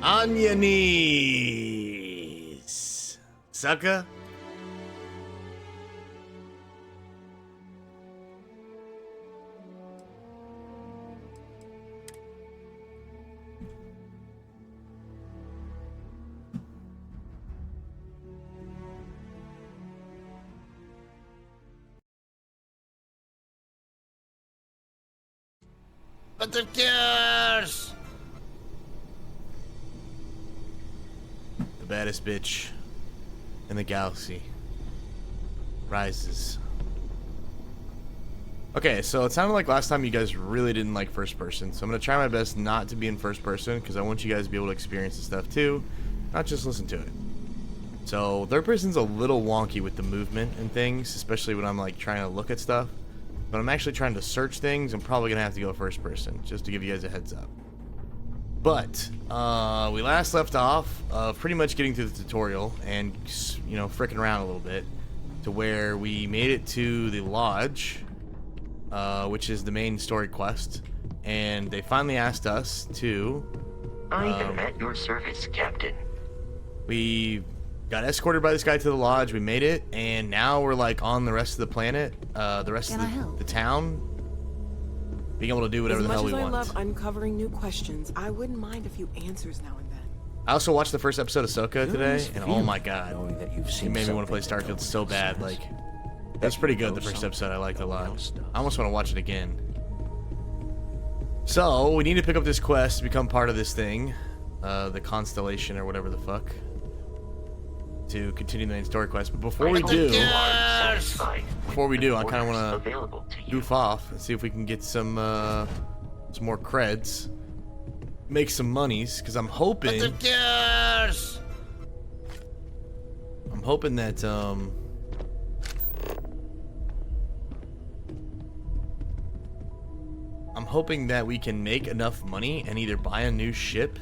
On your knees, sucker. But the cures. The baddest bitch in the galaxy rises. Okay, so it sounded like last time you guys really didn't like first person, so I'm gonna try my best not to be in first person because I want you guys to be able to experience the stuff too, not just listen to it. So third person's a little wonky with the movement and things, especially when I'm like trying to look at stuff. But I'm actually trying to search things. I'm probably gonna have to go first person just to give you guys a heads up. But we last left off pretty much getting through the tutorial and, you know, fricking around a little bit to where we made it to the lodge, which is the main story quest, and they finally asked us to. I am at your service, Captain. We got escorted by this guy to the lodge. We made it, and now we're like on the rest of the planet, the rest of the town, being able to do whatever the hell we want. As much as I love uncovering new questions, I wouldn't mind a few answers now and then. I also watched the first episode of Ahsoka today, and oh my god, that you've seen it made me want to play Starfield so bad. Like, that's pretty good. The first episode I liked a lot. I almost want to watch it again. So we need to pick up this quest to become part of this thing, the constellation or whatever the fuck, to continue the main story quest. But before we do, I kind of want to goof off and see if we can get some more creds, make some monies, because I'm hoping that I'm hoping that we can make enough money and either buy a new ship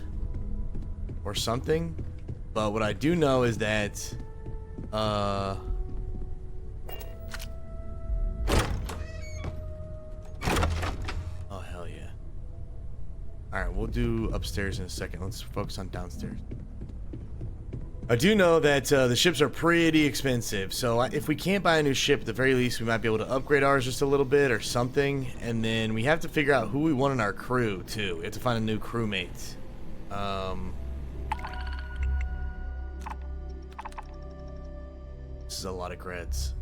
or something. But what I do know is that oh hell yeah. Alright, we'll do upstairs in a second. Let's focus on downstairs. I do know that the ships are pretty expensive, so if we can't buy a new ship, at the very least we might be able to upgrade ours just a little bit or something. And then we have to figure out who we want in our crew too. We have to find a new crewmate. This is a lot of creds.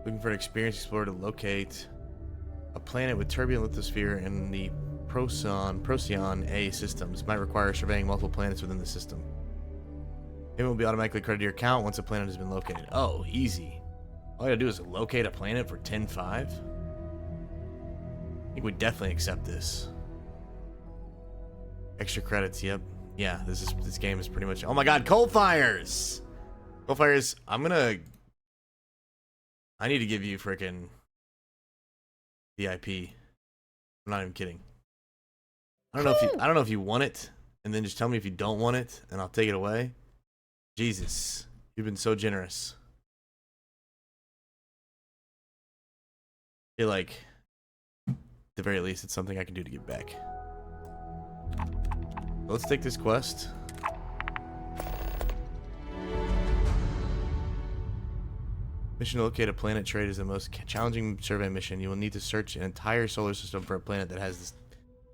Looking for an experienced explorer to locate a planet with turbulent lithosphere in the Procyon A systems. Might require surveying multiple planets within the system. Payment will be automatically credited to your account once a planet has been located. Oh, easy. All you gotta do is locate a planet for 10.5. I think we definitely accept this. Extra credits, yep. Yeah, this game is pretty much. Oh my god, coal fires! Coal fires, I need to give you frickin' VIP. I'm not even kidding. I don't know if you want it, and then just tell me if you don't want it, and I'll take it away. Jesus, you've been so generous. I feel like, at the very least, it's something I can do to give back. Let's take this quest. Mission to locate a planet trait is the most challenging survey mission. You will need to search an entire solar system for a planet that has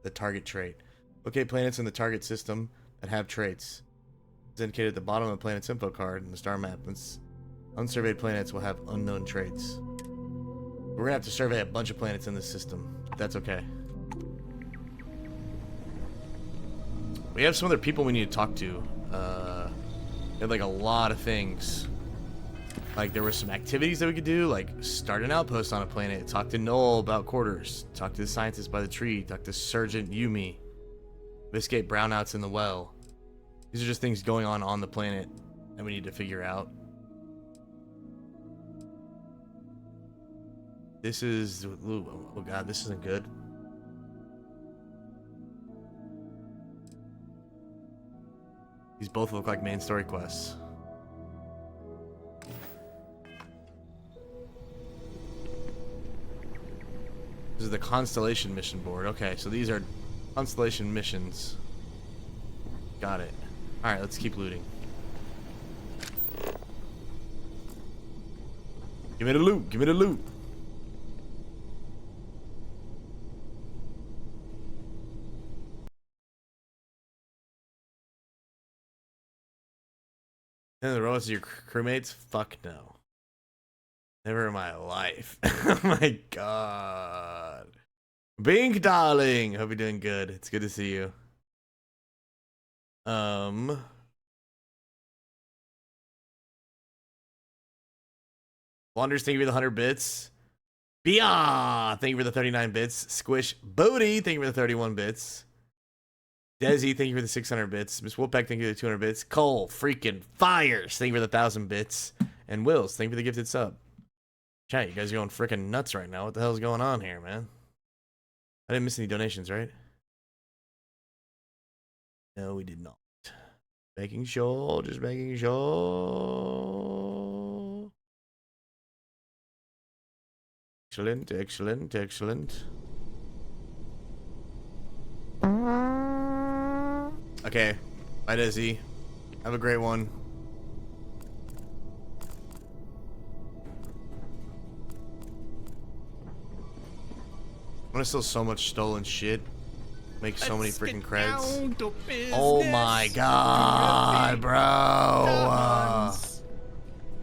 the target trait. Locate planets in the target system that have traits. It's indicated at the bottom of the planet's info card in the star map. Unsurveyed planets will have unknown traits. We're gonna have to survey a bunch of planets in this system. That's okay. We have some other people we need to talk to. They had like a lot of things. Like there were some activities that we could do, like start an outpost on a planet, talk to Noel about quarters, talk to the scientist by the tree, talk to Sergeant Yumi, investigate brownouts in the well. These are just things going on the planet that we need to figure out. This is, oh god, this isn't good. These both look like main story quests. This is the Constellation mission board. Okay, so these are Constellation missions. Got it. Alright, let's keep looting. Give me the loot. Give me the loot. And the rest of your crewmates? Fuck no. Never in my life. Oh my god. Bink, darling. Hope you're doing good. It's good to see you. Wanders, thank you for the 100 bits. Bia, thank you for the 39 bits. Squish Booty, thank you for the 31 bits. Desi, thank you for the 600 bits. Miss Wolfpack, thank you for the 200 bits. Cole freaking Fires, thank you for the 1,000 bits. And Wills, thank you for the gifted sub. Chat, you guys are going freaking nuts right now. What the hell is going on here, man? I didn't miss any donations, right? No, we did not. Making sure, just making sure. Excellent, excellent, excellent. Okay, bye Desi. Have a great one. I'm gonna steal so much stolen shit. Make so many freaking creds. Oh my god, bro.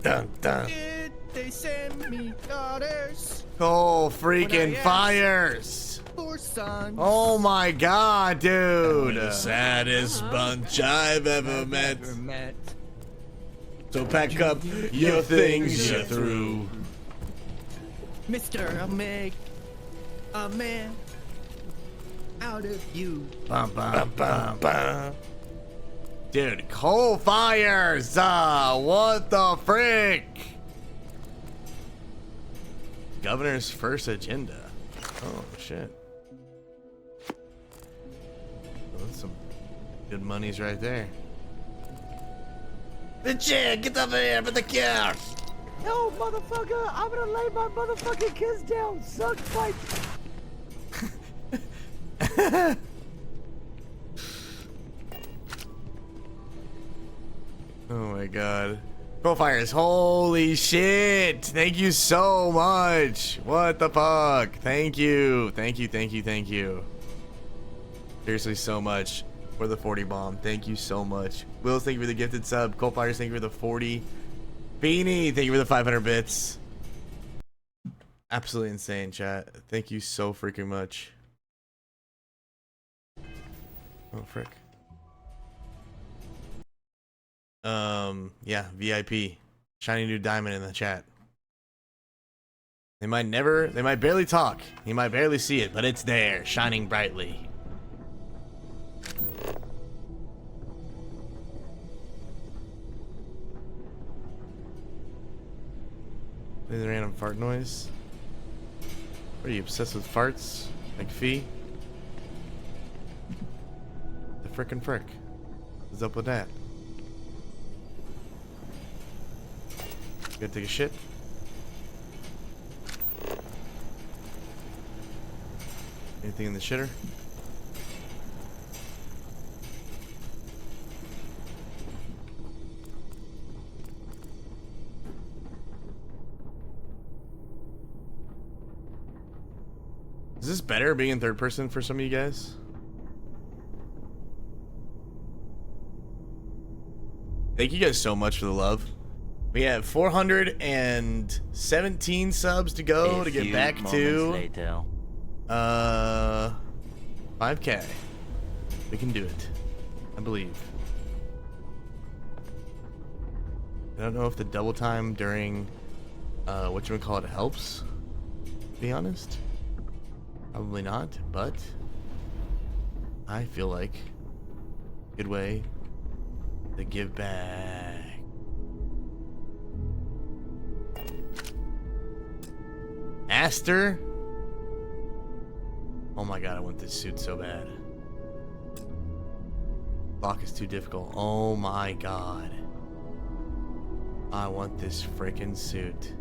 Dun dun. They send me daughters. Oh, freaking Fires. Oh my god, dude. The saddest bunch I've ever met. So pack up your things you're through. Mister, I'll make a man out of you. Bum, bum, bum, bum. Dude, Coal Fires! What the frick? Governor's first agenda. Oh, shit. Oh, that's some good monies right there. The chick, get over here for the cash! Yo, motherfucker, I'm gonna lay my motherfucking kids down. Suck my... Oh my god. Fires, holy shit! Thank you so much! What the fuck? Thank you. Thank you, thank you, thank you. Seriously, so much for the 40 bomb. Thank you so much. Wills, thank you for the gifted sub. Fires, thank you for the 40. Beanie, thank you for the 500 bits. Absolutely insane, chat. Thank you so freaking much. Oh, frick. Yeah, VIP. Shiny new diamond in the chat. They might barely talk. You might barely see it, but it's there, shining brightly. Play the random fart noise. What are you, obsessed with farts? Like Fee? The frickin' frick. What's up with that? You gotta take a shit? Anything in the shitter? Is this better being in third person for some of you guys? Thank you guys so much for the love. We have 417 subs to go to get back to 5K. We can do it. I believe. I don't know if the double time during whatchamacallit helps, to be honest. Probably not, but I feel like a good way to give back. Aster? Oh my god, I want this suit so bad. Lock is too difficult. Oh my god. I want this freaking suit.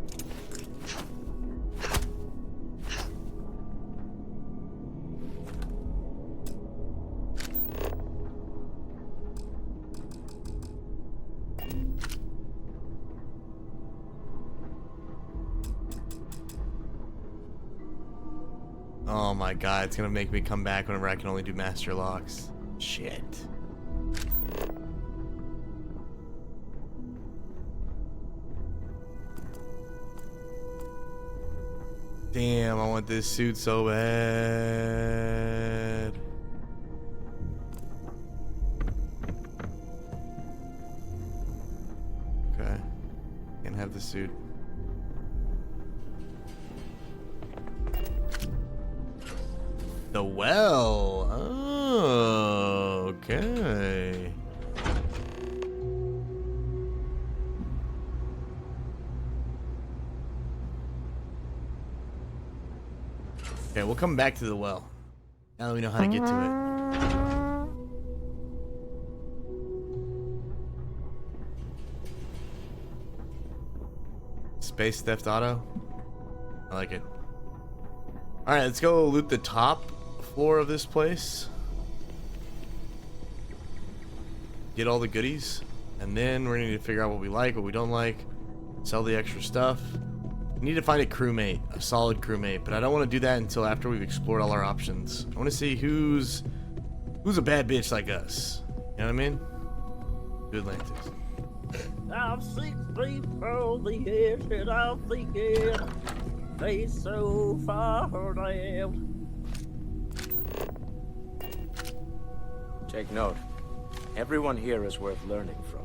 Oh my god, it's gonna make me come back whenever I can only do master locks. Shit. Damn, I want this suit so bad. Okay. Can't have the suit. The well. Oh, okay. Okay, we'll come back to the well. Now that we know how to get to it. Space theft auto. I like it. Alright, let's go loot the top floor of this place. Get all the goodies. And then we're gonna need to figure out what we like, what we don't like. Sell the extra stuff. We need to find a crewmate, a solid crewmate, but I don't want to do that until after we've explored all our options. I want to see who's a bad bitch like us. You know what I mean? Good Atlantis. I'm 6 feet from the edge and I'm thinking they so far down. Take note. Everyone here is worth learning from.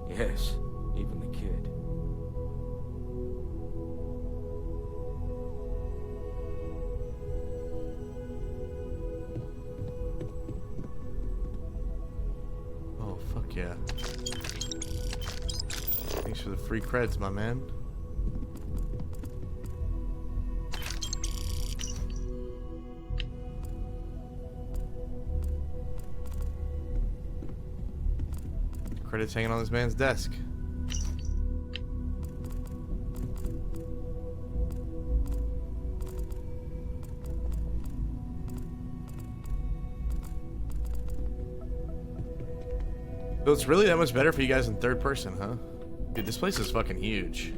Yes, even the kid. Oh, fuck yeah. Thanks for the free creds, my man. Credits hanging on this man's desk. So it's really that much better for you guys in third person, huh? Dude, this place is fucking huge.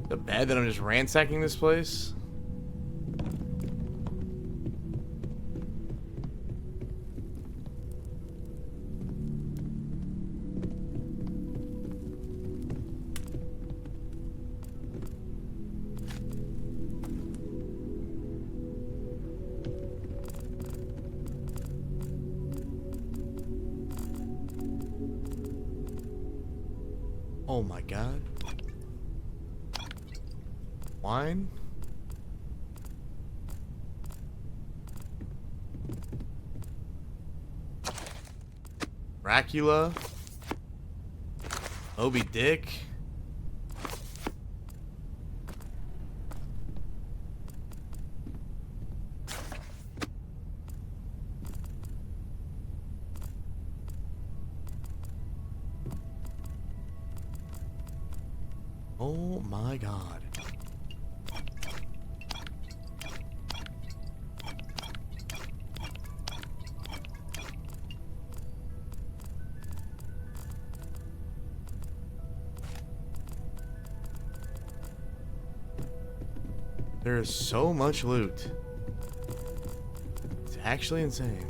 The bad that I'm just ransacking this place? Oh my god. Wine? Dracula? Moby Dick? Oh my god. There is so much loot. It's actually insane.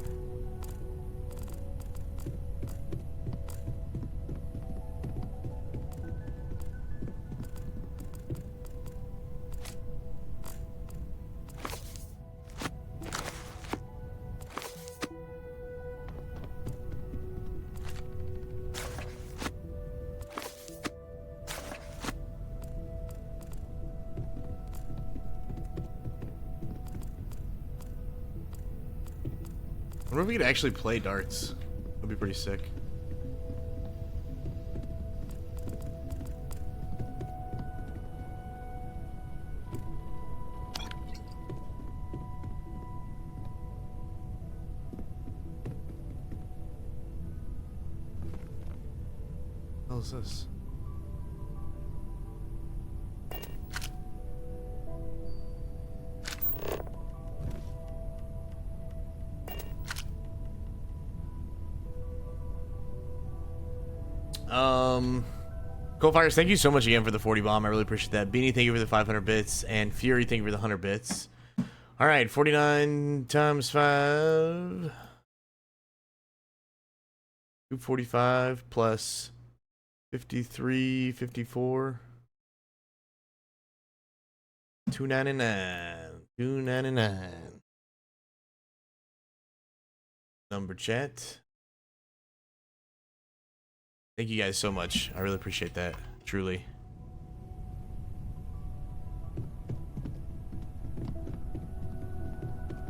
wonder if we could actually play darts. That'd be pretty sick. What the hell is this? Coalfires, thank you so much again for the 40 bomb. I really appreciate that. Beanie, thank you for the 500 bits. And Fury, thank you for the 100 bits. All right, 49 times 5. 245 plus 53, 54. 299. 299. Number chat. Thank you guys so much. I really appreciate that. Truly.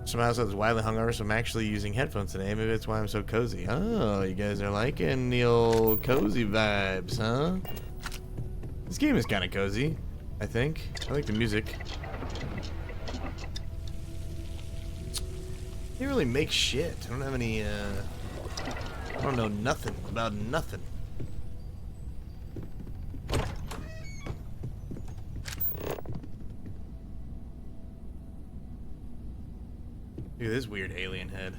Somehow says wildly hungover, so I'm actually using headphones today. Maybe that's why I'm so cozy. Oh, you guys are liking the old cozy vibes, huh? This game is kind of cozy, I think. I like the music. Can't really make shit. I don't have any, I don't know nothing about nothing. Look at this weird alien head.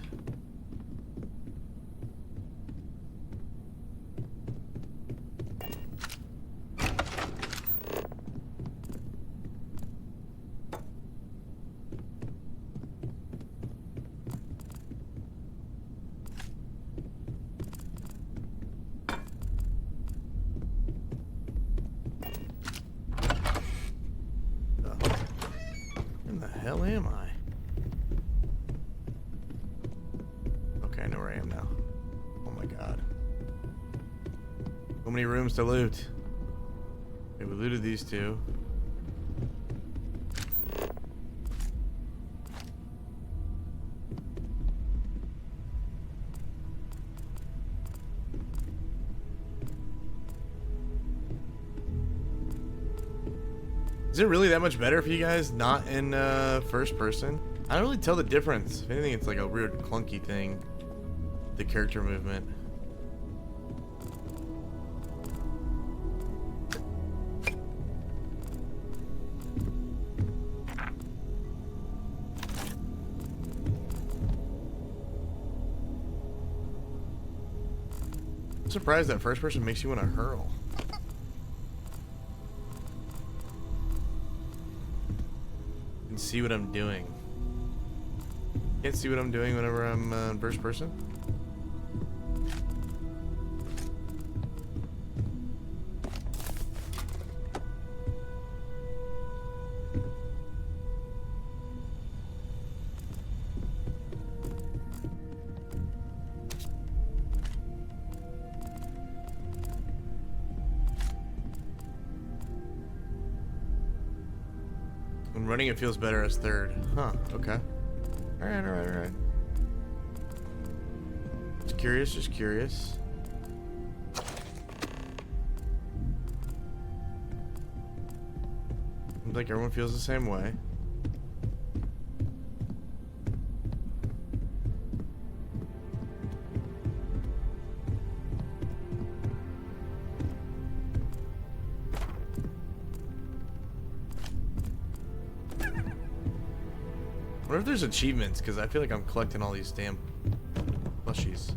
Where the hell am I? Okay, I know where I am now. Oh my god. So many rooms to loot. Okay, we looted these two. Is it really that much better for you guys not in first person? I don't really tell the difference. If anything, it's like a weird clunky thing. The character movement. I'm surprised that first person makes you want to hurl. And see what I'm doing. Can't see what I'm doing whenever I'm in first person. When running, it feels better as third. Huh, okay. Alright. Just curious, just curious. Seems like everyone feels the same way. I wonder if there's achievements, because I feel like I'm collecting all these damn plushies.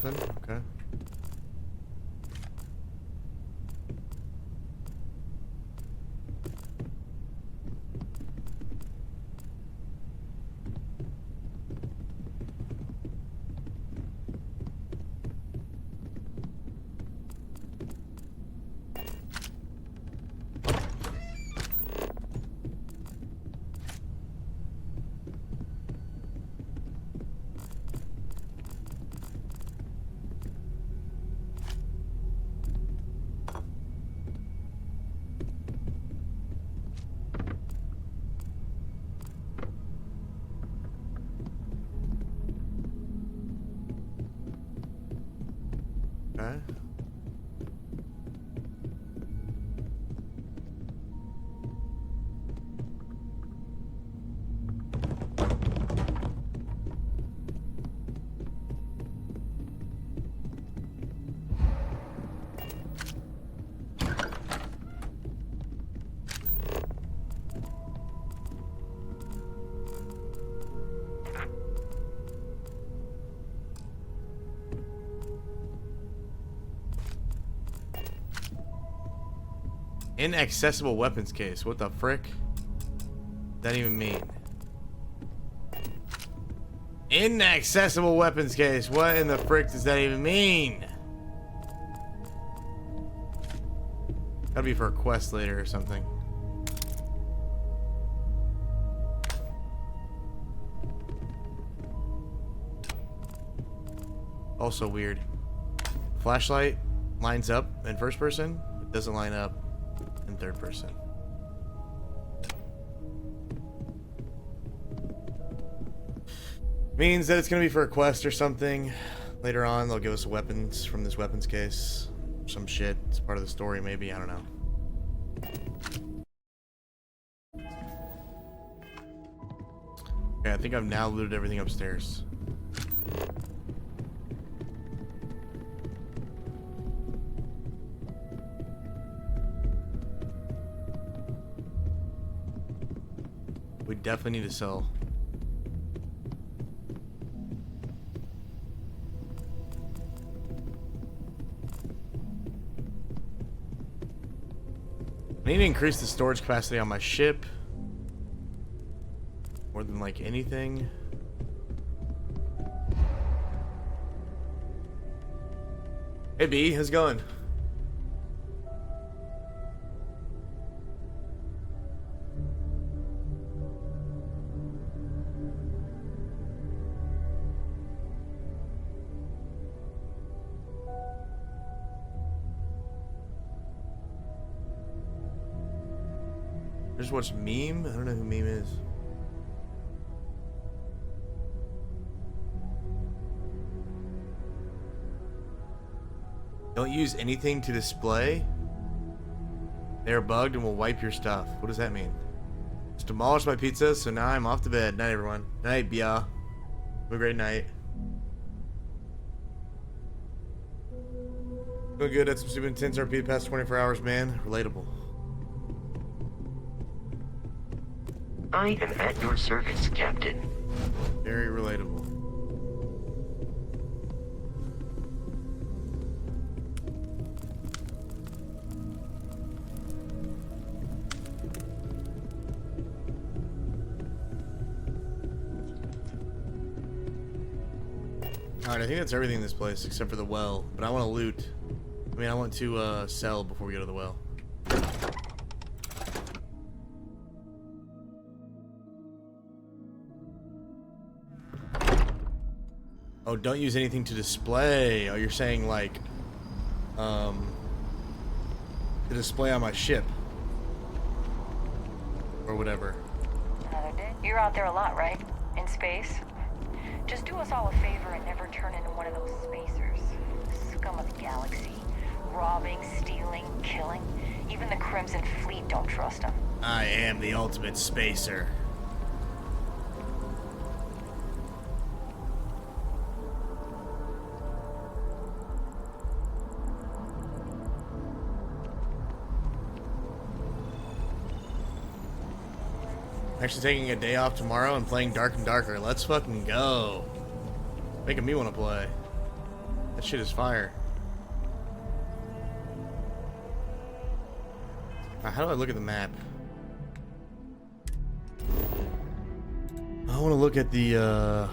nothing. Okay. Okay. Inaccessible weapons case. What the frick? That even mean? Inaccessible weapons case. What in the frick does that even mean? Gotta be for a quest later or something. Also weird. Flashlight lines up in first person. It doesn't line up in third person. Means that it's gonna be for a quest or something. Later on, they'll give us weapons from this weapons case. Some shit. It's part of the story, maybe. I don't know. Okay, I think I've now looted everything upstairs. We definitely need to sell. I need to increase the storage capacity on my ship. More than like anything. Hey B, how's it going? Just watched Meme? I don't know who Meme is. Don't use anything to display. They are bugged and will wipe your stuff. What does that mean? Just demolished my pizza, so now I'm off to bed. Night, everyone. Night, Bia. Have a great night. Doing good. Had some super intense RP the past 24 hours, man. Relatable. I am at your service, Captain. Very relatable. Alright, I think that's everything in this place except for the well. But I want to loot. I mean, I want to sell before we go to the well. Oh, don't use anything to display. Oh, you're saying like, the display on my ship. Or whatever. Another day. You're out there a lot, right? In space? Just do us all a favor and never turn into one of those spacers. Scum of the galaxy. Robbing, stealing, killing. Even the Crimson Fleet don't trust them. I am the ultimate spacer. Actually taking a day off tomorrow and playing Dark and Darker. Let's fucking go. Making me want to play. That shit is fire. How do I look at the map? I want to look at the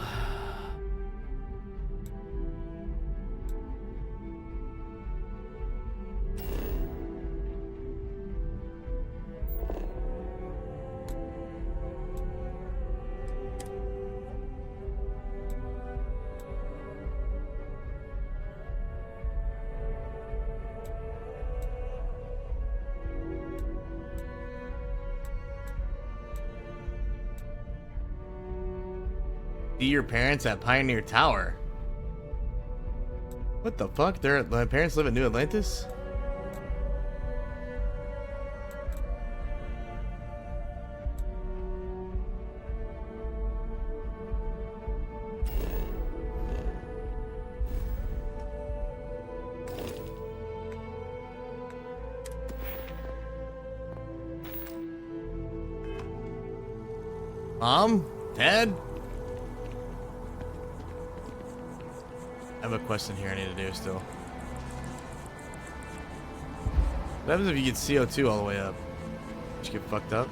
see your parents at Pioneer Tower. What the fuck? My parents live in New Atlantis? Mom? Dad? I have a question here I need to do still. What happens if you get CO2 all the way up? Just get fucked up?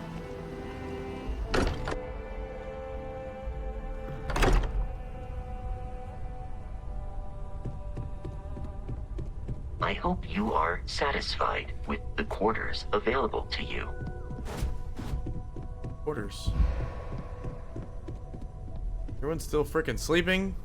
I hope you are satisfied with the quarters available to you. Quarters. Everyone's still freaking sleeping?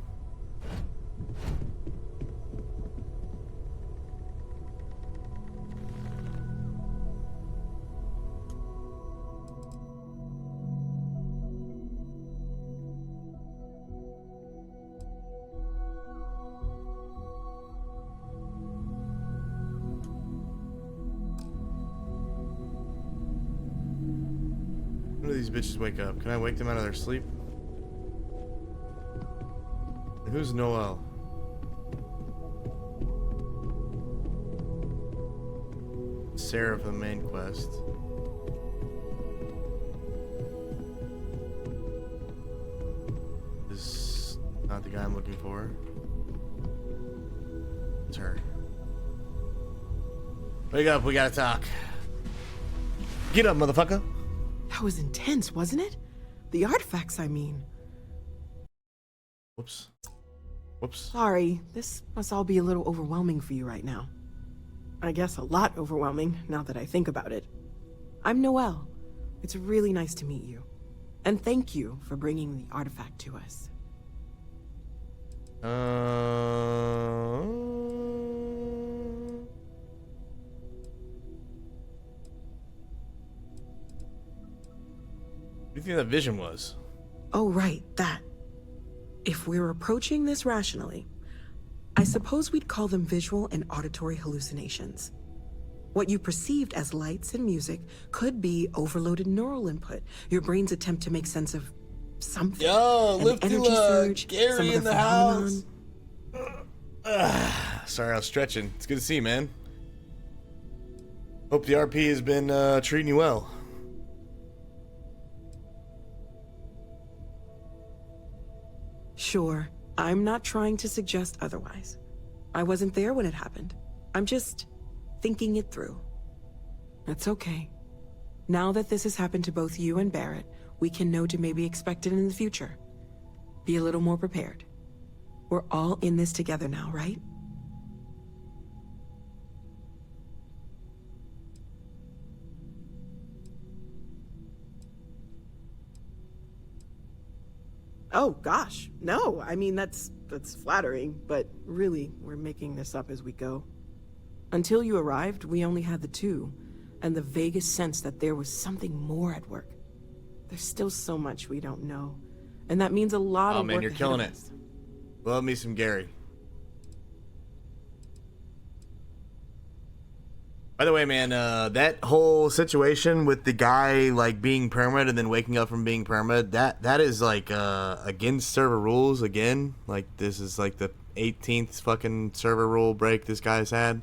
When do these bitches wake up? Can I wake them out of their sleep? And who's Noel? Sarah for the main quest. This is not the guy I'm looking for. It's her. Wake up, we gotta talk. Get up, motherfucker. That was intense, wasn't it? The artifacts, I mean. Whoops. Whoops. Sorry, this must all be a little overwhelming for you right now. I guess a lot overwhelming, now that I think about it. I'm Noelle. It's really nice to meet you. And thank you for bringing the artifact to us. What do you think that vision was? Oh, right, that. If we're approaching this rationally, I suppose we'd call them visual and auditory hallucinations. What you perceived as lights and music could be overloaded neural input, your brain's attempt to make sense of something. Yo, An lift energy surge, Gary some in other the house. phenomenon. Sorry, I was stretching. It's good to see you, man. Hope the RP has been treating you well. Sure, I'm not trying to suggest otherwise. I wasn't there when it happened. I'm just thinking it through. It's okay. Now that this has happened to both you and Barrett, we can know to maybe expect it in the future. Be a little more prepared. We're all in this together now, right? Oh, gosh, no. I mean, that's flattering, but really, we're making this up as we go. Until you arrived, we only had the two, and the vaguest sense that there was something more at work. There's still so much we don't know, and that means a lot of work. Oh man, you're ahead killing of it. us. Love me some Gary. By the way, man, that whole situation with the guy like being permanent and then waking up from being permanent, that is like against server rules again. Like this is like the 18th fucking server rule break this guy's had.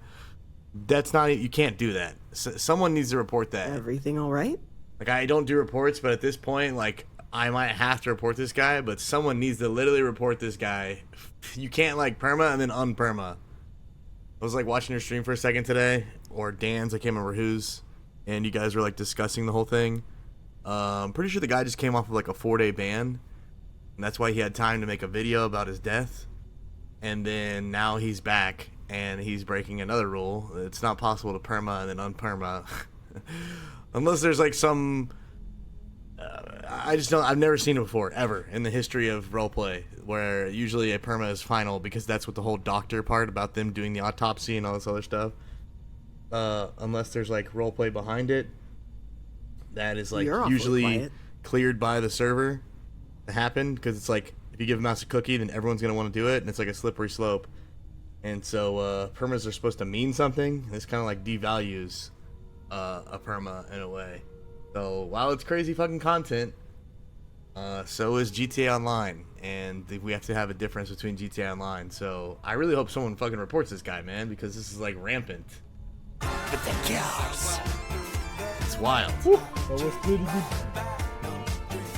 That's not, you can't do that. Someone needs to report that. Everything all right? Like I don't do reports, but at this point, like I might have to report this guy, but someone needs to literally report this guy. You can't like perma and then unperma. I was like watching your stream for a second today, or Dan's, I can't remember whose, and you guys were like discussing the whole thing. I'm pretty sure the guy just came off of like a 4-day ban, and that's why he had time to make a video about his death. And then now he's back, and he's breaking another rule. It's not possible to perma and then unperma. Unless there's like some... I just don't... I've never seen it before, ever, in the history of roleplay, where usually a perma is final, because that's what the whole doctor part about them doing the autopsy and all this other stuff. Unless there's like roleplay behind it, that is like usually cleared by the server to happen, because it's like, if you give a mouse a cookie, then everyone's going to want to do it, and it's like a slippery slope. And so permas are supposed to mean something. This kind of like devalues a perma in a way. So while it's crazy fucking content, so is GTA Online, and we have to have a difference between GTA Online. So I really hope someone fucking reports this guy, man, because this is like rampant. With the kills. It's wild. That was pretty good.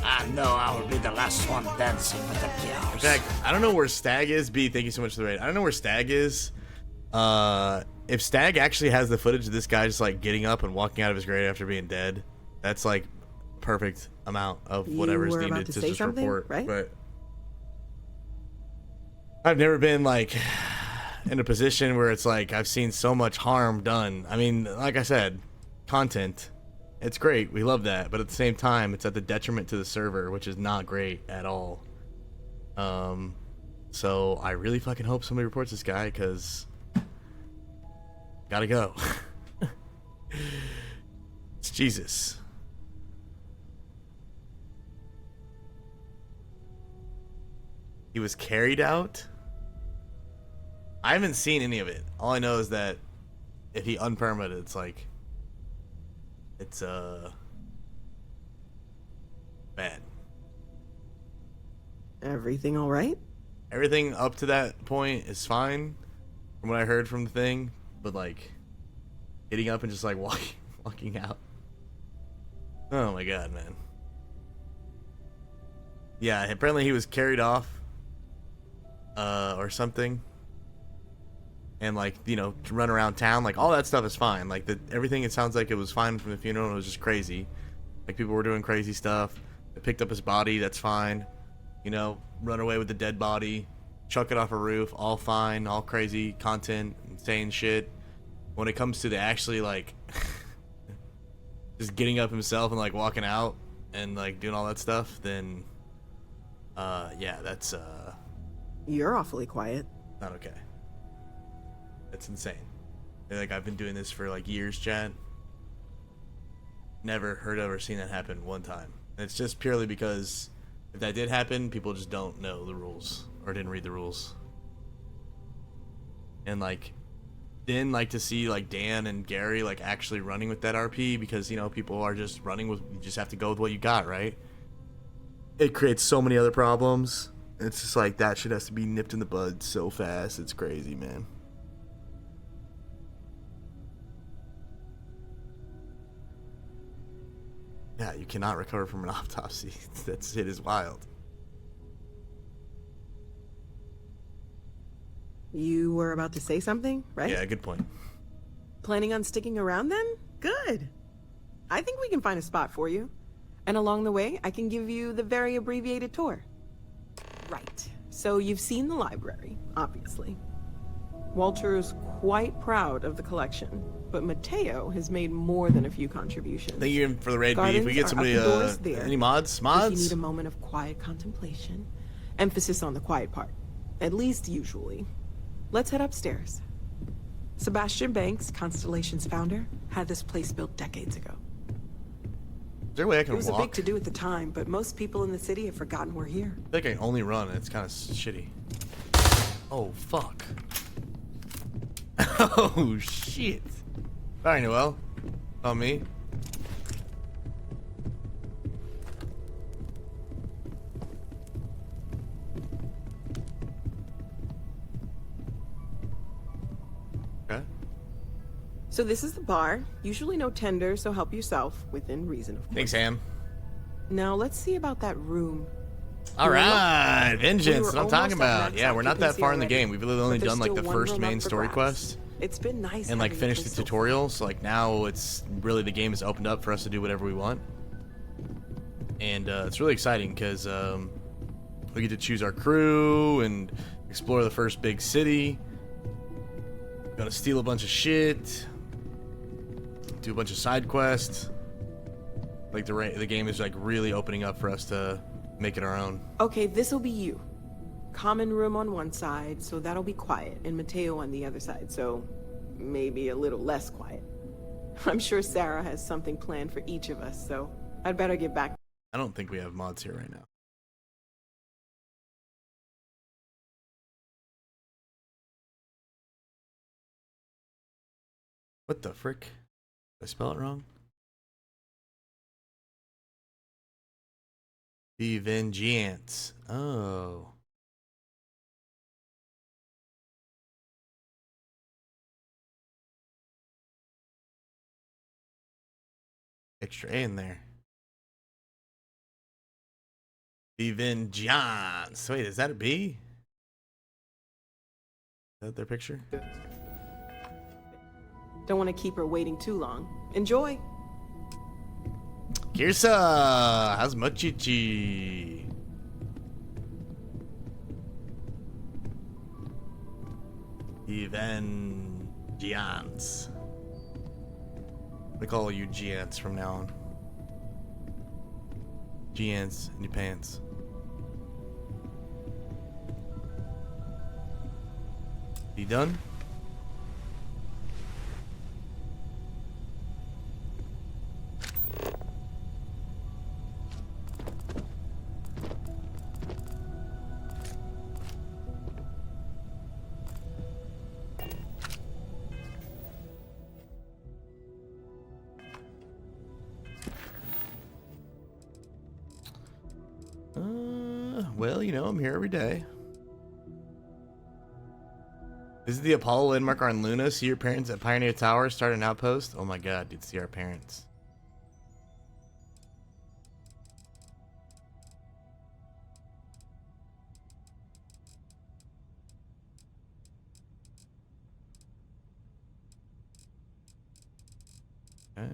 I know I will be the last one dancing with the kills. In fact, I don't know where Stag is. B, thank you so much for the raid. I don't know where Stag is. If Stag actually has the footage of this guy just like getting up and walking out of his grave after being dead, that's like perfect amount of whatever is needed to just report. Right? But I've never been like in a position where it's like I've seen so much harm done. I mean, like I said, content, it's great, we love that, but at the same time it's at the detriment to the server, which is not great at all. So I really fucking hope somebody reports this guy, because gotta go. It's Jesus. He was carried out? I haven't seen any of it. All I know is that if he unpermitted, it's like, it's bad. Everything all right? Everything up to that point is fine from what I heard from the thing, but like getting up and just like walking out. Oh my god, man. Yeah, apparently he was carried off or something, and like, you know, to run around town, like all that stuff is fine. Like everything, it sounds like it was fine from the funeral, and it was just crazy. Like people were doing crazy stuff. They picked up his body, that's fine. You know, run away with the dead body, chuck it off a roof, all fine, all crazy content, insane shit. When it comes to the actually like just getting up himself and like walking out and like doing all that stuff, then yeah, that's You're awfully quiet. not okay. That's insane. Like, I've been doing this for like years, Chad. Never heard of or seen that happen one time. And it's just purely because if that did happen, people just don't know the rules or didn't read the rules. And like, then like to see like Dan and Gary like actually running with that RP, because you know people are just running with, you just have to go with what you got, right? It creates so many other problems. It's just like that shit has to be nipped in the bud so fast. It's crazy, man. Yeah, you cannot recover from an autopsy. That shit is wild. You were about to say something, right? Yeah, good point. Planning on sticking around then? Good. I think we can find a spot for you. And along the way, I can give you the very abbreviated tour. Right. So you've seen the library, obviously. Walter is quite proud of the collection, but Mateo has made more than a few contributions. Thank you for the raid, B. If Gardens we get are somebody, up the doors there. any mods? If Mods? you need a moment of quiet contemplation, emphasis on the quiet part, at least usually. Let's head upstairs. Sebastian Banks, Constellation's founder, had this place built decades ago. Is there a way I can It was walk? a big to-do at the time, but most people in the city have forgotten we're here. I think I can only run, and it's kind of shitty. Oh, fuck. Oh, shit. Alright, Noel. On me. Okay. So this is the bar. Usually no tender, so help yourself, within reason, of course. Thanks, Ham. Now let's see about that room. All right, vengeance. were What I'm talking almost at about. max Yeah, we're not that occupancy far in the already, game. We've literally only but there's done like the still one first room main up for story grabs. quest It's been nice and like having finished you the so tutorial. So like now it's really the game is opened up for us to do whatever we want, and it's really exciting because we get to choose our crew and explore the first big city. Gonna steal a bunch of shit, do a bunch of side quests. Like the game is like really opening up for us to make it our own. Okay, this'll be you. Common room on one side, so that'll be quiet, and Mateo on the other side, so maybe a little less quiet. I'm sure Sarah has something planned for each of us, so I'd better get back. I don't think we have mods here right now. What the frick? Did I spell it wrong? The Vengeance. Oh. Extra A in there. The Vengeance. Wait, is that a B? Is that their picture? Don't want to keep her waiting too long. Enjoy! Kirsa, how's Mochichi? The Vengeance. I call you Giants from now on. Giants in your pants. You done? Well, you know, I'm here every day. This is the Apollo landmark on Luna. See your parents at Pioneer Tower. Start an outpost. Oh my god, dude, see our parents. Okay.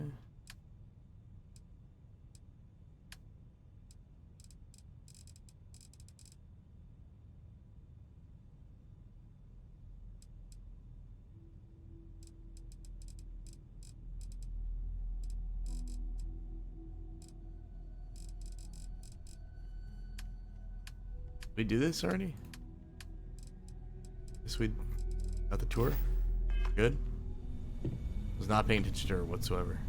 We do this already? This we got the tour? Good? Was not paying attention to her whatsoever.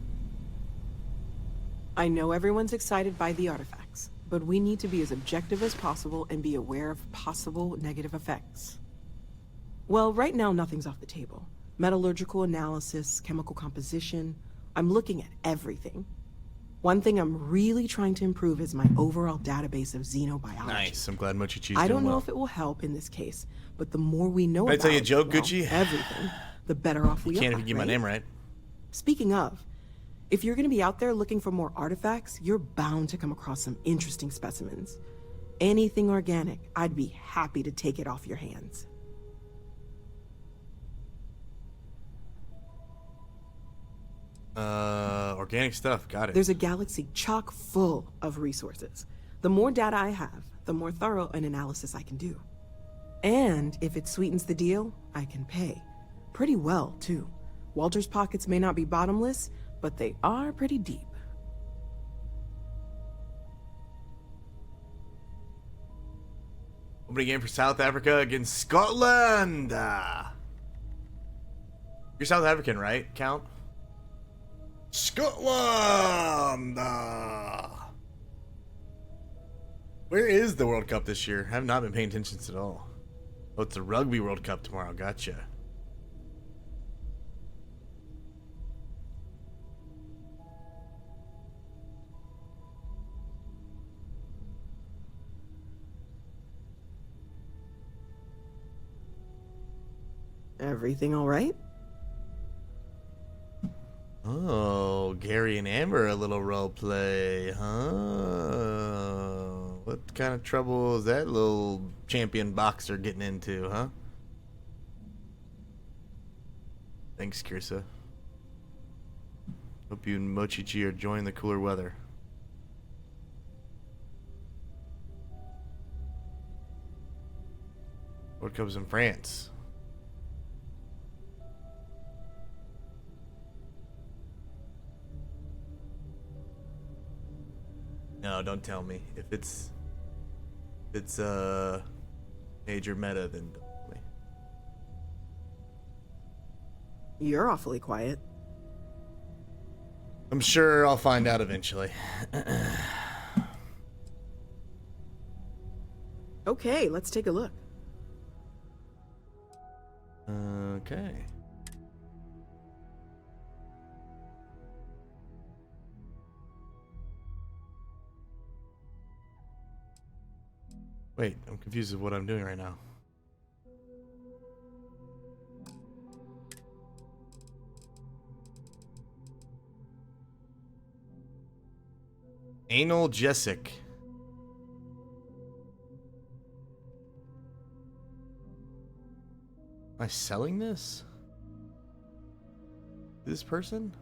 I know everyone's excited by the artifacts, but we need to be as objective as possible and be aware of possible negative effects. Well, right now nothing's off the table. Metallurgical analysis, chemical composition, I'm looking at everything. One thing I'm really trying to improve is my overall database of xenobiology. Nice. I'm glad Mochichi's I don't doing know well. if it will help in this case, but the more we know Can I about tell you a joke, well, Gucci? everything, the better off we You can't are, if you get my right? name right. Speaking of, if you're going to be out there looking for more artifacts, you're bound to come across some interesting specimens. Anything organic, I'd be happy to take it off your hands. Organic stuff. Got it. There's a galaxy chock full of resources. The more data I have, the more thorough an analysis I can do. And if it sweetens the deal, I can pay. Pretty well, too. Walter's pockets may not be bottomless, but they are pretty deep. Opening game for South Africa against Scotland. You're South African, right, Count? Scotland. Where is the World Cup this year? I have not been paying attention at all. Oh, it's the Rugby World Cup tomorrow. Gotcha. Everything all right? Oh, Gary and Amber a little role play, huh? What kind of trouble is that little champion boxer getting into, huh? Thanks, Kirsa. Hope you and Mochichi are enjoying the cooler weather. World Cup's in France. No, don't tell me. If it's major meta, then don't tell me. You're awfully quiet. I'm sure I'll find out eventually. Okay, let's take a look. Okay. Wait, I'm confused with what I'm doing right now. Analgesic. Am I selling this? This person?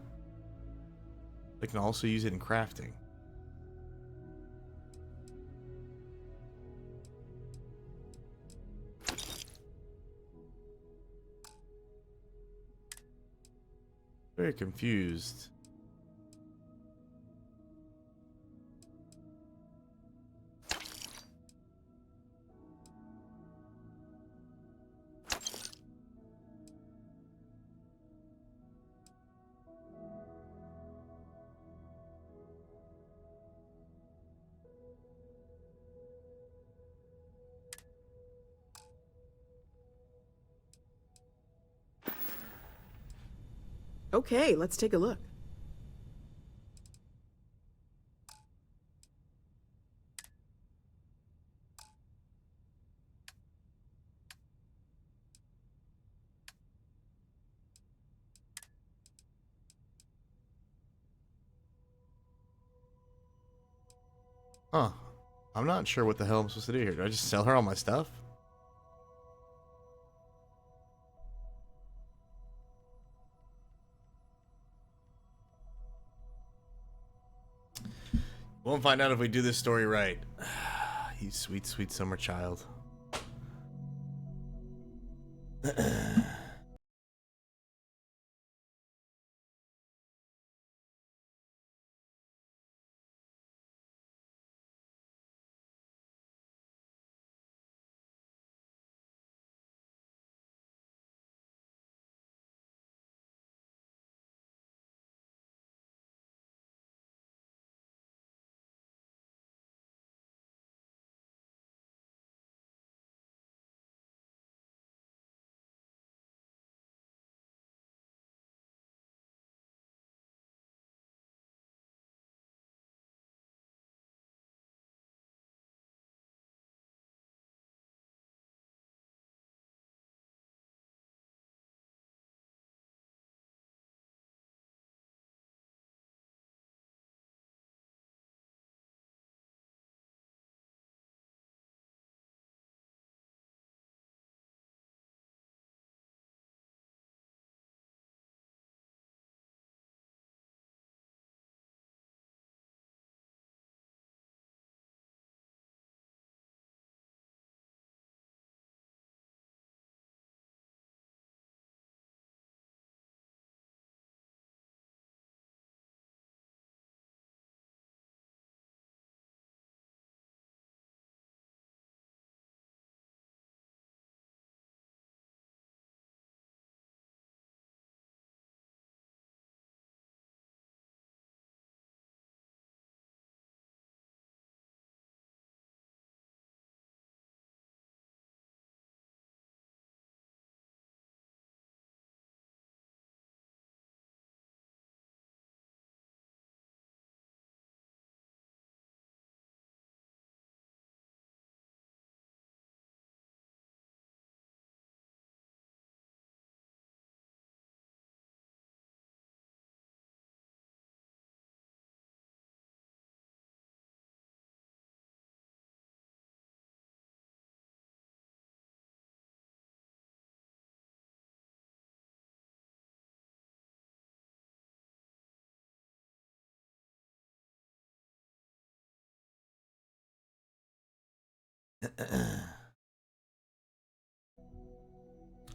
I can also use it in crafting. Very confused. Okay, let's take a look. Huh. I'm not sure what the hell I'm supposed to do here. Do I just sell her all my stuff? Won't find out if we do this story right. You sweet, sweet summer child.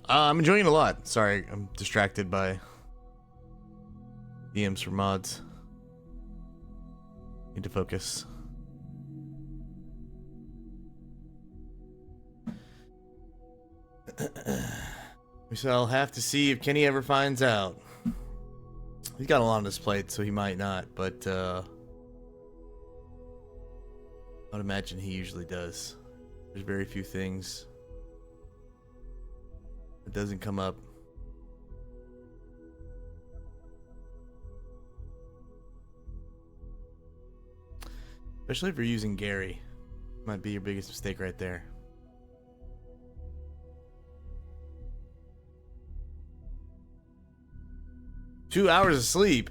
I'm enjoying it a lot. Sorry, I'm distracted by DMs for mods. Need to focus. We shall have to see if Kenny ever finds out. He's got a lot on his plate, so he might not, but I would imagine he usually does. There's very few things that doesn't come up. Especially if you're using Gary. Might be your biggest mistake right there. Two hours of sleep.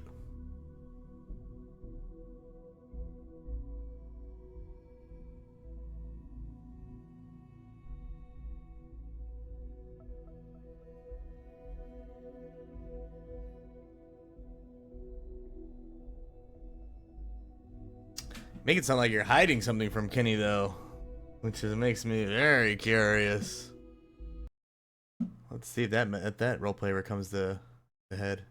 Make it sound like you're hiding something from Kenny, though, which makes me very curious. Let's see if that roleplay ever comes to the head.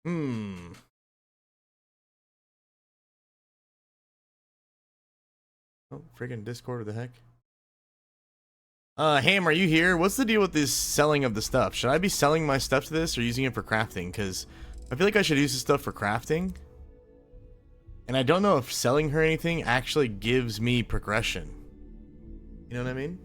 Hmm. Oh, friggin' Discord, what the heck? Ham, are you here? What's the deal with this selling of the stuff? Should I be selling my stuff to this or using it for crafting? Because I feel like I should use this stuff for crafting. And I don't know if selling her anything actually gives me progression. You know what I mean?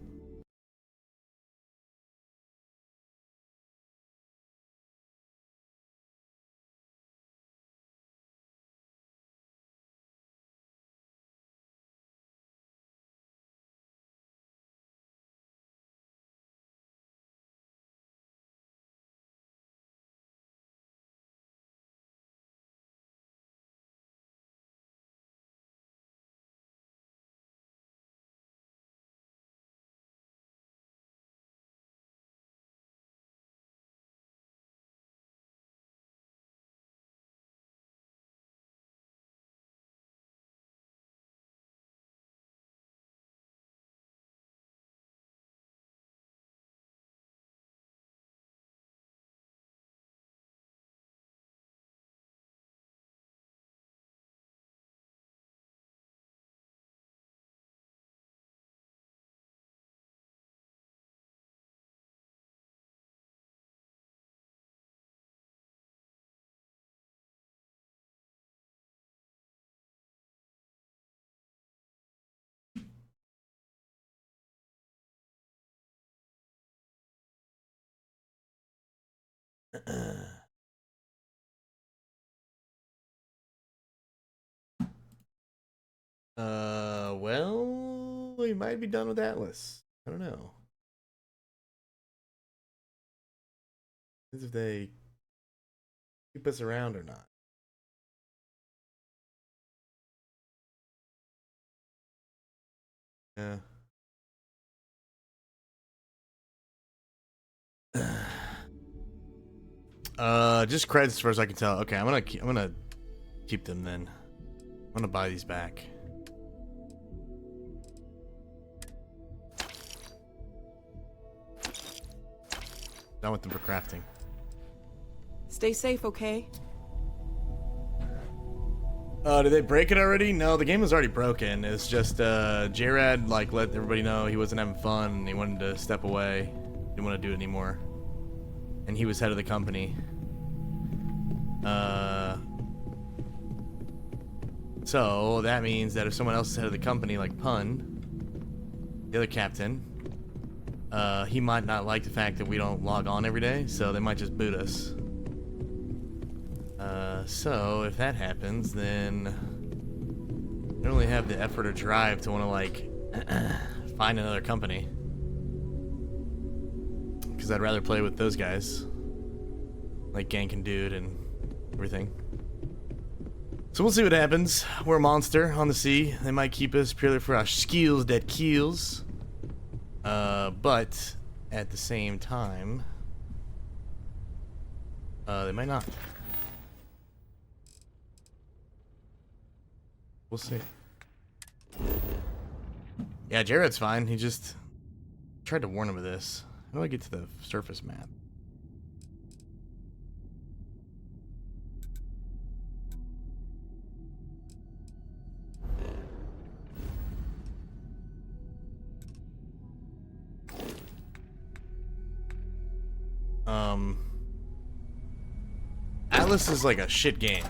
Well, we might be done with Atlas. I don't know. Depends if they keep us around or not. Yeah. Just credits as far as I can tell. Okay, I'm gonna keep them then. I'm gonna buy these back. Done with them for crafting. Stay safe, okay? Did they break it already? No, the game was already broken. It's just J-Rad like let everybody know he wasn't having fun and he wanted to step away. Didn't want to do it anymore. And he was head of the company. So that means that if someone else is head of the company, like Pun, the other captain, he might not like the fact that we don't log on every day, so they might just boot us. So if that happens, then I don't really have the effort or drive to want to like find another company, because I'd rather play with those guys, like Gank and Dude and everything. So we'll see what happens. We're a monster on the sea. They might keep us purely for our skills that kills. But at the same time, they might not. We'll see. Yeah, Jared's fine. He just tried to warn him of this. How do I get to the surface map? Atlas is like a shit game.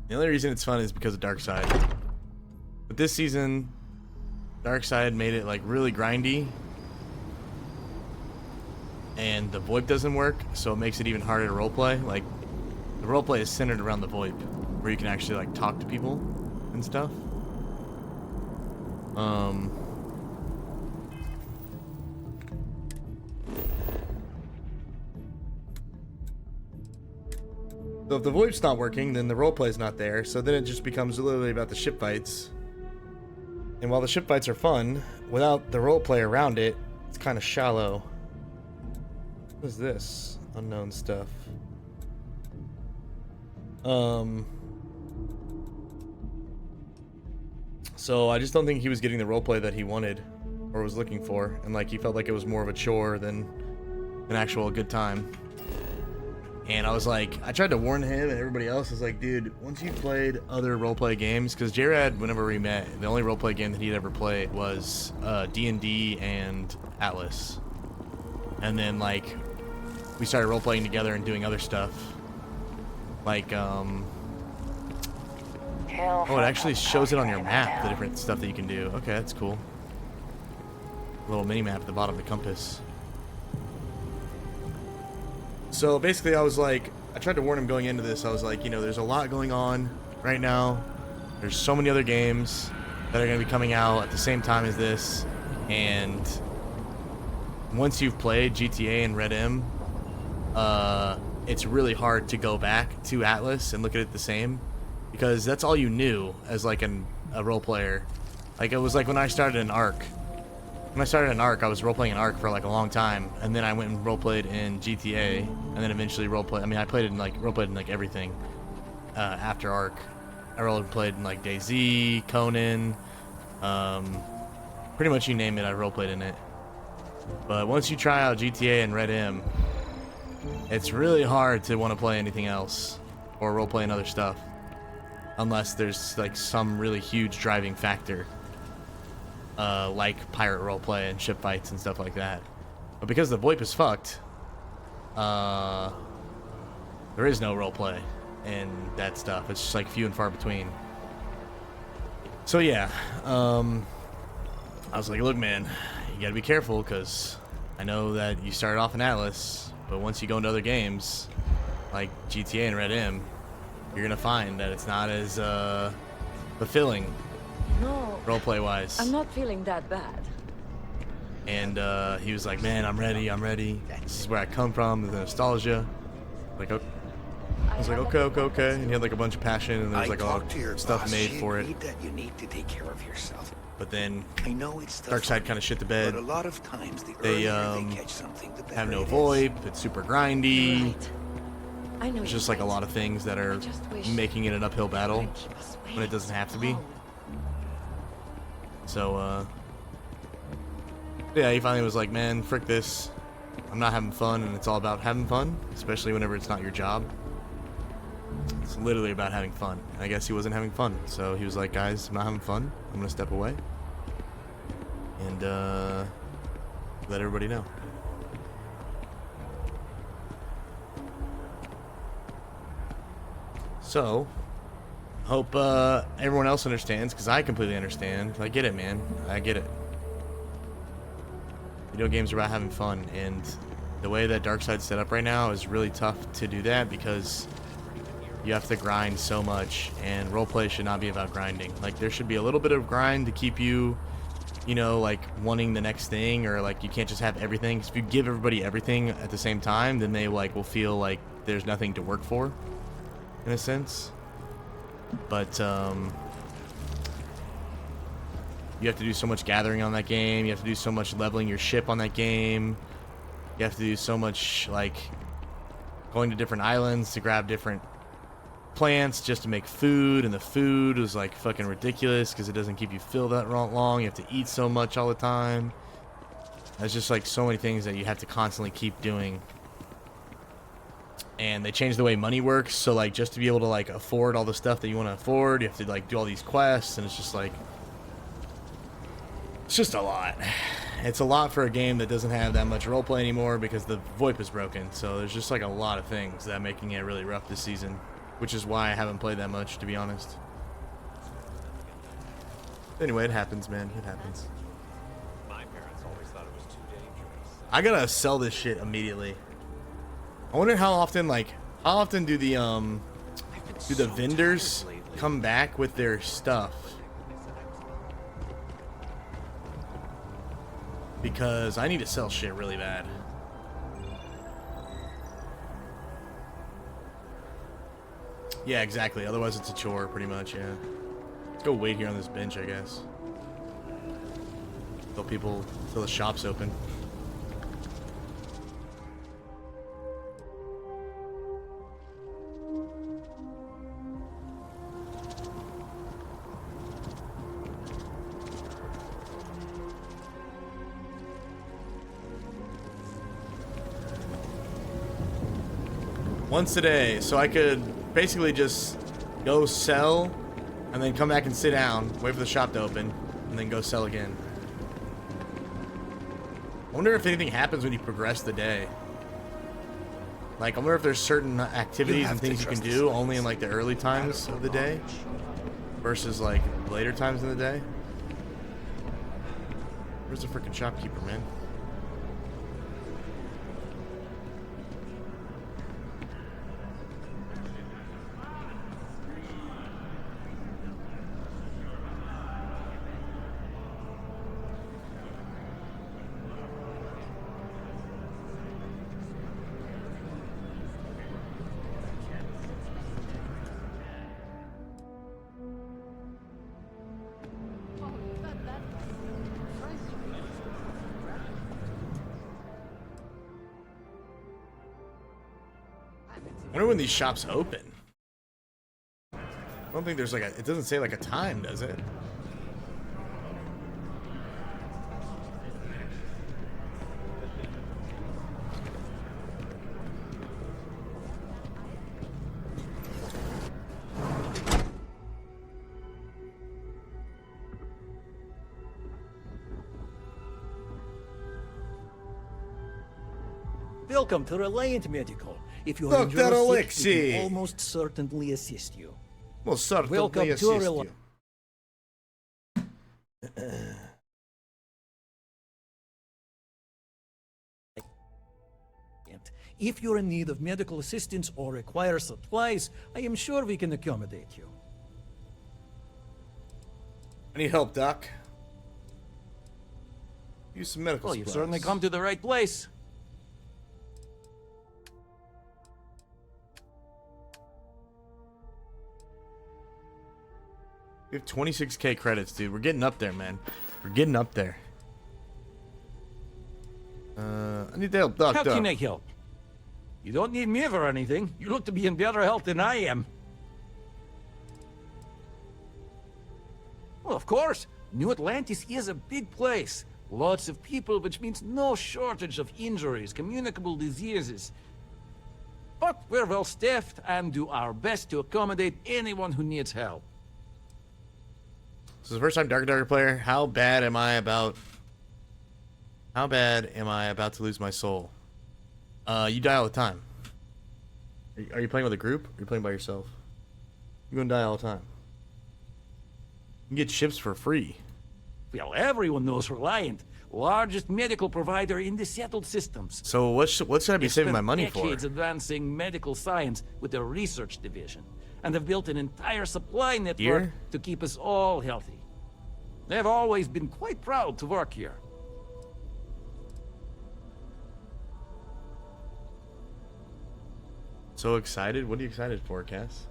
The only reason it's fun is because of Darkside. But this season, Darkside made it like really grindy. And the VoIP doesn't work, so it makes it even harder to roleplay. Like, the roleplay is centered around the VoIP, where you can actually like talk to people and stuff. So if the VoIP's not working, then the roleplay's not there, so then it just becomes literally about the ship fights. And while the ship fights are fun, without the roleplay around it, it's kind of shallow. What is this? Unknown stuff. So I just don't think he was getting the roleplay that he wanted or was looking for, and like he felt like it was more of a chore than an actual good time. And I was like, I tried to warn him and everybody else. I was like, dude, once you've played other roleplay games, because J-Rad, whenever we met, the only roleplay game that he'd ever played was D&D and Atlas. And then like we started roleplaying together and doing other stuff. Like oh, it actually shows it on your map, the different stuff that you can do. Okay, that's cool. A little mini map at the bottom of the compass. So basically I was like, I tried to warn him going into this. I was like, you know, there's a lot going on right now. There's so many other games that are going to be coming out at the same time as this. And once you've played GTA and Red M, it's really hard to go back to Atlas and look at it the same, because that's all you knew as like a role player. Like it was like when I started an ARC. When I started an ARC, I was roleplaying an ARC for like a long time, and then I went and roleplayed in GTA, and then eventually roleplayed. I mean, I played in like roleplayed in like everything after ARC. I roleplayed in like DayZ, Conan, pretty much you name it, I roleplayed in it. But once you try out GTA and Red M, it's really hard to want to play anything else or roleplay in other stuff, unless there's like some really huge driving factor. Like pirate roleplay and ship fights and stuff like that. But because the VoIP is fucked, there is no roleplay and that stuff. It's just like few and far between. So yeah, I was like, look man, you gotta be careful, because I know that you started off in Atlas But once you go into other games, like GTA and Red M, you're gonna find that it's not as fulfilling No, roleplay wise. I'm not feeling that bad. And he was like, man, I'm ready. This is where I come from, the nostalgia. Like, okay. I was like, okay. And he had like a bunch of passion, and there was like a lot of stuff made for it. That you need to take care of yourself. But then I know it's Darkseid kind of shit the bed. But a lot of times They catch something, the have no better it VoIP. It's super grindy. Right. I know. There's just like a lot of things that are making it an uphill battle when it doesn't have to be. So yeah, he finally was like, man, frick this. I'm not having fun, and it's all about having fun, especially whenever it's not your job. It's literally about having fun. And I guess he wasn't having fun, so he was like, guys, I'm not having fun. I'm gonna step away and let everybody know. So, hope everyone else understands, because I completely understand. I get it, man. I get it. Video games are about having fun, and the way that Darkseid's set up right now is really tough to do that, because you have to grind so much, and roleplay should not be about grinding. Like, there should be a little bit of grind to keep you, you know, like, wanting the next thing, or, like, you can't just have everything. 'Cause if you give everybody everything at the same time, then they, like, will feel like there's nothing to work for, in a sense. But, you have to do so much gathering on that game. You have to do so much leveling your ship on that game. You have to do so much, like, going to different islands to grab different plants just to make food, and the food is like fucking ridiculous because it doesn't keep you filled that long. You have to eat so much all the time. There's just like so many things that you have to constantly keep doing. And they changed the way money works, so like just to be able to like afford all the stuff that you want to afford, you have to like do all these quests, and it's just like, it's just a lot. It's a lot for a game that doesn't have that much roleplay anymore because the VoIP is broken. So there's just like a lot of things that are making it really rough this season, which is why I haven't played that much, to be honest. Anyway, it happens, man. It happens. My parents always thought it was too dangerous. I gotta sell this shit immediately. I wonder how often do the vendors come back with their stuff? Because I need to sell shit really bad. Yeah, exactly. Otherwise it's a chore, pretty much, yeah. Let's go wait here on this bench, I guess. Till the shop's open. Once a day, so I could basically just go sell and then come back and sit down, wait for the shop to open, and then go sell again. I wonder if anything happens when you progress the day. Like, I wonder if there's certain activities and things you can do only in like the early times of the day versus like later times in the day. Where's the freaking shopkeeper, man? I wonder when these shops open. I don't think there's like it doesn't say like a time, does it? Welcome to Reliant Medical. If you're Dr. injured sick, we Alexei. can almost certainly assist you. We'll certainly Welcome to assist Reliant. If you're in need of medical assistance or require supplies, I am sure we can accommodate you. I need help, Doc. Use some medical Well, supplies. you've certainly come to the right place. We have 26k credits, dude. We're getting up there, man. We're getting up there. I need help, Doc. How can I help? You don't need me for anything. You look to be in better health than I am. Well, of course. New Atlantis is a big place. Lots of people, which means no shortage of injuries, communicable diseases. But we're well staffed and do our best to accommodate anyone who needs help. This is the first time Dark and Darker player. How bad am I about to lose my soul? You die all the time. Are you playing with a group? Or are you playing by yourself? You're gonna die all the time. You can get ships for free. Well, everyone knows Reliant, largest medical provider in the settled systems. So what should I be saving my money for? Decades advancing medical science with their research division, and have built an entire supply network Here? to keep us all healthy. They've always been quite proud to work here. So excited? What are you excited for, Cass?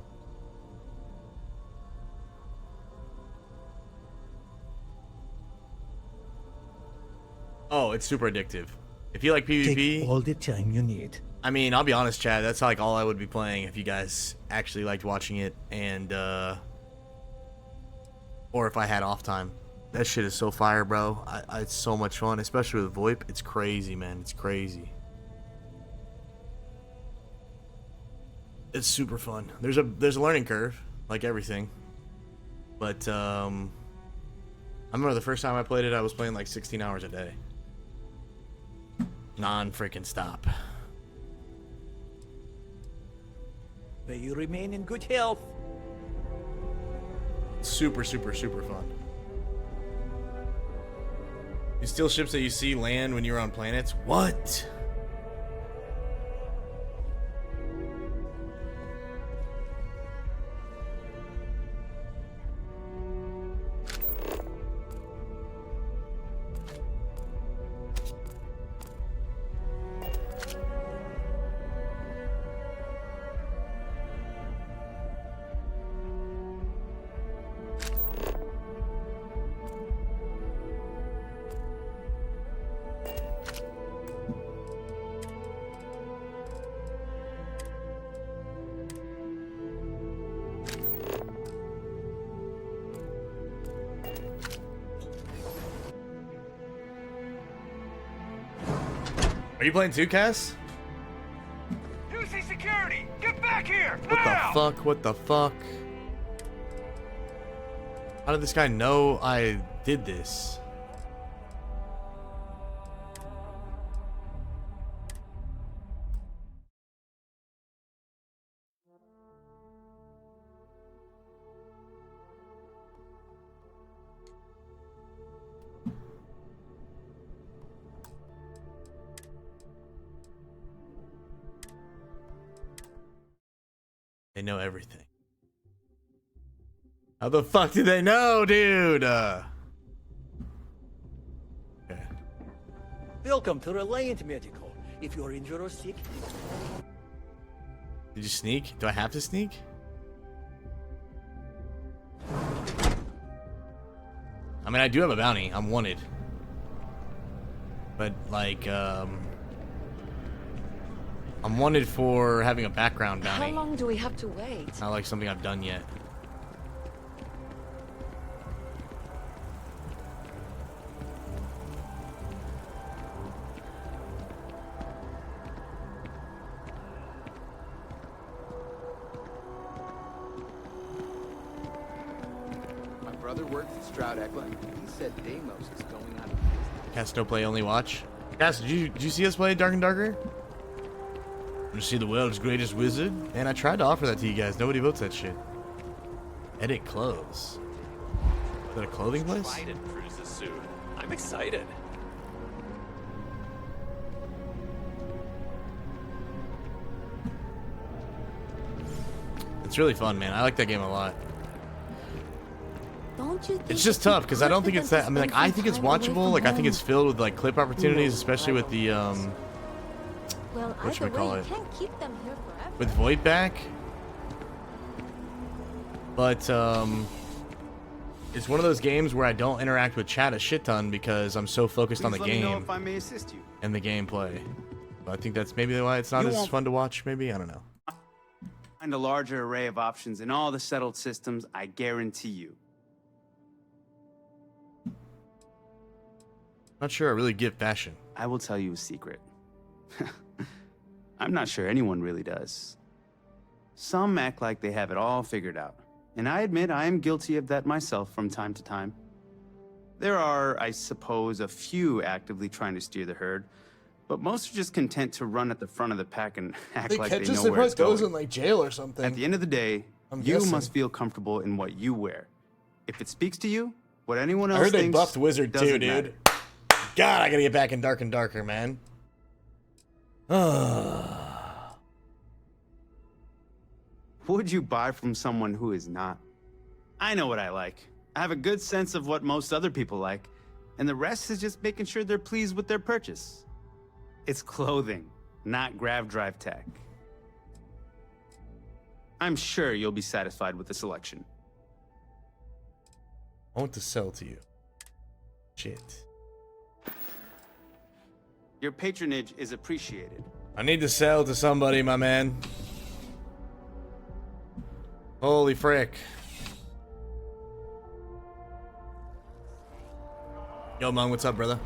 Oh, it's super addictive. If you like PvP, Take all the time you need. I mean, I'll be honest, Chad, that's like all I would be playing if you guys actually liked watching it, and or if I had off time. That shit is so fire, bro. It's so much fun, especially with VoIP. It's crazy, man. It's crazy. It's super fun. There's a learning curve, like everything. But I remember the first time I played it, I was playing like 16 hours a day. Non-freaking stop. May you remain in good health. Super, super, super fun. You steal ships that you see land when you're on planets? What? Are you playing 2, Cass? UC security! Get back here! What the fuck? What the fuck? How did this guy know I did this? They know everything. How the fuck did they know, dude? Okay. Welcome to Reliant Medical. If you're injured or sick... Did you sneak? Do I have to sneak? I mean, I do have a bounty. I'm wanted. But, like, I'm wanted for having a background bounty. How long do we have to wait? Not like something I've done yet. My brother works at Stroud Eklund. He said Deimos is going out of business. Cast no play, only watch. Cass, did you see us play Dark and Darker? Want to see the world's greatest wizard? And I tried to offer that to you guys. Nobody votes that shit. Edit clothes. Is that a clothing place? Tried and cruise this suit. I'm excited. It's really fun, man. I like that game a lot. Don't you think It's just tough because I don't think it's that. I mean, like, I think it's watchable. Like, I think it's filled with like clip opportunities, especially with the Well, whatchamacallit, can't keep them here forever. with Voight back. But it's one of those games where I don't interact with chat a shit ton because I'm so focused on the Please let me know game if I may assist you. and the gameplay. But I think that's maybe why it's not You as won't fun to watch. Maybe, I don't know. Find a larger array of options in all the settled systems, I guarantee you. Not sure I really get fashion. I will tell you a secret. I'm not sure anyone really does. Some act like they have it all figured out. And I admit I am guilty of that myself from time to time. There are, I suppose, a few actively trying to steer the herd, but most are just content to run at the front of the pack and act like they know where it's going. in like jail or something. At the end of the day, I'm you guessing. must feel comfortable in what you wear. If it speaks to you, what anyone else I heard they thinks buffed Wizard too, doesn't dude. matter. God, I gotta get back in Dark and Darker, man. What would you buy from someone who is not? I know what I like. I have a good sense of what most other people like, and the rest is just making sure they're pleased with their purchase. It's clothing, not grav drive tech. I'm sure you'll be satisfied with the selection. I want to sell to you. Shit. Your patronage is appreciated. I need to sell to somebody, my man. Holy frick. Yo, Mung, what's up, brother?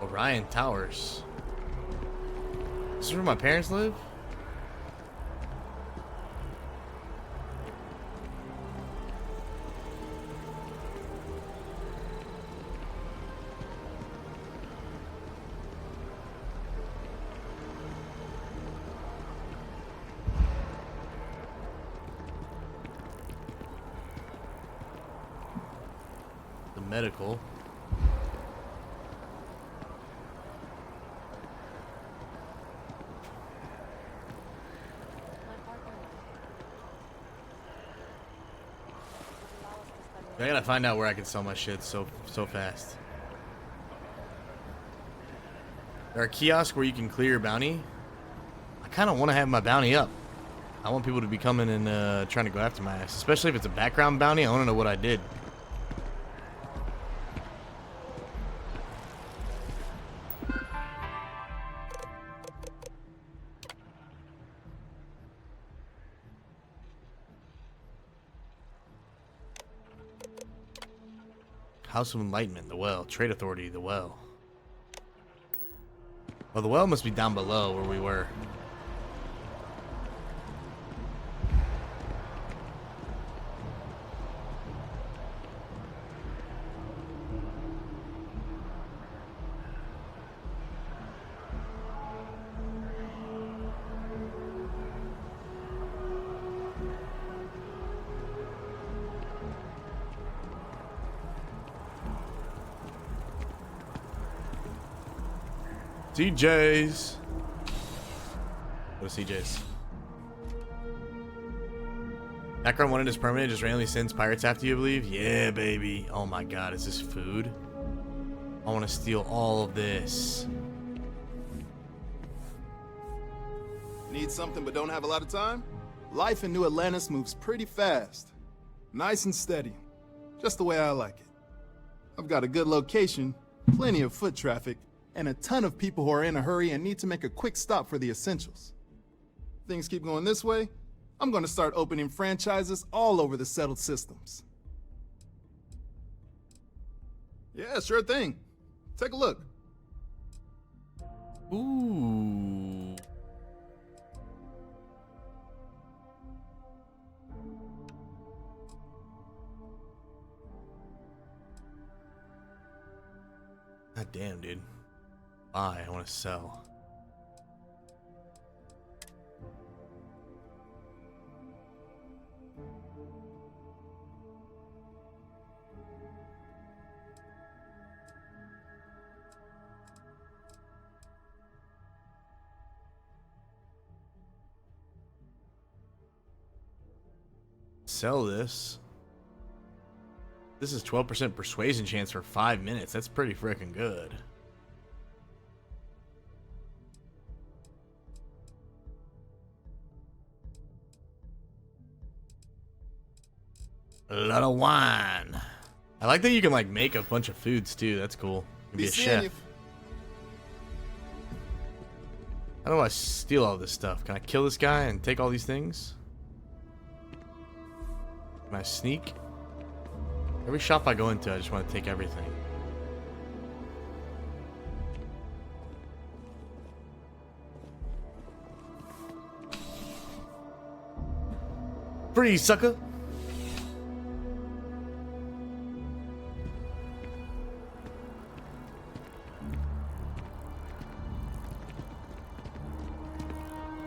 Orion Towers. This is where my parents live? The medical. I gotta find out where I can sell my shit so fast. There are kiosks where you can clear your bounty. I kind of want to have my bounty up. I want people to be coming and trying to go after my ass, especially if it's a background bounty. I want to know what I did. House of Enlightenment, the well. Trade Authority, the well. Well, the well must be down below where we were. CJ's. Go to CJ's. Background wanted is permanent, just randomly sends pirates after you, I believe. Yeah, baby. Oh my god, is this food? I want to steal all of this. Need something but don't have a lot of time? Life in New Atlantis moves pretty fast. Nice and steady. Just the way I like it. I've got a good location, plenty of foot traffic, and a ton of people who are in a hurry and need to make a quick stop for the essentials. Things keep going this way, I'm going to start opening franchises all over the settled systems. Yeah, sure thing. Take a look. Ooh. God damn, dude. Buy, I want to sell. sell this. This is 12% persuasion chance for 5 minutes. That's pretty freaking good. A lot of wine. I like that you can like make a bunch of foods too. That's cool. You can be a chef. How do I steal all this stuff? Can I kill this guy and take all these things? Can I sneak? Every shop I go into, I just want to take everything. Free, sucker!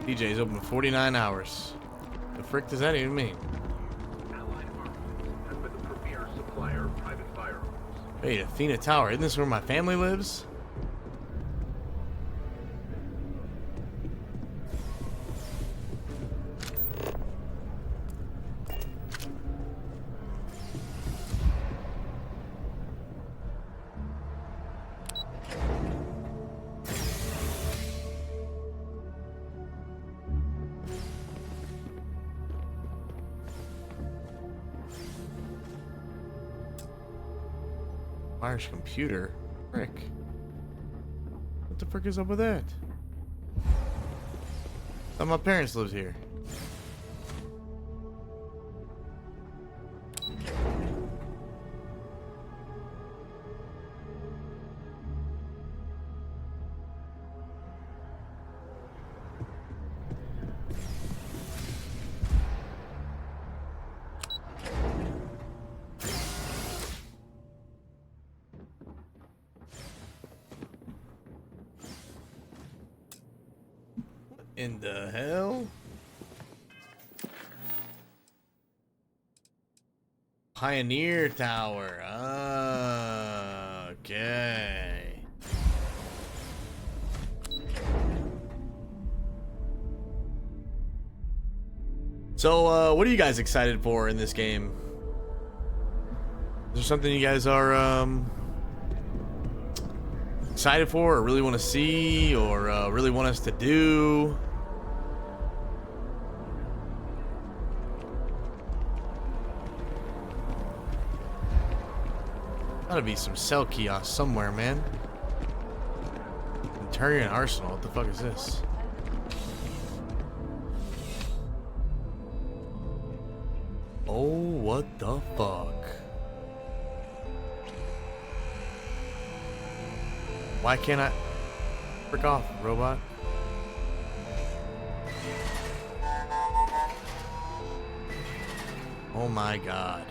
DJ's open 49 hours. The frick does that even mean? Wait, Athena Tower. Isn't this where my family lives? Irish computer? Frick. What the frick is up with that? Oh, my parents lived here. In the hell? Pioneer Tower. Okay. So, what are you guys excited for in this game? Is there something you guys are, excited for, or really want to see, or really want us to do? Gotta be some cell kiosk somewhere, man. Centurion Arsenal, what the fuck is this? Oh, what the fuck? Why can't I? Frick off, robot. Oh my god.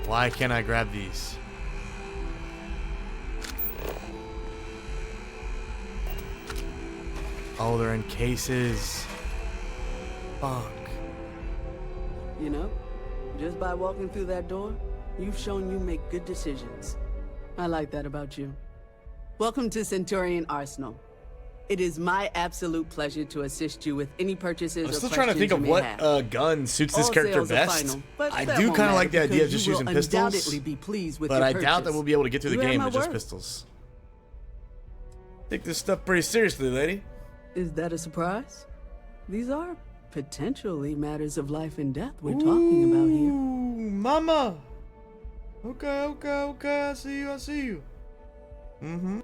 Why can't I grab these? Oh, they're in cases. Fuck. You know, just by walking through that door, you've shown you make good decisions. I like that about you. Welcome to Centurion Arsenal. It is my absolute pleasure to assist you with any purchases. I'm still trying to think of what gun suits this character best. I do kind of like the idea of just using pistols, but I doubt that we'll be able to get through the game with just pistols. Take this stuff pretty seriously, lady. Is that a surprise? These are potentially matters of life and death we're talking about here. Mama. Okay. I see you. Mm-hmm.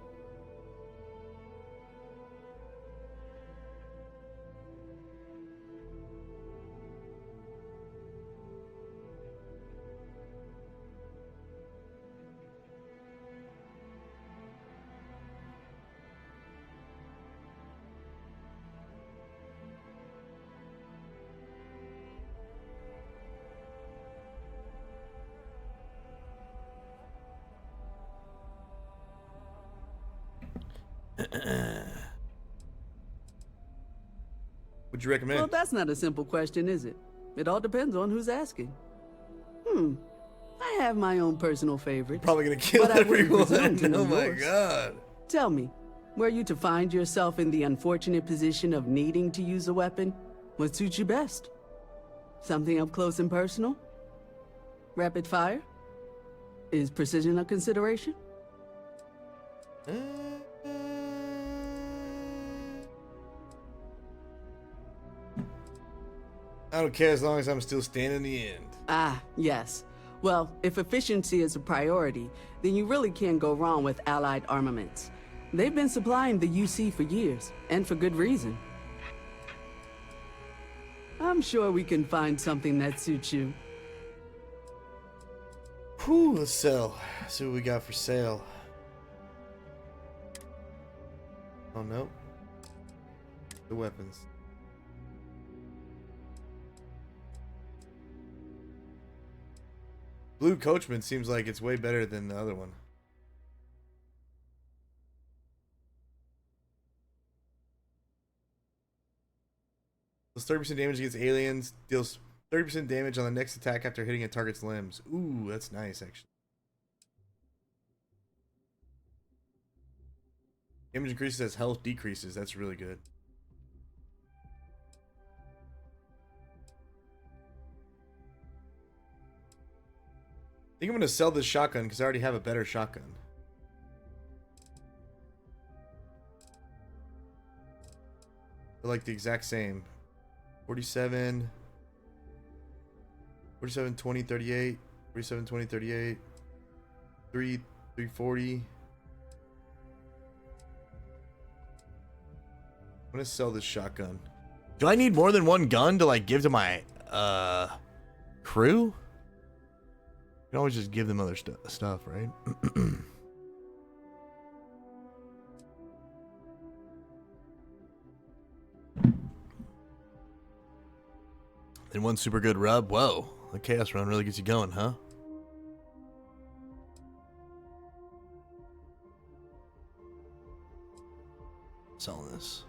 Would you recommend? Well, that's not a simple question, is it? It all depends on who's asking. I have my own personal favorites. Probably gonna kill everyone. Oh my yours. god. Tell me, were you to find yourself in the unfortunate position of needing to use a weapon, What suits you best? Something up close and personal? Rapid fire? Is precision a consideration? I don't care as long as I'm still standing in the end. Ah, yes. Well, if efficiency is a priority, then you really can't go wrong with Allied armaments. They've been supplying the UC for years, and for good reason. I'm sure we can find something that suits you. Whew, let's sell. See what we got for sale. Oh no. The weapons. Blue Coachman seems like it's way better than the other one. Does 30% damage against aliens. Deals 30% damage on the next attack after hitting a target's limbs. Ooh, that's nice, actually. Damage increases as health decreases. That's really good. I think I'm going to sell this shotgun because I already have a better shotgun. They're like the exact same. 47, 20, 38, 47, 20, 38, 340. I'm gonna sell this shotgun. Do I need more than one gun to like give to my crew? You can always just give them other stuff, right? And one super good rub. Whoa, the chaos run really gets you going, huh? Selling this.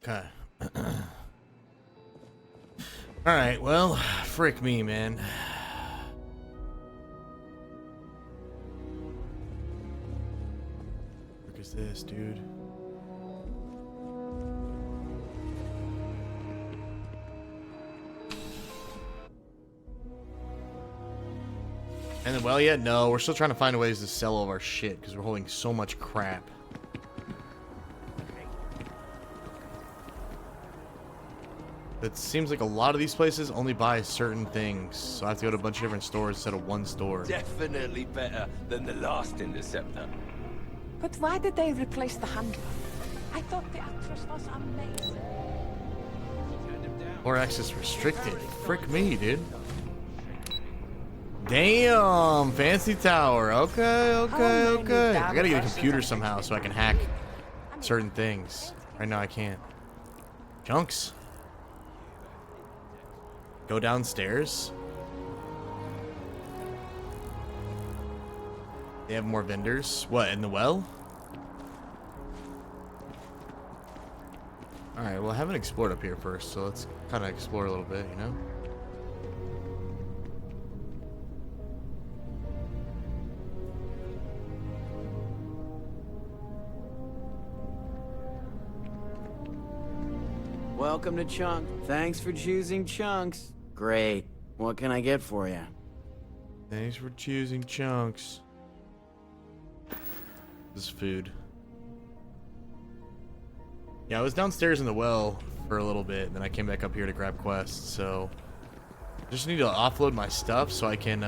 Okay. Alright, well, frick me, man. What is this, dude? And then, well, yeah, no, we're still trying to find ways to sell all of our shit because we're holding so much crap. It seems like a lot of these places only buy certain things, so I have to go to a bunch of different stores instead of one store. Definitely better than the last interceptor. But why did they replace the handler? I thought the actress was amazing. Or access restricted. Frick me, dude. Damn, fancy tower. Okay. I gotta get a computer somehow so I can hack certain things. Right now I can't. Chunks. Go downstairs. They have more vendors. What, in the well? Alright, well I haven't explored up here first, so let's kind of explore a little bit, you know? Welcome to Chunk. Thanks for choosing Chunks. Great. What can I get for you? Thanks for choosing Chunks. This is food. Yeah, I was downstairs in the well for a little bit, and then I came back up here to grab quests, so I just need to offload my stuff so I can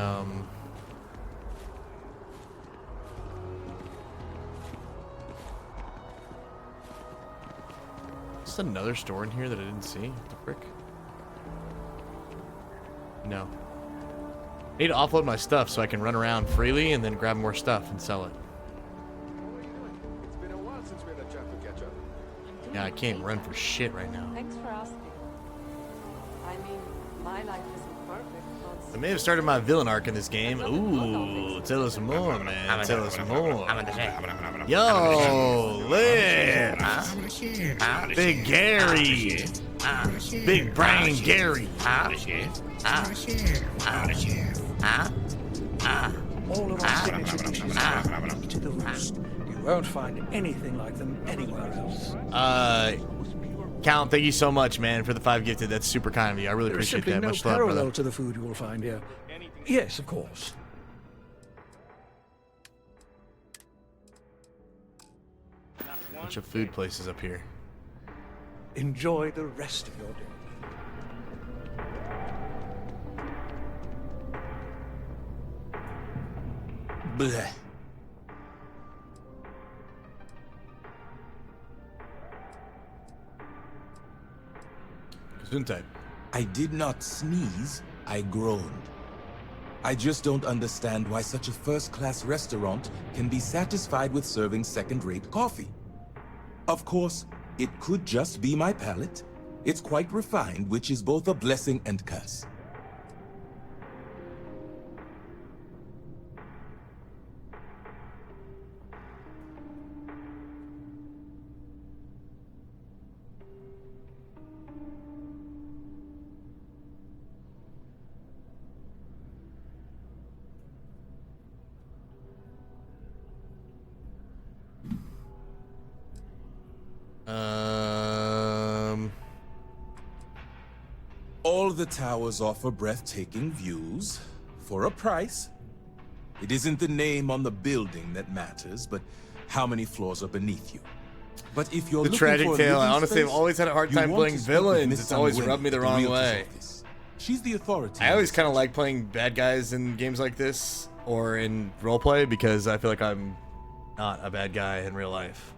is another store in here that I didn't see? What the frick? No. I need to offload my stuff so I can run around freely and then grab more stuff and sell it. It's been a while since we had a chance to catch up. Yeah, I can't run for shit right now. Thanks for asking. I mean, my life isn't perfect. I may have started my villain arc in this game. Ooh, tell us more, man. Tell us more. Yo, Liz. Big Gary. Big Brain Gary. All of our signatures to the roost. You won't find anything like them anywhere else. Count, thank you so much, man, for the 5 gifted. That's super kind of you. I really There is appreciate simply that. no Much love, parallel brother. to the food you will find here. Yes, of course. Bunch of food places up here. Enjoy the rest of your day. Bleh. Gesundheit. I did not sneeze, I groaned. I just don't understand why such a first-class restaurant can be satisfied with serving second-rate coffee. Of course, it could just be my palate. It's quite refined, which is both a blessing and curse. All the towers offer breathtaking views, for a price. It isn't the name on the building that matters, but how many floors are beneath you. But if you're The looking tragic for a tale. I living honestly have space, always had a hard you time want playing to speak with villains. Miss It's always Unwilling rubbed me the at wrong realtor's way. office. She's the authority. I always kind of like playing bad guys in games like this or in roleplay because I feel like I'm not a bad guy in real life.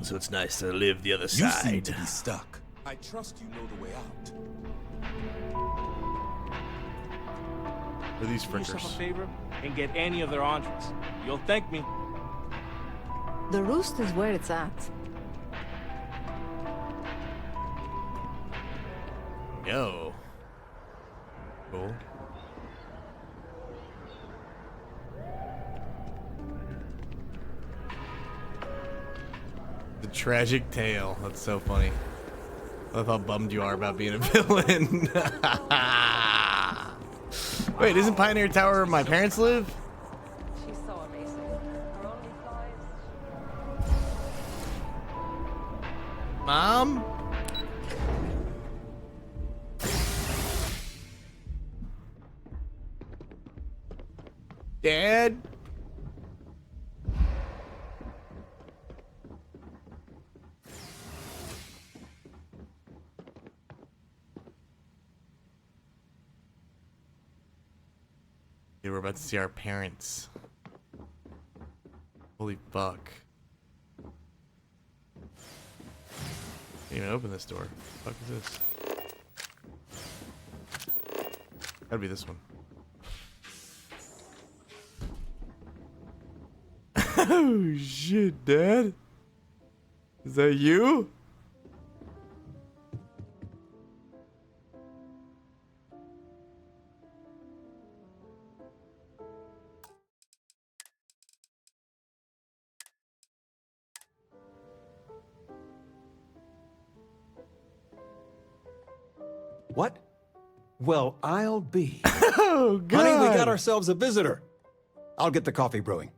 So it's nice to live the other You side. seem to be stuck. I trust you know the way out. What are these Do yourself a frickers? favor and get any of their entrees. You'll thank me. The roost is where it's at. Yo. Cool. The tragic tale. That's so funny. love how bummed you are about being a villain. Wait, isn't Pioneer Tower where my parents live? She's so amazing. Her only flaw is... Mom? Dad? Dude, we're about to see our parents. Holy fuck. Can't even open this door. What the fuck is this? Gotta be this one. Oh shit, Dad? Is that you? What? Well, I'll be. Oh, God. Honey, we got ourselves a visitor. I'll get the coffee brewing.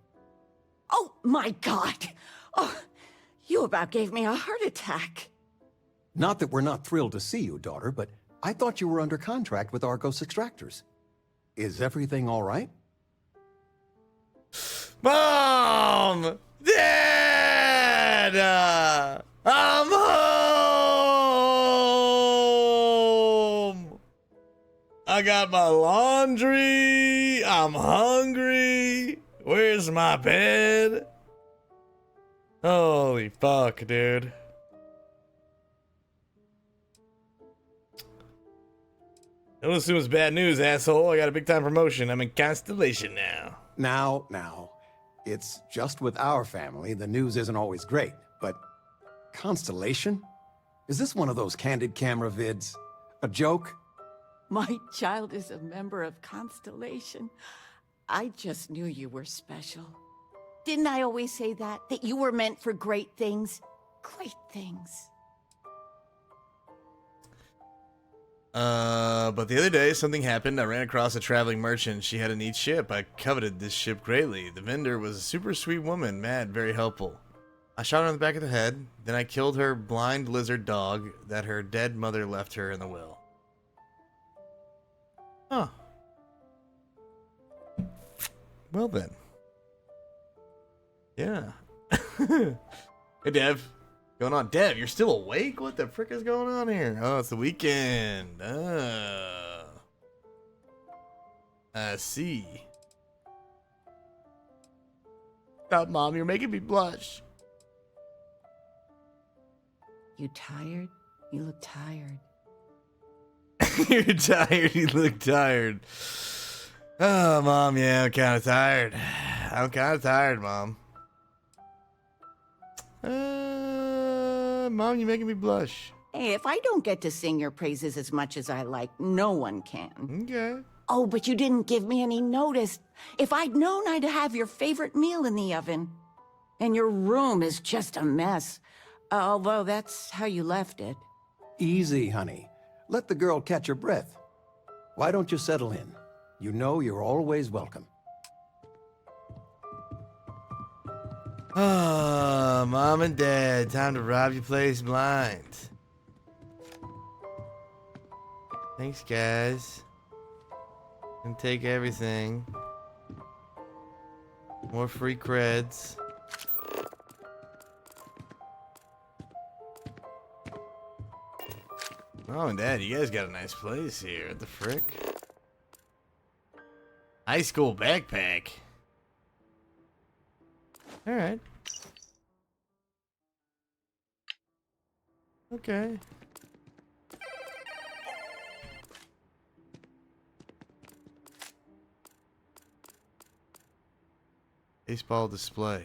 Oh, my God. Oh, you about gave me a heart attack. Not that we're not thrilled to see you, daughter, but I thought you were under contract with Argos Extractors. Is everything all right? Mom! Dad! I'm home! I got my laundry. I'm hungry. Where's my bed? Holy fuck, dude. Don't assume it's bad news, asshole. I got a big time promotion. I'm in Constellation now. Now. It's just with our family, the news isn't always great, but Constellation? Is this one of those candid camera vids? A joke? My child is a member of Constellation. I just knew you were special. Didn't I always say that? That you were meant for great things? Great things. But the other day, something happened. I ran across a traveling merchant. She had a neat ship. I coveted this ship greatly. The vendor was a super sweet woman, mad, very helpful. I shot her on the back of the head. Then I killed her blind lizard dog that her dead mother left her in the will. Huh. Well then. Yeah. Hey, Dev. Going on? Dev, you're still awake? What the frick is going on here? Oh, it's the weekend. I see. Stop, Mom. You're making me blush. You tired? You look tired. You're tired. You look tired. Oh, Mom. Yeah, I'm kind of tired. Mom. Mom, you're making me blush. Hey, if I don't get to sing your praises as much as I like, no one can. Okay. Oh, but you didn't give me any notice. If I'd known, I'd have your favorite meal in the oven. And your room is just a mess. Although that's how you left it. Easy, honey. Let the girl catch her breath. Why don't you settle in? You know you're always welcome. Oh, Mom and Dad, time to rob your place blind. Thanks, guys. And take everything. More free creds. Mom and Dad, you guys got a nice place here. What the frick? High school backpack. Alright. Okay. Baseball display.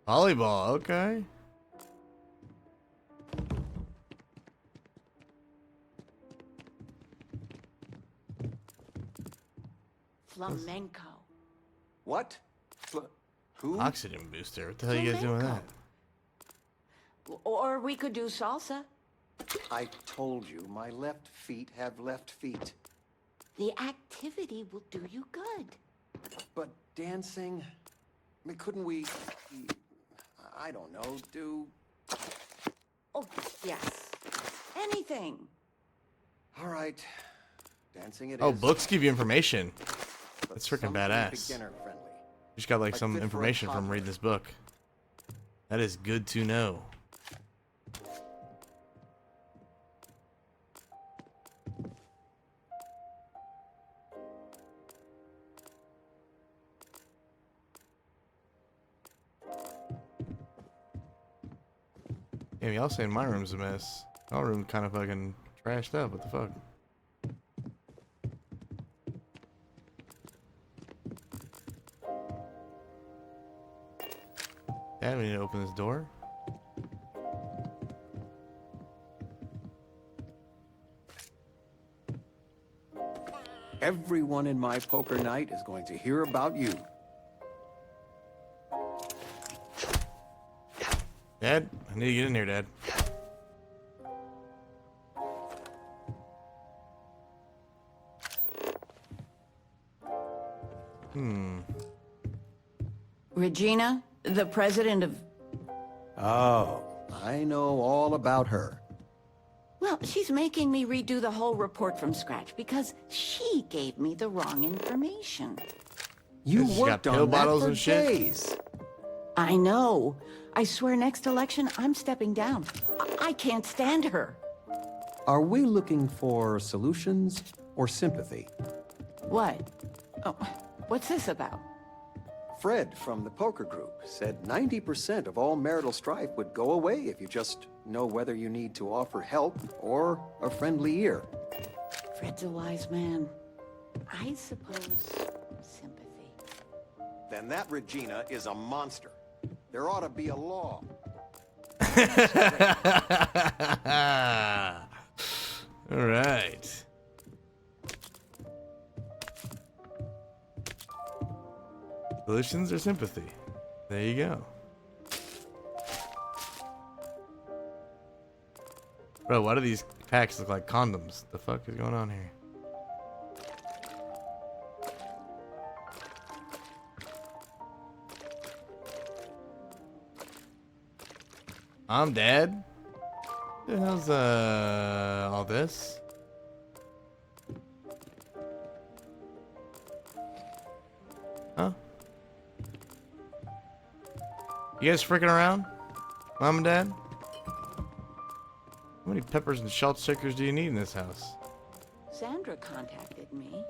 Volleyball, okay. Flamenco. What? Who? Oxygen booster. What the hell are you guys doing with that? Or we could do salsa. I told you, my left feet have left feet. The activity will do you good. But dancing? I mean, couldn't we... I don't know, do... Oh, yes. Anything. All right. Dancing it Oh, is. books give you information. But That's freaking something badass. beginner-friendly. Just got like Like some fit for a information from toddler. reading this book. That is good to know. Damn, y'all saying my room's a mess. My room kind of fucking trashed up. What the fuck? Dad, we need to open this door. Everyone in my poker night is going to hear about you. Dad, I need to get in here, Dad. Regina, the president of... Oh, I know all about her. Well, she's making me redo the whole report from scratch because she gave me the wrong information. You She's worked got pill on that bottles for and shit? days. I know. I swear next election, I'm stepping down. I can't stand her. Are we looking for solutions or sympathy? What? Oh, what's this about? Fred from the poker group said 90% of all marital strife would go away if you just know whether you need to offer help or a friendly ear. Fred's a wise man. I suppose sympathy. Then that Regina is a monster. There ought to be a law. All right. Solutions or sympathy? There you go. Bro, why do these packs look like condoms? The fuck is going on here? I'm dead. What the hell's all this? Huh? You guys freaking around? Mom and Dad? How many peppers and salt shakers do you need in this house? Sandra contacted me.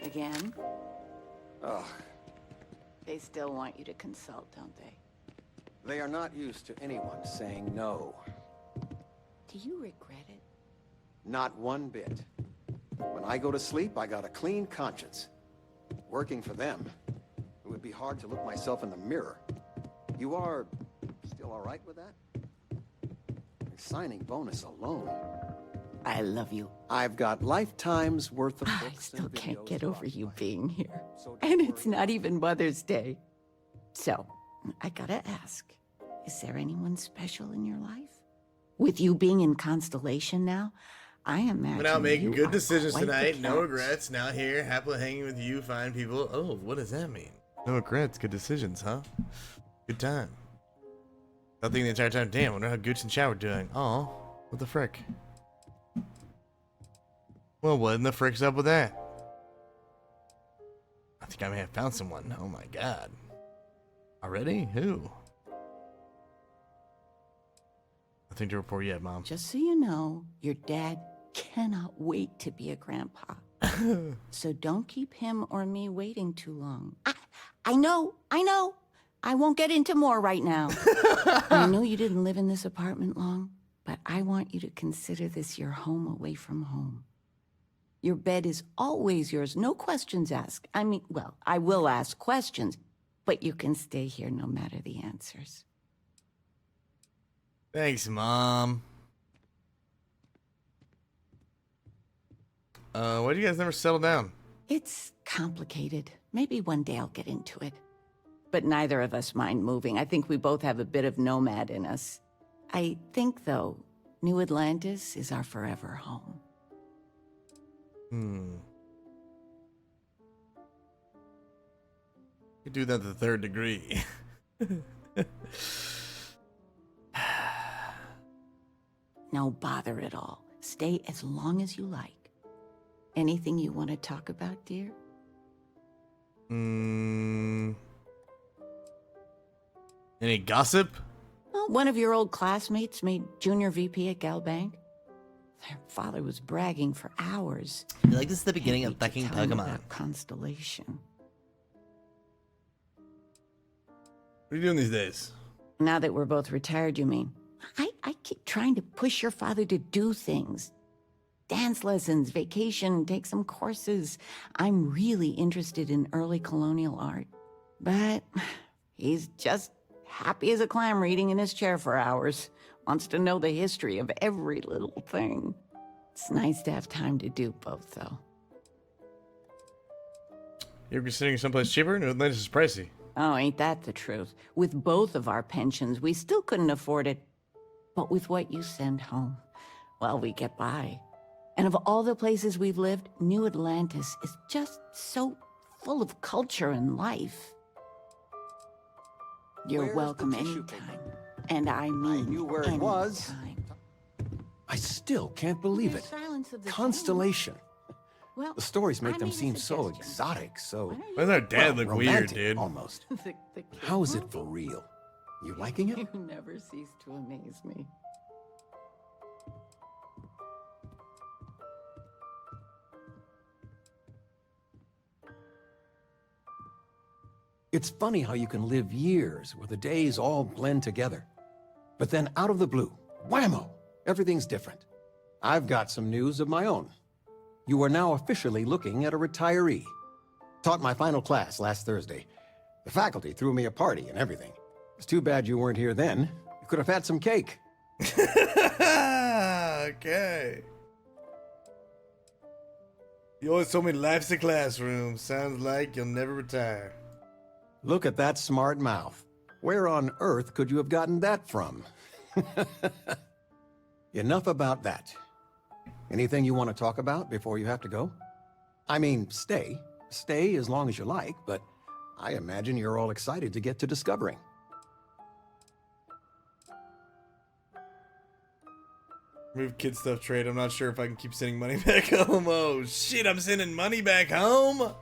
Again. Ugh, They still want you to consult, don't they? they are not used to anyone saying no. Do you regret it? Not one bit. When I go to sleep, I got a clean conscience. Working for them, it would be hard to look myself in the mirror. You are still all right with that? The signing bonus alone. I love you. I've got lifetimes worth of I books still and can't videos get over you brought to being here. life. So don't And it's worry. not even Mother's Day. So, I gotta ask, is there anyone special in your life? With you being in Constellation now, I imagine Went out making you good are decisions quite the tonight. No catch. regrets. Now here, happily hanging with you, fine people. Oh, what does that mean? No regrets. Good decisions, huh? Good time. I think the entire time, damn, wonder how Gooch and Chow are doing. Oh, what the frick? Well, what in the frick's up with that? I think I may have found someone. Oh my god. Already? Who? Nothing to report yet, Mom. Just so you know, your dad cannot wait to be a grandpa. So don't keep him or me waiting too long. I know. I won't get into more right now. I know you didn't live in this apartment long, but I want you to consider this your home away from home. Your bed is always yours, no questions asked. I mean, well, I will ask questions, but you can stay here no matter the answers. Thanks, Mom. Why do you guys never settle down? It's complicated. Maybe one day I'll get into it. But neither of us mind moving. I think we both have a bit of nomad in us. I think, though, New Atlantis is our forever home. You do that to the third degree. No bother at all. Stay as long as you like. Anything you want to talk about, dear? Any gossip? Well, one of your old classmates made junior VP at Gal Bank. Their father was bragging for hours. I feel like this is the beginning of fucking Pokemon. Constellation. What are you doing these days? Now that we're both retired, you mean? I keep trying to push your father to do things. Dance lessons, vacation, take some courses. I'm really interested in early colonial art. But he's just happy as a clam reading in his chair for hours. Wants to know the history of every little thing. It's nice to have time to do both, though. You're considering someplace cheaper? New Atlantis is pricey. Oh, ain't that the truth? With both of our pensions, we still couldn't afford it. But with what you send home, well, we get by. And of all the places we've lived, New Atlantis is just so full of culture and life. You're welcome anytime. And I mean, I knew where it was. I still can't believe it. Constellation. Well, The stories make them seem so exotic, so... Why does our dad look weird, romantic, dude? Almost. The How is it for real? You liking it? You never cease to amaze me. It's funny how you can live years where the days all blend together. But then out of the blue, whammo, everything's different. I've got some news of my own. You are now officially looking at a retiree. Taught my final class last Thursday. The faculty threw me a party and everything. It's too bad you weren't here then. You could have had some cake. Okay. You always told me life's a classroom. Sounds like you'll never retire. Look at that smart mouth. Where on earth could you have gotten that from? Enough about that. Anything you want to talk about before you have to go? I mean, stay. Stay as long as you like, but I imagine you're all excited to get to discovering. Move kid stuff trade. I'm not sure if I can keep sending money back home. Oh shit, I'm sending money back home?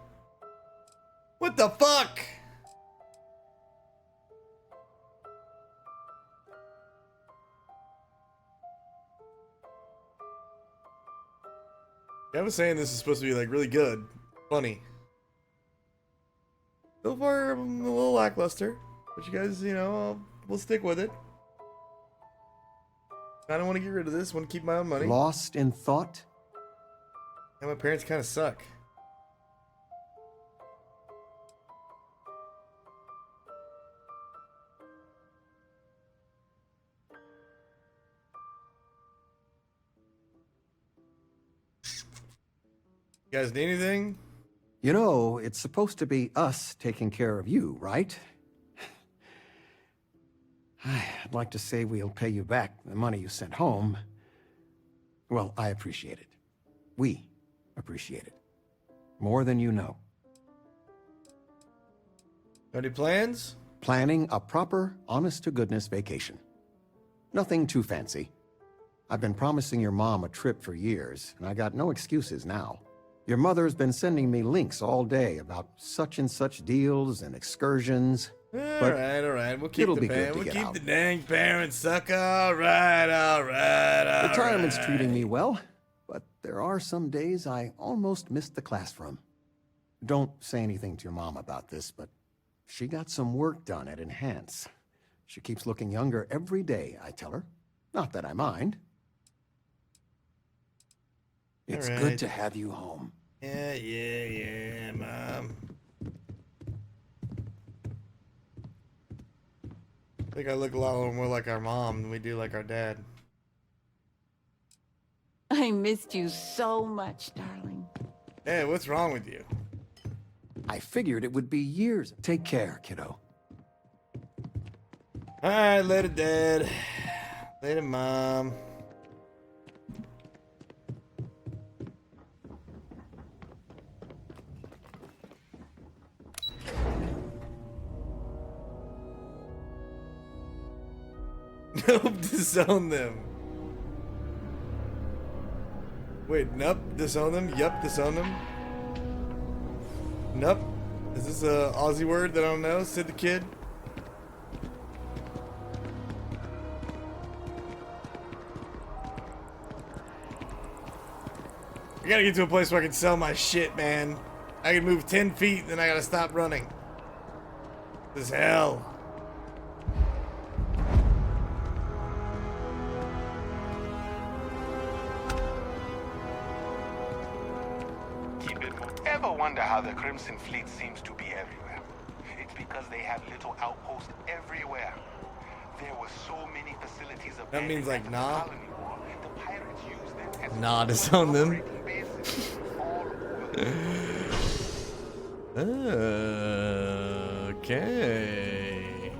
What the fuck? I was saying this is supposed to be like really good, funny. So far, I'm a little lackluster, but you guys, you know, we'll stick with it. I don't want to get rid of this. Want to keep my own money. Lost in thought? And my parents kind of suck. You guys need anything? You know, it's supposed to be us taking care of you, right? I'd like to say we'll pay you back the money you sent home. Well, I appreciate it. We appreciate it. More than you know. Any plans? Planning a proper, honest-to-goodness vacation. Nothing too fancy. I've been promising your mom a trip for years, and I got no excuses now. Your mother's been sending me links all day about such and such deals and excursions. All right. We'll keep the dang parents, sucker. All right. Retirement's treating me well, but there are some days I almost missed the classroom. Don't say anything to your mom about this, but she got some work done at Enhance. She keeps looking younger every day, I tell her. Not that I mind. It's good to have you home. Yeah, Mom. I think I look a lot more like our mom than we do like our dad. I missed you so much, darling. Hey, what's wrong with you? I figured it would be years. Take care, kiddo. Alright, later, Dad. Later, Mom. Nope, disown them. Wait, nope, disown them? Yup, disown them. Nope. Is this a Aussie word that I don't know? Said the kid. I gotta get to a place where I can sell my shit, man. I can move 10 feet, then I gotta stop running. This is hell. Ever wonder how the Crimson Fleet seems to be everywhere? It's because they have little outposts everywhere. There were so many facilities of That means like nah. The pirates used them as Nah, disown them. Okay.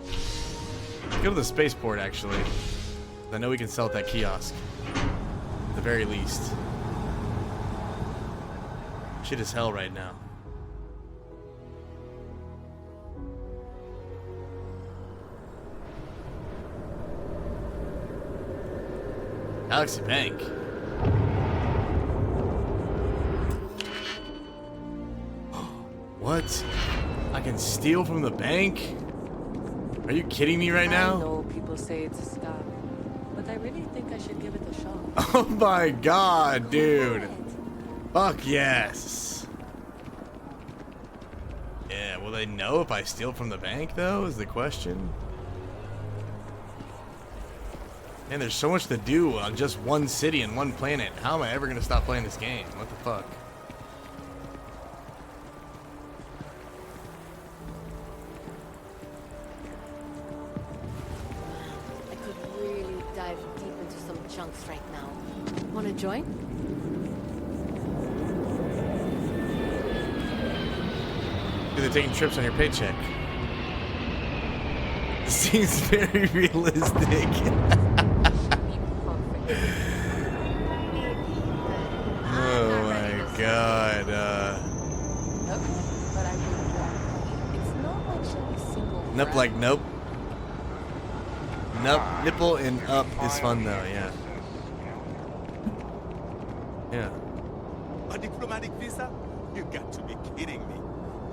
Let's go to the spaceport, actually. I know we can sell at that kiosk. At the very least. Shit is hell right now. Galaxy Bank. What? I can steal from the bank? Are you kidding me right I now? know people say it's a scam, but I really think I should give it a shot. Oh my god, dude. Fuck yes. Yeah, will they know if I steal from the bank, though, is the question. Man, there's so much to do on just one city and one planet. How am I ever going to stop playing this game? What the fuck? I could really dive deep into some chunks right now. Wanna join? They're taking trips on your paycheck. This seems very realistic. Oh my god. Nope, like nope. Nope. Nipple and up is fun though, yeah. Yeah. A diplomatic visa? You got to be kidding me.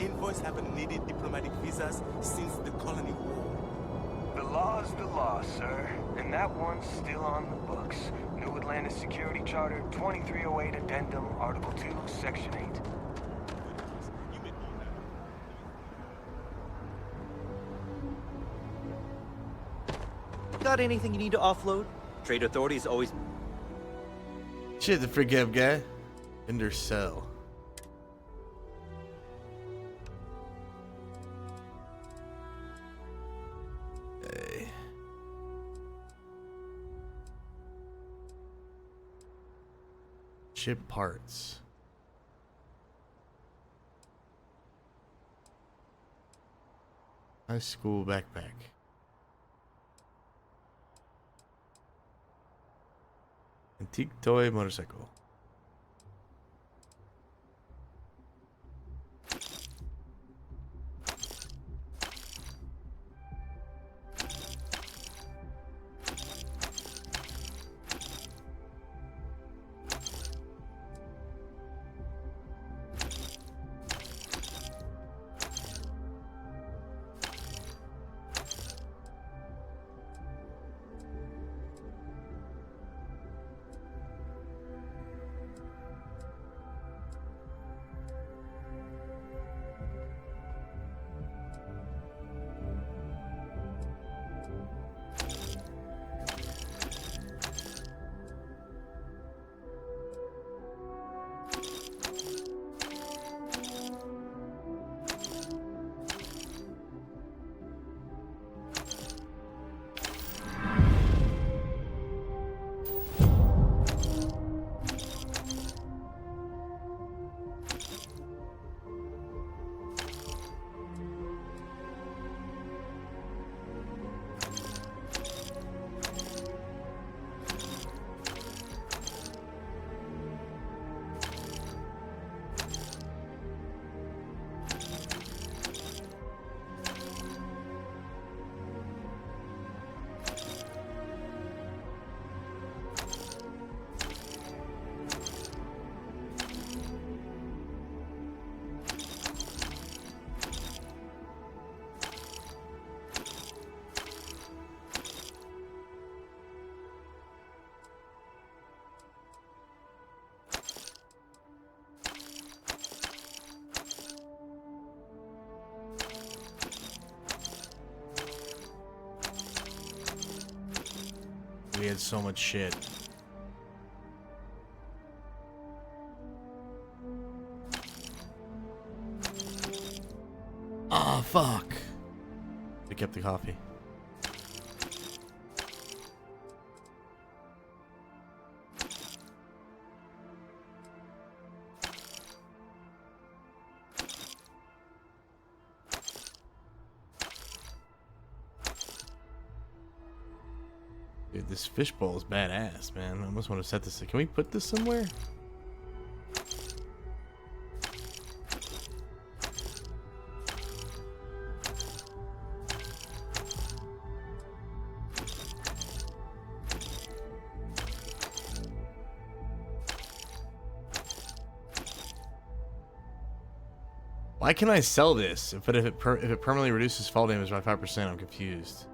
Invoice haven't needed diplomatic visas since the colony war. The law's the law, sir. And that one's still on the books. New Atlantis Security Charter 2308 Addendum, Article 2, Section 8. Got anything you need to offload? Trade authorities always... Shit, the free gab guy. Ender sell. Hey. Ship parts. High school backpack. Antique toy motorcycle. had so much shit. Ah, fuck. Pick up the coffee. Dude, this fishbowl is badass, man. I almost want to set this. Can we put this somewhere? Why can I sell this? But if it permanently reduces fall damage by 5%, I'm confused.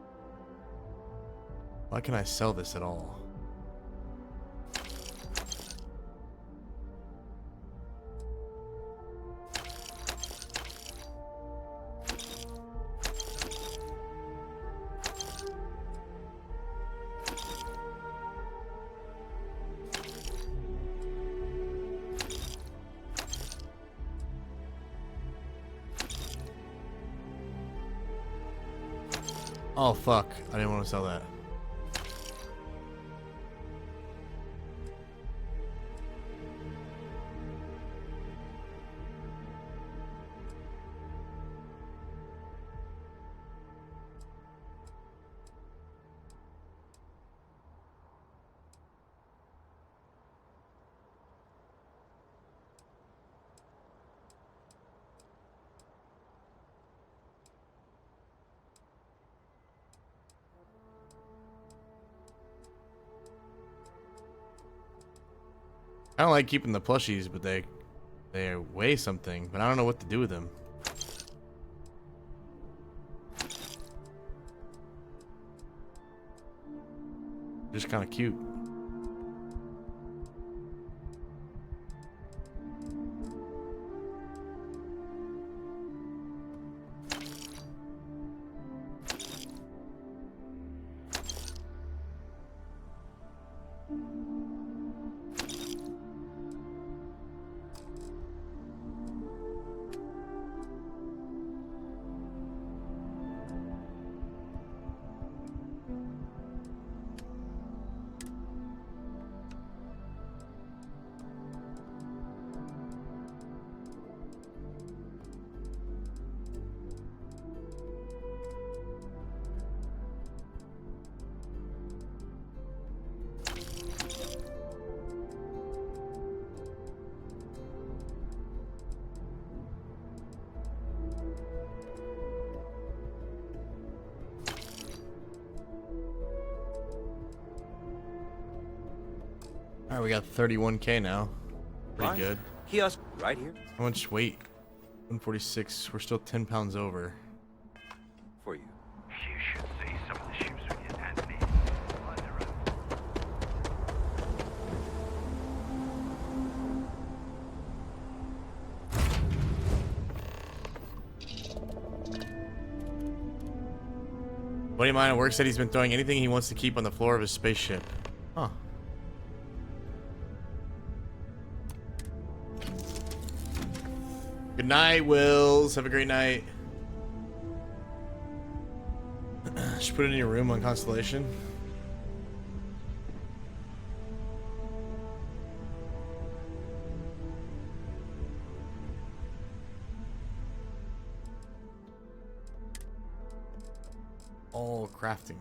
Why can I sell this at all? Oh fuck, I didn't want to sell that. I don't like keeping the plushies, but they weigh something, but I don't know what to do with them. Just kind of cute. Alright, we got 31k now. Pretty good. Kiosk right here. How much weight? 146. We're still 10 pounds over. For you. You should see some of the ships we get handed in. Buddy of mine at work said he's been throwing anything he wants to keep on the floor of his spaceship. Huh. Good night, Wills. Have a great night. Just put it in your room on Constellation. All crafting.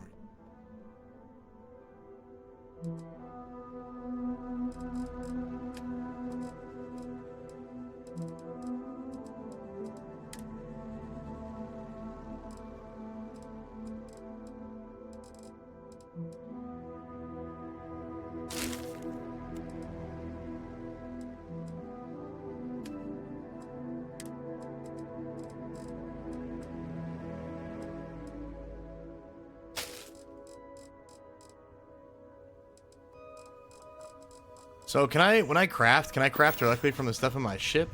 So can I, when I craft, can I craft directly from the stuff in my ship?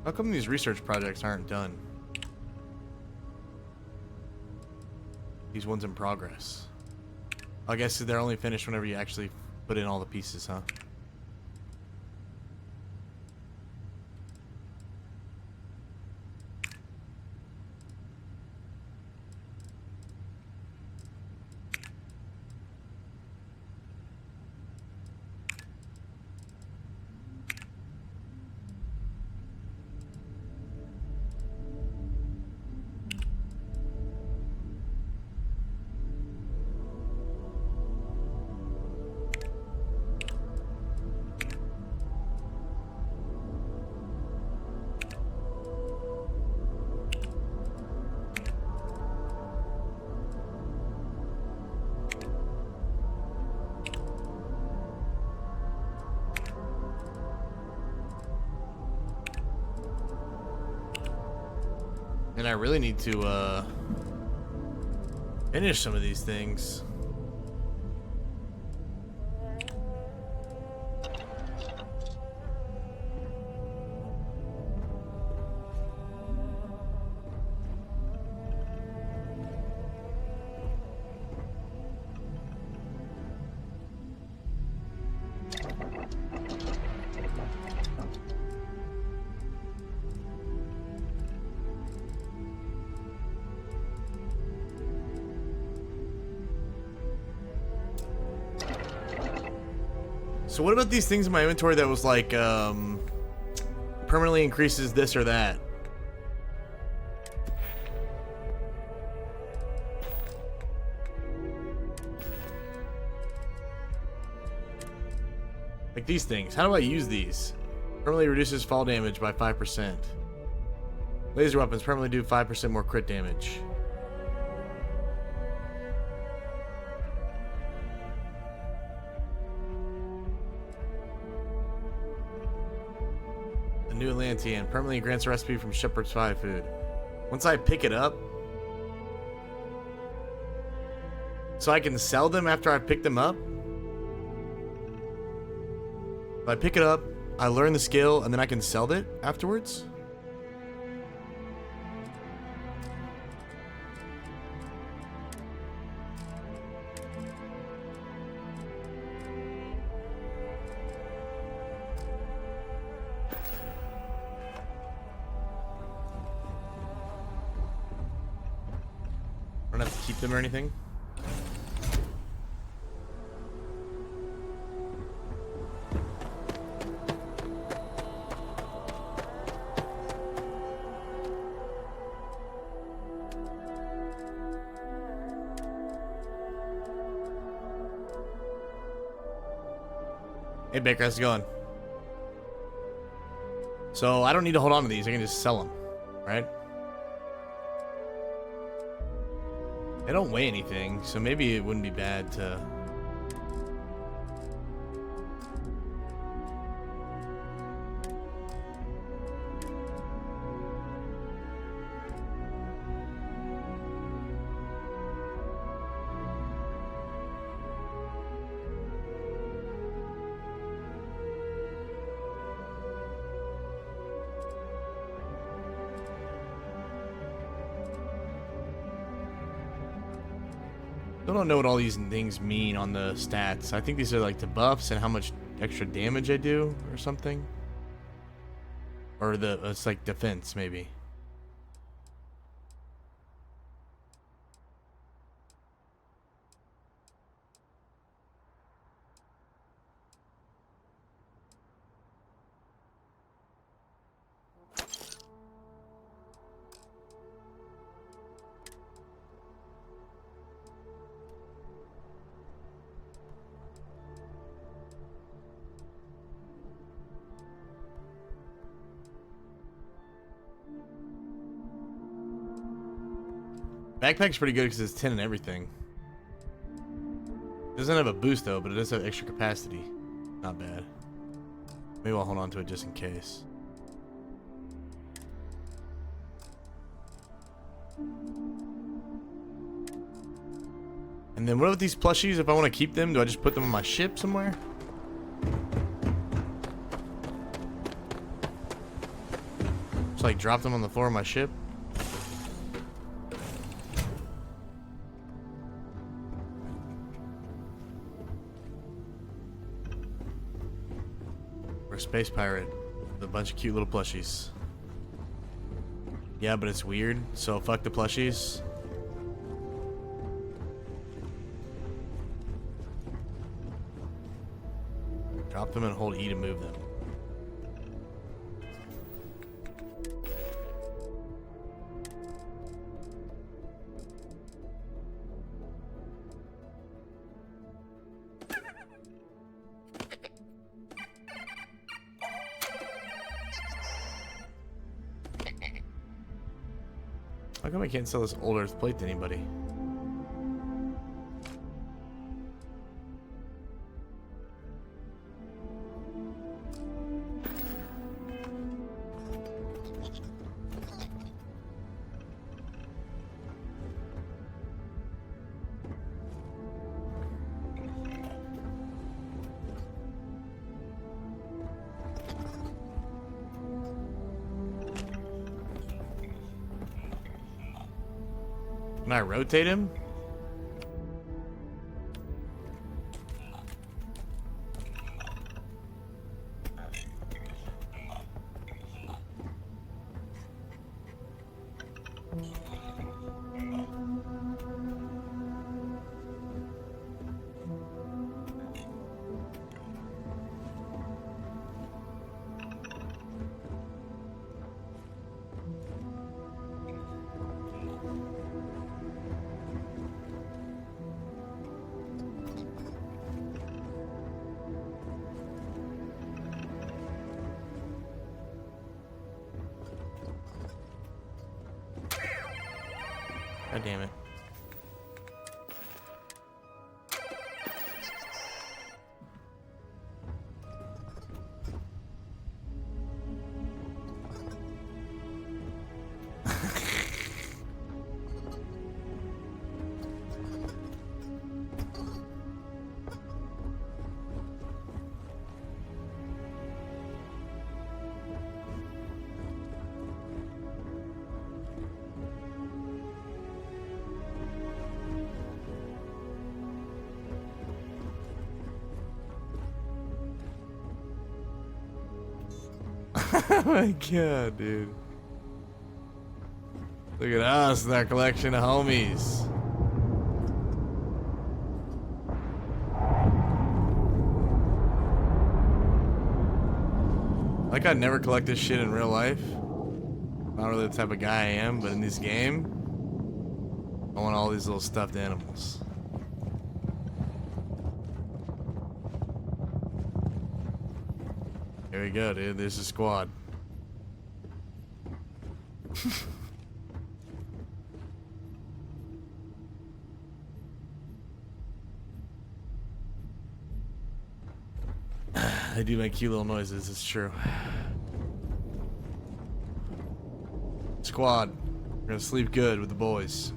How come these research projects aren't done? These ones in progress. I guess they're only finished whenever you actually put in all the pieces, huh? And I really need to finish some of these things. So what about these things in my inventory that was like, permanently increases this or that? Like these things. How do I use these? Permanently reduces fall damage by 5%. Laser weapons permanently do 5% more crit damage. New Atlantean permanently grants a recipe from Shepherd's Pie food. Once I pick it up, so I can sell them after I pick them up. If I pick it up, I learn the skill, and then I can sell it afterwards. I don't have to keep them or anything. Hey Baker, how's it going? So I don't need to hold on to these, I can just sell them, right? They don't weigh anything, so maybe it wouldn't be bad to... I don't know what all these things mean on the stats. I think these are like debuffs and how much extra damage I do or something. Or it's like defense maybe. Backpack's pretty good because it's 10 and everything. It doesn't have a boost though, but it does have extra capacity. Not bad. Maybe I'll hold on to it just in case. And then what about these plushies? If I want to keep them, do I just put them on my ship somewhere? Just like drop them on the floor of my ship. We're a space pirate with a bunch of cute little plushies. Yeah, but it's weird, so fuck the plushies. Drop them and hold E to move them. How come I can't sell this old Earth plate to anybody? Can I rotate him? God damn it. Oh my god, dude. Look at us, that collection of homies. Like, I'd never collect this shit in real life. Not really the type of guy I am, but in this game, I want all these little stuffed animals. Here we go, dude. There's a squad. They do make cute little noises, it's true. Squad, we're gonna sleep good with the boys.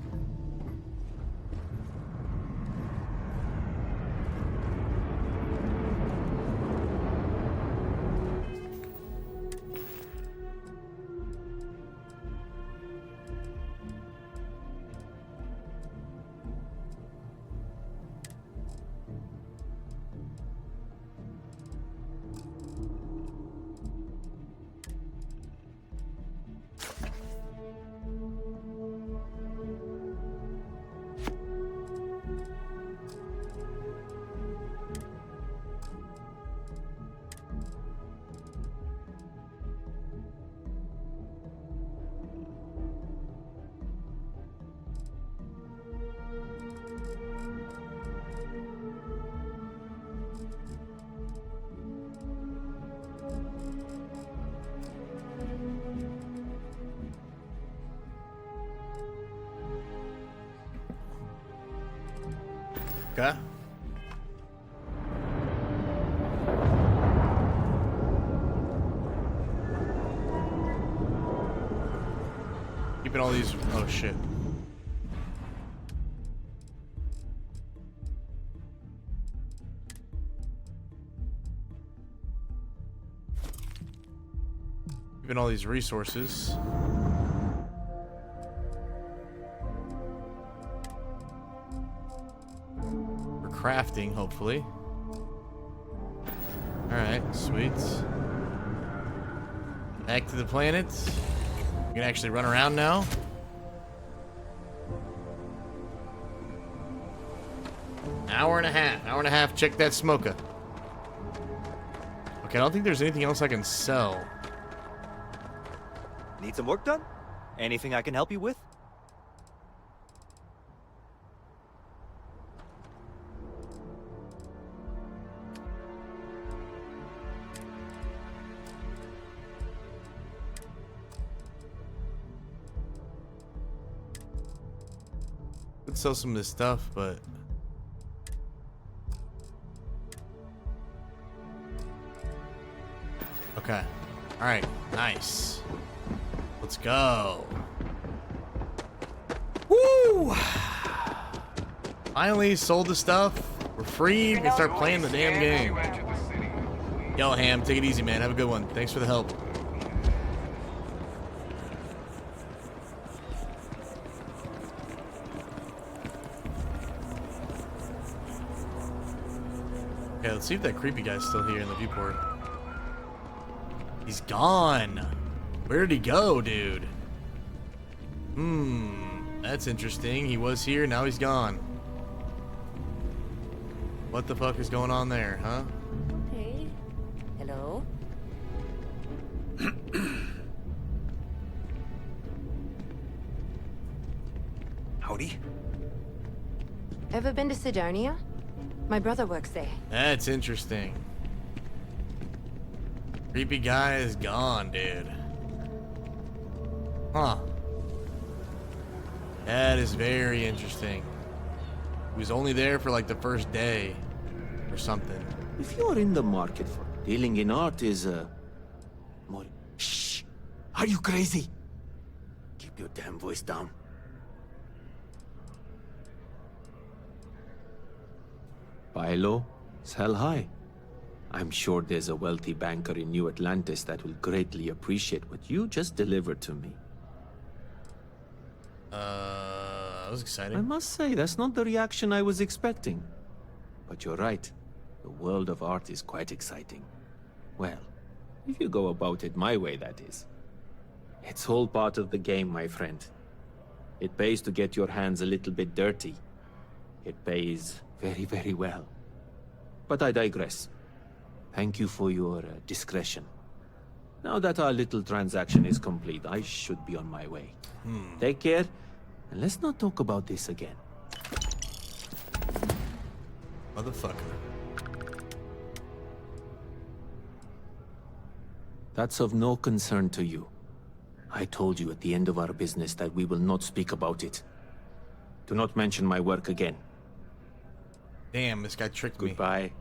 Okay. Keeping all these. Oh shit. Given all these resources. For crafting, hopefully. Alright, sweet. Back to the planet. We can actually run around now. Hour and a half. Check that smoker. Okay, I don't think there's anything else I can sell. Need some work done? Anything I can help you with? Could sell some of this stuff, but okay. All right. Nice. Let's go. Woo! Finally sold the stuff. We're free. We can start playing the damn game. Yo, Ham, take it easy, man. Have a good one. Thanks for the help. Okay, let's see if that creepy guy's still here in the viewport. He's gone. Where did he go, dude? That's interesting. He was here, now he's gone. What the fuck is going on there, huh? Hey. Hello. Howdy. Ever been to Sidonia? My brother works there. That's interesting. Creepy guy is gone, dude. Huh. That is very interesting. He was only there for like the first day or something. If you're in the market for dealing in art is more... Shh! Are you crazy? Keep your damn voice down. Buy low, sell high. I'm sure there's a wealthy banker in New Atlantis that will greatly appreciate what you just delivered to me. That was exciting. I must say, that's not the reaction I was expecting. But you're right. The world of art is quite exciting. Well, if you go about it my way, that is. It's all part of the game, my friend. It pays to get your hands a little bit dirty. It pays very, very well. But I digress. Thank you for your discretion. Now that our little transaction is complete, I should be on my way. Take care, and let's not talk about this again. Motherfucker. That's of no concern to you. I told you at the end of our business that we will not speak about it. Do not mention my work again. Damn, this guy tricked me. Goodbye.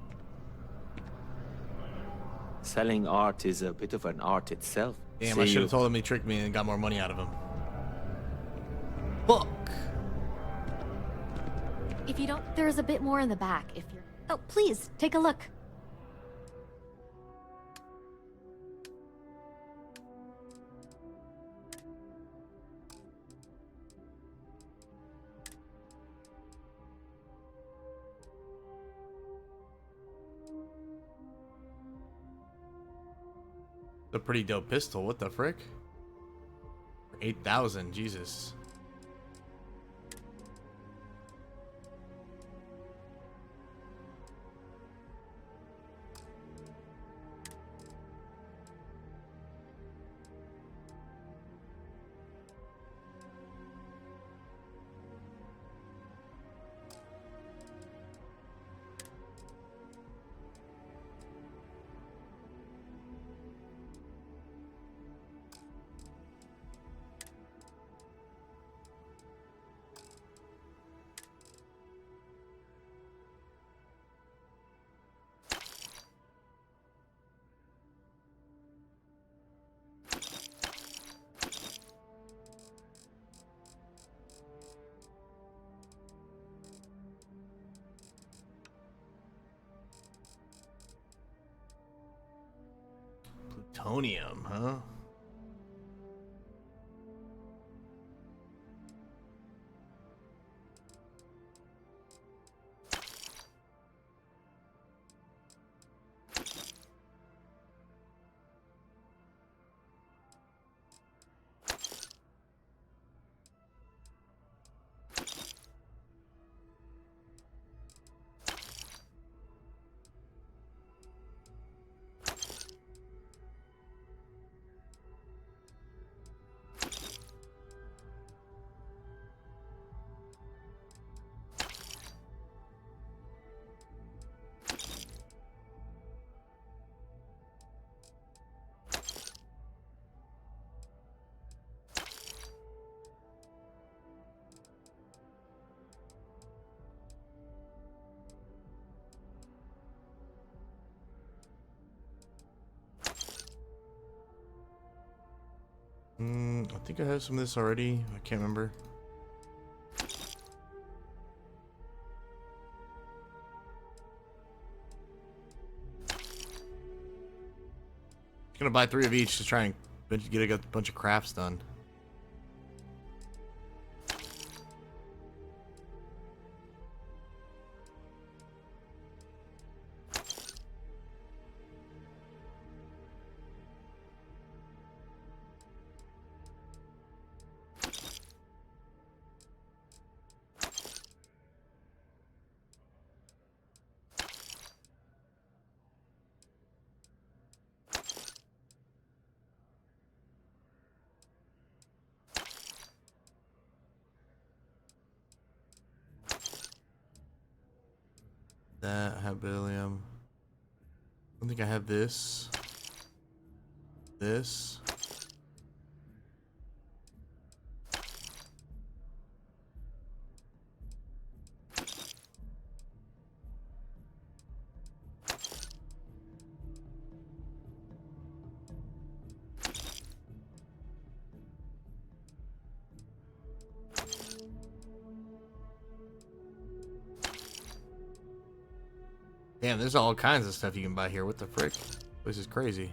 Selling art is a bit of an art itself. Damn, I should have told him he tricked me and got more money out of him. Fuck. If you don't, there's a bit more in the back if you're... Oh, please, take a look. A pretty dope pistol. What the frick? 8,000. Jesus. Plutonium, huh? I think I have some of this already. I can't remember. Gonna buy 3 of each to try and get a bunch of crafts done. That, I have beryllium. I don't think I have this. This. Damn, there's all kinds of stuff you can buy here. What the frick? This is crazy.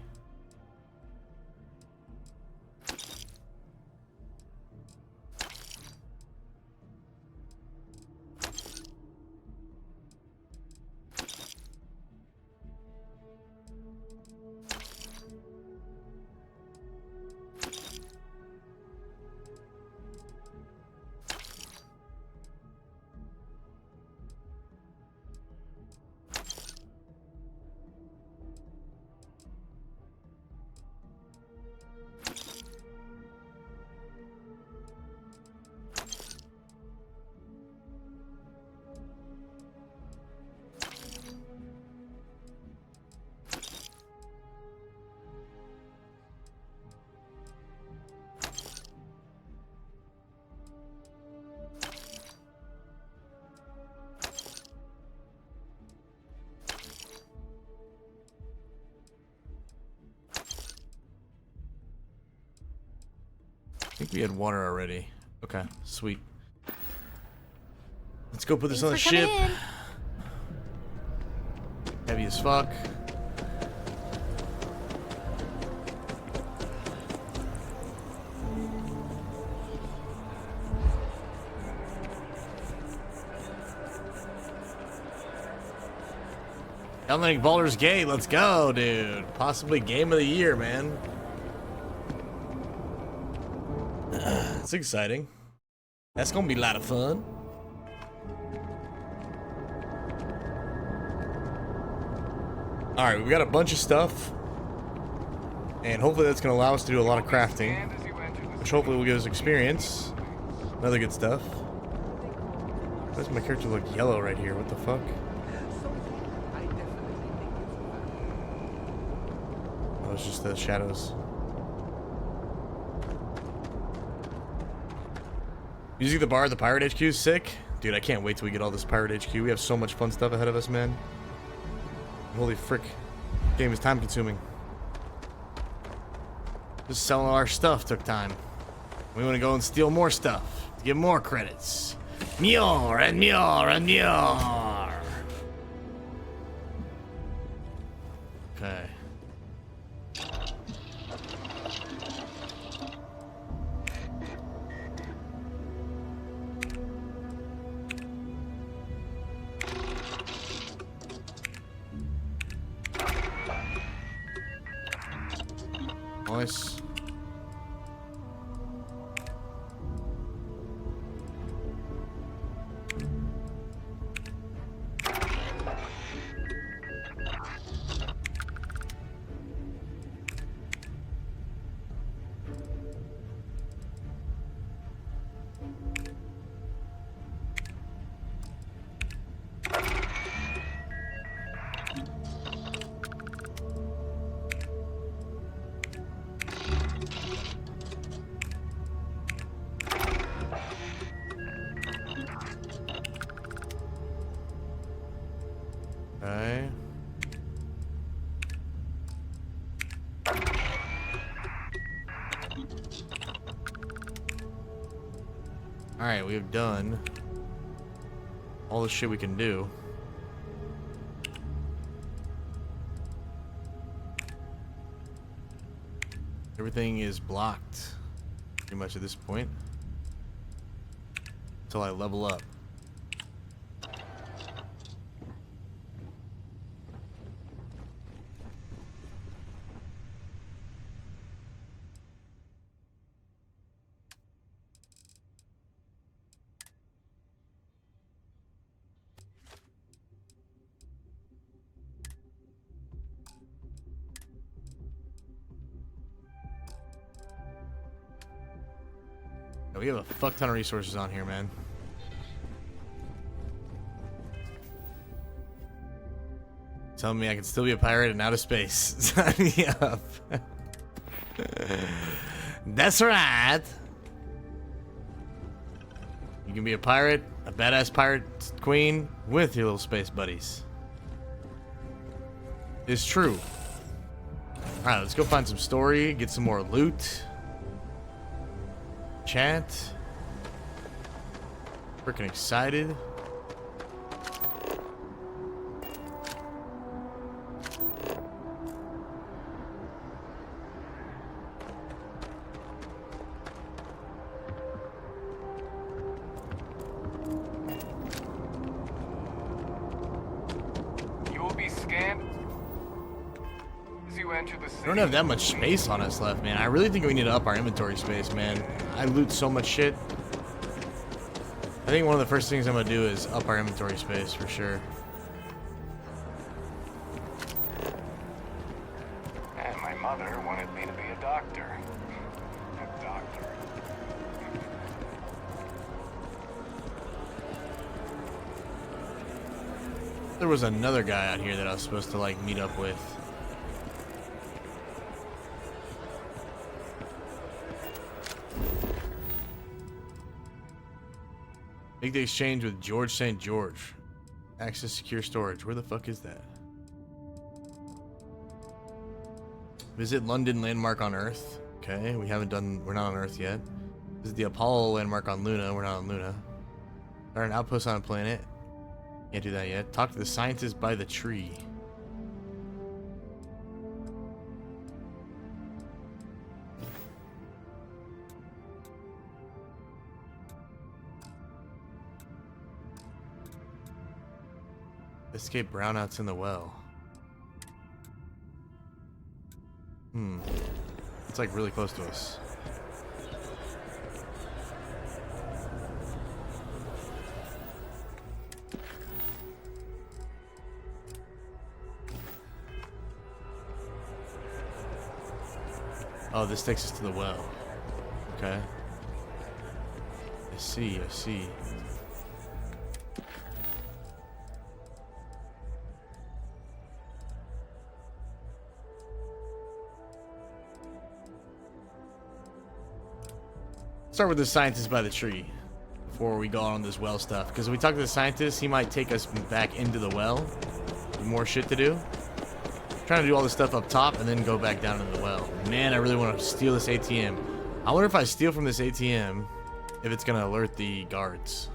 I think we had water already. Okay, sweet. Let's go put this on the ship. Heavy as fuck. Downloading Baldur's Gate, let's go, dude. Possibly game of the year, man. That's exciting. That's gonna be a lot of fun. Alright, we got a bunch of stuff. And hopefully that's gonna allow us to do a lot of crafting. Which hopefully will give us experience. Another good stuff. Why does my character look yellow right here? What the fuck? Oh, it's just the shadows. Using the bar at the Pirate HQ is sick. Dude, I can't wait till we get all this Pirate HQ. We have so much fun stuff ahead of us, man. Holy frick. Game is time consuming. Just selling all our stuff took time. We want to go and steal more stuff to get more credits. More and more and more. Okay. Nice. Okay. Alright, we have done all the shit we can do. Everything is blocked pretty much at this point until I level up. We have a fuck ton of resources on here, man. Tell me I can still be a pirate in outer space. Sign me up. That's right. You can be a pirate, a badass pirate queen with your little space buddies. It's true. Alright, let's go find some story, get some more loot. Chat. Freaking excited. You will be scanned as you enter the city. We don't have that much space on us left, man. I really think we need to up our inventory space, man. I loot so much shit. I think one of the first things I'm gonna do is up our inventory space for sure. And my mother wanted me to be a doctor. A doctor. There was another guy out here that I was supposed to like meet up with. Make the exchange with George St. George. Access secure storage. Where the fuck is that? Visit London landmark on Earth. Okay, we're not on Earth yet. Visit the Apollo landmark on Luna. We're not on Luna. Start an outpost on a planet. Can't do that yet. Talk to the scientist by the tree. Escape brownouts in the well. It's like really close to us. Oh, this takes us to the well. Okay. I see, I see. Start with the scientist by the tree before we go on this well stuff, because if we talk to the scientist, he might take us back into the well with more shit to do. I'm trying to do all this stuff up top and then go back down into the well. Man, I really want to steal this ATM. I wonder if I steal from this ATM if it's gonna alert the guards.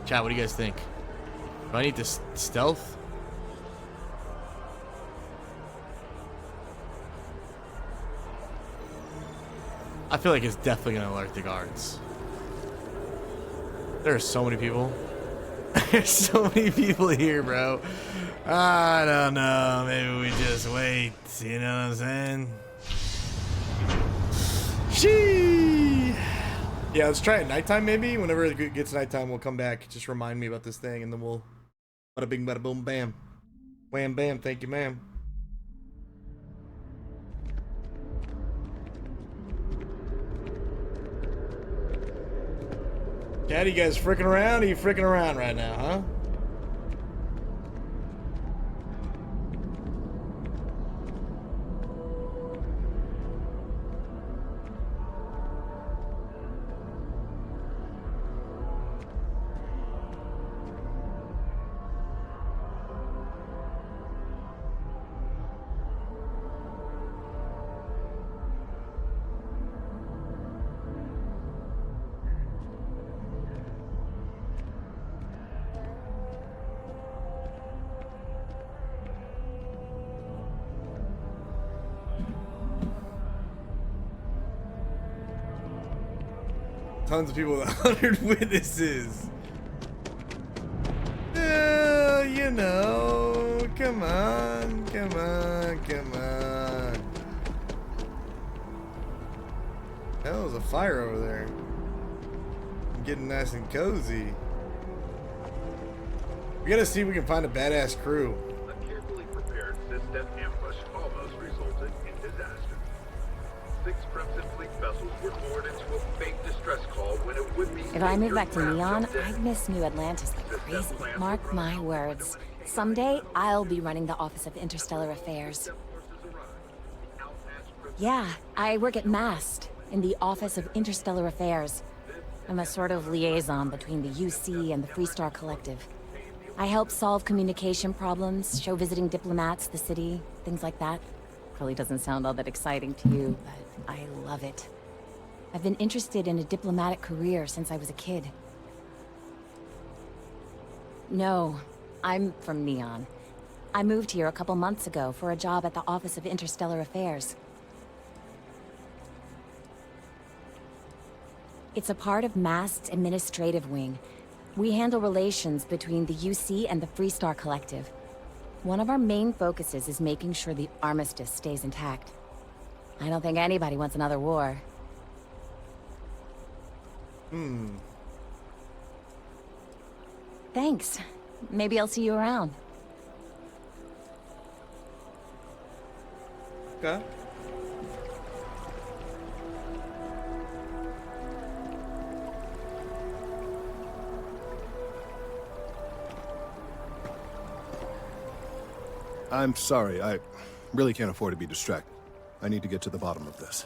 Chat, what do you guys think? Do I need to stealth? I feel like it's definitely gonna alert the guards. There are so many people. There's so many people here, bro. I don't know. Maybe we just wait. You know what I'm saying? Shee. Yeah, let's try it nighttime maybe. Whenever it gets nighttime, we'll come back. Just remind me about this thing, and then we'll bada bing, bada boom, bam. Wham, bam. Thank you, ma'am. Cat, you guys freaking around? Are you freaking around right now, huh? Tons of people with 100 witnesses. You know, come on, come on, come on. Hell, there's a fire over there. I'm getting nice and cozy. We gotta see if we can find a badass crew. A carefully prepared six-step ambush almost resulted in disaster. 6 Crimson Fleet vessels were lured into a fake distress call when it would be. If I move back to Neon, I'd miss New Atlantis like crazy. Mark my words. Someday, I'll be running the Office of Interstellar Affairs. Yeah, I work at MAST, in the Office of Interstellar Affairs. I'm a sort of liaison between the UC and the Freestar Collective. I help solve communication problems, show visiting diplomats the city, things like that. Probably doesn't sound all that exciting to you, but I love it. I've been interested in a diplomatic career since I was a kid. No, I'm from Neon. I moved here a couple months ago for a job at the Office of Interstellar Affairs. It's a part of MAST's administrative wing. We handle relations between the UC and the Freestar Collective. One of our main focuses is making sure the armistice stays intact. I don't think anybody wants another war. Thanks. Maybe I'll see you around. Okay. I'm sorry, I really can't afford to be distracted. I need to get to the bottom of this.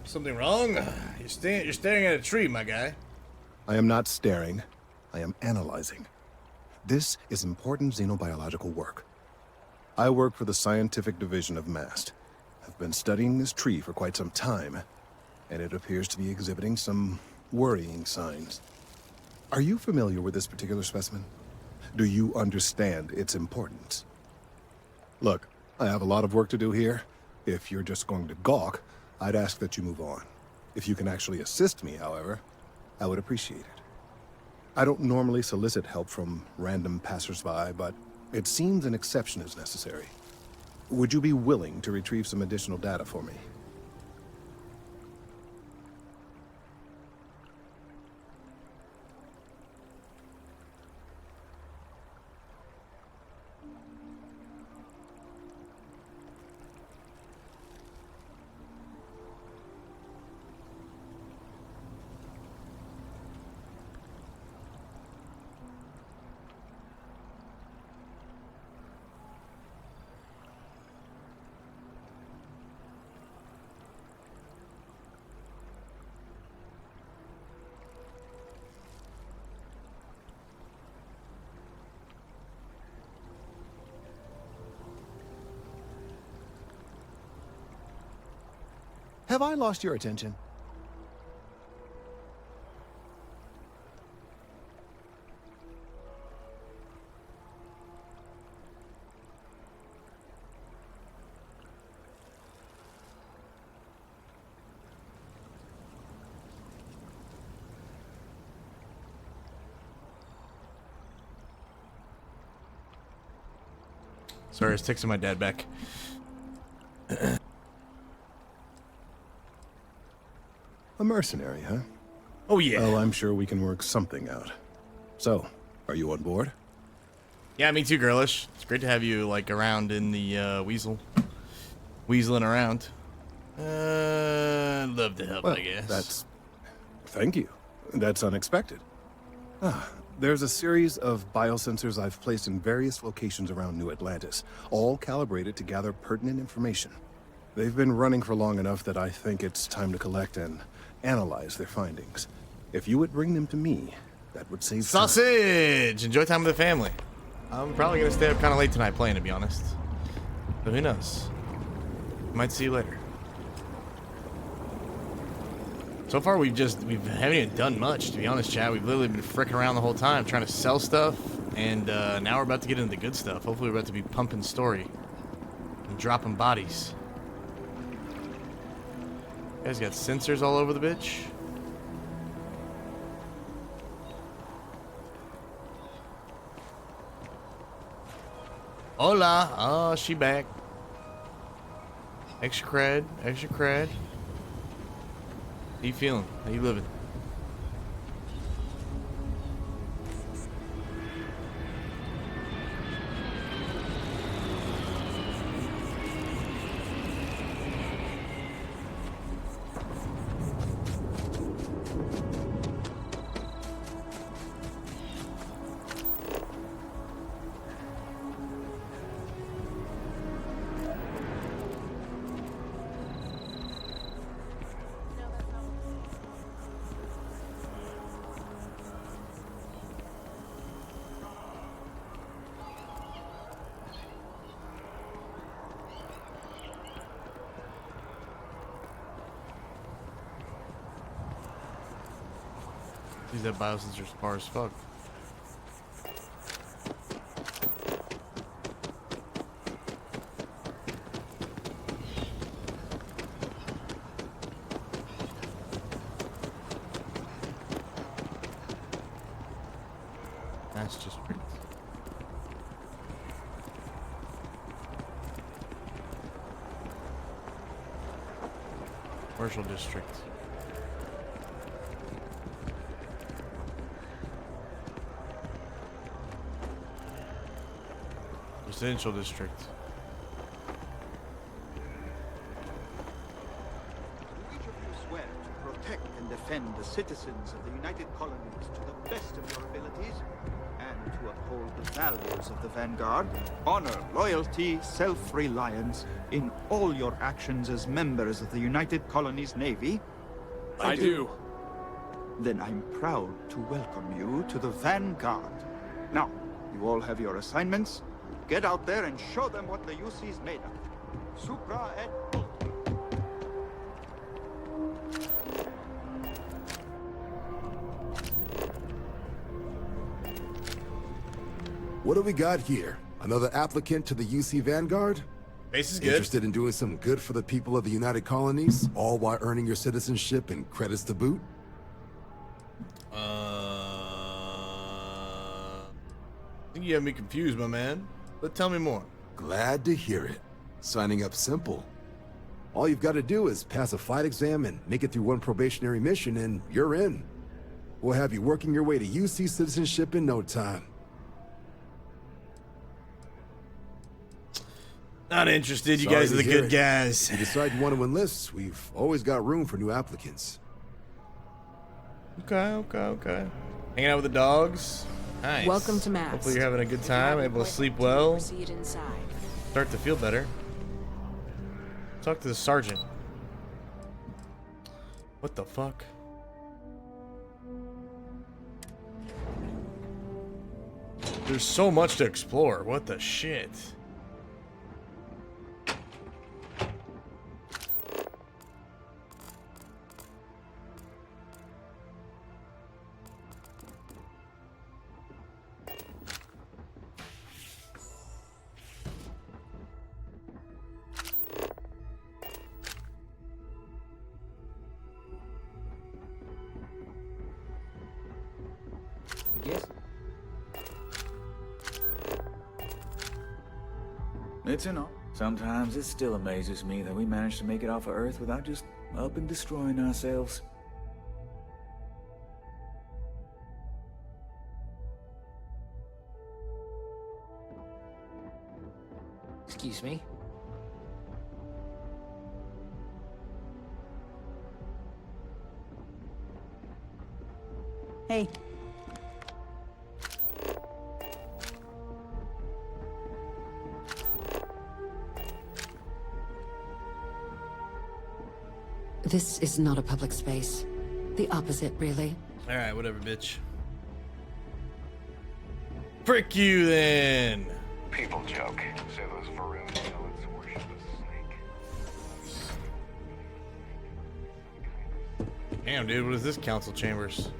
Something wrong? You're staring at a tree, my guy. I am not staring. I am analyzing. This is important xenobiological work. I work for the scientific division of MAST. I've been studying this tree for quite some time, and it appears to be exhibiting some worrying signs. Are you familiar with this particular specimen? Do you understand its importance? Look, I have a lot of work to do here. If you're just going to gawk, I'd ask that you move on. If you can actually assist me, however, I would appreciate it. I don't normally solicit help from random passersby, but it seems an exception is necessary. Would you be willing to retrieve some additional data for me? Have I lost your attention? Sorry, I was texting my dad back. A mercenary, huh? Oh, yeah. Oh, I'm sure we can work something out. So, are you on board? Yeah, me too, girlish. It's great to have you, like, around in the, weasel. Weaseling around. I'd love to help, Well, I guess. Thank you. That's unexpected. There's a series of biosensors I've placed in various locations around New Atlantis, all calibrated to gather pertinent information. They've been running for long enough that I think it's time to collect and analyze their findings. If you would bring them to me, that would save time. Sausage! Enjoy time with the family. I'm probably gonna stay up kind of late tonight playing, to be honest. But who knows? Might see you later. So far, we haven't even done much, to be honest, chat. We've literally been fricking around the whole time trying to sell stuff, and now we're about to get into the good stuff. Hopefully, we're about to be pumping story and dropping bodies. You guys got sensors all over the bitch. Hola. Oh, she back. Extra cred. Extra cred. How you feeling? How you living? These that biosensors far as fuck. That's just great. Commercial district. Residential district. Each of you swear to protect and defend the citizens of the United Colonies to the best of your abilities, and to uphold the values of the Vanguard, honor, loyalty, self-reliance in all your actions as members of the United Colonies Navy? I do. Then I'm proud to welcome you to the Vanguard. Now, you all have your assignments. Get out there and show them what the UC is made of. Supra et Ultra. What do we got here? Another applicant to the UC Vanguard? Base is good. Interested in doing some good for the people of the United Colonies, all while earning your citizenship and credits to boot? I think you have me confused, my man. But tell me more. Glad to hear it. Signing up simple. All you've got to do is pass a flight exam and make it through one probationary mission and you're in. We'll have you working your way to UC citizenship in no time. Not interested. You Sorry guys are to the hear good it. guys. If you decide you want to enlist, we've always got room for new applicants. Okay. Hanging out with the dogs. Nice. Welcome to Mass. Hopefully you're having a good time, able to sleep well. Proceed inside. Start to feel better. Talk to the sergeant. What the fuck? There's so much to explore. What the shit? Yes? It's sometimes it still amazes me that we managed to make it off of Earth without just up and destroying ourselves. Excuse me? Hey. This is not a public space. The opposite, really. Alright, whatever, bitch. Frick you, then! People joke. Say those Varun zealots worship a snake. Damn, dude, what is this council chambers?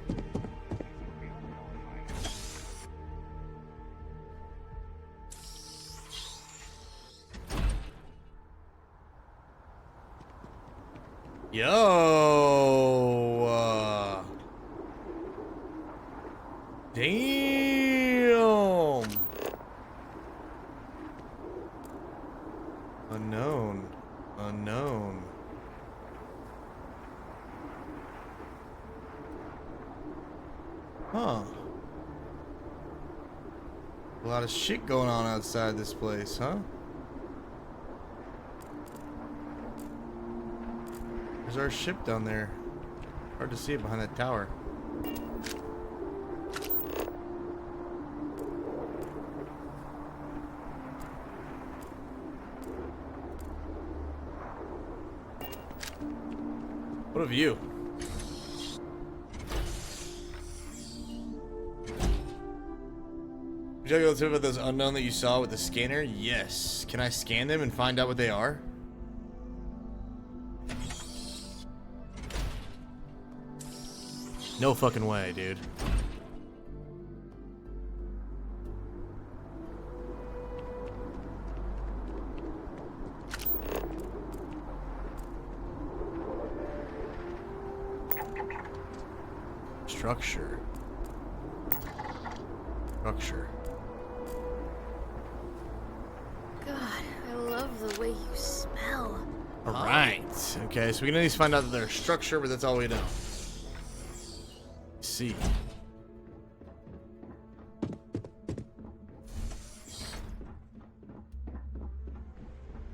Yo! Damn! Unknown. Unknown. Huh. A lot of shit going on outside this place, huh? There's our ship down there. Hard to see it behind that tower. What a view. Would you like to tell me about those unknown that you saw with the scanner? Yes. Can I scan them and find out what they are? No fucking way, dude. Structure. Structure. God, I love the way you smell. Alright. Okay, so we can at least find out that they're a structure, but that's all we know. See.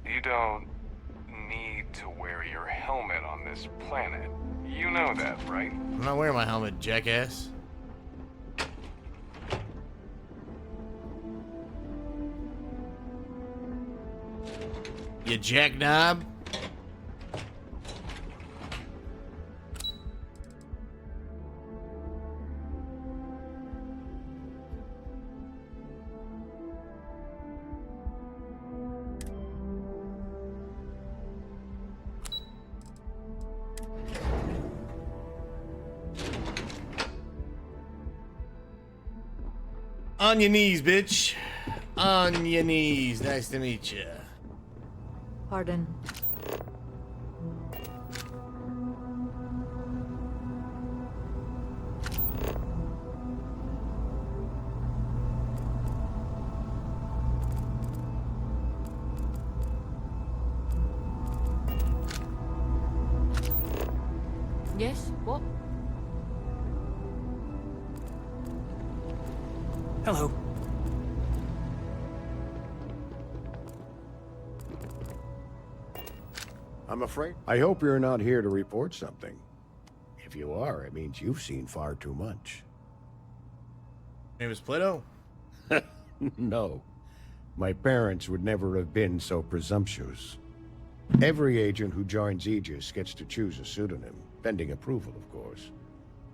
You don't need to wear your helmet on this planet. You know that, right? I'm not wearing my helmet, jackass. You jackknob. On your knees, bitch. On your knees. Nice to meet you. Pardon. Yes? What? Hello. I'm afraid. I hope you're not here to report something. If you are, it means you've seen far too much. Name is Plato? No. My parents would never have been so presumptuous. Every agent who joins Aegis gets to choose a pseudonym, pending approval, of course.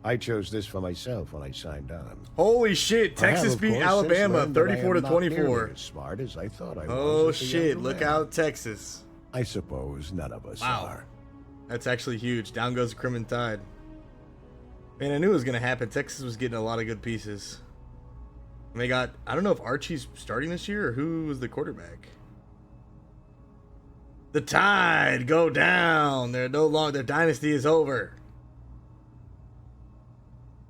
I chose this for myself when I signed on. Holy shit, Texas beat Alabama 34 to 24. As smart as I thought I was. Oh shit, look out Texas. I suppose none of us are. That's actually huge. Down goes the Crimson Tide. Man, I knew it was going to happen. Texas was getting a lot of good pieces. And they got, I don't know if Archie's starting this year or who was the quarterback. The Tide go down. They're no longer, their dynasty is over.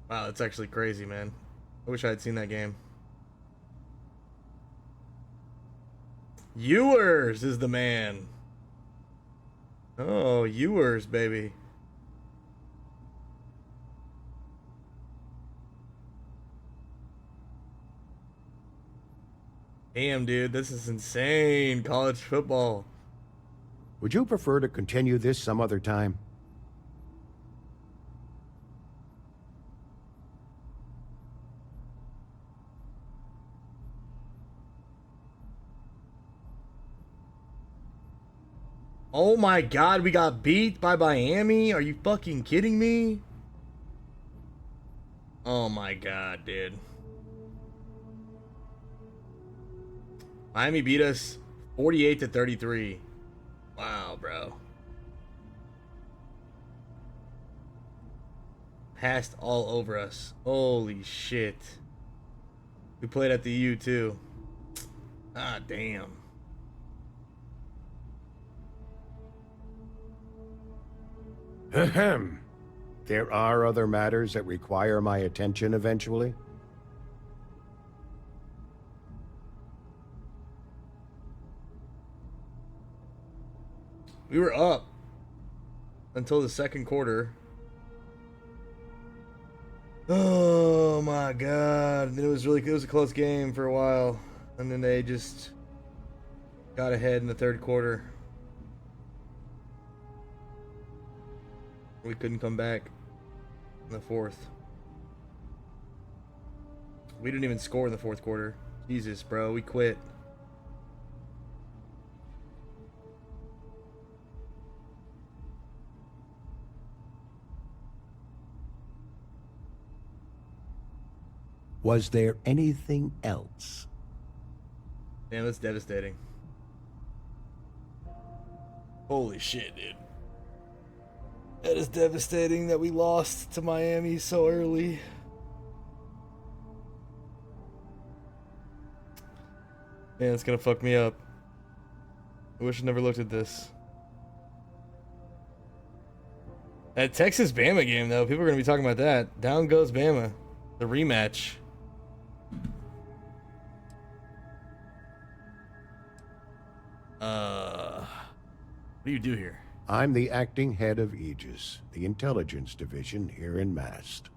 Wow, that's actually crazy, man. I wish I had seen that game. Ewers is the man. Oh, Ewers, baby. Damn, dude, this is insane. College football. Would you prefer to continue this some other time? Oh my god, we got beat by Miami? Are you fucking kidding me? Oh my god, dude. Miami beat us 48-33. Wow, bro. Passed all over us. Holy shit. We played at the U too. Ah, damn. Ahem. There are other matters that require my attention eventually. We were up until the second quarter. Oh my god. It was a close game for a while. And then they just got ahead in the third quarter. We couldn't come back in the fourth. We didn't even score in the fourth quarter. Jesus, bro, we quit. Was there anything else? Damn, that's devastating. Holy shit, dude. That is devastating that we lost to Miami so early. Man, it's gonna fuck me up. I wish I never looked at this. That Texas Bama game, though, people are gonna be talking about that. Down goes Bama. The rematch. What do you do here? I'm the acting head of Aegis, the intelligence division here in Mast.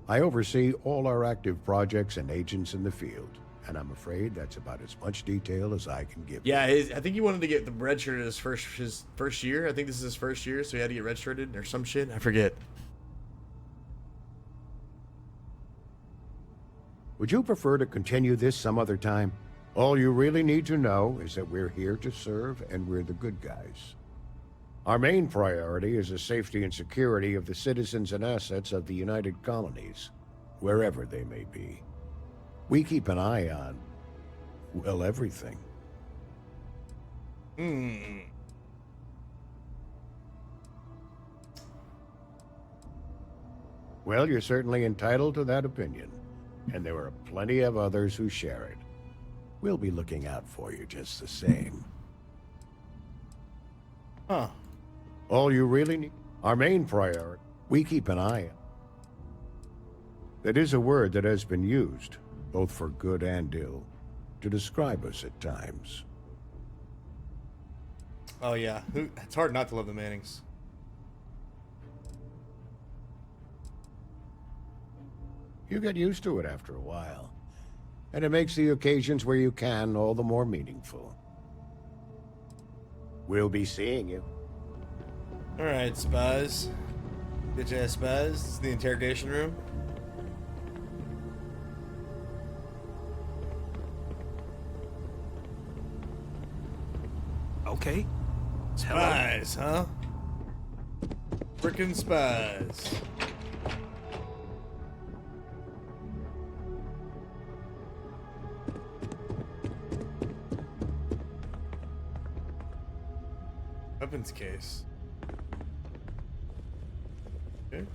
I oversee all our active projects and agents in the field, and I'm afraid that's about as much detail as I can give. Yeah, I think he wanted to get the redshirted his first year. I think this is his first year, so he had to get redshirted or some shit. I forget. Would you prefer to continue this some other time? All you really need to know is that we're here to serve, and we're the good guys. Our main priority is the safety and security of the citizens and assets of the United Colonies, wherever they may be. We keep an eye on, well, everything. Well, you're certainly entitled to that opinion, and there are plenty of others who share it. We'll be looking out for you just the same. Huh. All you really need, our main priority, we keep an eye on. That is a word that has been used, both for good and ill, to describe us at times. Oh yeah, it's hard not to love the Mannings. You get used to it after a while, and it makes the occasions where you can all the more meaningful. We'll be seeing you. Alright, Spaz. Bitch ass Spaz. This is the interrogation room. Okay. Spies, huh? Frickin' spies. Weapons case. Okay.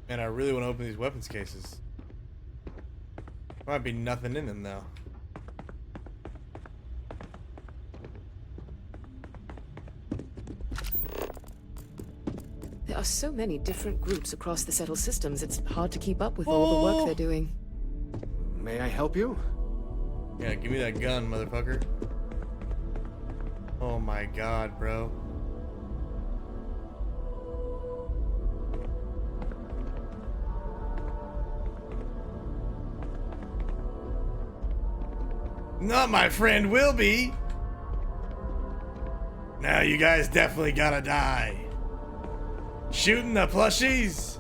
Man, I really want to open these weapons cases. Might be nothing in them though. There are so many different groups across the settled systems, it's hard to keep up with all the work they're doing. May I help you? Yeah, give me that gun, motherfucker. Oh my god, bro. Not my friend will be. Now you guys definitely gotta die. Shooting the plushies.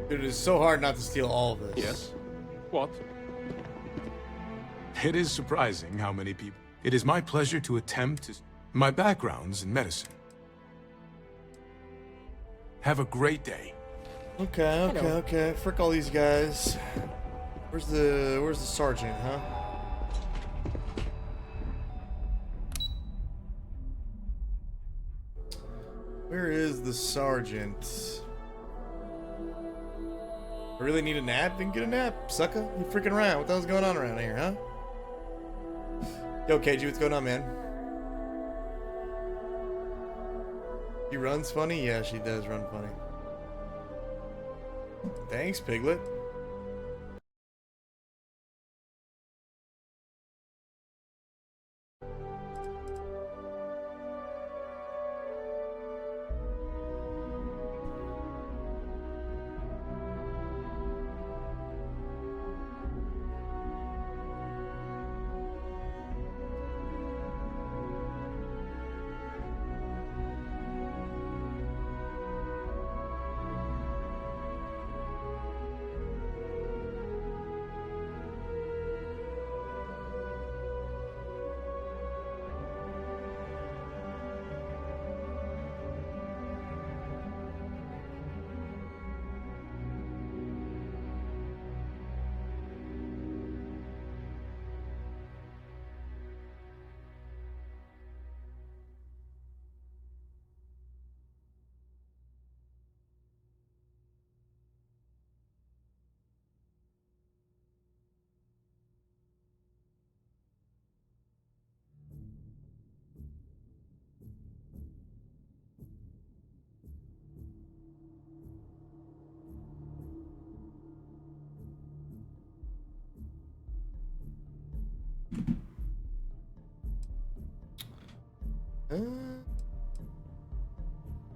Dude, it is so hard not to steal all of this. Yes? What? It is surprising how many people... It is my pleasure to attempt to... My background's in medicine. Have a great day. Okay. Frick all these guys. Where's the sergeant, huh? Where is the sergeant? I really need a nap? Then get a nap, sucker. You freaking around. What the hell's going on around here, huh? Yo, KG, what's going on, man? She runs funny? Yeah, she does run funny. Thanks, Piglet.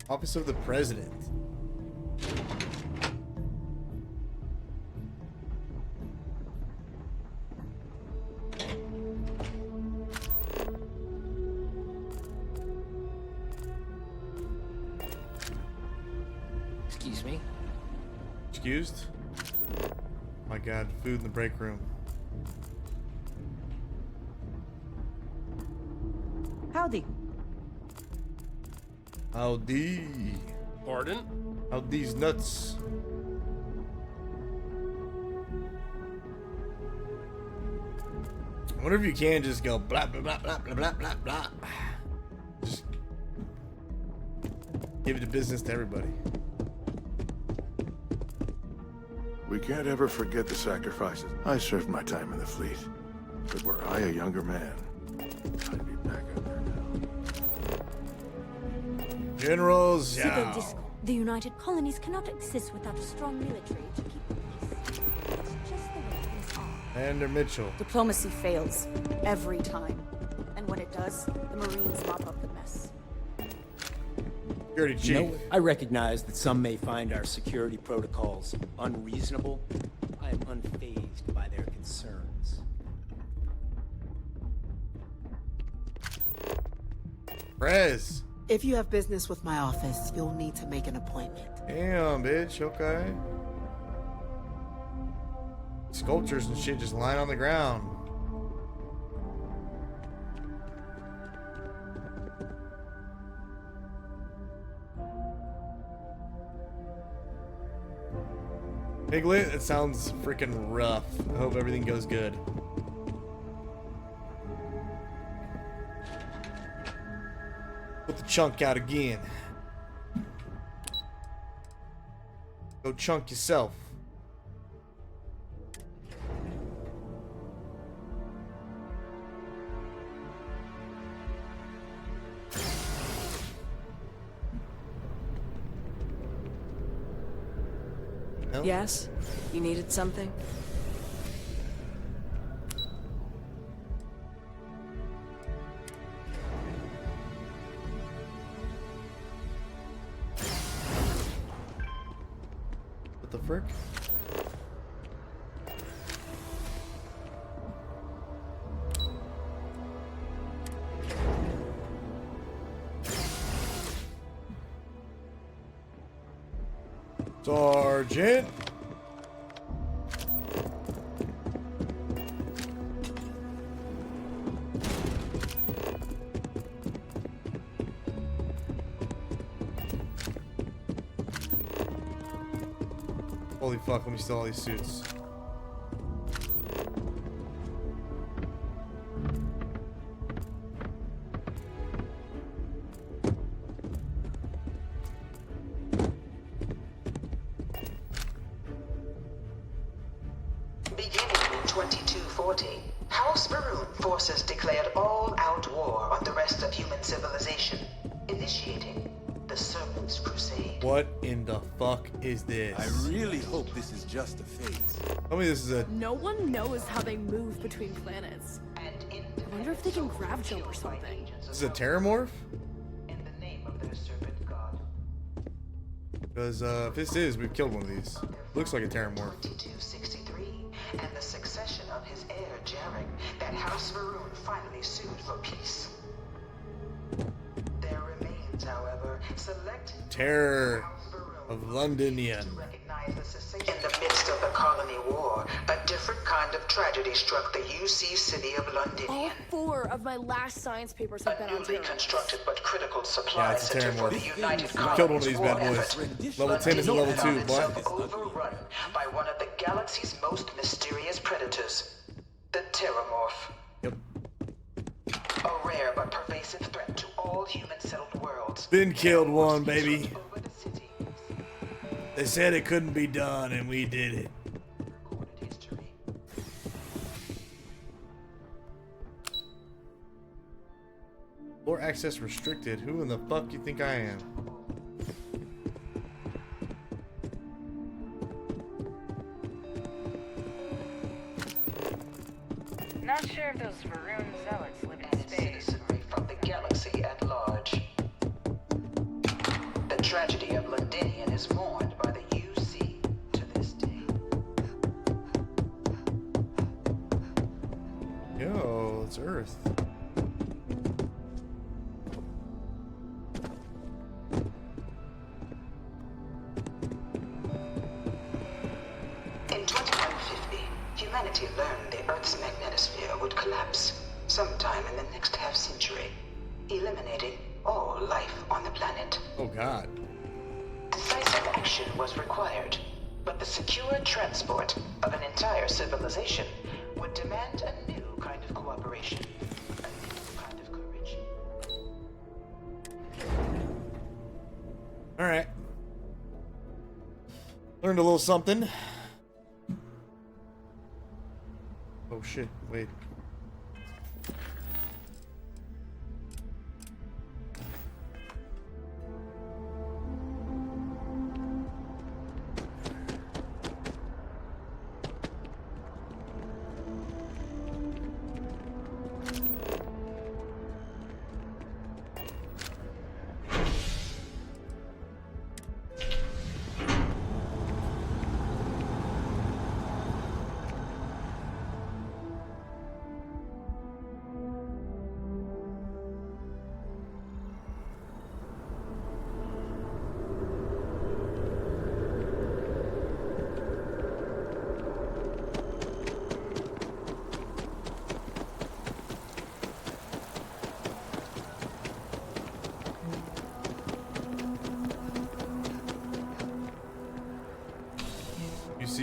Office of the President. Excuse me? Excused? My God, food in the break room. Howdy. Howdy. Pardon? Howdy's nuts. I wonder if you can just go blah blah blah blah blah blah blah blah. Just give the business to everybody. We can't ever forget the sacrifices. I served my time in the fleet, but were I a younger man, I'd be back out there now. Generals, yeah. The United Colonies cannot exist without a strong military to keep the peace. It's just the way things are. Vander Mitchell. Diplomacy fails every time. And when it does, the Marines mop up the mess. Security chief. You know, I recognize that some may find our security protocols unreasonable. I am unfazed by their concerns. Prez. If you have business with my office, you'll need to make an appointment. Damn, bitch. Okay. Sculptures and shit just lying on the ground. Piglet, it sounds freaking rough. I hope everything goes good. Put the chunk out again. Go chunk yourself. No? Yes? You needed something? What the frick? Sergeant. Holy fuck, let me steal all these suits. Beginning in 2240, House Maroon forces declared all-out war on the rest of human civilization, initiating the Serpent's Crusade. What in the fuck is this? I really hope this is just a phase. Tell me this is a... No one knows how they move between planets. I wonder if they can grav jump or something. This is a terramorph? Because if this is, we've killed one of these. Looks like a terramorph. 2263, and the succession of his heir, Jarek, that House Maroon finally sued for peace. There remains, however, select Terror of Londonian. in the midst of the colony war. A different kind of tragedy struck the UC city of London. All 4 of my last science papers have been on Newly Terra. constructed but critical Yeah, supply it's a center for the terramorph. United We killed one of these bad Colonies boys. war effort. Level 10 is a level 2, London but... itself overrun by one of the galaxy's most mysterious predators, the Terramorph. Yep. A rare but pervasive threat to all human-settled worlds. Been killed one, baby. They said it couldn't be done, and we did it. Floor access restricted. Who in the fuck you think I am? Not sure if those Varun zealots live in space. Citizenry from the galaxy at large. The tragedy of Londinian is mourned by the UC to this day. Yo, it's Earth. In 2150, humanity learned the Earth's magnetosphere would collapse sometime in the next half-century, eliminating all life on the planet. Oh god. Decisive action was required, but the secure transport of an entire civilization would demand a new kind of cooperation, a new kind of courage. Alright. Learned a little something. Oh shit, wait.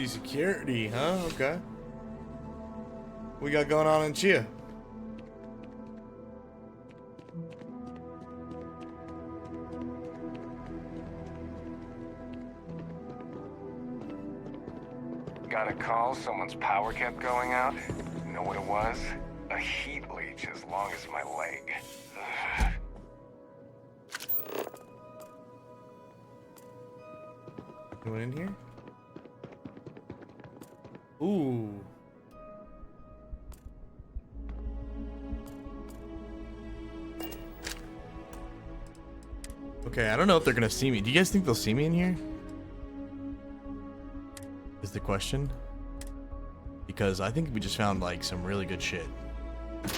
see security, huh? Okay. What we got going on in Chia? Got a call, someone's power kept going out. You know what it was? A heat leech as long as my leg. Ugh. Anyone in here? Ooh. Okay, I don't know if they're gonna see me. Do you guys think they'll see me in here? Is the question. Because I think we just found like some really good shit. I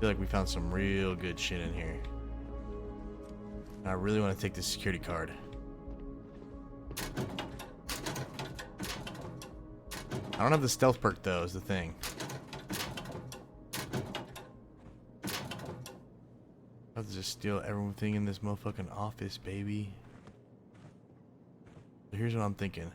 feel like we found some real good shit in here. And I really want to take this security card. I don't have the stealth perk though, is the thing. I have to just steal everything in this motherfucking office, baby. So here's what I'm thinking.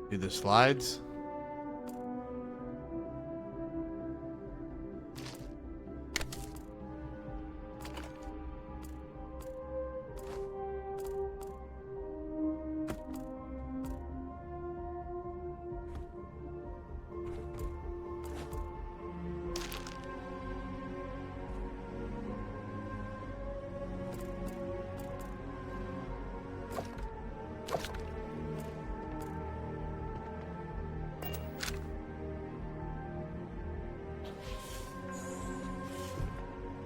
Do the slides.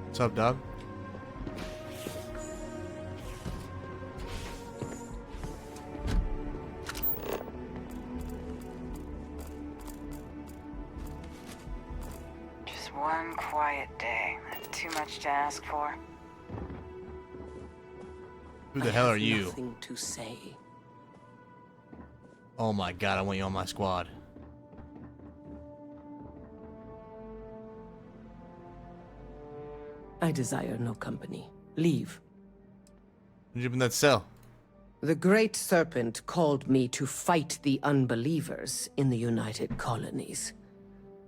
What's up, dog? Just one quiet day. Too much to ask for. Who the hell are you? Nothing to say. Oh my god, I want you on my squad. I desire no company. Leave. Who'd you in that cell? The Great Serpent called me to fight the unbelievers in the United Colonies.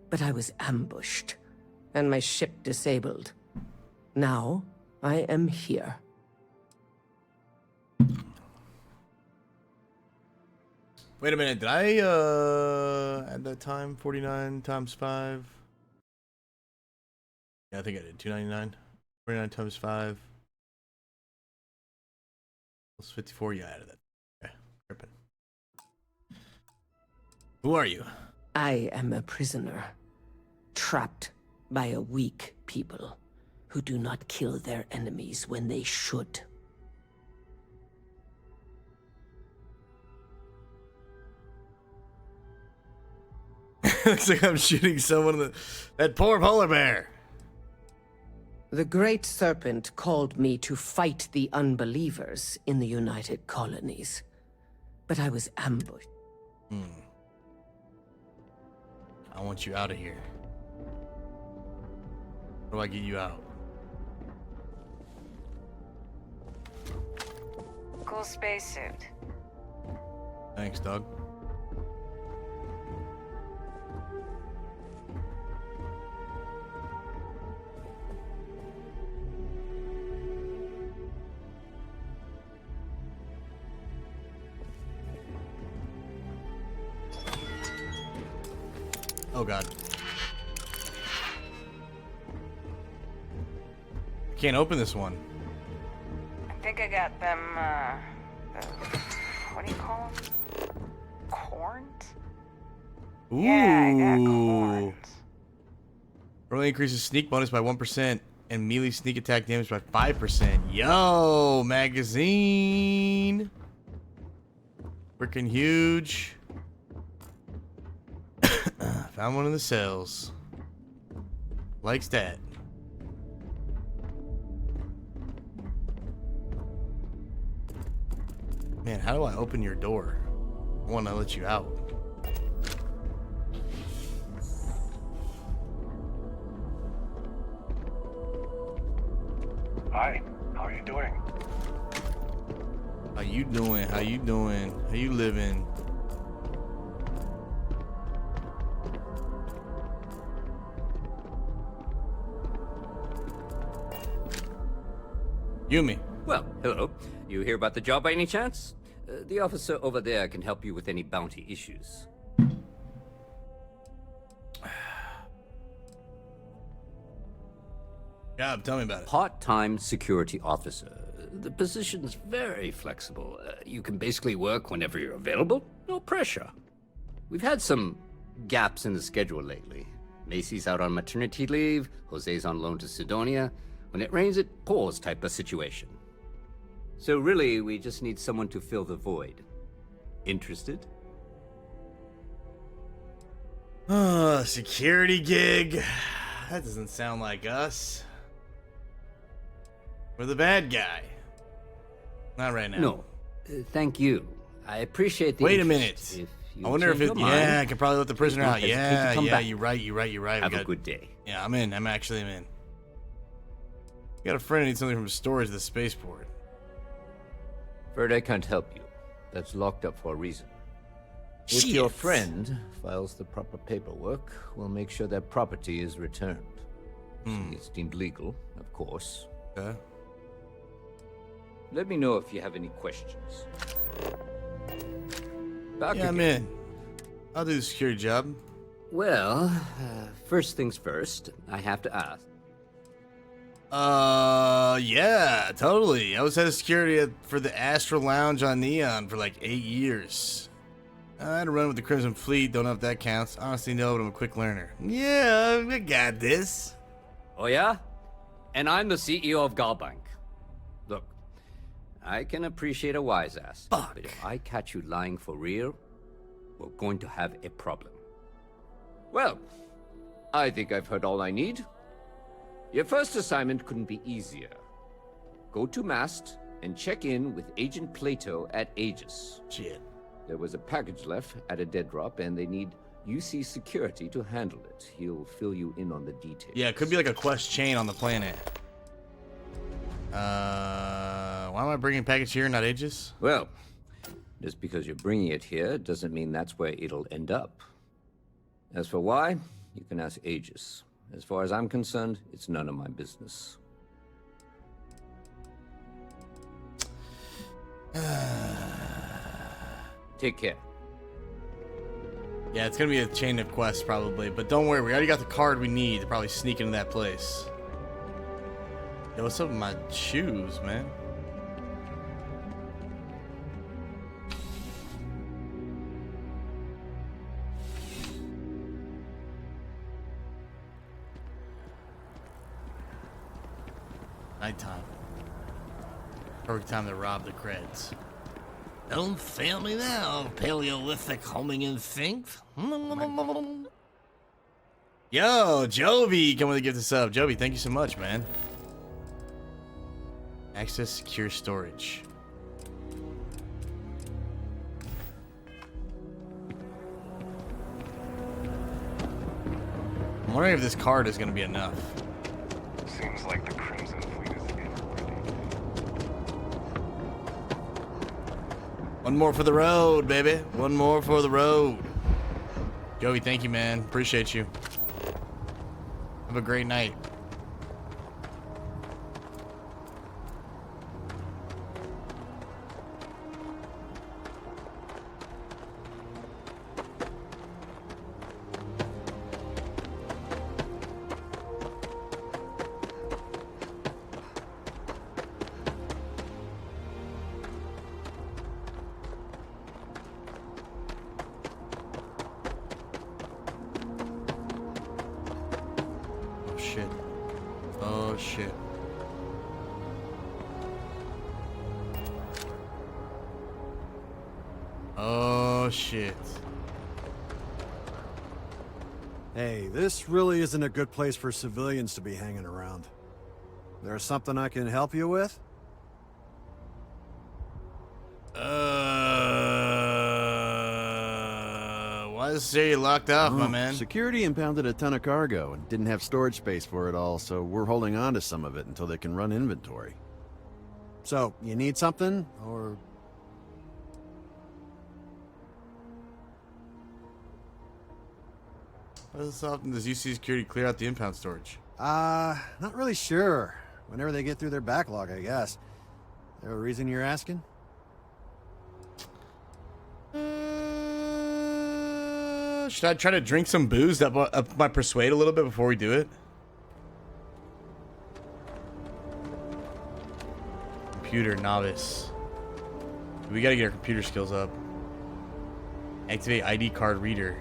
But I was ambushed, and my ship disabled. Now, I am here. Wait a minute, did I add that time? 49 times 5? Yeah, I think I did. 299. 49 times 5. Plus 54. Yeah, I added that. Okay, tripping. Who are you? I am a prisoner, trapped by a weak people who do not kill their enemies when they should. Looks like I'm shooting someone in the... That poor polar bear. The Great Serpent called me to fight the unbelievers in the United Colonies. But I was ambushed. I want you out of here. How do I get you out? Cool spacesuit. Thanks, dog. Oh god. Can't open this one. I think I got them, what do you call them? Corns? Ooh. Yeah, I got corns. Early increases sneak bonus by 1% and melee sneak attack damage by 5%. Yo, magazine. Freaking huge. Found one in the cells. Likes that. Man, how do I open your door? I want to let you out. Hi, how are you doing? How you doing? How you doing? How you living? Yumi. Well, hello. You hear about the job by any chance? The officer over there can help you with any bounty issues. Yeah, tell me about it. Part-time security officer. The position's very flexible. You can basically work whenever you're available. No pressure. We've had some gaps in the schedule lately. Macy's out on maternity leave. Jose's on loan to Sidonia. When it rains, it pours type of situation. So really, we just need someone to fill the void. Interested? Security gig. That doesn't sound like us. We're the bad guy. Not right now. No. Thank you. I appreciate the Wait a interest. minute. If I wonder if it... Yeah, I could probably let the prisoner out. Yeah, back. you're right. Have a good day. Yeah, I'm in. I'm actually in. Got a friend who needs something from storage at the spaceport. Afraid I can't help you. That's locked up for a reason. If Shit. your friend files the proper paperwork, we'll make sure that property is returned. It's deemed legal, of course. Okay. Let me know if you have any questions. Back Yeah, I'm again. in. I'll do the security job. Well, first things first, I have to ask. Yeah, totally. I was head of security for the Astral Lounge on Neon for like 8 years. I had a run with the Crimson Fleet, don't know if that counts. Honestly, no, but I'm a quick learner. Yeah, I got this. Oh yeah? And I'm the CEO of Galbank. Look, I can appreciate a wise ass, but if I catch you lying for real, we're going to have a problem. Well, I think I've heard all I need. Your first assignment couldn't be easier. Go to Mast and check in with Agent Plato at Aegis. Shit. There was a package left at a dead drop, and they need UC security to handle it. He'll fill you in on the details. Yeah, it could be like a quest chain on the planet. Why am I bringing package here, not Aegis? Well, just because you're bringing it here doesn't mean that's where it'll end up. As for why, you can ask Aegis. As far as I'm concerned, it's none of my business. Take care. Yeah, it's gonna be a chain of quests probably, but don't worry, we already got the card we need to probably sneak into that place. Yo, what's up with my shoes, man? Nighttime. Perfect time to rob the creds. Don't fail me now, Paleolithic homing instinct. Yo, Jovi, come with a gift of sub. Jovi, thank you so much, man. Access secure storage. I'm wondering if this card is going to be enough. Seems like the Crimson Fleet is getting ready. One more for the road, baby. One more for the road. Joey, thank you, man. Appreciate you. Have a great night. Oh shit. Oh shit. Hey, this really isn't a good place for civilians to be hanging around. There's something I can help you with? Why is Siri locked up, my man? Security impounded a ton of cargo and didn't have storage space for it all, so we're holding on to some of it until they can run inventory. So, you need something, or... How often does UC Security clear out the impound storage? Not really sure. Whenever they get through their backlog, I guess. There a reason you're asking? Should I try to drink some booze up my persuade a little bit before we do it? Computer novice. We gotta get our computer skills up. Activate ID card reader.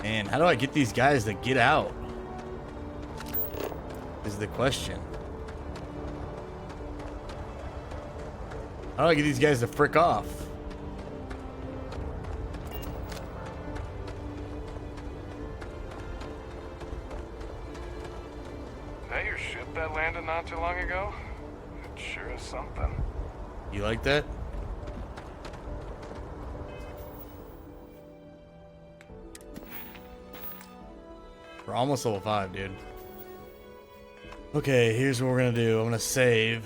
Man, how do I get these guys to get out? Is the question. How do I get these guys to frick off? Is that your ship that landed not too long ago? It sure is something. You like that? We're almost level 5, dude. Okay, here's what we're gonna do. I'm gonna save.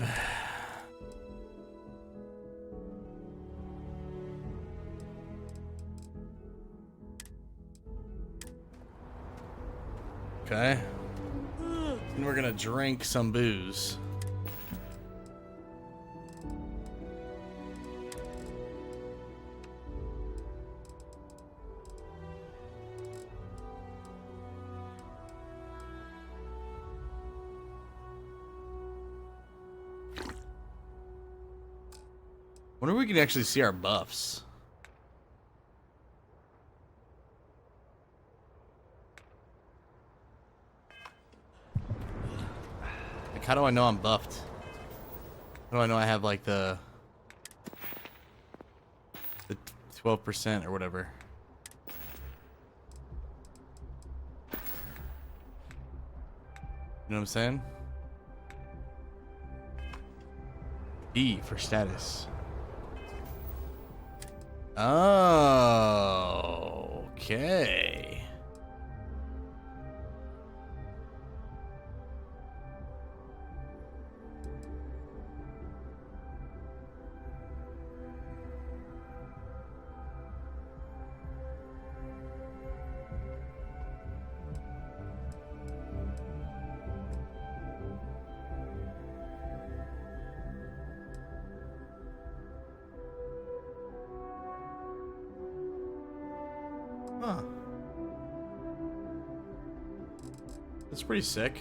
Okay. And we're gonna drink some booze. Wonder if we can actually see our buffs. Like, how do I know I'm buffed? How do I know I have like the 12% or whatever? You know what I'm saying? B for status. Oh, okay. Huh. That's pretty sick.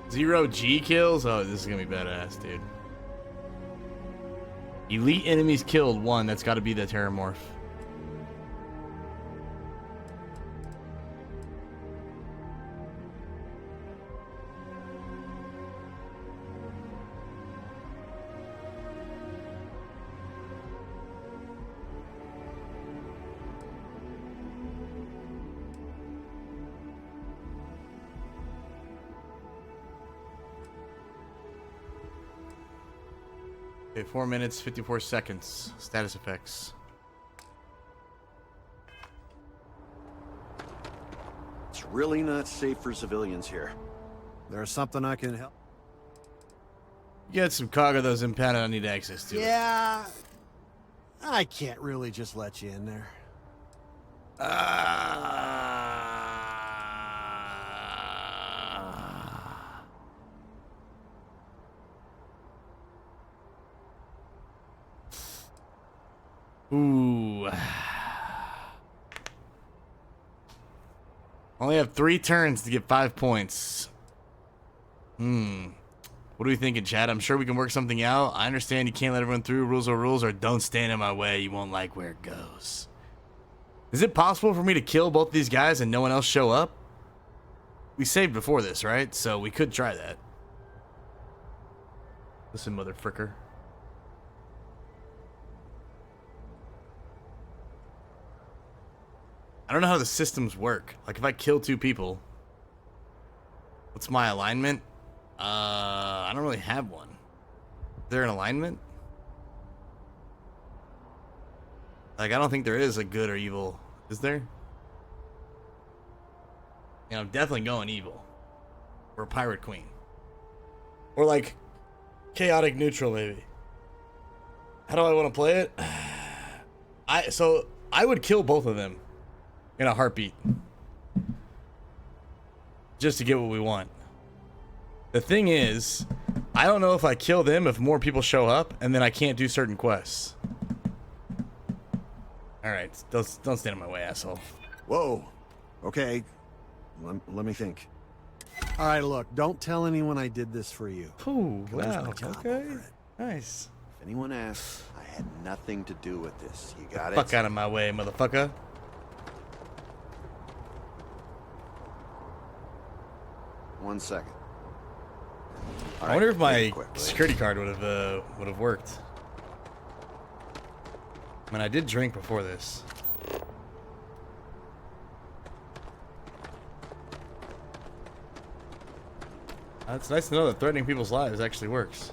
Zero G kills? Oh, this is gonna be badass, dude. Elite enemies killed 1. That's gotta be the Terramorph. Okay, 4 minutes, 54 seconds. Status effects. It's really not safe for civilians here. There's something I can help. You got some cargo that was impounded I need access to. Yeah, I can't really just let you in there. Ooh. Only have 3 turns to get 5 points. What are we thinking, Chad? I'm sure we can work something out. I understand you can't let everyone through. Rules are rules, or don't stand in my way. You won't like where it goes. Is it possible for me to kill both these guys and no one else show up? We saved before this, right? So we could try that. Listen, motherfricker. I don't know how the systems work. Like, if I kill 2 people, what's my alignment? I don't really have one. Is there an alignment? Like, I don't think there is a good or evil. Is there? Yeah, I'm definitely going evil. Or pirate queen. Or like chaotic neutral, maybe. How do I want to play it? So I would kill both of them in a heartbeat. Just to get what we want. The thing is, I don't know if I kill them if more people show up and then I can't do certain quests. Alright, don't stand in my way, asshole. Whoa. Okay. Let me think. All right, look, don't tell anyone I did this for you. Ooh, There's wow, my job okay. over it. Nice. If anyone asks, I had nothing to do with this. You got it? Fuck out of my way, motherfucker. One second. I wonder if my security card would have worked. I mean, I did drink before this. It's nice to know that threatening people's lives actually works.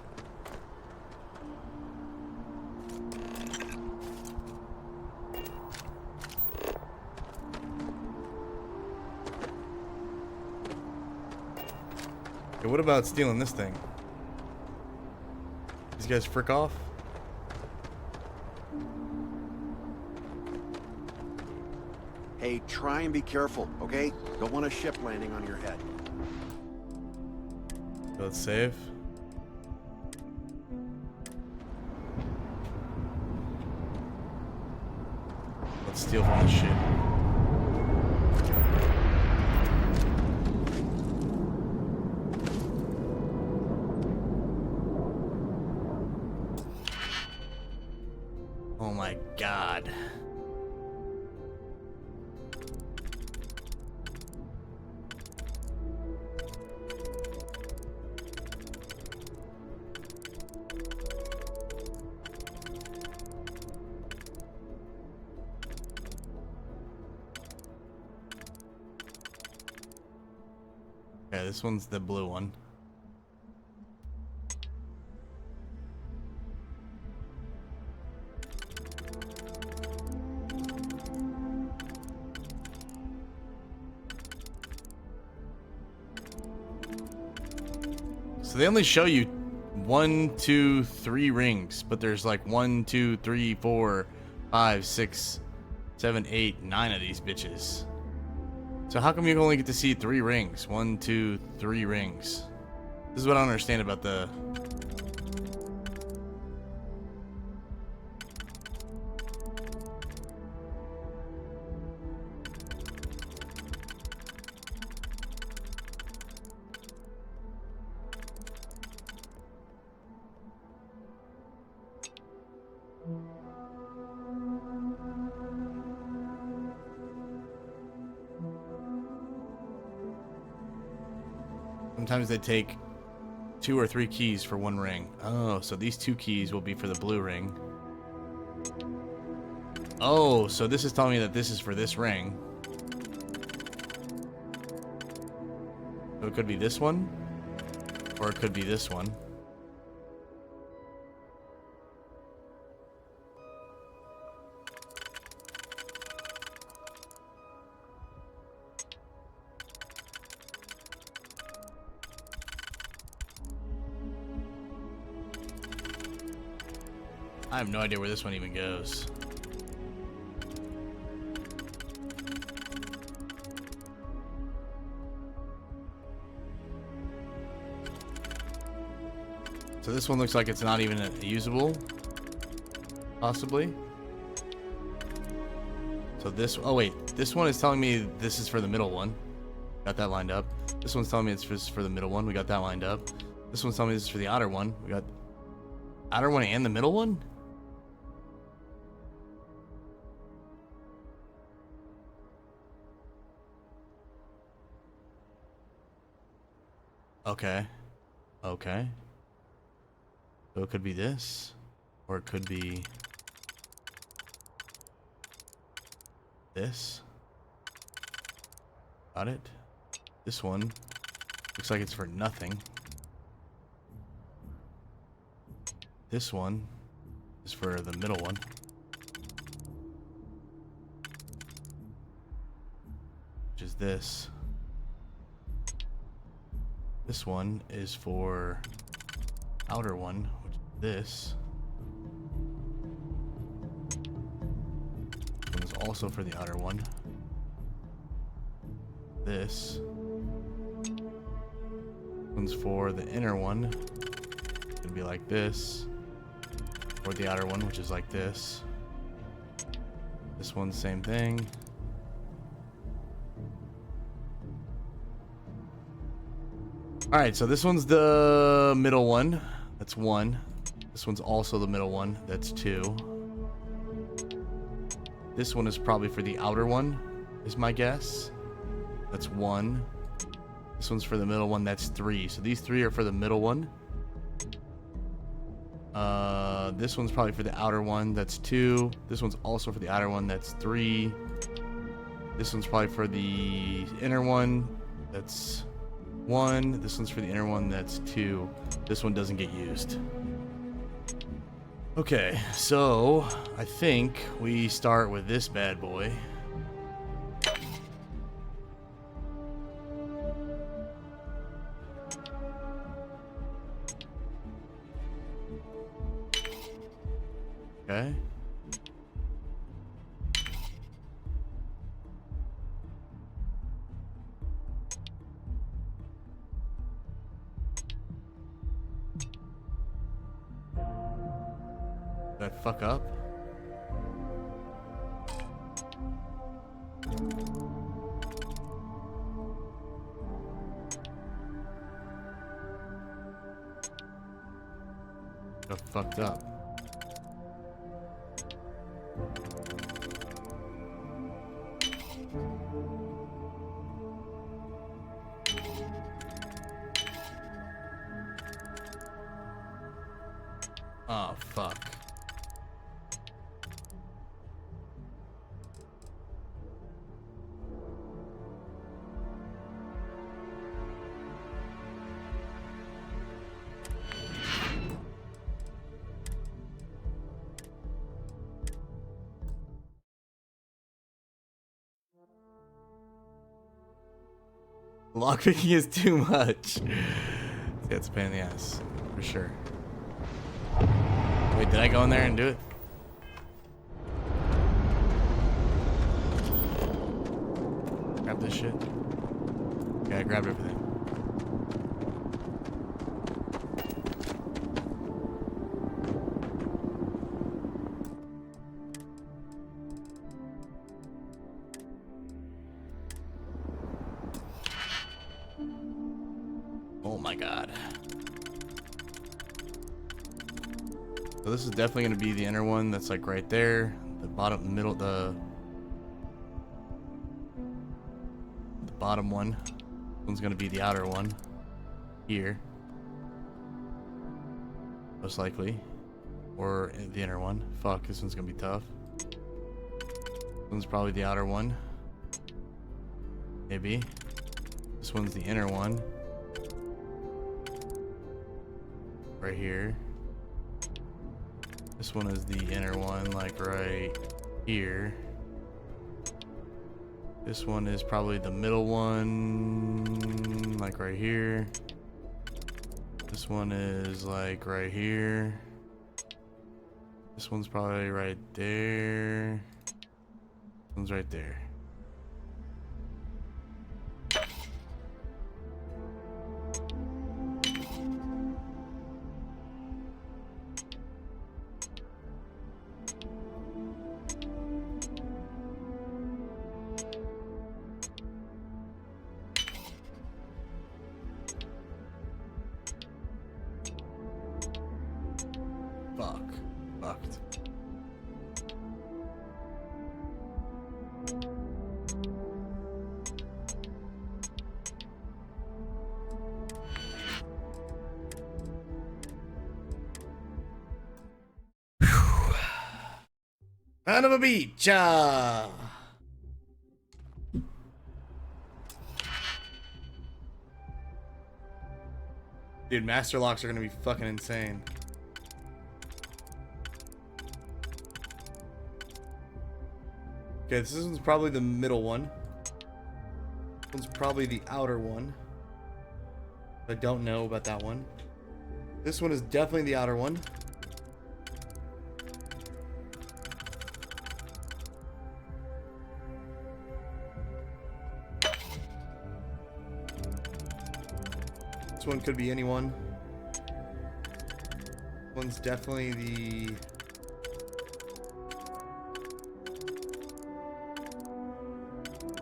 Okay, what about stealing this thing? These guys frick off? Hey, try and be careful, okay? Don't want a ship landing on your head. Let's save. Let's steal from this ship. Oh my God. Okay, this one's the blue one. So they only show you 1, 2, 3 rings, but there's like 1, 2, 3, 4, 5, 6, 7, 8, 9 of these bitches. So how come you only get to see 3 rings? 1, 2, 3 rings. This is what I don't understand about the... Sometimes they take 2 or 3 keys for 1 ring. Oh, so these 2 keys will be for the blue ring. Oh, so this is telling me that this is for this ring. So it could be this one, or it could be this one. I have no idea where this one even goes. So this one looks like it's not even usable, possibly. So this, oh wait, this one is telling me this is for the middle one. Got that lined up. This one's telling me it's just for the middle one. We got that lined up. This one's telling me this is for the outer one. We got outer one and the middle one? Okay. Okay. So it could be this, or it could be this. Got it. This one looks like it's for nothing. This one is for the middle one. Which is this. This one is for outer one, which is this. This one is also for the outer one. This one's for the inner one. It's gonna be like this. Or the outer one, which is like this. This one's same thing. Alright, so this one's the middle one. That's 1. This one's also the middle one. That's 2. This one is probably for the outer one, is my guess. That's 1. This one's for the middle one. That's 3. So these 3 are for the middle one. This one's probably for the outer one. That's 2. This one's also for the outer one. That's 3. This one's probably for the inner one. That's 1. This one's for the inner one. That's 2. This one doesn't get used. Okay, so I think we start with this bad boy. Okay. Did I fuck up? I fucked up. Oh, fuck. Lockpicking is too much. Yeah, it's a pain in the ass, for sure. Wait, did I go in there and do it? Grab this shit. Okay, I grabbed everything. Oh my god. So this is definitely going to be the inner one that's like right there. The bottom, middle, the bottom one. This one's going to be the outer one. Here. Most likely. Or the inner one. Fuck, this one's going to be tough. This one's probably the outer one. Maybe. This one's the inner one. Right here. This one is the inner one, like right here. This one is probably the middle one, like right here. This one is like right here. This one's probably right there. This one's right there. Son of a beach. Dude, master locks are gonna be fucking insane. Okay, this one's probably the middle one. This one's probably the outer one. I don't know about that one. This one is definitely the outer one. This one could be anyone. One's definitely the...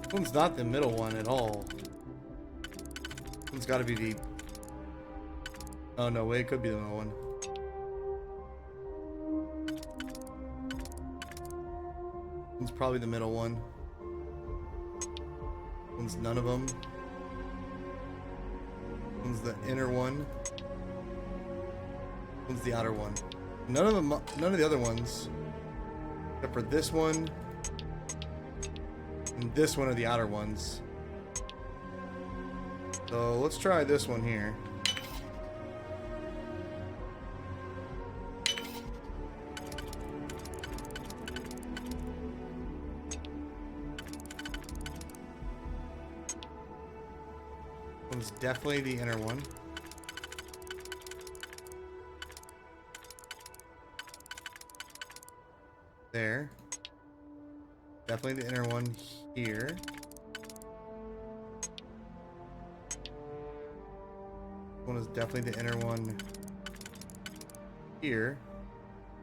This one's not the middle one at all. This one's gotta be the... Oh no, wait, it could be the middle one. One's probably the middle one. One's none of them. One's the inner one. One's the outer one. None of them, none of the other ones, except for this one and this one are the outer ones. So let's try this one here. One's definitely the inner one. There. Definitely the inner one here. One is definitely the inner one here.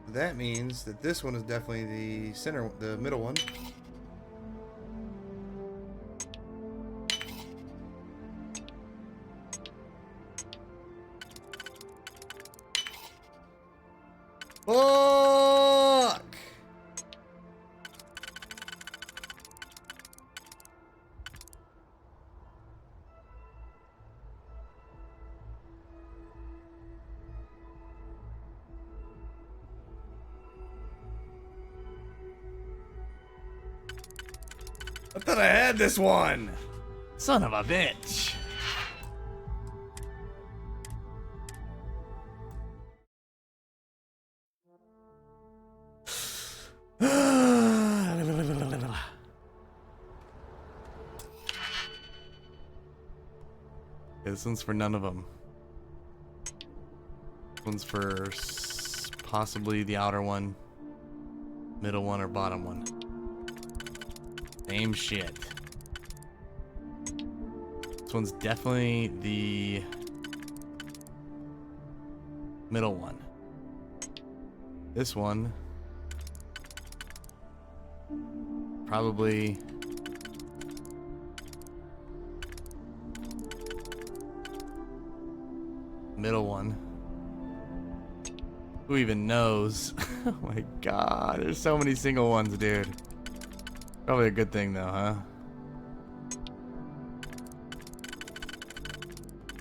That means that this one is definitely the center, the middle one. Fuck! I thought I had this one. Son of a bitch. This one's for none of them. This one's for possibly the outer one, middle one, or bottom one. Same shit. This one's definitely the middle one. This one probably middle one. Who even knows? Oh my god, there's so many single ones, dude. Probably a good thing though, huh?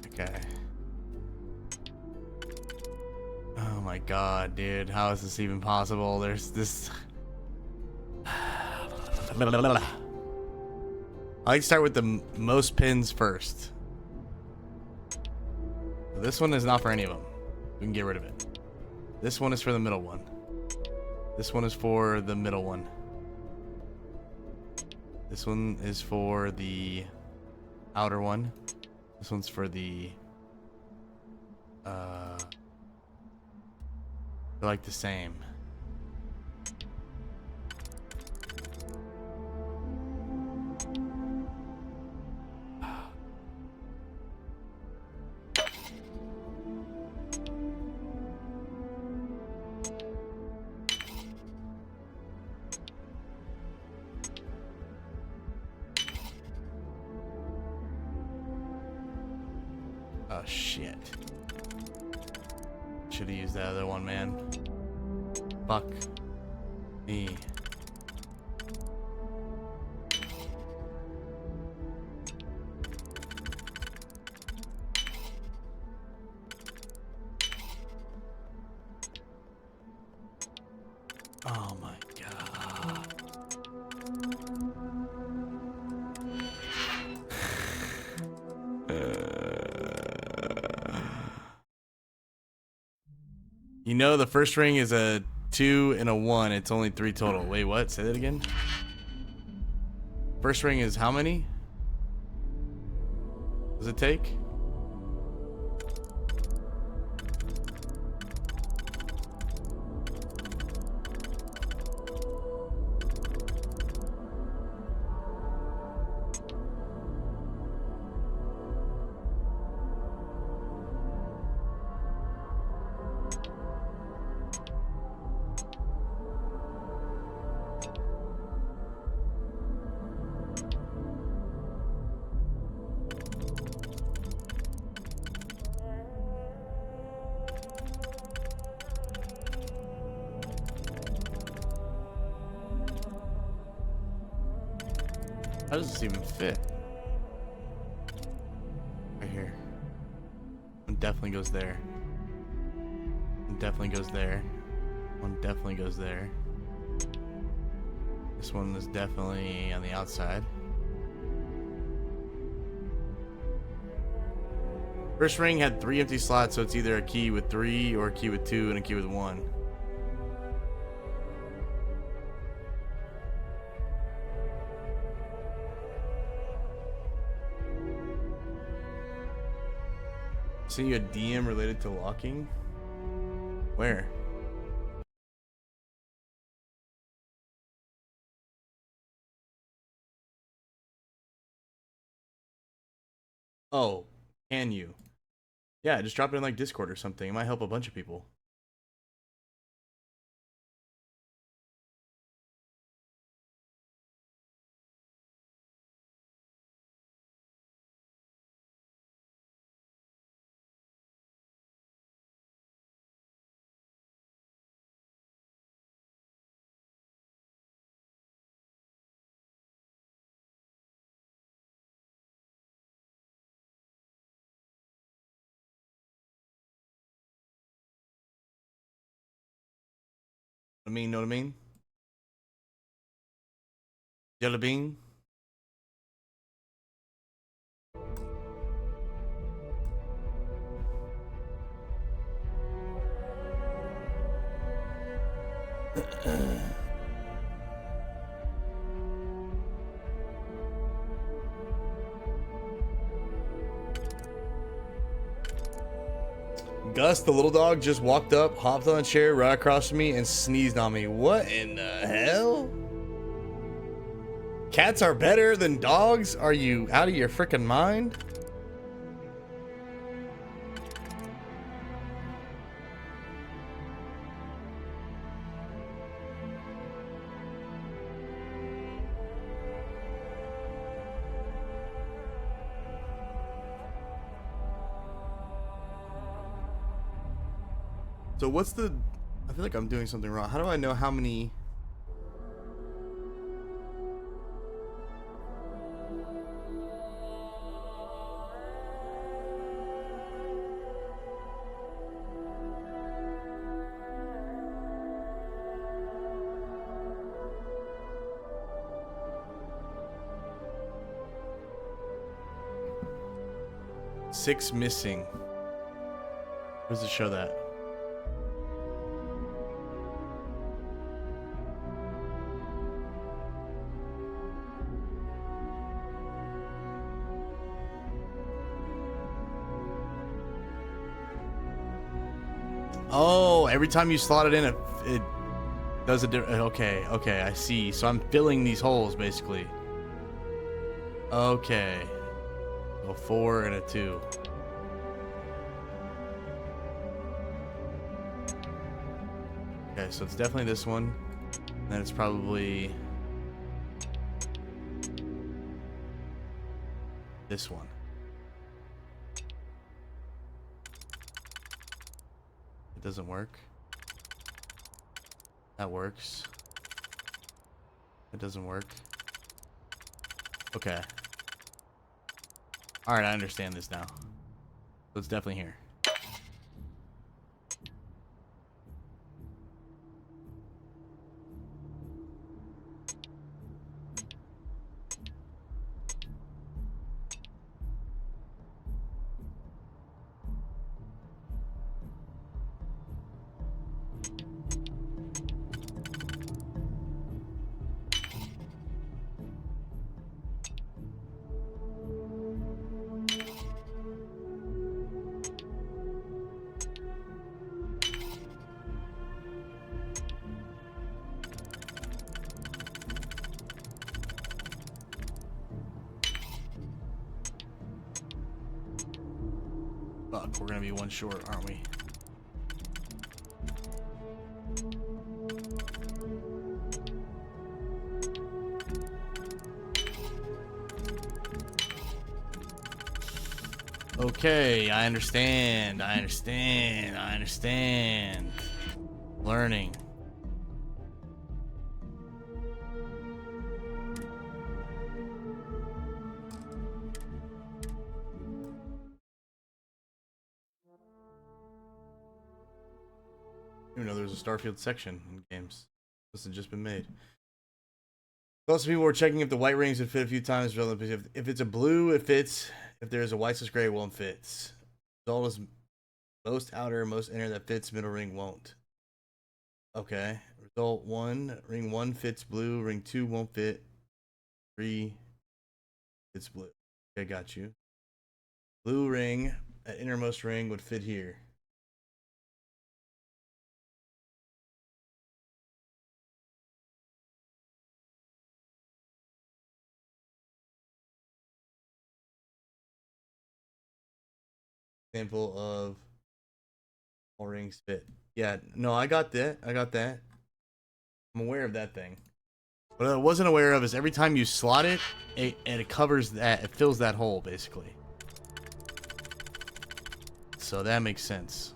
Okay. Oh my god, dude, how is this even possible? There's this... I like to start with the most pins first. This one is not for any of them. We can get rid of it. This one is for the middle one. This one is for the middle one. This one is for the outer one. This one's for the they're like the same. Oh shit. Should have used that other one, man. Fuck me. Oh my god. You know the first ring is a 2 and a 1. It's only 3 total. Wait, what? Say that again? First ring is how many? Does it take? How does this even fit? Right here. One definitely goes there. One definitely goes there. One definitely goes there. This one is definitely on the outside. First ring had 3 empty slots, so it's either a key with 3 or a key with 2 and a key with 1. See a DM related to locking? Where? Oh, can you? Yeah, just drop it in like Discord or something. It might help a bunch of people. Know what I mean? Yellow bean. Gus, the little dog, just walked up, hopped on a chair right across from me, and sneezed on me. What in the hell? Cats are better than dogs? Are you out of your freaking mind? So what's the... I feel like I'm doing something wrong. How do I know how many... Six missing. Where does it show that? Oh, every time you slot it in, it does a different... Okay, okay, I see. So I'm filling these holes, basically. Okay. A 4 and a 2. Okay, so it's definitely this one. And then it's probably... this one. It doesn't work. That works. It doesn't work. Okay. Alright, I understand this now. So it's definitely here. Fuck, we're gonna be one short, aren't we? Okay, I understand. Learning. I didn't know there was a Starfield section in games. This had just been made. Lots of people were checking if the white rings would fit a few times. If it's a blue, it fits. If there's a white gray, it won't fit. Result is most outer, most inner that fits. Middle ring won't. Okay. Result 1. Ring 1 fits blue. Ring 2 won't fit. 3 fits blue. Okay, got you. Blue ring, that innermost ring would fit here. Example of all rings fit. Yeah, no, I got that. I'm aware of that thing. What I wasn't aware of is every time you slot it, it covers that, it fills that hole basically. So that makes sense.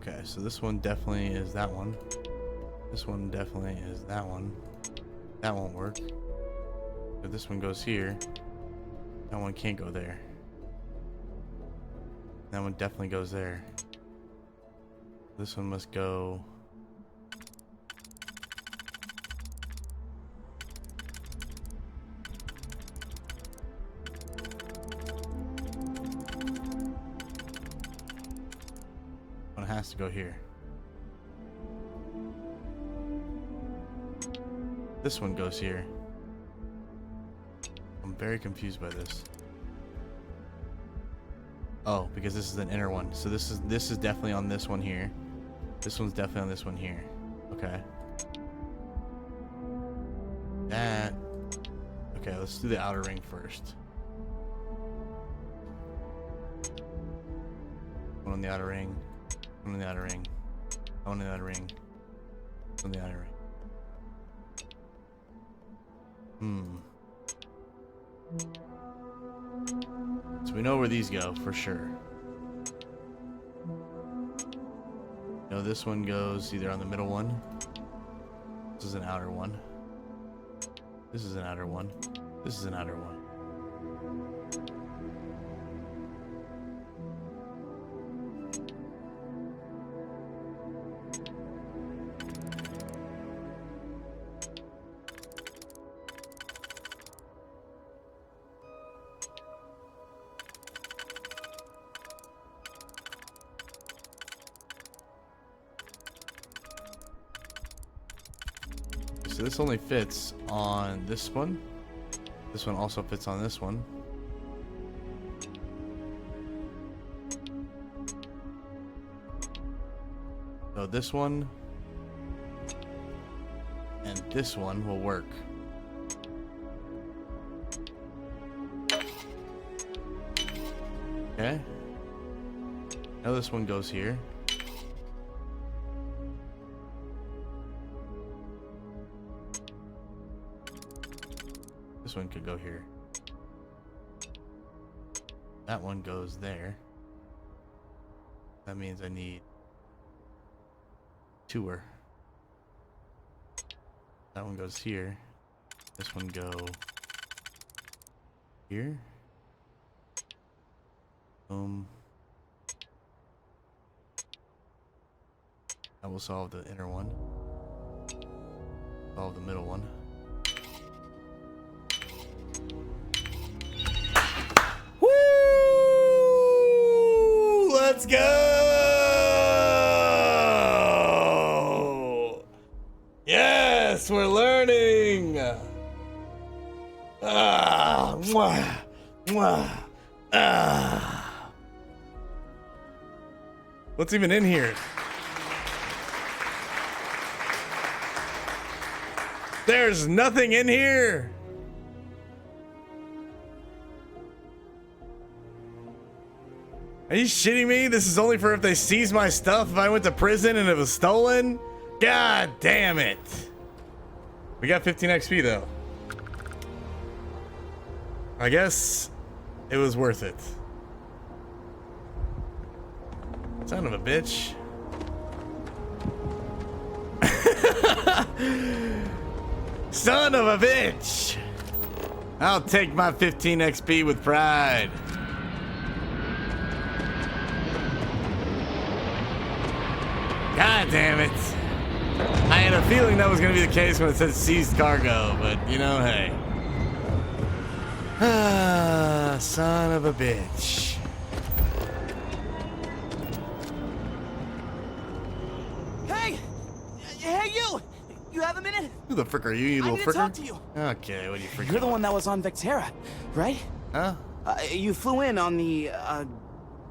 Okay, so this one definitely is that one. This one definitely is that one. That won't work. If this one goes here, that one can't go there. That one definitely goes there. This one must go. One has to go here. This one goes here. I'm very confused by this. Oh, because this is an inner one. So this is definitely on this one here. This one's definitely on this one here. Okay. That. Okay, let's do the outer ring first. One on the outer ring. One on the outer ring. One on the outer ring. One on the outer ring. So we know where these go for sure. You know, this one goes either on the middle one. This is an outer one. This is an outer one. This is an outer one. So this only fits on this one. This one also fits on this one. So this one and this one will work. Okay. Now this one goes here. This one could go here. That one goes there. That means I need tour. That one goes here. This one go here. That will solve the inner one. Solve the middle one. Woo! Let's go! Yes, we're learning. Mwah, mwah, What's even in here? There's nothing in here. Are you shitting me? This is only for if they seize my stuff if I went to prison and it was stolen? God damn it. We got 15 XP though. I guess it was worth it. Son of a bitch. Son of a bitch. I'll take my 15 XP with pride. God damn it. I had a feeling that was going to be the case when it said seized cargo, but you know, hey. Son of a bitch. Hey! Hey, you! You have a minute? Who the frick are you, you little fricker? I need to talk to you. Okay, what are you freaking? You're the one that was on Vectera, right? Huh? You flew in on the,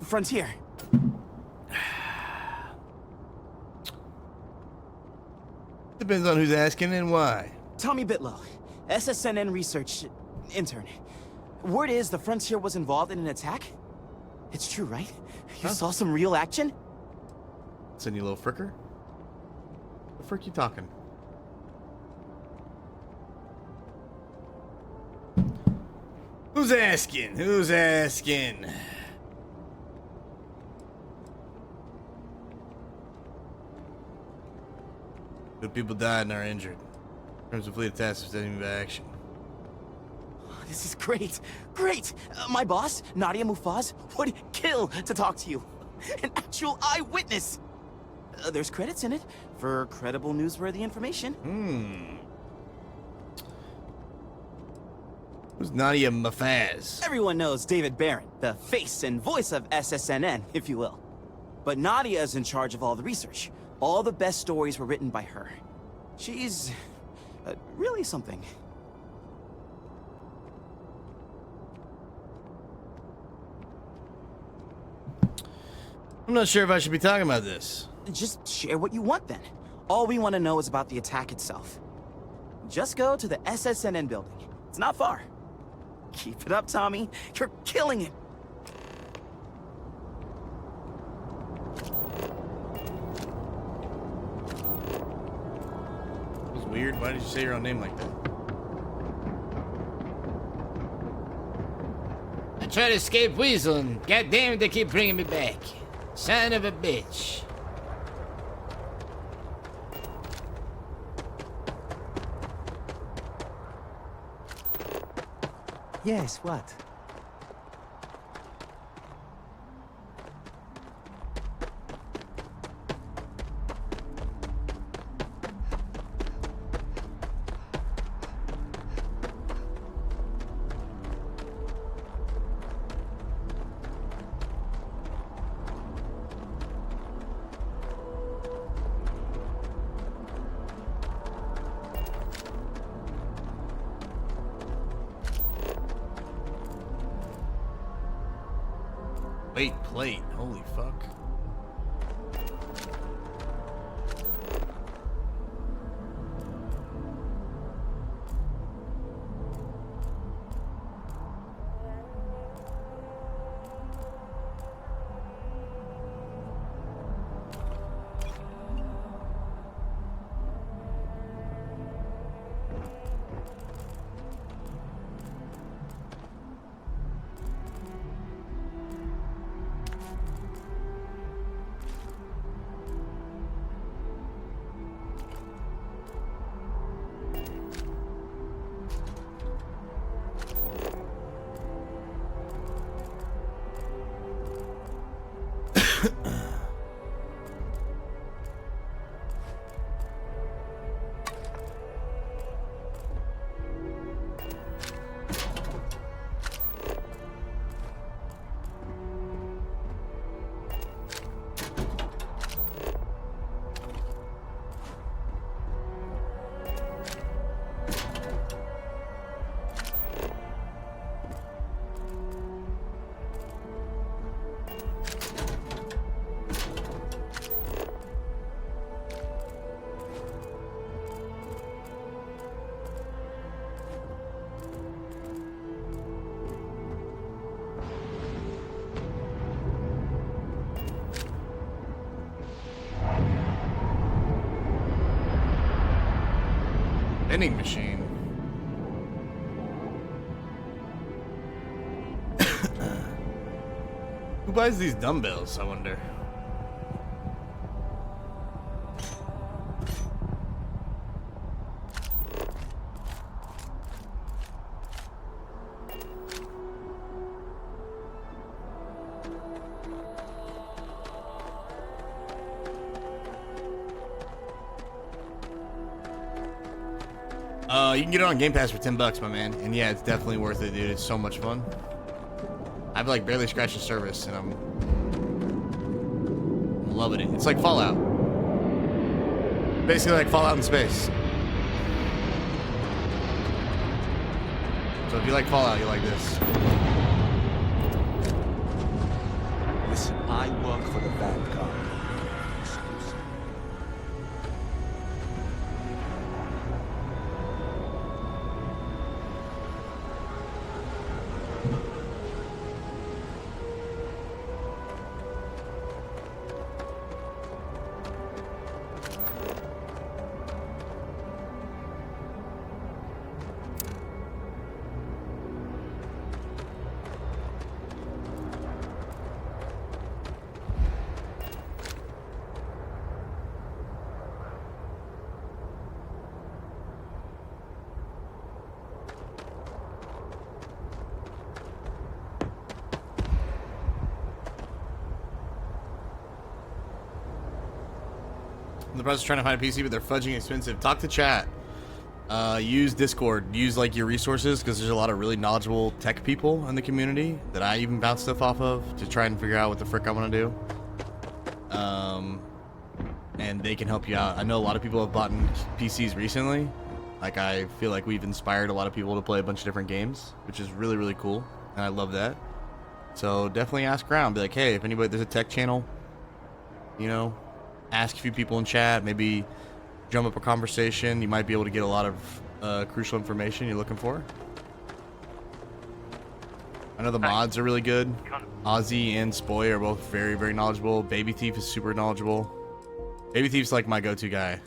Frontier. Depends on who's asking and why. Tommy Bitlow, SSNN research intern. Word is the Frontier was involved in an attack? It's true, right? You saw some real action? Listen, you little fricker. The frick you talking? Who's asking? Who's asking? Good people died and are injured. In terms of fleet attacks, standing by action. This is great. Great. My boss, Nadia Mufaz, would kill to talk to you. An actual eyewitness. There's credits in it for credible, newsworthy information. Who's Nadia Mufaz? Everyone knows David Barron, the face and voice of SSNN, if you will. But Nadia is in charge of all the research. All the best stories were written by her. She's really something. I'm not sure if I should be talking about this. Just share what you want then. All we want to know is about the attack itself. Just go to the SSNN building. It's not far. Keep it up, Tommy. You're killing it. It was weird. Why did you say your own name like that? I tried to escape Weasel, and goddamn, they keep bringing me back. Son of a bitch. Yes, what? Wait, plate. Holy fuck. Vending machine. Who buys these dumbbells, I wonder? You can get it on Game Pass for $10, my man. And yeah, it's definitely worth it, dude. It's so much fun. I've like barely scratched the surface, and I'm loving it. It's like Fallout. Basically like Fallout in space. So if you like Fallout, you like this. Listen, I work for the Vanguard. The brother's trying to find a PC, but they're fudging expensive. Talk to chat. Use Discord. Use like your resources, because there's a lot of really knowledgeable tech people in the community that I even bounce stuff off of to try and figure out what the frick I want to do. And they can help you out. I know a lot of people have bought PCs recently. Like, I feel like we've inspired a lot of people to play a bunch of different games, which is really, really cool. And I love that. So definitely ask around. Be like, hey, if anybody, there's a tech channel, you know, ask a few people in chat, maybe drum up a conversation. You might be able to get a lot of crucial information you're looking for. I know the mods are really good. Ozzy and Spoy are both very, very knowledgeable. Baby Thief is super knowledgeable. Baby Thief's like my go-to guy.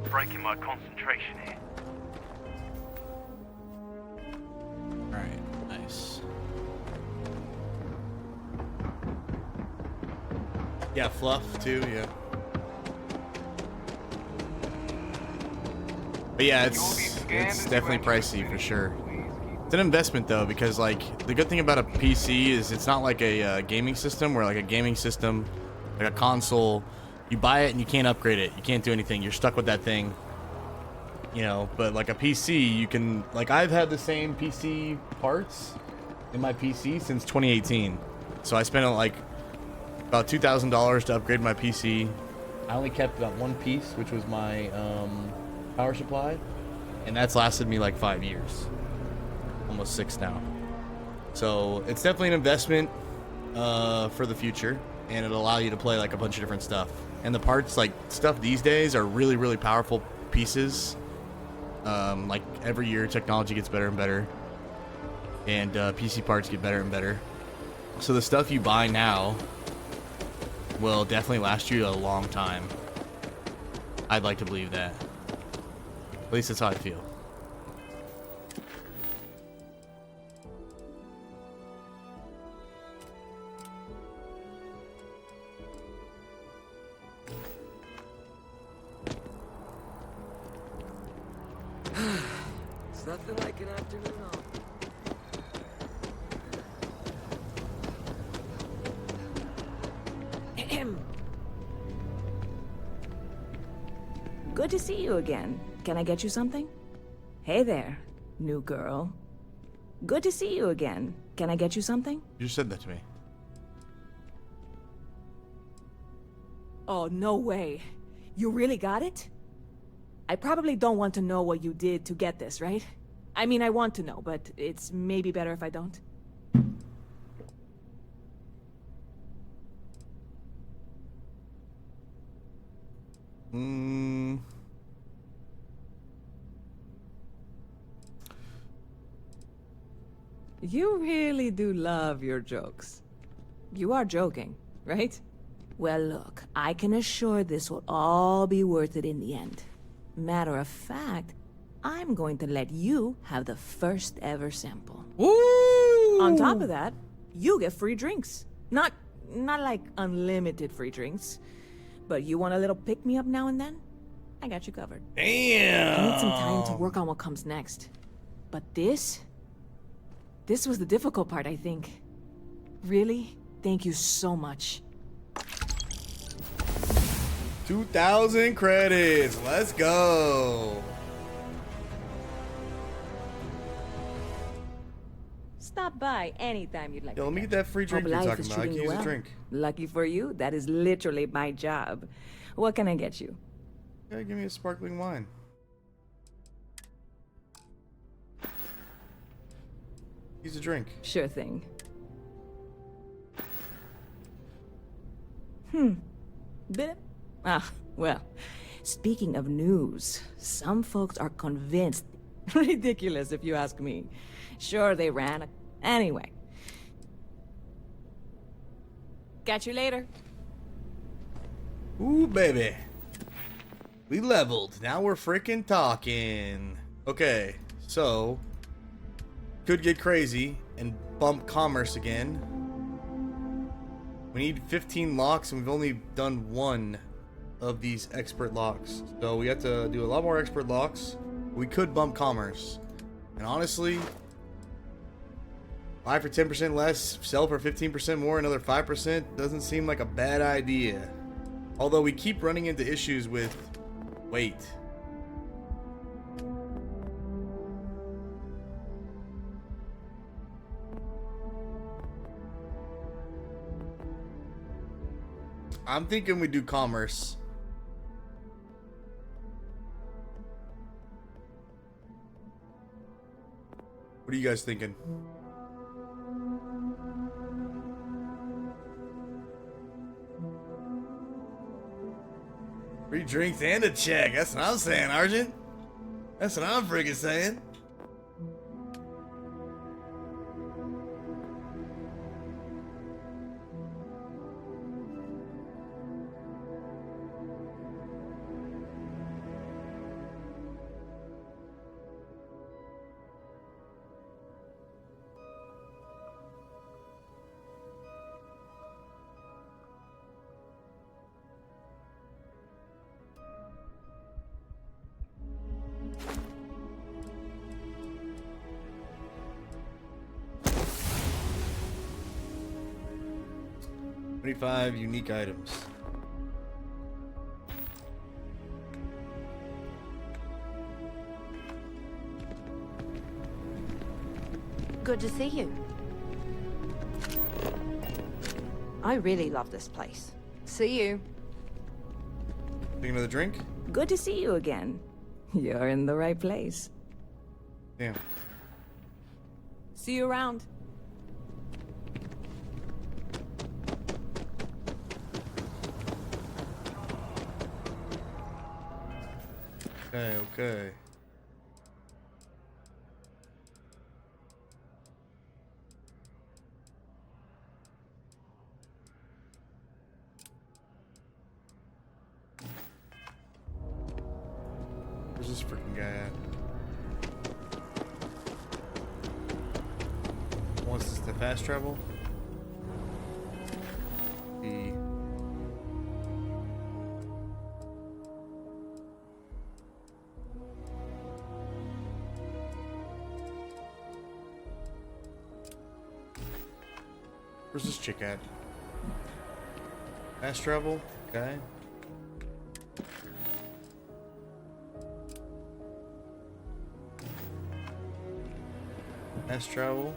Breaking my concentration here. Alright, nice. Yeah, fluff too, yeah. But yeah, it's definitely pricey for sure. It's an investment though, because like the good thing about a PC is it's not like a gaming system, where like a gaming system, like a console, you buy it and you can't upgrade it. You can't do anything. You're stuck with that thing. You know, but like a PC, you can, like, I've had the same PC parts in my PC since 2018. So I spent like about $2,000 to upgrade my PC. I only kept about one piece, which was my power supply, and that's lasted me like 5 years, almost 6 now. So it's definitely an investment for the future, and it'll allow you to play like a bunch of different stuff. And the parts, like, stuff these days are really, really powerful pieces. Like every year technology gets better and better. and PC parts get better and better. So the stuff you buy now will definitely last you a long time. I'd like to believe that. At least that's how I feel. It's nothing like an afternoon off. Good to see you again. Can I get you something? Hey there, new girl. Good to see you again. Can I get you something? You just said that to me. Oh, no way. You really got it? I probably don't want to know what you did to get this, right? I mean, I want to know, but it's maybe better if I don't. You really do love your jokes. You are joking, right? Well, look, I can assure this will all be worth it in the end. Matter of fact, I'm going to let you have the first ever sample. Ooh! On top of that, you get free drinks. Not like unlimited free drinks, but you want a little pick-me-up now and then? I got you covered. Damn! I need some time to work on what comes next. But this was the difficult part, I think. Really, thank you so much. 2,000 credits. Let's go. Stop by anytime you'd like. Yo, let me get that free drink you're talking about. I can use a drink. Lucky for you, that is literally my job. What can I get you? Yeah, give me a sparkling wine. Use a drink. Sure thing. Bit? Well, speaking of news, some folks are convinced. Ridiculous if you ask me. Sure, they ran. Anyway. Catch you later. Ooh, baby. We leveled. Now we're freaking talking. Okay, so could get crazy and bump commerce again. We need 15 locks, and we've only done one of these expert locks. So we have to do a lot more expert locks. We could bump commerce. And honestly, buy for 10% less, sell for 15% more, another 5% doesn't seem like a bad idea. Although we keep running into issues with weight. I'm thinking we do commerce. What are you guys thinking? Free drinks and a check. That's what I'm saying, Argent. That's what I'm freaking saying. $25 unique items. Good to see you. I really love this place. See you. Take another drink? Good to see you again. You're in the right place. Damn. See you around. Okay, okay. freaking guy at? Wants us to fast travel? The where's this chick at? Fast travel? Okay. Fast travel.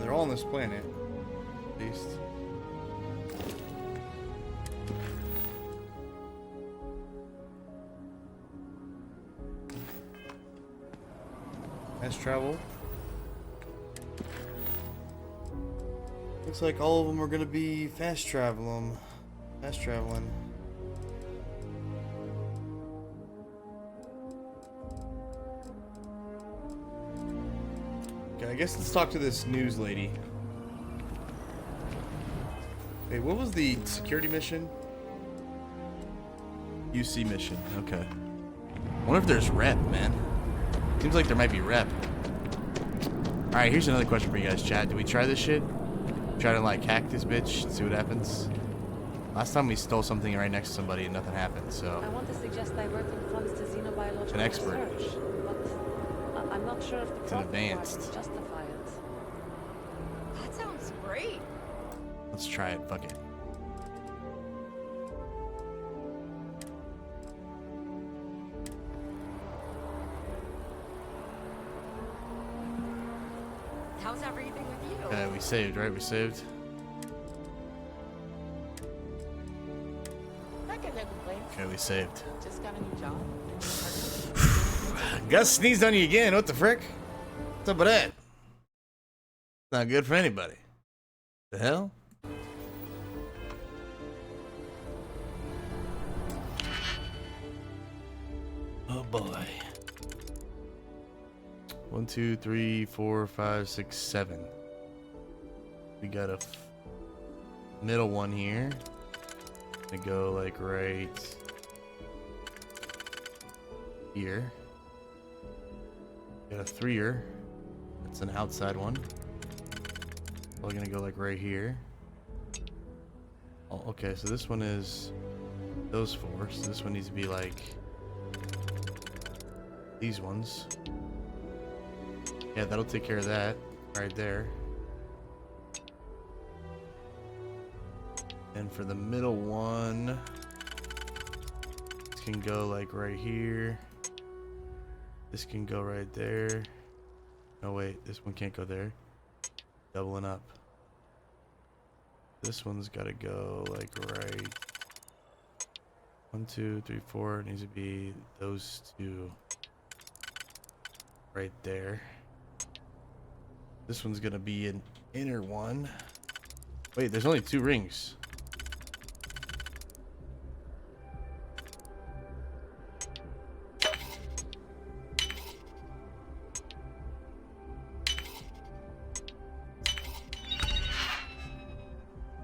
They're all on this planet, at least. Fast travel. Looks like all of them are gonna be fast traveling. Fast traveling. Okay, I guess let's talk to this news lady. Hey, what was the security mission? UC mission. Okay. I wonder if there's rep, man. Seems like there might be rep. Alright, here's another question for you guys, chat. Did we try this shit? Try to like hack this bitch, see what happens? Last time we stole something right next to somebody and nothing happened, so. I want to suggest diverting funds to xenobiological An expert. research, but I'm not sure if the It's an profit advanced. margins justify it. That sounds great. Let's try it, fuck it. How's everything with you? Okay, we saved, right? We saved. Not gonna complain. Okay, we saved. Just got a new job. Gus sneezed on you again. What the frick? What's up with that? Not good for anybody. The hell? Oh boy. 1, 2, 3, 4, 5, 6, 7. We got a middle one here. Gonna go like right here. Got a 3-er. That's an outside one. We're gonna go like right here. Oh, okay, so this one is those 4. So this one needs to be like these ones. Yeah, that'll take care of that right there. And for the middle one, this can go like right here. This can go right there. No, wait, this one can't go there. Doubling up. This one's got to go like right. 1, 2, 3, 4. It needs to be those 2 right there. This one's gonna be an inner one. Wait, there's only 2 rings.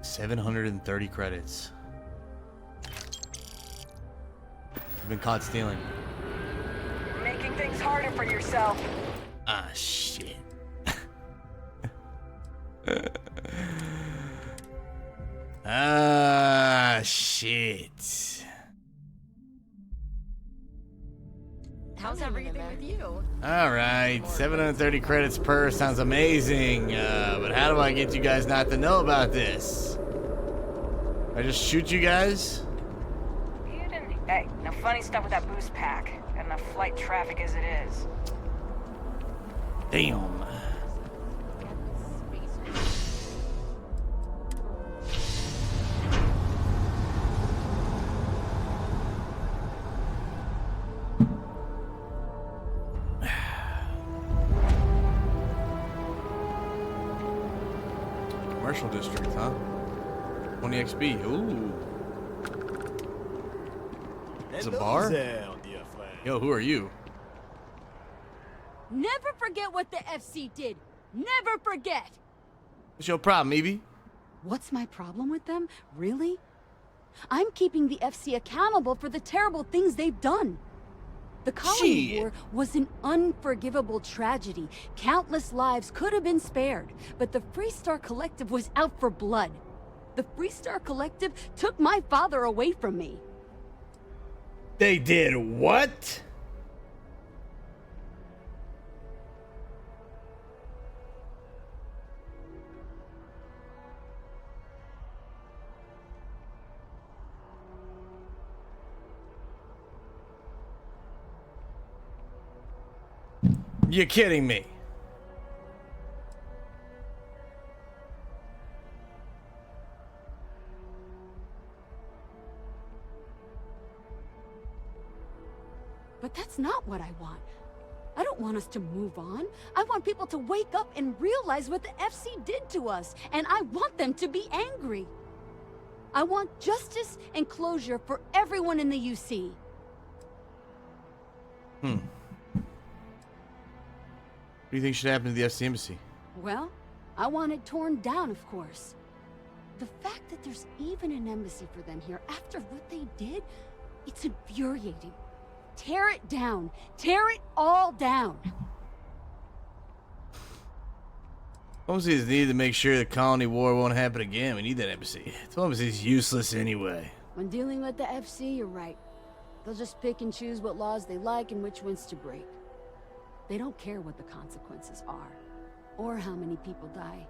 $730 credits. You've been caught stealing. Making things harder for yourself. Ah, shit. Ah, shit. How's everything with you? Alright, 730 credits per sounds amazing, but how do I get you guys not to know about this? I just shoot you guys? You didn't. Hey, no funny stuff with that boost pack. Got enough flight traffic as it is. Damn. Commercial district, huh? 20 XP. Ooh. It's a bar? Yo, who are you? Never forget what the FC did. Never forget. What's your problem, Evie? What's my problem with them? Really? I'm keeping the FC accountable for the terrible things they've done. The Colony War was an unforgivable tragedy. Countless lives could have been spared, but the Freestar Collective was out for blood. The Freestar Collective took my father away from me. They did what? You're kidding me. But that's not what I want. I don't want us to move on. I want people to wake up and realize what the FC did to us, and I want them to be angry. I want justice and closure for everyone in the UC. What do you think should happen to the FC embassy? Well, I want it torn down, of course. The fact that there's even an embassy for them here after what they did, it's infuriating. Tear it down. Tear it all down. Embassy is needed to make sure the colony war won't happen again. We need that embassy. The embassy is useless anyway. When dealing with the FC, you're right. They'll just pick and choose what laws they like and which ones to break. They don't care what the consequences are, or how many people die.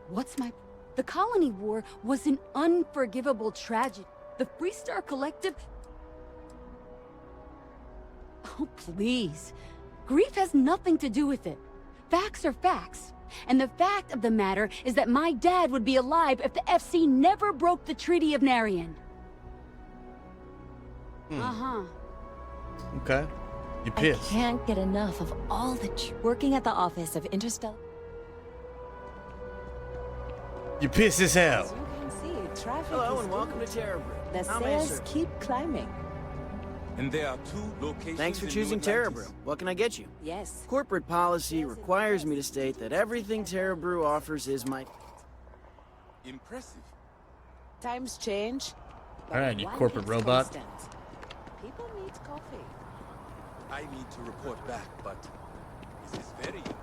What's my... The Colony War was an unforgivable tragedy. The Freestar Collective... Oh, please. Grief has nothing to do with it. Facts are facts. And the fact of the matter is that my dad would be alive if the FC never broke the Treaty of Narian. Okay. You pissed. I can't get enough of all the working at the office of Interstellar. You pissed as hell. As you can see, traffic Hello is and welcome to good. Terrabrew. The How may I sales serve? keep climbing. And there are 2 locations. Thanks for in choosing New Atlantis. Terrabrew. What can I get you? Yes. Corporate policy requires me to state that everything Terrabrew offers is my... Impressive. Times change. All right, you one corporate is robot. constant. People need coffee. I need to report back, but this is very encouraging.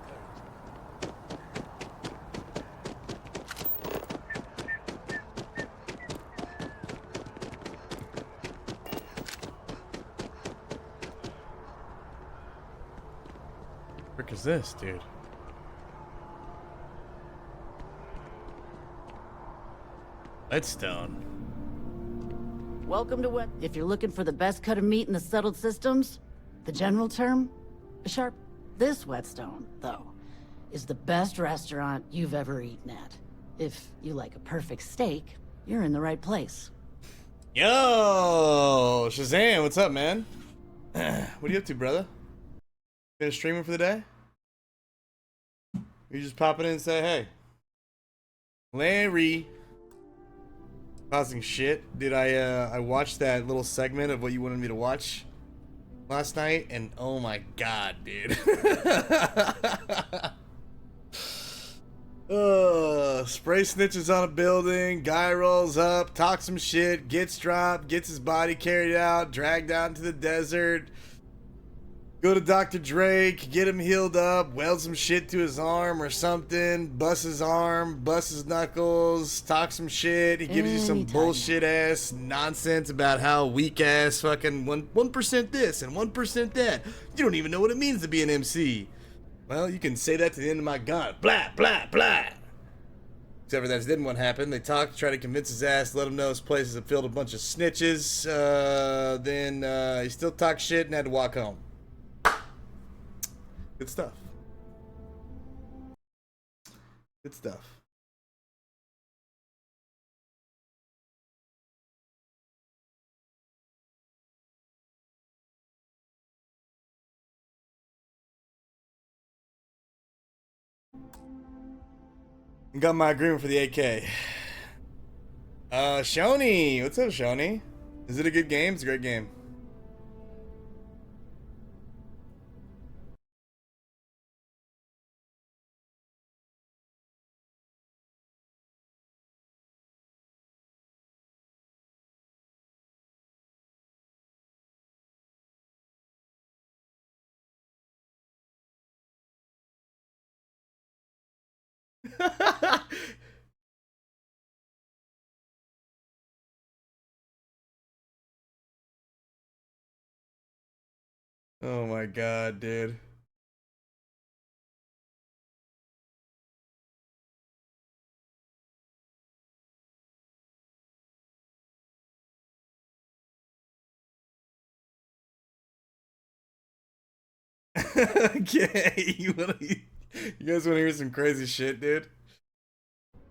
Frick is this, dude? Leadstone. Welcome to what? If you're looking for the best cut of meat in the settled systems, the general term, sharp. This Whetstone, though, is the best restaurant you've ever eaten at. If you like a perfect steak, you're in the right place. Yo, Shazam, what's up, man? What are you up to, brother? Been streaming for the day? You just popping in and say, hey. Larry. Causing shit. Dude, I watched that little segment of what you wanted me to watch last night, and oh my god, dude. Spray snitches on a building, guy rolls up, talks some shit, gets dropped, gets his body carried out, dragged out into the desert. Go to Dr. Drake, get him healed up, weld some shit to his arm or something, bust his arm, bust his knuckles, talk some shit. He gives you some bullshit ass nonsense about how weak ass fucking 1% this and 1% that. You don't even know what it means to be an MC. Well, you can say that to the end of my gun. Blah, blah, blah. Except for that didn't what happened. They talked, tried to convince his ass, let him know his place is filled with a bunch of snitches. Then he still talked shit and had to walk home. Good stuff. Good stuff. Got my agreement for the AK. Shoni, what's up, Shoni? Is it a good game? It's a great game. Oh my god, dude. Okay, you guys wanna hear some crazy shit, dude?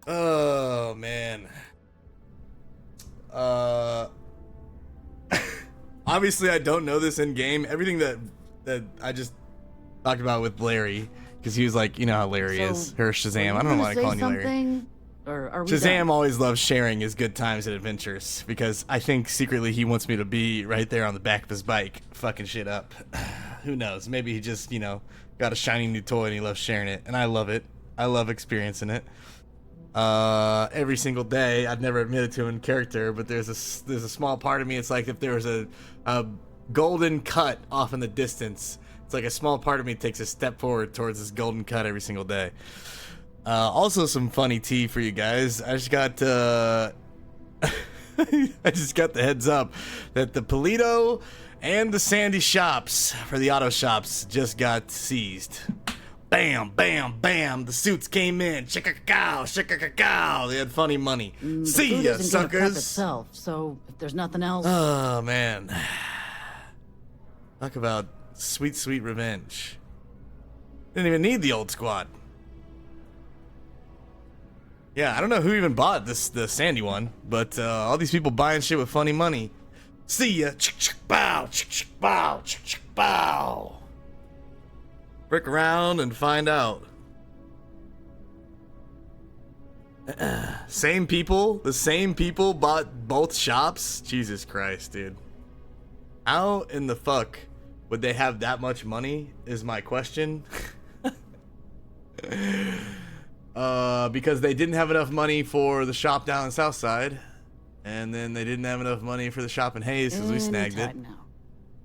Oh man. Obviously I don't know this in game. Everything that I just talked about with Larry, because he was like, you know how Larry is, or Shazam. I don't know why I call you Larry. Or are we Shazam done? always loves sharing his good times and adventures, because I think secretly he wants me to be right there on the back of his bike, fucking shit up. Who knows? Maybe he just, you know, got a shiny new toy and he loves sharing it, and I love it. I love experiencing it. Every single day. I'd never admitted to in character, but there's a small part of me. It's like if there was a golden cut off in the distance. It's like a small part of me takes a step forward towards this golden cut every single day. Also, some funny tea for you guys. I just got I just got the heads up that the Polito and the Sandy shops for the auto shops just got seized. Bam, bam, bam. The suits came in. Shika-cow, shika-cow. They had funny money. See ya, suckers. Itself, so if there's nothing else. Oh, man. Talk about sweet, sweet revenge. Didn't even need the old squad. Yeah, I don't know who even bought the Sandy one, but all these people buying shit with funny money. See ya. Bow, bow, bow. Brick around and find out. Same people? The same people bought both shops? Jesus Christ, dude. How in the fuck would they have that much money is my question. Because they didn't have enough money for the shop down in Southside. And then they didn't have enough money for the shop in Hayes because we snagged it.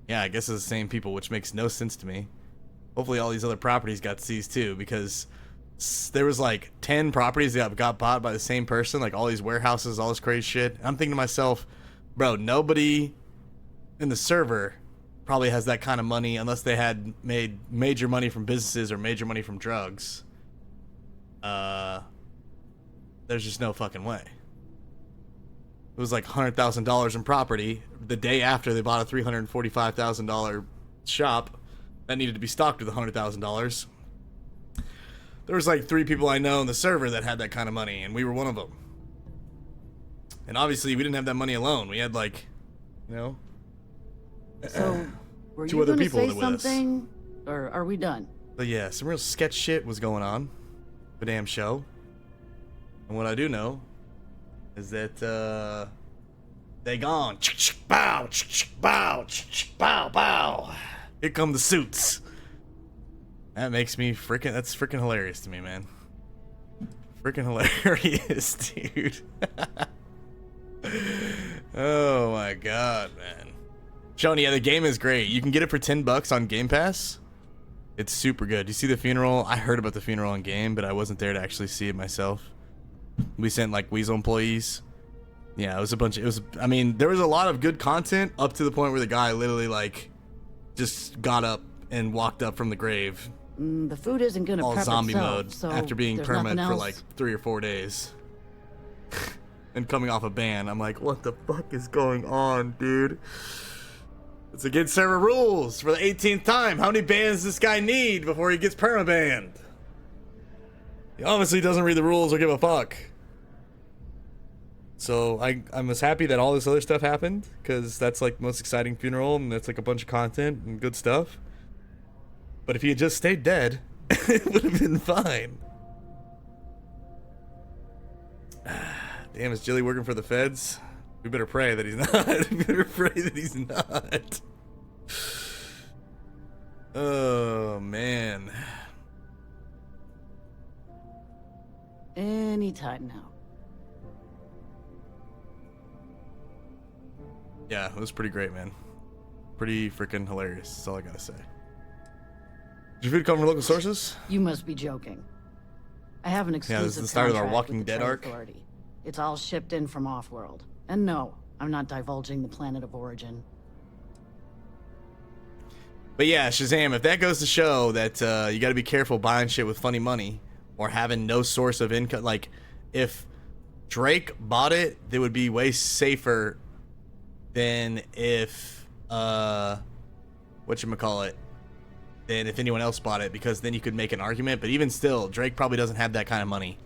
Yeah, I guess it's the same people, which makes no sense to me. Hopefully all these other properties got seized too, because there was like 10 properties that got bought by the same person, like all these warehouses, all this crazy shit. I'm thinking to myself, bro, nobody in the server probably has that kind of money unless they had made major money from businesses or major money from drugs. There's just no fucking way. It was like $100,000 in property the day after they bought a $345,000 shop that needed to be stocked with $100,000. There was like 3 people I know in the server that had that kind of money, and we were one of them. And obviously, we didn't have that money alone. We had like, you know, So, were 2 you other gonna people say with us. something, or are we done? But yeah, some real sketch shit was going on. The damn show. And what I do know is that they gone. Bow, bow, bow, bow. Here come the suits. That makes me that's freaking hilarious to me, man. Freaking hilarious, dude. Oh my god, man. Shoni, yeah, the game is great. You can get it for $10 on Game Pass. It's super good. You see the funeral? I heard about the funeral in game, but I wasn't there to actually see it myself. We sent like Weasel employees. Yeah, it was I mean, there was a lot of good content up to the point where the guy literally like just got up and walked up from the grave. The food isn't gonna all prep zombie itself, mode so after being there's permanent nothing for else? like 3 or 4 days. And coming off a ban, I'm like, what the fuck is going on, dude? It's against server rules for the 18th time. How many bans does this guy need before he gets perma-banned? He obviously doesn't read the rules or give a fuck. So I'm as happy that all this other stuff happened, because that's like the most exciting funeral, and that's like a bunch of content and good stuff. But if he had just stayed dead, it would have been fine. Damn, is Jilly working for the feds? We better pray that he's not. We better pray that he's not. Oh, man. Anytime now. Yeah, it was pretty great, man. Pretty freaking hilarious. That's all I gotta say. Did your food come from local sources? You must be joking. I have an exclusive this is the start of our contract Walking with the Dead Trade arc. Authority. It's all shipped in from off-world. And no, I'm not divulging the planet of origin. But yeah, Shazam, if that goes to show that you gotta be careful buying shit with funny money or having no source of income. Like, if Drake bought it, they would be way safer than if whatchamacallit, than if anyone else bought it, because then you could make an argument. But even still, Drake probably doesn't have that kind of money.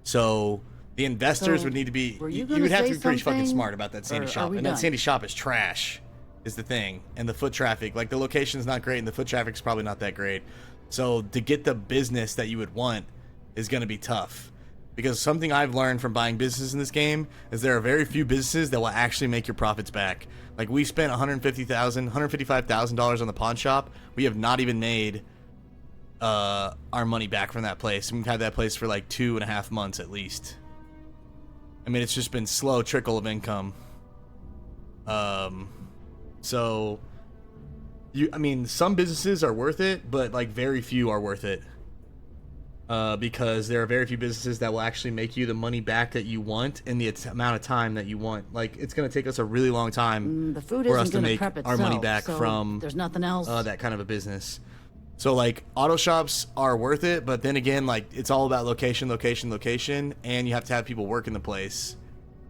So the investors would need to be, you would have to be pretty fucking smart about that Sandy shop. And that Sandy shop is trash, is the thing. And the foot traffic, like the location's not great and the foot traffic's probably not that great. So to get the business that you would want is going to be tough. Because something I've learned from buying businesses in this game is there are very few businesses that will actually make your profits back. Like, we spent $155,000 on the pawn shop. We have not even made our money back from that place. We've had that place for like 2.5 months at least. I mean, it's just been slow trickle of income. So I mean, some businesses are worth it, but like very few are worth it. Because there are very few businesses that will actually make you the money back that you want in the amount of time that you want. Like, it's going to take us a really long time the food for us isn't to make prep our money itself, back so from there's nothing else. that kind of a business. So, like, auto shops are worth it, but then again, like, it's all about location, location, location, and you have to have people work in the place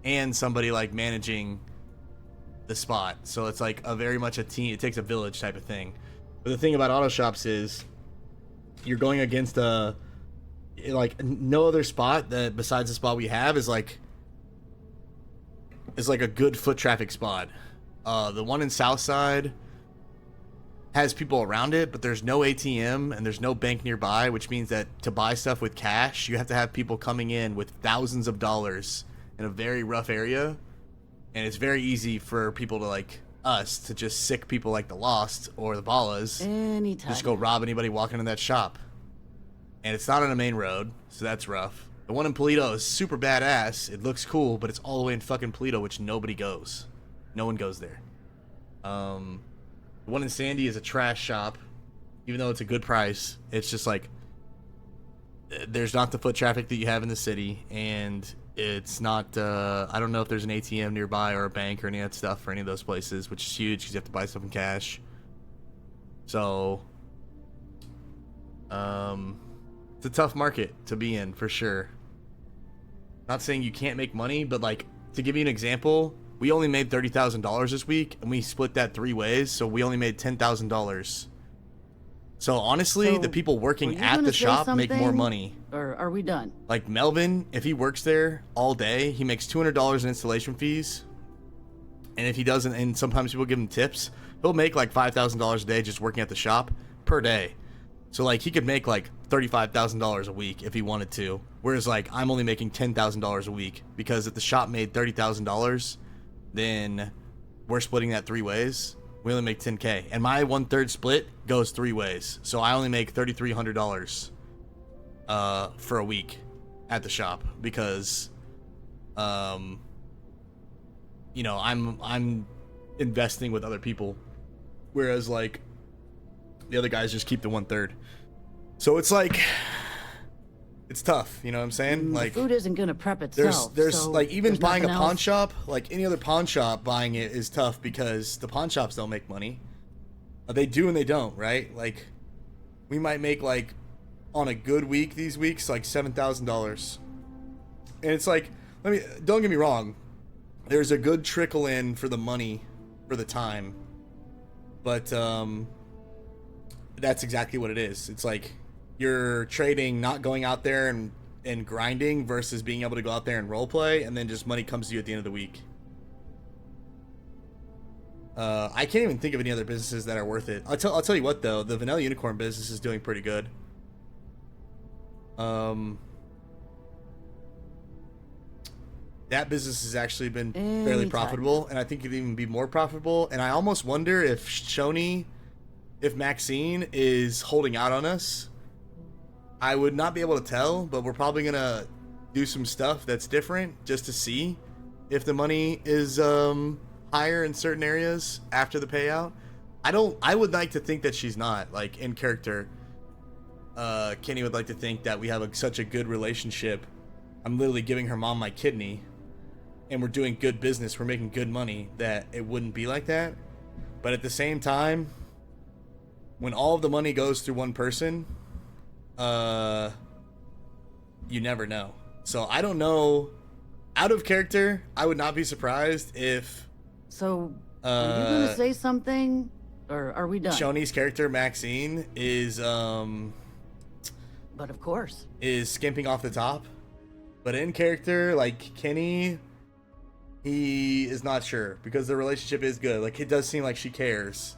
and somebody, like, managing the spot. So it's, like, a very much a team. It takes a village type of thing. But the thing about auto shops is you're going against like no other spot that besides the spot we have is like a good foot traffic spot. The one in Southside has people around it, but there's no ATM and there's no bank nearby, which means that to buy stuff with cash, you have to have people coming in with thousands of dollars in a very rough area, and it's very easy for people to, like us, to just sick people like the Lost or the Ballas, Anytime. just go rob anybody walking in that shop. And it's not on a main road, so that's rough. The one in Polito is super badass. It looks cool, but it's all the way in fucking Polito, which nobody goes. No one goes there. The one in Sandy is a trash shop. Even though it's a good price, it's just like, there's not the foot traffic that you have in the city, and it's not, I don't know if there's an ATM nearby or a bank or any of that stuff for any of those places, which is huge because you have to buy stuff in cash. So, it's a tough market to be in, for sure. Not saying you can't make money, but, like, to give you an example, we only made $30,000 this week, and we split that 3 ways, so we only made $10,000. So, honestly, the people working at the shop make more money. Or are we done? Like, Melvin, if he works there all day, he makes $200 in installation fees. And if he doesn't, and sometimes people give him tips, he'll make, like, $5,000 a day just working at the shop per day. So, like, he could make, like, $35,000 a week if he wanted to. Whereas, like, I'm only making $10,000 a week. Because if the shop made $30,000, then we're splitting that 3 ways. We only make $10K. And my 1/3 split goes 3 ways. So I only make $3,300 for a week at the shop. Because, you know, I'm investing with other people. Whereas, like, the other guys just keep the 1/3. So it's like, it's tough, you know what I'm saying? Like, food isn't gonna prep itself. There's so like, even there's buying a nothing pawn else? shop, like any other pawn shop, buying it is tough because the pawn shops don't make money. They do and they don't, right? Like, we might make, like, on a good week these weeks, like $7,000. And it's like, don't get me wrong, there's a good trickle in for the money for the time. But that's exactly what it is. It's like, you're trading not going out there and grinding versus being able to go out there and roleplay, and then just money comes to you at the end of the week. I can't even think of any other businesses that are worth it. I'll tell you what, though, the Vanilla Unicorn business is doing pretty good. that business has actually been fairly profitable, and I think it'd even be more profitable. And I almost wonder if if Maxine is holding out on us. I would not be able to tell, but we're probably gonna do some stuff that's different just to see if the money is higher in certain areas after the payout. I would like to think that she's not, like, in character. Kenny would like to think that we have such a good relationship. I'm literally giving her mom my kidney, and we're doing good business, we're making good money, that it wouldn't be like that. But at the same time, when all of the money goes through one person, you never know. So I don't know. Out of character, I would not be surprised if... So, are you gonna say something? Or are we done? Shoney's character, Maxine, is, But of course. is skimping off the top. But in character, like, Kenny, he is not sure. Because the relationship is good. Like, it does seem like she cares.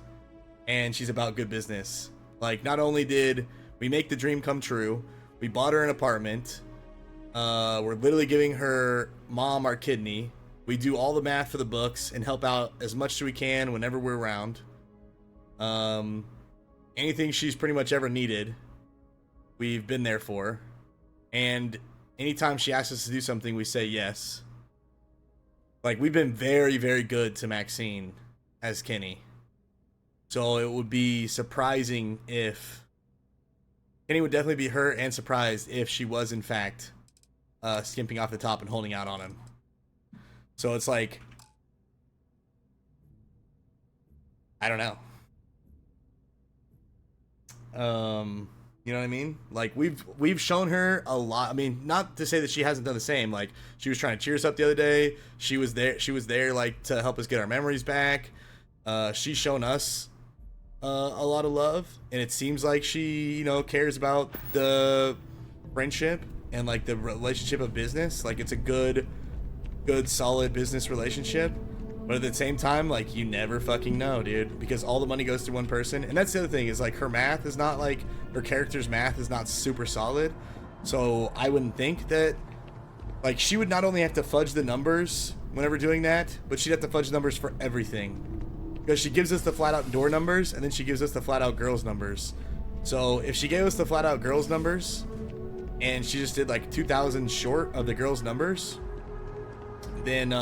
And she's about good business. Like, not only did we make the dream come true, we bought her an apartment. We're literally giving her mom our kidney. We do all the math for the books and help out as much as we can whenever we're around. Anything she's pretty much ever needed, we've been there for. And anytime she asks us to do something, we say yes. Like, we've been very, very good to Maxine as Kenny. So it would be surprising if... Kenny would definitely be hurt and surprised if she was, in fact, skimping off the top and holding out on him. So it's like... I don't know. You know what I mean? Like, we've shown her a lot. I mean, not to say that she hasn't done the same. Like, she was trying to cheer us up the other day. She was there like to help us get our memories back. She's shown us a lot of love, and it seems like she, you know, cares about the friendship and like the relationship of business. Like, it's a good solid business relationship. But at the same time, like, you never fucking know, dude, because all the money goes to one person. And that's the other thing, is like, her math is not like, her character's math is not super solid. So I wouldn't think that, like, she would not only have to fudge the numbers whenever doing that, but she'd have to fudge numbers for everything. Because she gives us the flat out door numbers, and then she gives us the flat out girls numbers. So if she gave us the flat out girls numbers, and she just did like 2,000 short of the girls numbers, then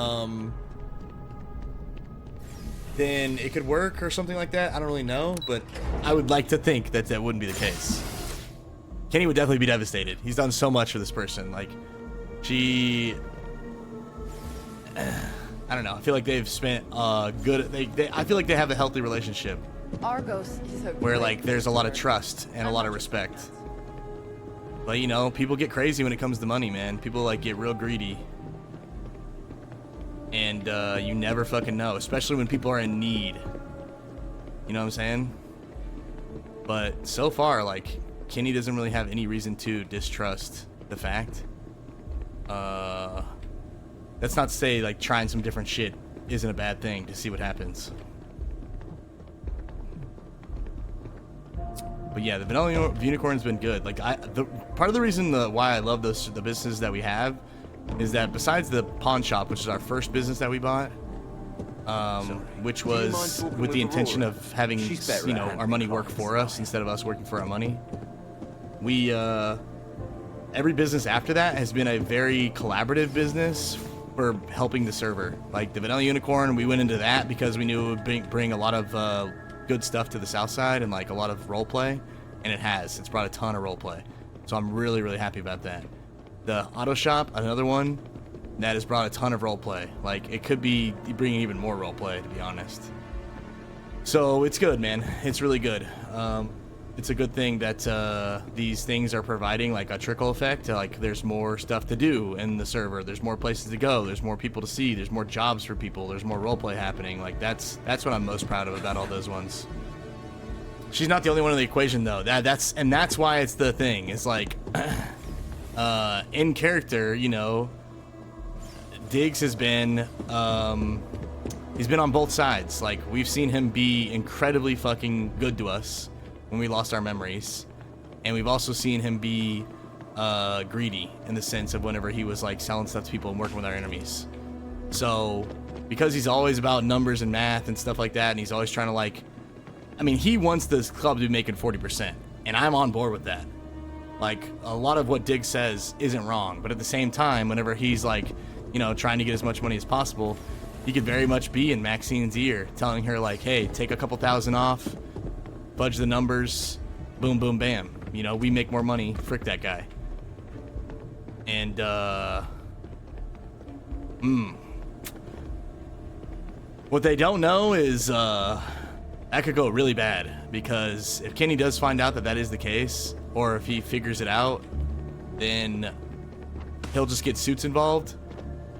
it could work or something like that. I don't really know, but I would like to think that that wouldn't be the case. Kenny would definitely be devastated. He's done so much for this person. Like, she... I don't know. I feel like they've spent good... I feel like they have a healthy relationship. Argos is a where, like, there's a lot of trust and a lot of respect. But, you know, people get crazy when it comes to money, man. People, like, get real greedy. And you never fucking know, especially when people are in need. You know what I'm saying? But so far, like, Kenny doesn't really have any reason to distrust the fact. That's not to say, like, trying some different shit isn't a bad thing to see what happens. But yeah, the Vanilla Unicorn's been good. Like, part of the reason why I love the businesses that we have is that besides the pawn shop, which is our first business that we bought, which was with the intention of having, you know, our money work for us instead of us working for our money, we every business after that has been a very collaborative business for helping the server. Like the Vanilla Unicorn, we went into that because we knew it would bring a lot of good stuff to the south side and like a lot of role play, and it's brought a ton of role play. So I'm really, really happy about that. The auto shop, another one that has brought a ton of role play. Like, it could be bringing even more role play, to be honest. So it's good, man. It's really good. It's a good thing that these things are providing like a trickle effect. Like, there's more stuff to do in the server. There's more places to go. There's more people to see. There's more jobs for people. There's more role play happening. Like, that's what I'm most proud of about all those ones. She's not the only one in the equation, though. That's why it's the thing. It's like. In character, you know, Diggs has been, he's been on both sides. Like, we've seen him be incredibly fucking good to us when we lost our memories. And we've also seen him be greedy in the sense of whenever he was like selling stuff to people and working with our enemies. So because he's always about numbers and math and stuff like that, and he's always trying to like, I mean, he wants this club to be making 40%, and I'm on board with that. Like, a lot of what Diggs says isn't wrong, but at the same time, whenever he's like, you know, trying to get as much money as possible, he could very much be in Maxine's ear, telling her like, hey, take a couple thousand off, fudge the numbers, boom, boom, bam. You know, we make more money, frick that guy. And, what they don't know is, that could go really bad, because if Kenny does find out that that is the case, or if he figures it out, then he'll just get suits involved,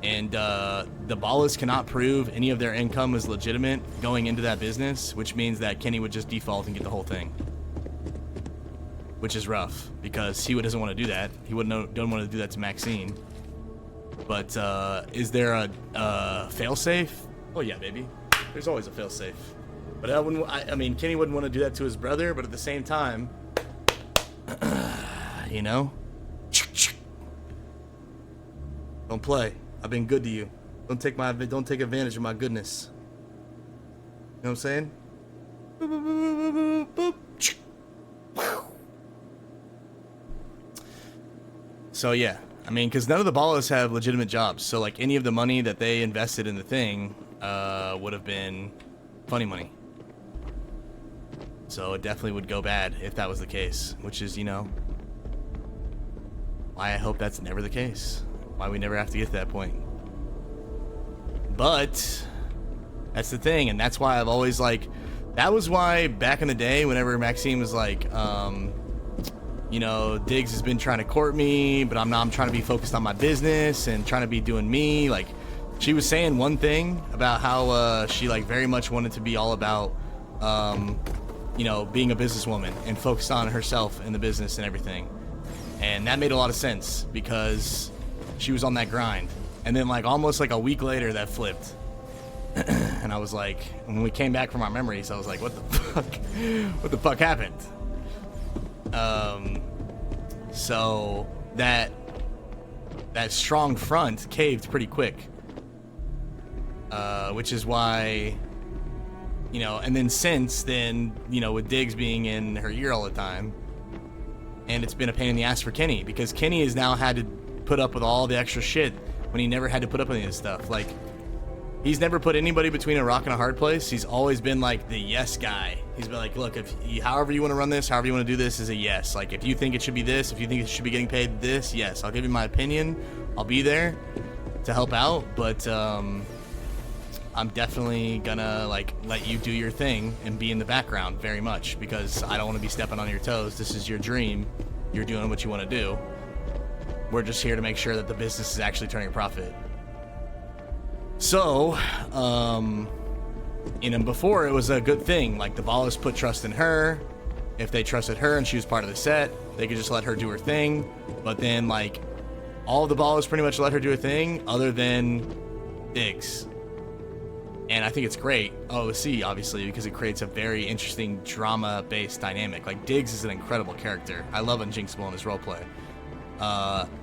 and the Ballas cannot prove any of their income is legitimate going into that business, which means that Kenny would just default and get the whole thing, which is rough, because he doesn't want to do that. He don't want to do that to Maxine. But is there a failsafe? Oh yeah, baby. There's always a failsafe. But I mean, Kenny wouldn't want to do that to his brother, but at the same time, you know, don't play. I've been good to you. Don't take advantage of my goodness. You know what I'm saying? So yeah, I mean, because none of the Ballas have legitimate jobs, so like any of the money that they invested in the thing would have been funny money. So it definitely would go bad if that was the case, which is, you know, why I hope that's never the case. Why we never have to get to that point. But that's the thing, and that's why I've always like, that was why back in the day, whenever Maxine was like, you know, Diggs has been trying to court me, but I'm trying to be focused on my business and trying to be doing me. Like, she was saying one thing about how she like very much wanted to be all about, you know, being a businesswoman and focused on herself and the business and everything. And that made a lot of sense because she was on that grind. And then like almost like a week later that flipped. And I was like, when we came back from our memories, I was like, what the fuck? What the fuck happened? So that strong front caved pretty quick. Which is why, you know, and then since then, you know, with Diggs being in her ear all the time, and it's been a pain in the ass for Kenny, because Kenny has now had to put up with all the extra shit when he never had to put up with any of this stuff. Like, he's never put anybody between a rock and a hard place. He's always been like the yes guy. He's been like, look, if however you want to run this, however you want to do this is a yes. Like, if you think it should be this, if you think it should be getting paid this, yes, I'll give you my opinion. I'll be there to help out, but I'm definitely gonna like let you do your thing and be in the background very much, because I don't want to be stepping on your toes. This is your dream. You're doing what you want to do. We're just here to make sure that the business is actually turning a profit. So, you know, before it was a good thing. Like, the Ballas put trust in her. If they trusted her and she was part of the set, they could just let her do her thing. But then, like, all of the Ballas pretty much let her do her thing, other than Diggs. And I think it's great, OC, obviously, because it creates a very interesting drama-based dynamic. Like, Diggs is an incredible character. I love Unjinxable in his roleplay.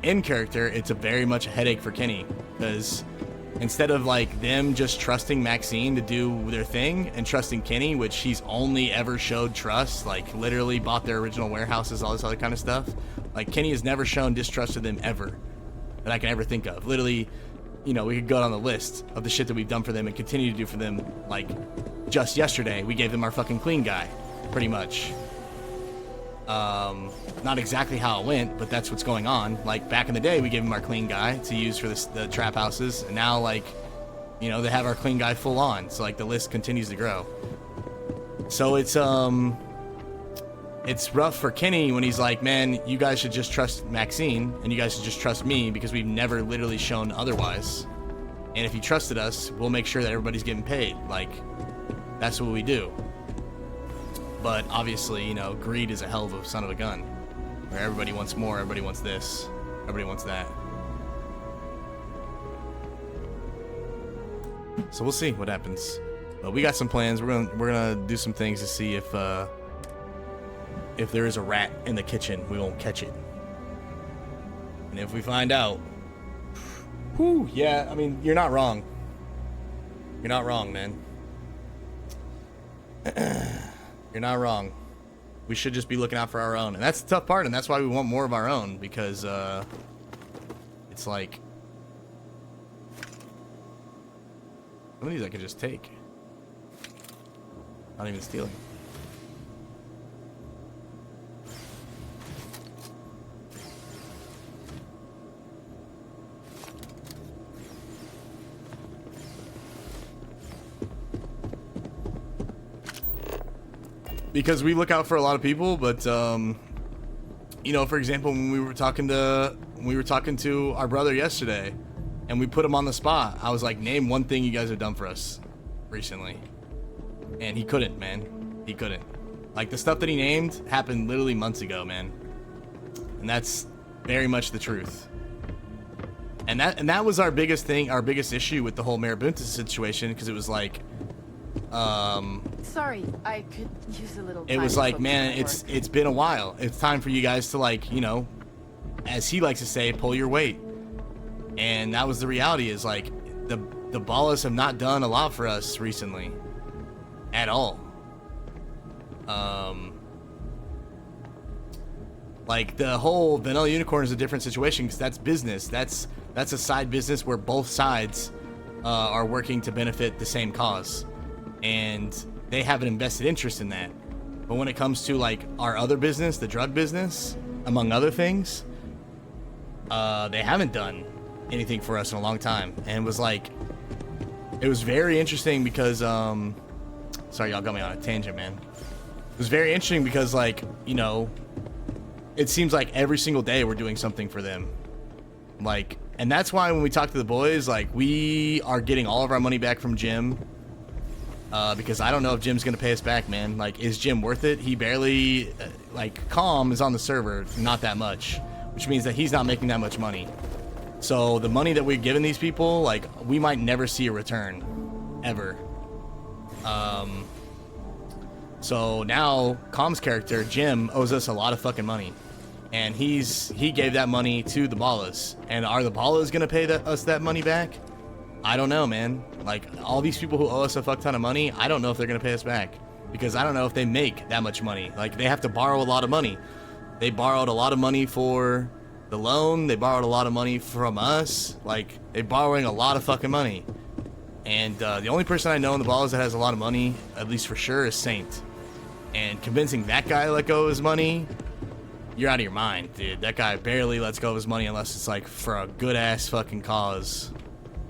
In character, it's a very much a headache for Kenny, because instead of like them just trusting Maxine to do their thing and trusting Kenny, which he's only ever showed trust, like literally bought their original warehouses, all this other kind of stuff. Like, Kenny has never shown distrust to them ever that I can ever think of. Literally, you know, we could go down the list of the shit that we've done for them and continue to do for them. Like, just yesterday, we gave them our fucking clean guy, pretty much. Not exactly how it went, but that's what's going on. Like, back in the day, we gave them our clean guy to use for the trap houses, and now, like, you know, they have our clean guy full on. So, like, the list continues to grow. So it's rough for Kenny when he's like, man, you guys should just trust Maxine, and you guys should just trust me, because we've never literally shown otherwise. And if you trusted us, we'll make sure that everybody's getting paid. Like, that's what we do. But obviously, you know, greed is a hell of a son of a gun, where everybody wants more, everybody wants this, everybody wants that. So we'll see what happens. But we got some plans. We're gonna do some things to see if there is a rat in the kitchen, we won't catch it. And if we find out, whew, yeah, I mean, you're not wrong. You're not wrong, man. You're not wrong. We should just be looking out for our own. And that's the tough part, and that's why we want more of our own, because it's like some of these I could just take. Not even stealing. Because we look out for a lot of people, but you know, for example, when we were talking to our brother yesterday, and we put him on the spot, I was like, name one thing you guys have done for us recently, and he couldn't, man. He couldn't. Like, the stuff that he named happened literally months ago, man, and that's very much the truth. And that was our biggest thing, our biggest issue with the whole Marabunta situation, because it was like, Sorry, I could use a little time. it was like, man, it's been a while. It's time for you guys to, like, you know, as he likes to say, pull your weight. And that was the reality, is like the Ballas have not done a lot for us recently at all. Like, the whole Vanilla Unicorn is a different situation, because that's business. That's a side business where both sides are working to benefit the same cause, and they have an invested interest in that. But when it comes to, like, our other business, the drug business, among other things, they haven't done anything for us in a long time. And it was like, it was very interesting because sorry, y'all got me on a tangent, man. It was very interesting because, like, you know, it seems like every single day we're doing something for them. Like, and that's why when we talk to the boys, like, we are getting all of our money back from Jim. Because I don't know if Jim's gonna pay us back, man. Like, is Jim worth it? He barely, like, Calm is on the server, not that much, which means that he's not making that much money. So the money that we're giving these people, like, we might never see a return, ever. So now Calm's character, Jim, owes us a lot of fucking money, and he gave that money to the Ballas. And are the Ballas gonna pay us that money back? I don't know, man. Like, all these people who owe us a fuck ton of money, I don't know if they're gonna pay us back, because I don't know if they make that much money. Like, they have to borrow a lot of money. They borrowed a lot of money for the loan. They borrowed a lot of money from us. Like, they're borrowing a lot of fucking money. And the only person I know in the Ballas that has a lot of money, at least for sure, is Saint. And convincing that guy to let go of his money, you're out of your mind, dude. That guy barely lets go of his money unless it's, like, for a good-ass fucking cause.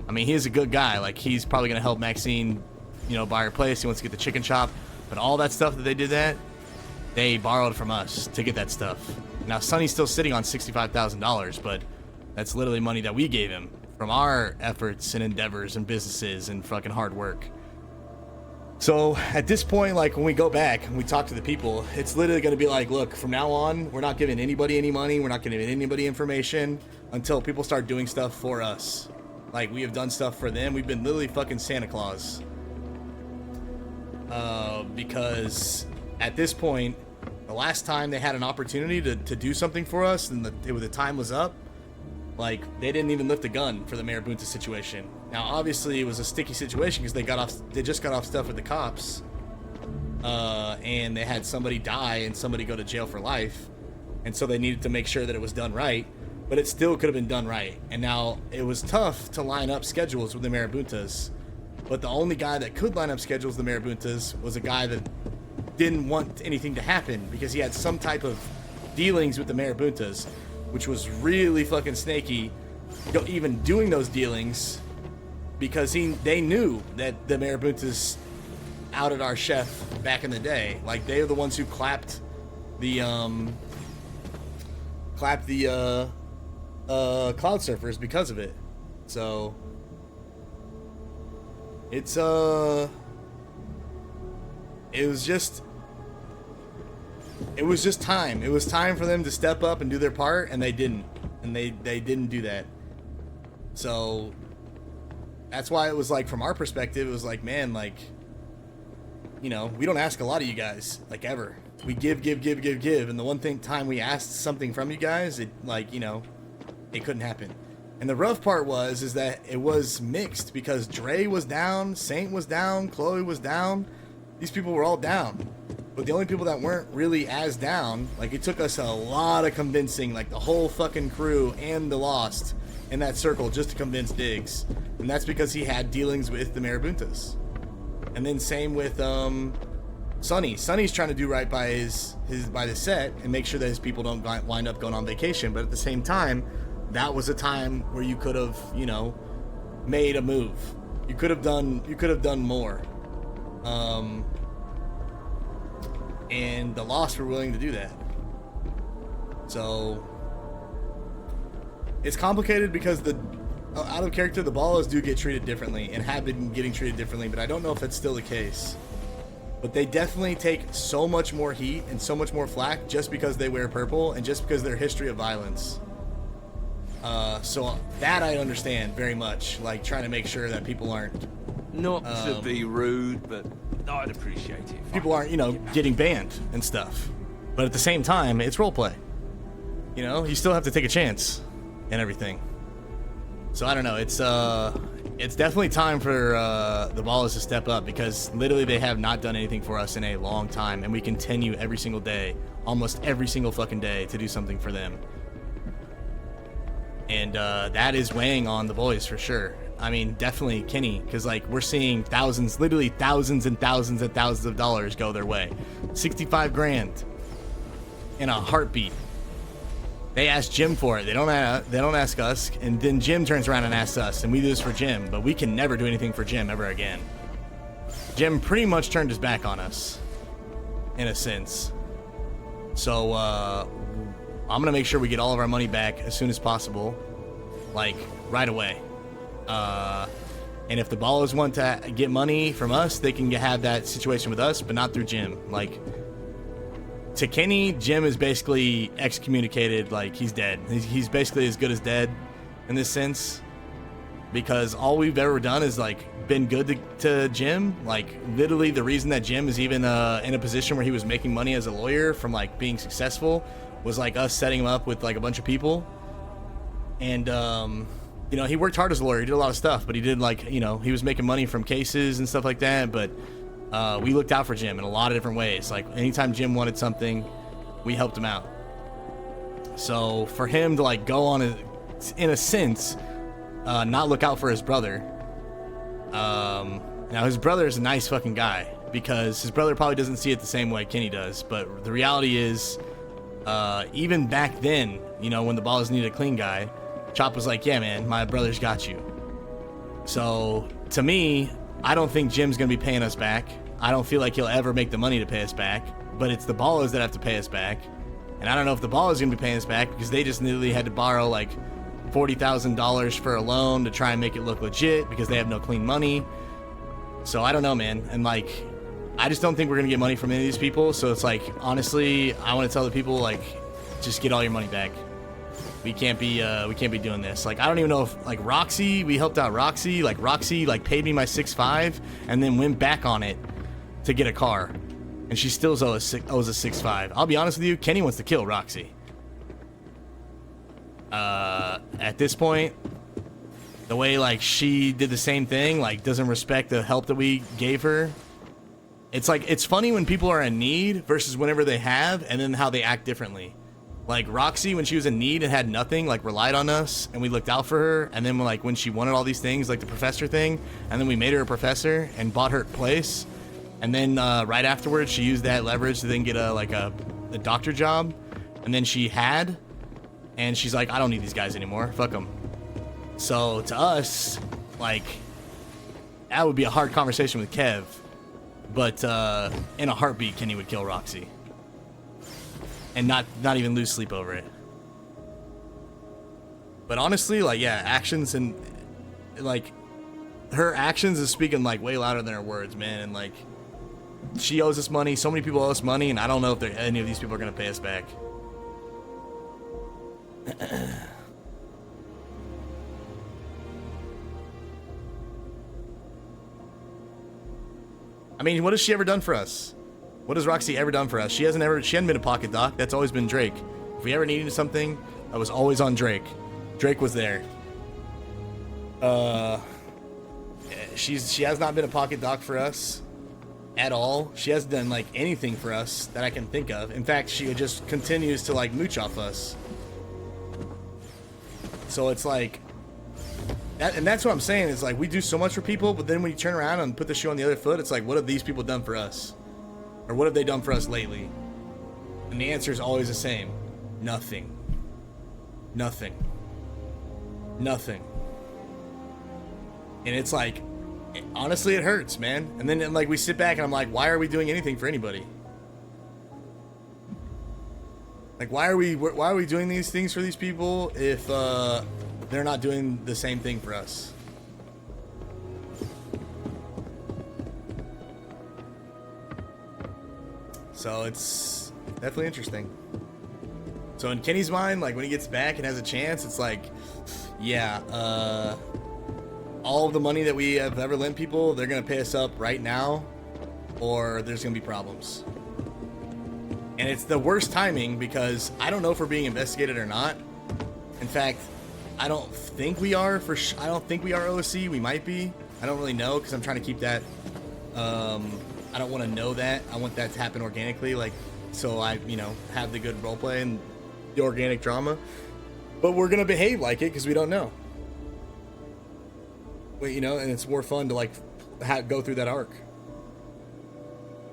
I mean, he's a good guy. Like, he's probably going to help Maxine, you know, buy her place. He wants to get the chicken shop. But all that stuff that they did that, they borrowed from us to get that stuff. Now, Sonny's still sitting on $65,000, but that's literally money that we gave him from our efforts and endeavors and businesses and fucking hard work. So at this point, like, when we go back and we talk to the people, it's literally going to be like, look, from now on, we're not giving anybody any money. We're not giving anybody information until people start doing stuff for us. Like, we have done stuff for them. We've been literally fucking Santa Claus. Because at this point, the last time they had an opportunity to do something for us and the time was up, like, they didn't even lift a gun for the Marabunta situation. Now, obviously, it was a sticky situation because they just got off stuff with the cops, and they had somebody die and somebody go to jail for life, and so they needed to make sure that it was done right. But it still could have been done right. And now, it was tough to line up schedules with the Marabuntas. But the only guy that could line up schedules with the Marabuntas was a guy that didn't want anything to happen because he had some type of dealings with the Marabuntas, which was really fucking snaky, even doing those dealings, because they knew that the Marabuntas outed our chef back in the day. Like, they were the ones who clapped the Cloud Surfers because of it. So it was just time. It was time for them to step up and do their part, and they didn't. And they didn't do that. So that's why it was like, from our perspective, it was like, man, like, you know, we don't ask a lot of you guys, like, ever. We give. And the one time we asked something from you guys, it, like, you know, it couldn't happen. And the rough part is that it was mixed because Dre was down, Saint was down, Chloe was down. These people were all down. But the only people that weren't really as down, like it took us a lot of convincing, like the whole fucking crew and the Lost in that circle just to convince Diggs. And that's because he had dealings with the Marabuntas. And then same with Sonny. Sonny's trying to do right by the set and make sure that his people don't wind up going on vacation. But at the same time, that was a time where you could have, you know, made a move. You could have done more. And the Lost were willing to do that. So it's complicated because out of character, the Ballas do get treated differently and have been getting treated differently, but I don't know if that's still the case. But they definitely take so much more heat and so much more flack just because they wear purple and just because of their history of violence. So that I understand very much, like trying to make sure that people aren't... Not to be rude, but I'd appreciate it. People aren't, you know, getting banned and stuff. But at the same time, it's roleplay. You know, you still have to take a chance and everything. So I don't know, it's definitely time for the Ballas to step up because literally they have not done anything for us in a long time, and we continue every single day, almost every single fucking day, to do something for them. And that is weighing on the boys for sure. I mean, definitely Kenny, because like we're seeing thousands, literally thousands and thousands and thousands of dollars go their way. 65 grand in a heartbeat. They ask Jim for it. They don't ask us, and then Jim turns around and asks us, and we do this for Jim, but we can never do anything for Jim ever again. Jim pretty much turned his back on us, in a sense. So I'm gonna make sure we get all of our money back as soon as possible, like right away. And if the Ballas want to get money from us, they can have that situation with us, but not through Jim. Like, to Kenny, Jim is basically excommunicated, like he's dead. He's basically as good as dead in this sense, because all we've ever done is like been good to Jim. Like literally the reason that Jim is even in a position where he was making money as a lawyer from like being successful was like us setting him up with like a bunch of people. And you know, he worked hard as a lawyer. He did a lot of stuff, but he did like, you know, he was making money from cases and stuff like that. But we looked out for Jim in a lot of different ways. Like anytime Jim wanted something, we helped him out. So for him to like go on in a sense, not look out for his brother. Now his brother is a nice fucking guy because his brother probably doesn't see it the same way Kenny does. But the reality is, even back then, you know, when the Ballas needed a clean guy, Chop was like, yeah, man, my brother's got you. So to me, I don't think Jim's going to be paying us back. I don't feel like he'll ever make the money to pay us back, but it's the Ballas that have to pay us back. And I don't know if the Ballas are going to be paying us back because they just literally had to borrow like $40,000 for a loan to try and make it look legit because they have no clean money. So I don't know, man. And like, I just don't think we're going to get money from any of these people. So it's like, honestly, I want to tell the people, like, just get all your money back. We can't be doing this. Like, I don't even know if, like, Roxy, we helped out Roxy. Like, Roxy, like, paid me my 6.5 and then went back on it to get a car. And she still owes a 6.5. I'll be honest with you, Kenny wants to kill Roxy. At this point, the way, like, she did the same thing, like, doesn't respect the help that we gave her. It's like, it's funny when people are in need versus whenever they have, and then how they act differently. Like Roxy, when she was in need and had nothing, like relied on us and we looked out for her. And then like when she wanted all these things, like the professor thing, and then we made her a professor and bought her a place. And then right afterwards, she used that leverage to then get a doctor job. And then she had, and she's like, I don't need these guys anymore. Fuck them. So to us, like, that would be a hard conversation with Kev. But in a heartbeat, Kenny would kill Roxy. And not even lose sleep over it. But honestly, like, yeah, actions and like her actions is speaking like way louder than her words, man. And like, she owes us money. So many people owe us money, and I don't know if any of these people are gonna pay us back. I mean, what has she ever done for us? What has Roxy ever done for us? She hasn't been a pocket doc. That's always been Drake. If we ever needed something, that was always on Drake. Drake was there. She has not been a pocket doc for us at all. She hasn't done like anything for us that I can think of. In fact, she just continues to like mooch off us. So it's like that, and that's what I'm saying is like we do so much for people, but then when you turn around and put the shoe on the other foot, it's like, what have these people done for us? Or what have they done for us lately? And the answer is always the same. Nothing. Nothing. Nothing. And it's like, honestly, it hurts, man. And then like we sit back and I'm like, why are we doing anything for anybody? Like, why are we doing these things for these people if they're not doing the same thing for us? So it's definitely interesting. So in Kenny's mind, like when he gets back and has a chance, it's like, yeah, all of the money that we have ever lent people, they're gonna pay us up right now, or there's gonna be problems. And it's the worst timing because I don't know if we're being investigated or not. In fact, I don't think we are I don't think we are OSC. We might be. I don't really know because I'm trying to keep that. I don't want to know that. I want that to happen organically, like so I, have the good roleplay and the organic drama. But we're gonna behave like it because we don't know. Well, and it's more fun to like go through that arc.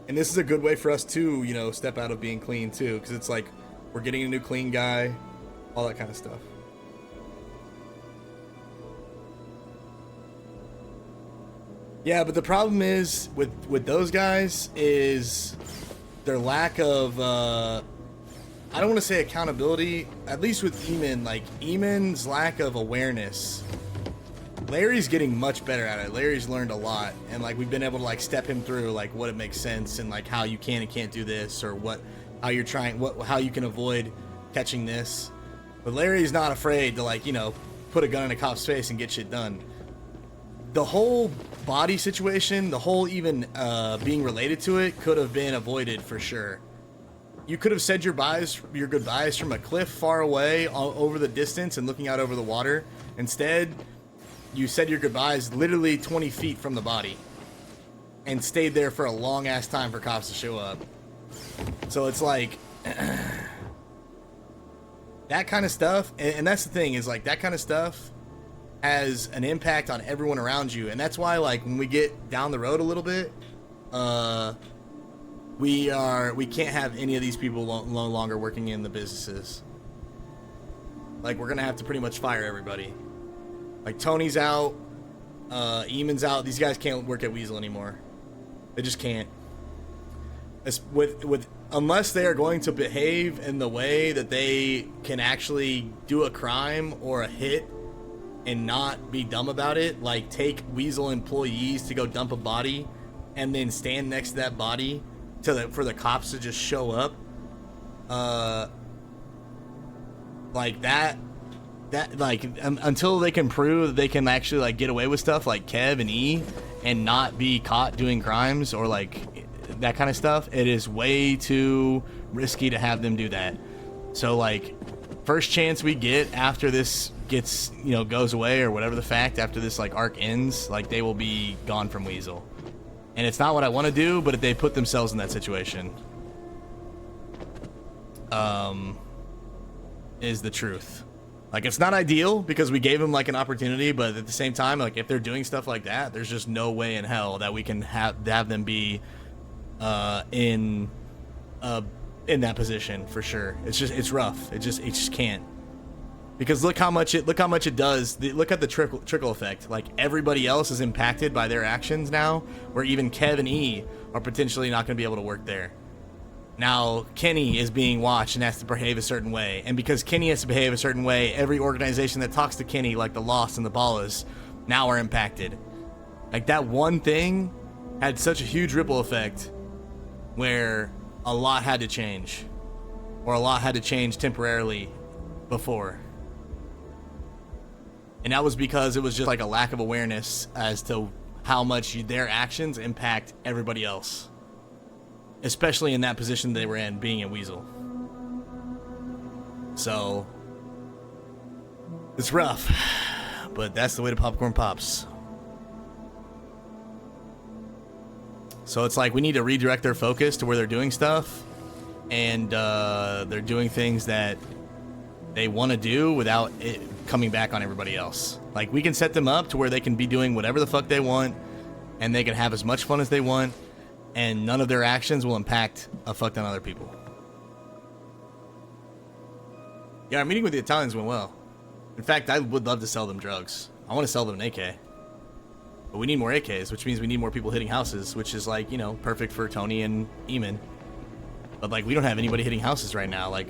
And this is a good way for us to, step out of being clean too, because it's like we're getting a new clean guy, all that kind of stuff. Yeah, but the problem is with those guys is their lack of I don't want to say accountability, at least with Eamon, like Eamon's lack of awareness. Larry's getting much better at it. Larry's learned a lot, and like we've been able to like step him through like what it makes sense and like how you can and can't do this, or how you can avoid catching this. But Larry's not afraid to like put a gun in a cop's face and get shit done. The whole body situation, the whole even being related to it, could have been avoided for sure. You could have said your goodbyes from a cliff far away over the distance and looking out over the water. Instead, you said your goodbyes literally 20 feet from the body and stayed there for a long ass time for cops to show up. So it's like that kind of stuff. And that's the thing is like that kind of stuff has an impact on everyone around you. And that's why like when we get down the road a little bit, we can't have any of these people no longer working in the businesses. Like we're going to have to pretty much fire everybody. Like Tony's out, Eamon's out. These guys can't work at Weasel anymore. They just can't. Unless they are going to behave in the way that they can actually do a crime or a hit and not be dumb about it, like take Weasel employees to go dump a body and then stand next to that body for the cops to just show up, like that like until they can prove that they can actually like get away with stuff like Kev and E and not be caught doing crimes or like that kind of stuff, it is way too risky to have them do that. So like first chance we get after this gets goes away or whatever the fact after this like arc ends, like they will be gone from Weasel. And it's not what I want to do, but if they put themselves in that situation, is the truth. Like it's not ideal because we gave them like an opportunity, but at the same time, like if they're doing stuff like that, there's just no way in hell that we can have them be in that position for sure. It's rough. It just can't. Because look how much it does. Look at the trickle effect. Like everybody else is impacted by their actions now, where even Kev and E are potentially not going to be able to work there. Now Kenny is being watched and has to behave a certain way, and because Kenny has to behave a certain way, every organization that talks to Kenny, like the Lost and the Ballas, now are impacted. Like that one thing had such a huge ripple effect, where a lot had to change, or a lot had to change temporarily before. And that was because it was just like a lack of awareness as to how much their actions impact everybody else. Especially in that position they were in, being a Weasel. So, It's rough, but that's the way the popcorn pops. So it's like we need to redirect their focus to where they're doing stuff, and they're doing things that they want to do without it coming back on everybody else. Like, we can set them up to where they can be doing whatever the fuck they want, and they can have as much fun as they want, and none of their actions will impact a fuck ton of other people. Yeah, our meeting with the Italians went well. In fact, I would love to sell them drugs. I want to sell them an AK. But we need more AKs, which means we need more people hitting houses, which is, like, you know, perfect for Tony and Eamon. But, like, we don't have anybody hitting houses right now. Like,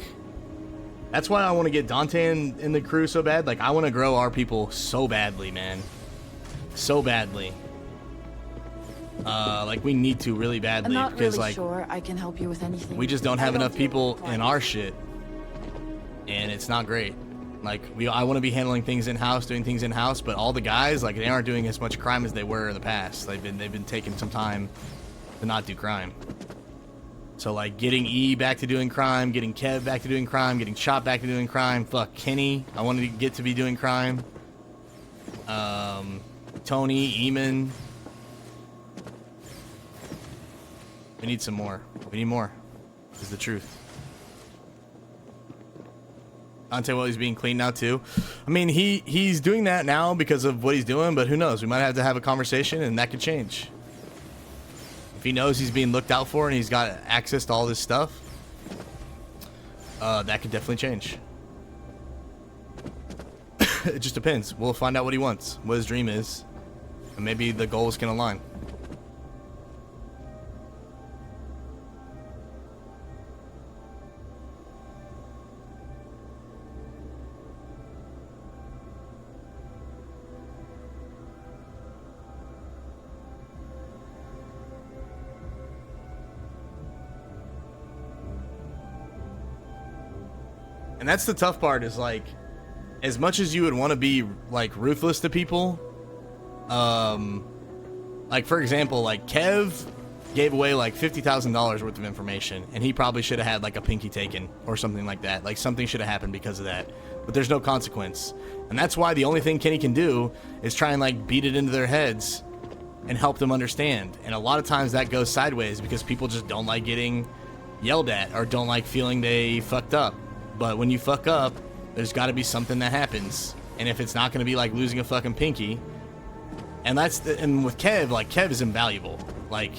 that's why I want to get Dante in the crew so bad. Like, I want to grow our people so badly, man. So badly. Like, we need to really badly. I'm not because, really like, sure I can help you with anything. we just don't have enough people in our shit. And it's not great. Like, I want to be handling things in-house, doing things in-house, but all the guys, like, they aren't doing as much crime as they were in the past. They've been taking some time to not do crime. So, like, getting E back to doing crime, getting Kev back to doing crime, getting Chop back to doing crime. Fuck, Kenny, I wanted to get to be doing crime. Tony, Eamon. We need some more. We need more. Is the truth. Dante, well, he's being clean now too. I mean, he's doing that now because of what he's doing, but who knows? We might have to have a conversation, and that could change. If he knows he's being looked out for and he's got access to all this stuff, that could definitely change. It just depends. We'll find out what he wants, what his dream is, and maybe the goals can align. And that's the tough part, is like, as much as you would want to be like ruthless to people, like, for example, like, Kev gave away like $50,000 worth of information, and he probably should have had like a pinky taken or something like that. Like, something should have happened because of that, but there's no consequence. And that's why the only thing Kenny can do is try and like beat it into their heads and help them understand. And a lot of times that goes sideways because people just don't like getting yelled at or don't like feeling they fucked up. But when you fuck up, there's got to be something that happens. And if it's not going to be like losing a fucking pinky, and and with Kev, like, Kev is invaluable. Like,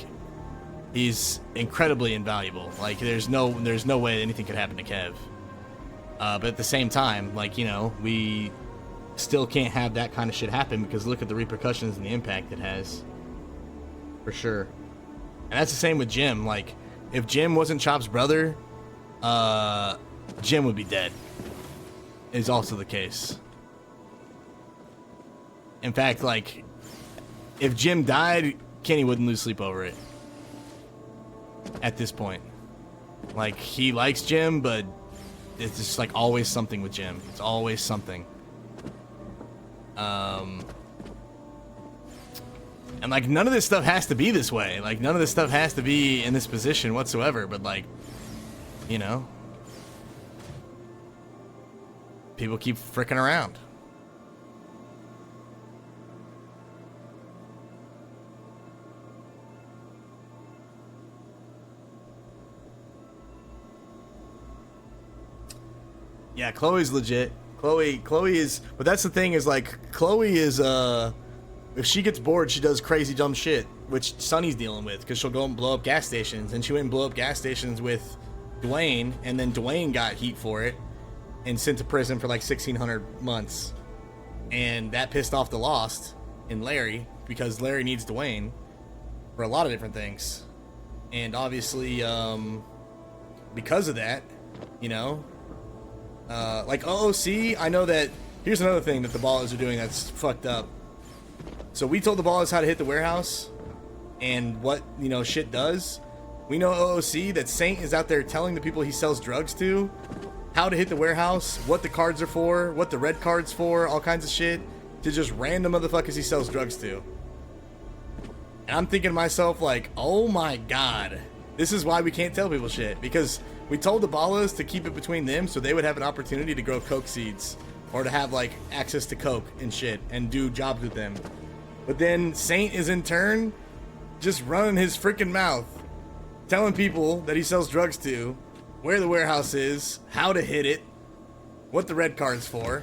he's incredibly invaluable. Like, there's no way anything could happen to Kev. But at the same time, like, you know, we still can't have that kind of shit happen, because look at the repercussions and the impact it has. For sure. And that's the same with Jim. Like, if Jim wasn't Chop's brother, Jim would be dead. Is also the case. In fact, like, if Jim died, Kenny wouldn't lose sleep over it. At this point. Like, he likes Jim, but it's just like always something with Jim. It's always something. And like, none of this stuff has to be this way. Like, none of this stuff has to be in this position whatsoever, but like, you know, people keep fricking around. Yeah, Chloe's legit. Chloe is, but that's the thing, is like, Chloe is, if she gets bored, she does crazy dumb shit, which Sunny's dealing with, because she'll go and blow up gas stations, and she went and blew up gas stations with Dwayne, and then Dwayne got heat for it, and sent to prison for like 1,600 months, and that pissed off the Lost and Larry, because Larry needs Dwayne for a lot of different things, and obviously, because of that, you know, like OOC, I know that, here's another thing that the Ballers are doing that's fucked up. So we told the Ballers how to hit the warehouse, and what, you know, shit does. We know OOC that Saint is out there telling the people he sells drugs to how to hit the warehouse, what the cards are for, what the red card's for, all kinds of shit, to just random motherfuckers he sells drugs to. And I'm thinking to myself, like, oh my god, this is why we can't tell people shit, because we told the Ballas to keep it between them so they would have an opportunity to grow coke seeds or to have like access to coke and shit and do jobs with them. But then Saint is in turn just running his freaking mouth, telling people that he sells drugs to, where the warehouse is, how to hit it, what the red card's for,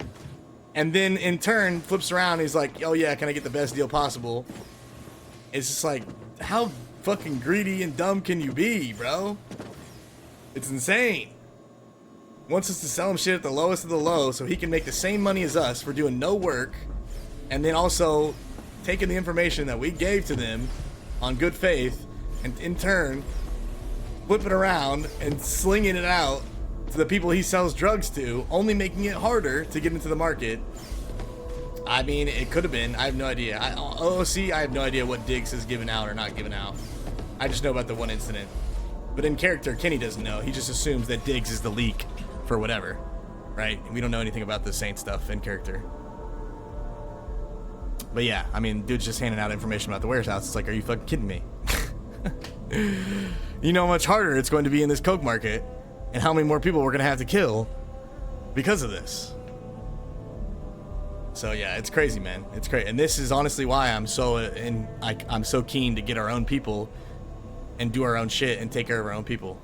and then in turn flips around and he's like, oh yeah, can I get the best deal possible? It's just like, how fucking greedy and dumb can you be, bro? It's insane. Wants us to sell him shit at the lowest of the low so he can make the same money as us for doing no work, and then also taking the information that we gave to them on good faith and in turn flipping around and slinging it out to the people he sells drugs to, only making it harder to get into the market. I mean, it could have been. I have no idea. OOC, I have no idea what Diggs is giving out or not giving out. I just know about the one incident. But in character, Kenny doesn't know. He just assumes that Diggs is the leak for whatever, right? We don't know anything about the Saint stuff in character. But yeah, I mean, dude's just handing out information about the warehouse. It's like, are you fucking kidding me? You know how much harder it's going to be in this coke market and how many more people we're going to have to kill because of this. So yeah, it's crazy, man. It's crazy. And this is honestly why I'm so I'm so keen to get our own people and do our own shit and take care of our own people.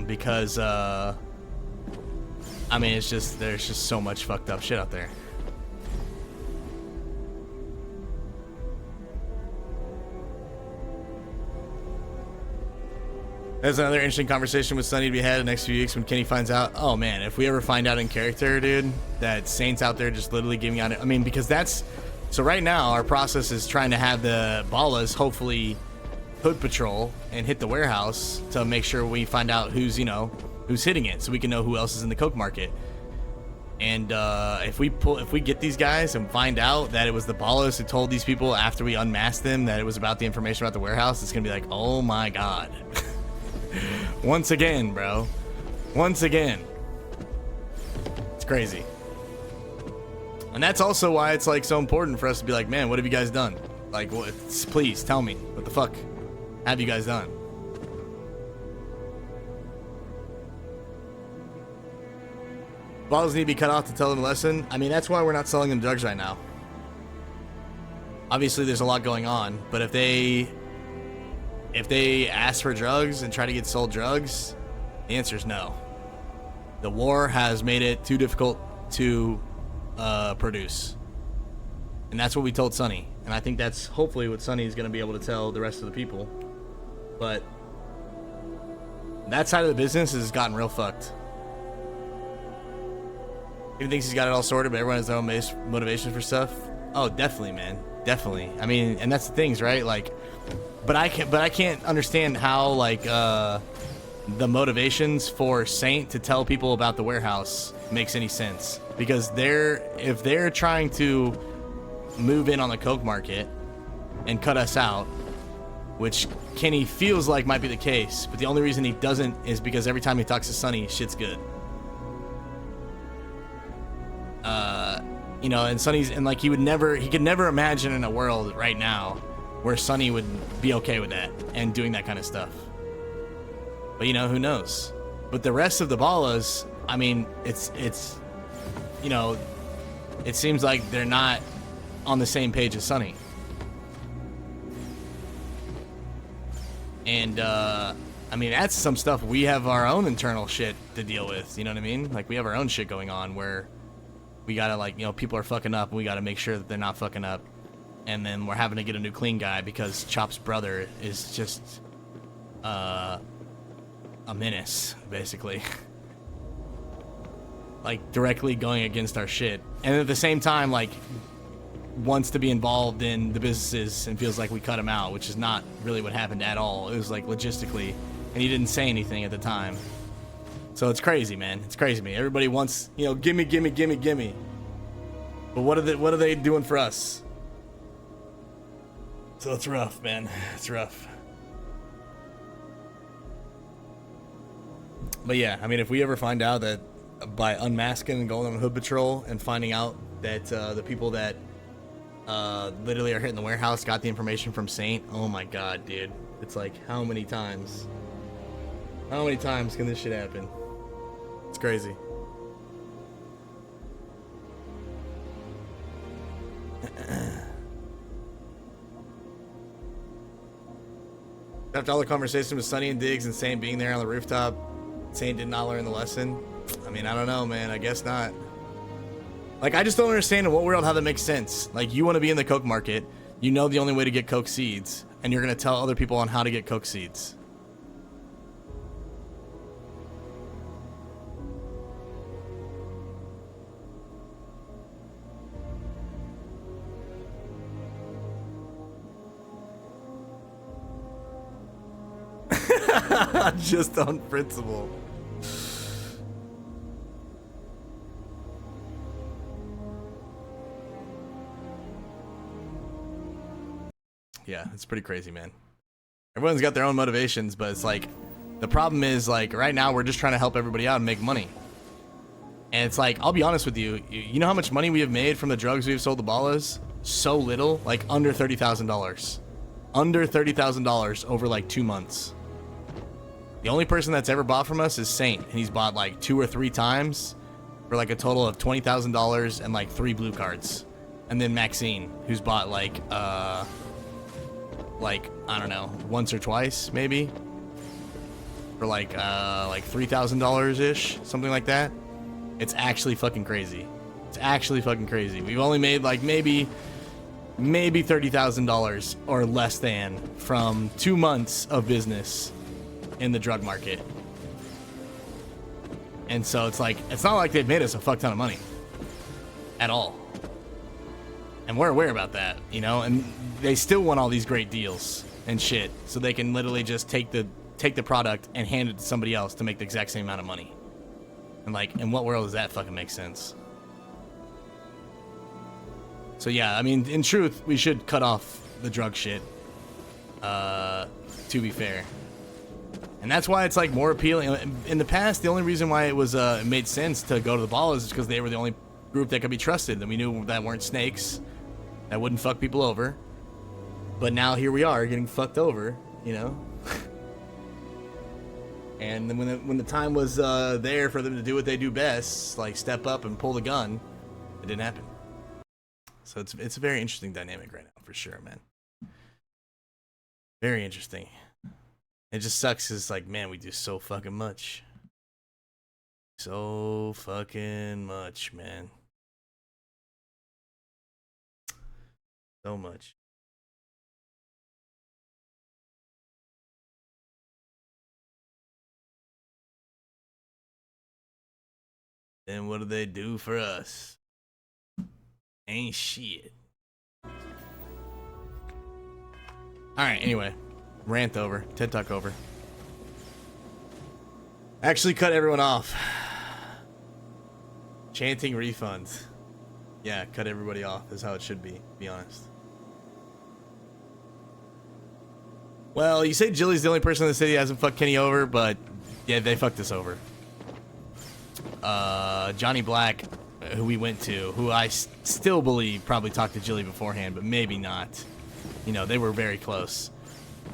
Because I mean, it's just, there's just so much fucked up shit out there. There's another interesting conversation with Sonny to be had in the next few weeks when Kenny finds out. Oh man, if we ever find out in character, dude, that Saint's out there just literally giving out, I mean, because that's, so right now our process is trying to have the Ballas hopefully hood patrol and hit the warehouse to make sure we find out who's, you know, who's hitting it, so we can know who else is in the coke market. And if we get these guys and find out that it was the Ballas who told these people after we unmasked them that it was about the information about the warehouse, it's gonna be like, oh my god. Once again, bro. Once again. It's crazy. And that's also why it's like so important for us to be like, man, what have you guys done? Like, what, please tell me, what the fuck have you guys done? Balls need to be cut off to tell them a lesson. I mean, that's why we're not selling them drugs right now. Obviously, there's a lot going on, but if they ask for drugs and try to get sold drugs, the answer is no. The war has made it too difficult to produce. And that's what we told Sonny. And I think that's hopefully what Sonny is going to be able to tell the rest of the people. But that side of the business has gotten real fucked. He thinks he's got it all sorted, but everyone has their own motivation for stuff. Oh, definitely, man. Definitely. I mean, and that's the things, right? Like, but I can't understand how, like, the motivations for Saint to tell people about the warehouse makes any sense. Because if they're trying to move in on the coke market and cut us out, which Kenny feels like might be the case, but the only reason he doesn't is because every time he talks to Sonny, shit's good. You know, and Sonny's, and like he could never imagine in a world right now where Sonny would be okay with that and doing that kind of stuff. But you know, who knows? But the rest of the Ballas, I mean, it's you know, it seems like they're not on the same page as Sonny. And I mean, that's some stuff. We have our own internal shit to deal with, you know what I mean? Like, we have our own shit going on where we gotta, like, you know, people are fucking up and we gotta make sure that they're not fucking up. And then we're having to get a new clean guy because Chop's brother is just a menace, basically. Like, directly going against our shit. And at the same time, like, wants to be involved in the businesses and feels like we cut him out, which is not really what happened at all. It was like logistically, and he didn't say anything at the time. So it's crazy, man. It's crazy to me. Everybody wants, you know, gimme. But what are they doing for us? So it's rough, man. It's rough. But yeah, I mean, if we ever find out that by unmasking and going on hood patrol and finding out that the people that literally are hitting the warehouse got the information from Saint, oh my god, dude. It's like, how many times can this shit happen? crazy. After all the conversation with Sonny and Diggs and Sane being there on the rooftop, Sane did not learn the lesson. I mean, I don't know, man. I guess not. Like, I just don't understand in what world how that makes sense. Like, you want to be in the coke market, you know the only way to get coke seeds, and you're going to tell other people on how to get coke seeds. Just on principle. Yeah, it's pretty crazy, man. Everyone's got their own motivations, but it's like, the problem is, like, right now we're just trying to help everybody out and make money. And it's like, I'll be honest with you, you know how much money we have made from the drugs we've sold to Ballas? So little, like under $30,000. Under $30,000 over like 2 months. The only person that's ever bought from us is Saint, and he's bought like 2 or 3 times for like a total of $20,000 and like 3 blue cards. And then Maxine, who's bought like I don't know, once or twice maybe for like $3,000 ish, something like that. It's actually fucking crazy. It's actually fucking crazy. We've only made like maybe $30,000 or less than from 2 months of business in the drug market. And so it's like, it's not like they've made us a fuck ton of money at all. And we're aware about that, you know, and they still want all these great deals and shit, so they can literally just take the product and hand it to somebody else to make the exact same amount of money. And like, in what world does that fucking make sense? So yeah, I mean, in truth, we should cut off the drug shit, to be fair. And that's why it's like more appealing. In the past, the only reason why it was it made sense to go to the Ballas is because they were the only group that could be trusted, and we knew that weren't snakes, that wouldn't fuck people over. But now here we are getting fucked over, you know. And then when the time was there for them to do what they do best, like step up and pull the gun, it didn't happen. So it's a very interesting dynamic right now, for sure, man. Very interesting. It just sucks, cause like, man, we do so fucking much. So fucking much, man. So much. Then what do they do for us? Ain't shit. Alright, anyway. Rant over. TED Talk over. Actually cut everyone off. Chanting refunds. Yeah, cut everybody off is how it should be, to be honest. Well, you say Jilly's the only person in the city that hasn't fucked Kenny over, but yeah, they fucked us over. Johnny Black, who we went to, who I still believe probably talked to Jilly beforehand, but maybe not. You know, they were very close.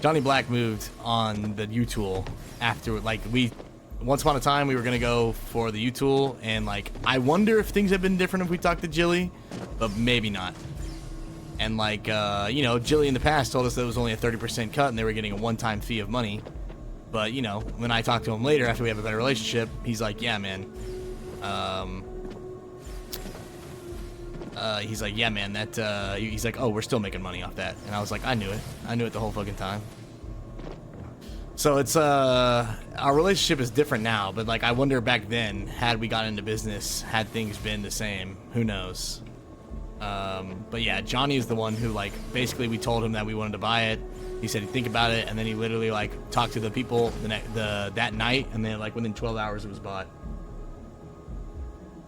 Johnny Black moved on the U-Tool after, like, once upon a time we were gonna go for the U-Tool, and like, I wonder if things have been different if we talked to Jilly, but maybe not. And like, you know, Jilly in the past told us that it was only a 30% cut and they were getting a one-time fee of money. But, you know, when I talked to him later after we have a better relationship, he's like, yeah, man. He's like, yeah, man, that, he's like, oh, we're still making money off that. And I was like, I knew it. I knew it the whole fucking time. So it's, our relationship is different now, but like, I wonder back then, had we got into business, had things been the same, who knows? But yeah, Johnny is the one who, like, basically we told him that we wanted to buy it. He said he'd think about it, and then he literally, like, talked to the people that night, and then, like, within 12 hours it was bought.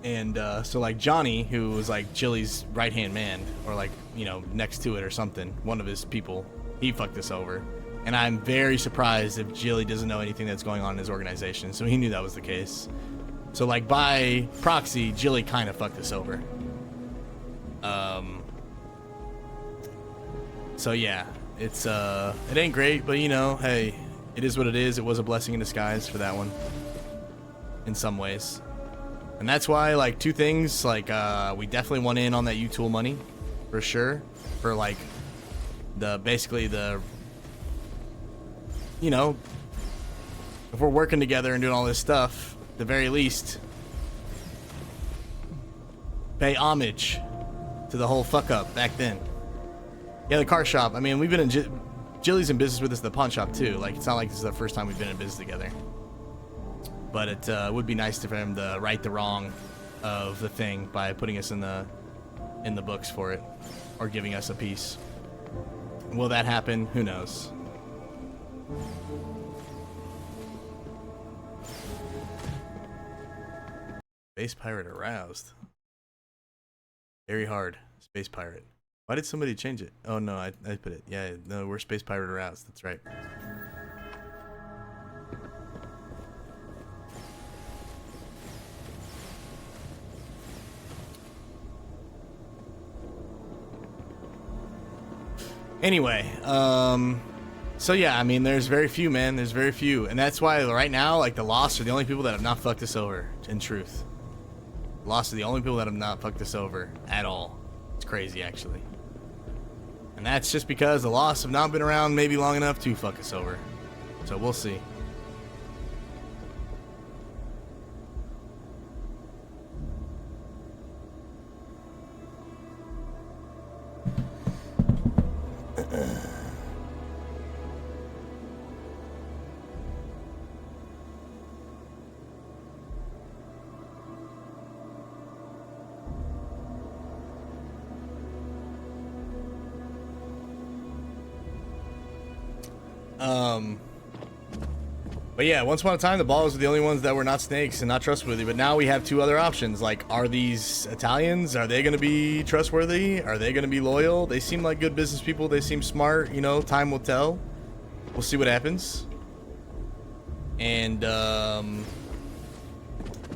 And, so, like, Johnny, who was, like, Jilly's right-hand man, or, like, you know, next to it or something, one of his people, he fucked us over. And I'm very surprised if Jilly doesn't know anything that's going on in his organization, so he knew that was the case. So, like, by proxy, Jilly kind of fucked us over. So yeah, it's, it ain't great, but you know, hey, it is what it is. It was a blessing in disguise for that one. In some ways. And that's why, like, two things, like, we definitely want in on that U-Tool money, for sure, for, like, basically the, you know, if we're working together and doing all this stuff, at the very least, pay homage to the whole fuck-up back then. Yeah, the car shop, I mean, we've been in, Jilly's in business with us at the pawn shop, too. Like, it's not like this is the first time we've been in business together. But it would be nice for him to right the wrong of the thing by putting us in the books for it, or giving us a piece. Will that happen? Who knows? Space pirate aroused. Very hard. Space pirate. Why did somebody change it? Oh no, I put it. Yeah, no, we're space pirate aroused. That's right. Anyway, so yeah, I mean, there's very few, man. There's very few. And that's why right now, like, the Lost are the only people that have not fucked us over, in truth. The Lost are the only people that have not fucked us over at all. It's crazy, actually. And that's just because the Lost have not been around maybe long enough to fuck us over. So we'll see. But yeah, once upon a time, the Ballers were the only ones that were not snakes and not trustworthy. But now we have two other options. Like, are these Italians? Are they going to be trustworthy? Are they going to be loyal? They seem like good business people. They seem smart. You know, time will tell. We'll see what happens. And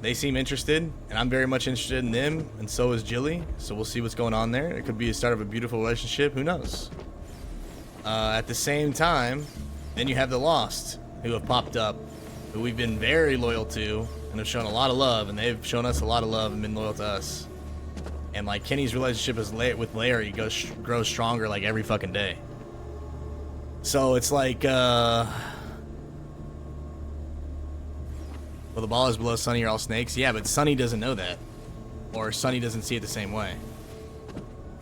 they seem interested, and I'm very much interested in them, and so is Jilly. So we'll see what's going on there. It could be a start of a beautiful relationship. Who knows? At the same time, then you have the Lost, who have popped up, who we've been very loyal to, and have shown a lot of love, and they've shown us a lot of love and been loyal to us. And like, Kenny's relationship with Larry grows stronger like every fucking day. So it's like, well, the Ballers below Sonny are all snakes. Yeah, but Sonny doesn't know that, or Sonny doesn't see it the same way.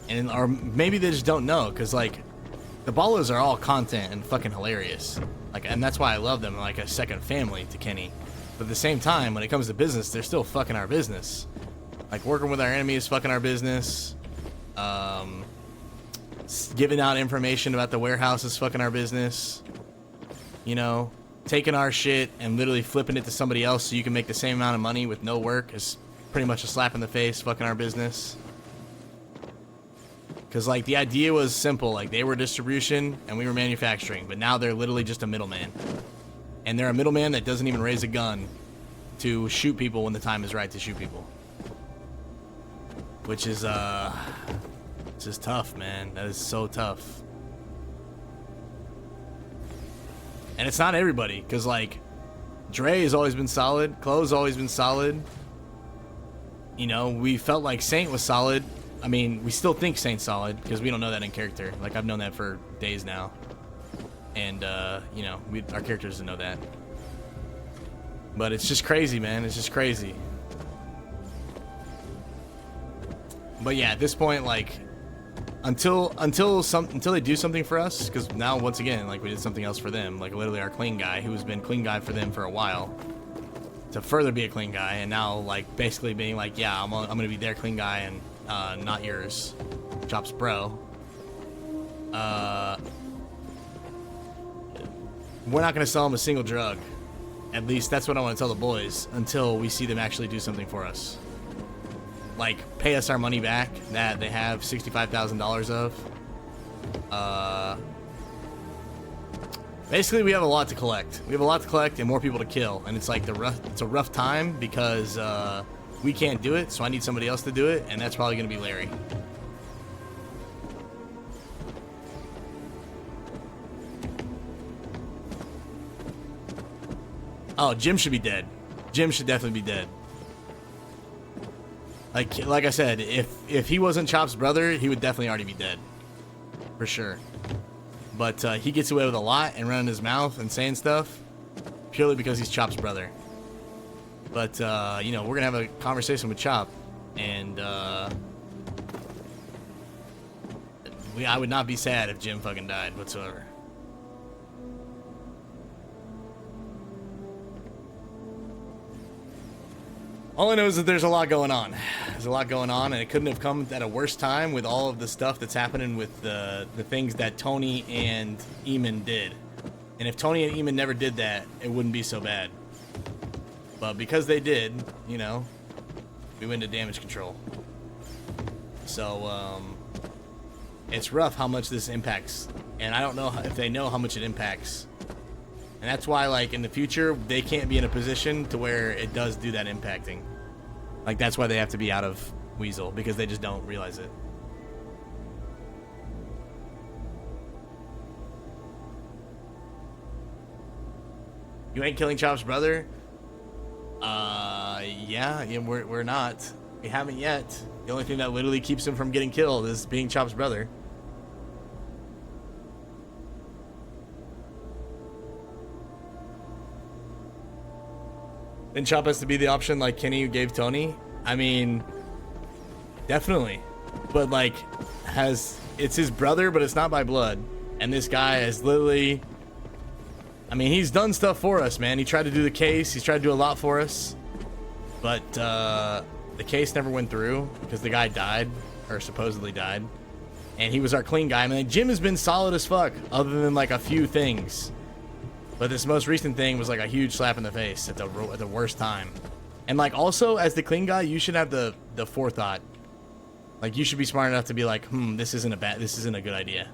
And or maybe they just don't know, because like, the Ballers are all content and fucking hilarious. Like, and that's why I love them, like a second family to Kenny. But at the same time, when it comes to business, they're still fucking our business. Like, working with our enemies, fucking our business. Giving out information about the warehouse is fucking our business. You know, taking our shit and literally flipping it to somebody else so you can make the same amount of money with no work is pretty much a slap in the face, fucking our business. Because, like, the idea was simple. Like, they were distribution and we were manufacturing. But now they're literally just a middleman. And they're a middleman that doesn't even raise a gun to shoot people when the time is right to shoot people. Which is, it's just tough, man. That is so tough. And it's not everybody. Because, like, Dre has always been solid. Chloe's always been solid. You know, we felt like Saint was solid. I mean, we still think Saint's solid, because we don't know that in character. Like, I've known that for days now. And, you know, our character doesn't know that. But it's just crazy, man. It's just crazy. But yeah, at this point, like, until they do something for us, because now, once again, like, we did something else for them. Like, literally our clean guy, who's been clean guy for them for a while, to further be a clean guy, and now, like, basically being like, yeah, I'm gonna be their clean guy, and not yours, Chops bro. We're not gonna sell them a single drug. At least that's what I want to tell the boys, until we see them actually do something for us. Like, pay us our money back that they have $65,000 of. Basically, we have a lot to collect. We have a lot to collect and more people to kill, and it's like it's a rough time because we can't do it, so I need somebody else to do it, and that's probably gonna be Larry. Oh, Jim should be dead. Jim should definitely be dead. Like I said, if he wasn't Chop's brother, he would definitely already be dead. For sure. But he gets away with a lot and running his mouth and saying stuff purely because he's Chop's brother. But, you know, we're going to have a conversation with Chop. And, I would not be sad if Jim fucking died whatsoever. All I know is that there's a lot going on. There's a lot going on, and it couldn't have come at a worse time with all of the stuff that's happening with the things that Tony and Eamon did. And if Tony and Eamon never did that, it wouldn't be so bad. But because they did, you know, we went to damage control. So, it's rough how much this impacts. And I don't know if they know how much it impacts. And that's why, like, in the future, they can't be in a position to where it does do that impacting. Like, that's why they have to be out of Weasel, because they just don't realize it. You ain't killing Chop's brother? Yeah, we're not. We haven't yet. The only thing that literally keeps him from getting killed is being Chop's brother. Then Chop has to be the option like Kenny gave Tony. I mean, definitely. But like, it's his brother, but it's not by blood. And this guy is literally, I mean, he's done stuff for us, man. He tried to do the case. He's tried to do a lot for us. But the case never went through because the guy died, or supposedly died. And he was our clean guy. I mean, Jim has been solid as fuck, other than like a few things. But this most recent thing was like a huge slap in the face at the worst time. And like, also, as the clean guy, you should have the forethought. Like, you should be smart enough to be like, this isn't a good idea.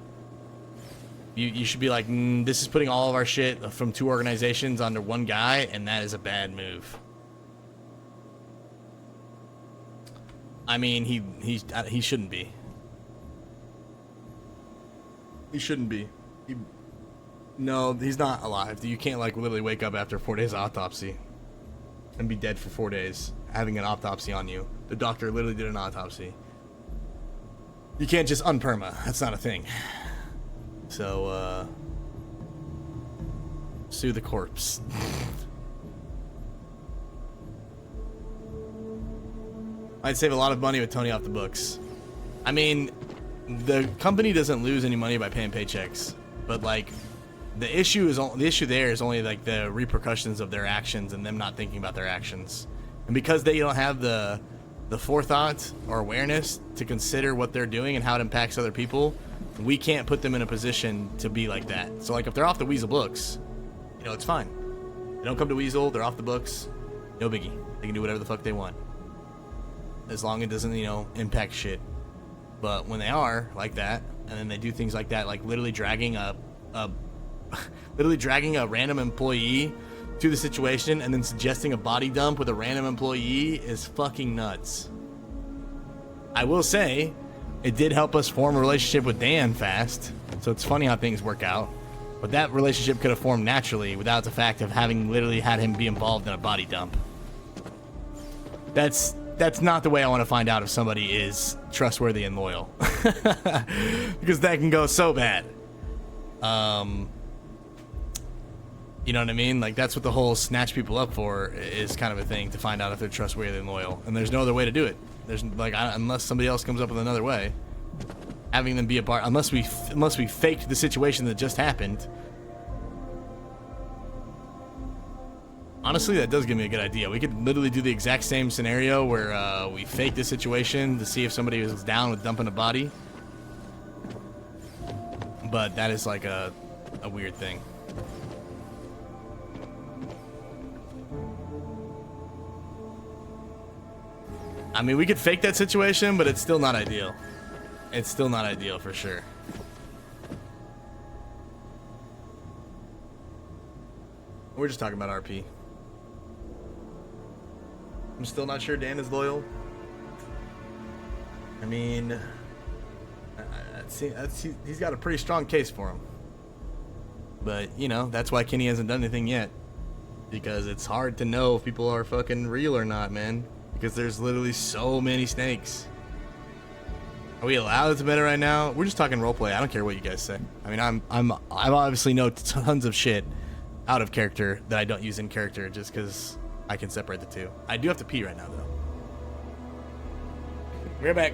You should be like, this is putting all of our shit from 2 organizations under one guy, and that is a bad move. I mean, he shouldn't be. He shouldn't be. No, he's not alive. You can't, like, literally wake up after 4 days of autopsy and be dead for 4 days having an autopsy on you. The doctor literally did an autopsy. You can't just unperma. That's not a thing. So, sue the corpse. I'd save a lot of money with Tony off the books. I mean, the company doesn't lose any money by paying paychecks, but, like, the issue there is only like the repercussions of their actions and them not thinking about their actions. And because they don't have the forethought or awareness to consider what they're doing and how it impacts other people, we can't put them in a position to be like that. So like, if they're off the Weasel books, you know, it's fine. They don't come to Weasel, they're off the books, no biggie. They can do whatever the fuck they want, as long as it doesn't, you know, impact shit. But when they are like that, and then they do things like that, like literally dragging a random employee to the situation and then suggesting a body dump with a random employee is fucking nuts. I will say, it did help us form a relationship with Dan fast, so it's funny how things work out. But that relationship could have formed naturally without the fact of having literally had him be involved in a body dump. That's not the way I want to find out if somebody is trustworthy and loyal. Because that can go so bad. You know what I mean? Like, that's what the whole snatch people up for is, kind of a thing, to find out if they're trustworthy and loyal. And there's no other way to do it. There's like, unless somebody else comes up with another way, having them be a part. Unless we faked the situation that just happened. Honestly, that does give me a good idea. We could literally do the exact same scenario where we fake the situation to see if somebody was down with dumping a body. But that is like a weird thing. I mean, we could fake that situation, but it's still not ideal. It's still not ideal for sure. We're just talking about RP. I'm still not sure Dan is loyal. I mean, he's got a pretty strong case for him. But, you know, that's why Kenny hasn't done anything yet. Because it's hard to know if people are fucking real or not, man. because there's literally so many snakes. Are we allowed to bet it right now? We're just talking roleplay. I don't care what you guys say. I mean, I obviously know tons of shit out of character that I don't use in character just because I can separate the two. I do have to pee right now, though. We're back.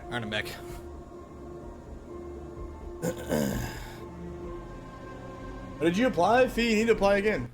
Alright, I'm back. Did you apply? Fee, you need to apply again.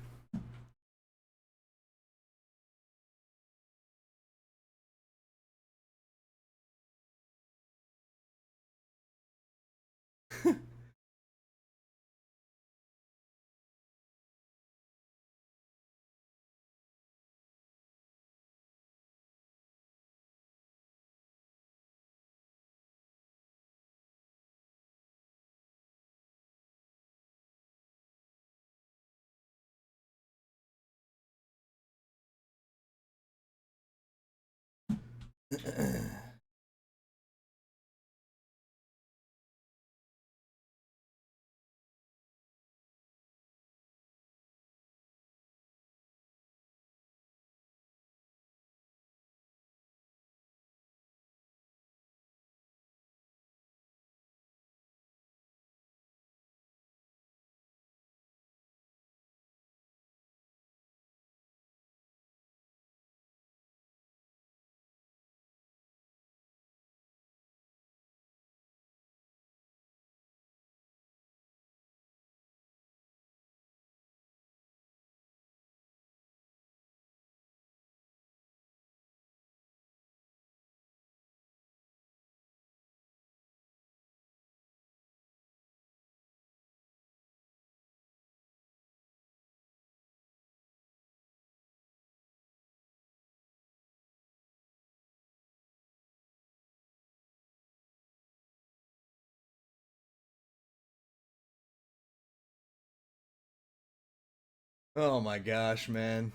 Oh my gosh, man.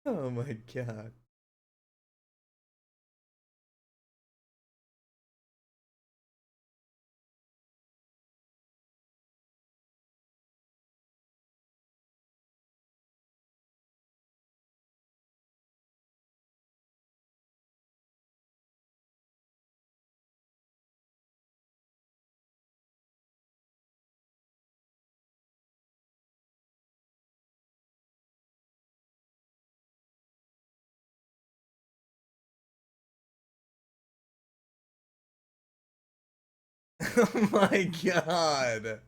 Oh my god. Oh my god.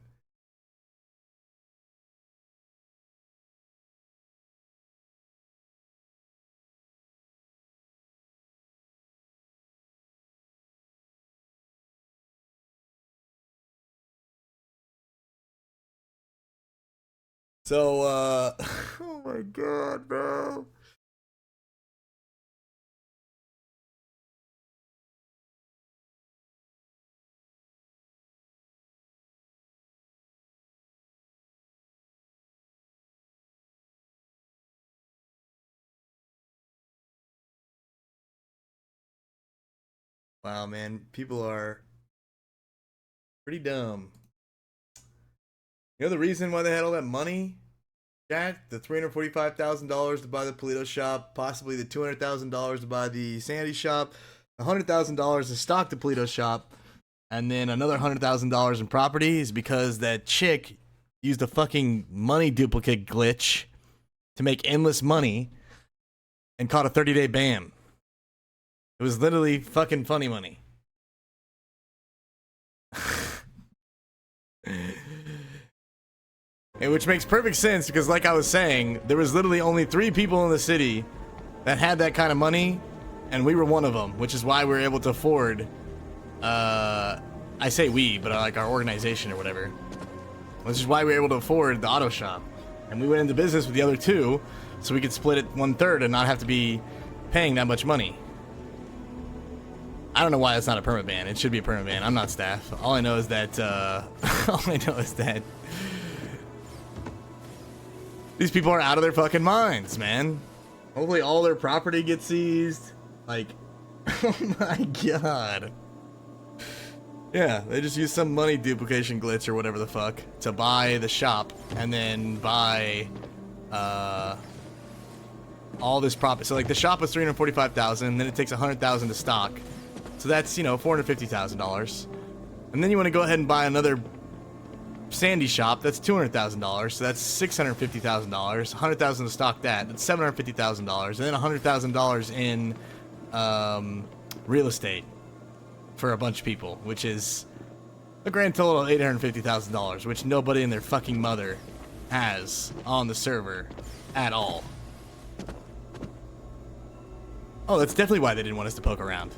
So, oh my god, bro. Wow, man, people are pretty dumb. You know the reason why they had all that money? Jack, the $345,000 to buy the Polito shop, possibly the $200,000 to buy the Sandy shop, $100,000 to stock the Polito shop, and then another $100,000 in property is because that chick used a fucking money duplicate glitch to make endless money and caught a 30-day ban. It was literally fucking funny money. Which makes perfect sense because, like I was saying, there was literally only 3 people in the city that had that kind of money, and we were one of them, which is why we were able to afford, I say we, but like our organization or whatever, which is why we were able to afford the auto shop. And we went into business with the other 2 so we could split it 1/3 and not have to be paying that much money. I don't know why it's not a permit ban. It should be a permit ban. I'm not staff. All I know is that, these people are out of their fucking minds, man. Hopefully all their property gets seized. Like, oh my god. Yeah, they just use some money duplication glitch or whatever the fuck to buy the shop and then buy all this profit. So like the shop was $345,000, then it takes $100,000 to stock. So that's, you know, $450,000. And then you want to go ahead and buy another Sandy shop, that's $200,000, so that's $650,000. $100,000 to stock that, that's $750,000, and then $100,000 in real estate for a bunch of people, which is a grand total of $850,000, which nobody and their fucking mother has on the server at all. Oh, that's definitely why they didn't want us to poke around.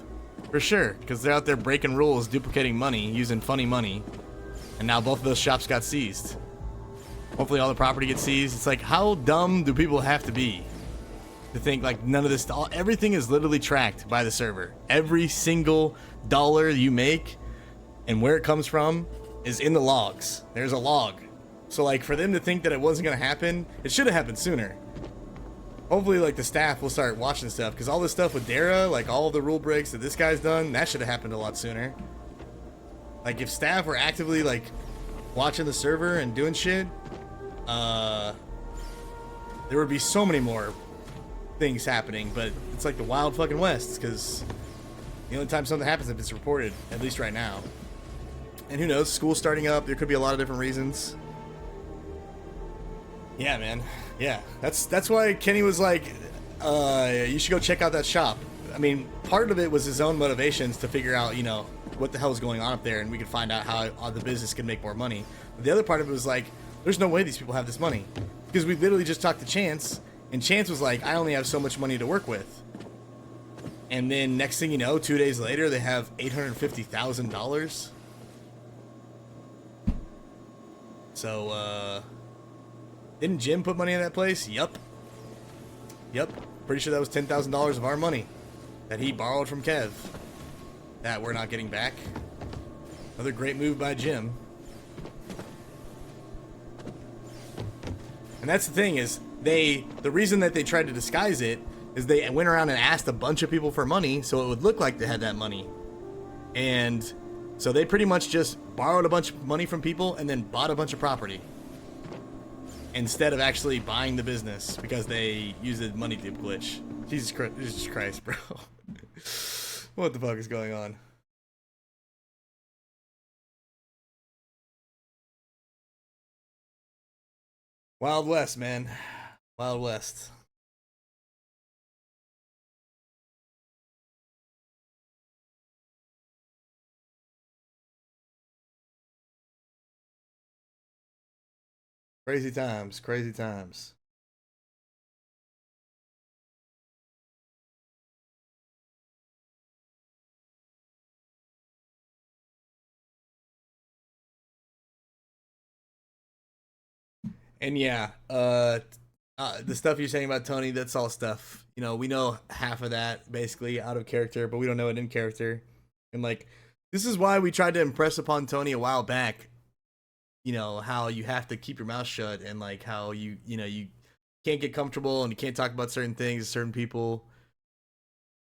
For sure, because they're out there breaking rules, duplicating money, using funny money. And now both of those shops got seized. Hopefully all the property gets seized. It's like, how dumb do people have to be to think like none of this, everything is literally tracked by the server. Every single dollar you make and where it comes from is in the logs. There's a log. So like for them to think that it wasn't going to happen, it should have happened sooner. Hopefully like the staff will start watching stuff, because all this stuff with Dara, like all the rule breaks that this guy's done, that should have happened a lot sooner. Like, if staff were actively, like, watching the server and doing shit, there would be so many more things happening, but it's like the wild fucking west, because the only time something happens if it's reported, at least right now. And who knows, school starting up, there could be a lot of different reasons. Yeah, man. Yeah. That's why Kenny was like, you should go check out that shop. I mean, part of it was his own motivations to figure out, you know, what the hell is going on up there, and we could find out how the business can make more money. But the other part of it was like, there's no way these people have this money, because we literally just talked to Chance, and Chance was like, I only have so much money to work with. And then next thing you know, 2 days later, they have $850,000. So didn't Jim put money in that place? Yup. Pretty sure that was $10,000 of our money that he borrowed from Kev that we're not getting back. Another great move by Jim. And that's the thing is, the reason that they tried to disguise it is they went around and asked a bunch of people for money so it would look like they had that money. And so they pretty much just borrowed a bunch of money from people and then bought a bunch of property instead of actually buying the business because they used the money dip glitch. Jesus Christ, bro. What the fuck is going on? Wild West, man. Wild West. Crazy times, crazy times. And yeah, the stuff you're saying about Tony, that's all stuff. You know, we know half of that basically out of character, but we don't know it in character. And like, this is why we tried to impress upon Tony a while back, you know, how you have to keep your mouth shut and like how you can't get comfortable and you can't talk about certain things to certain people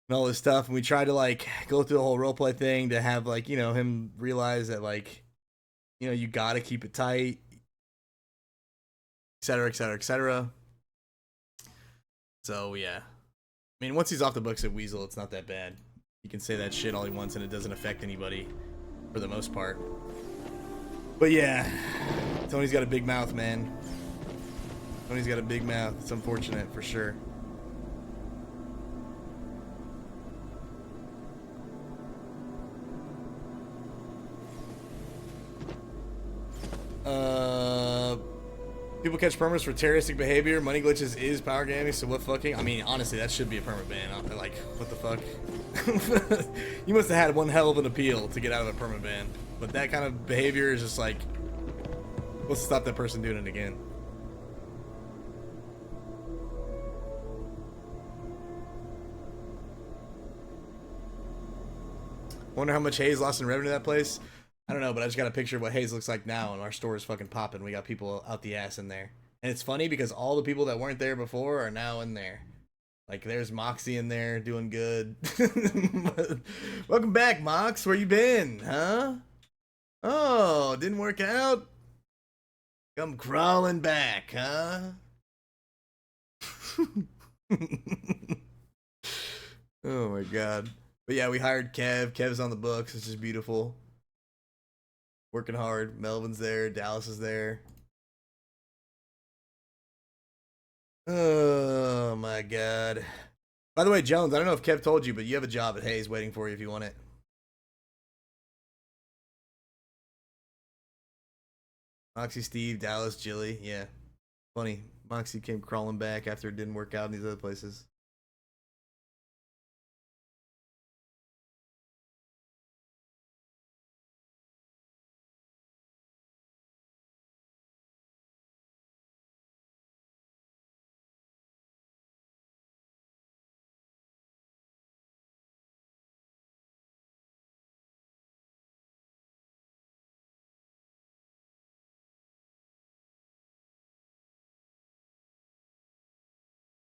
and all this stuff. And we tried to like go through the whole roleplay thing to have like, you know, him realize that like, you know, you gotta keep it tight, etc, etc, etc. So yeah, I mean, once he's off the books at Weasel, it's not that bad. He can say that shit all he wants and it doesn't affect anybody for the most part. But yeah, Tony's got a big mouth, man. Tony's got a big mouth. It's unfortunate for sure. People catch permits for terroristic behavior. Money glitches is power gaming, so what fucking? I mean, honestly, that should be a permit ban. Like, what the fuck? You must have had one hell of an appeal to get out of a permit ban. But that kind of behavior is just like, let's stop that person doing it again. Wonder how much Hayes lost in revenue to that place. I don't know, but I just got a picture of what Hayes looks like now, and our store is fucking popping. We got people out the ass in there. And it's funny because all the people that weren't there before are now in there. Like, there's Moxie in there doing good. Welcome back, Mox. Where you been, huh? Oh, didn't work out? Come crawling back, huh? Oh my god. But yeah, we hired Kev. Kev's on the books. It's just beautiful. Working hard. Melvin's there. Dallas is there. Oh my god. By the way, Jones, I don't know if Kev told you, but you have a job at Hayes waiting for you if you want it. Moxie, Steve, Dallas, Jilly. Yeah. Funny. Moxie came crawling back after it didn't work out in these other places.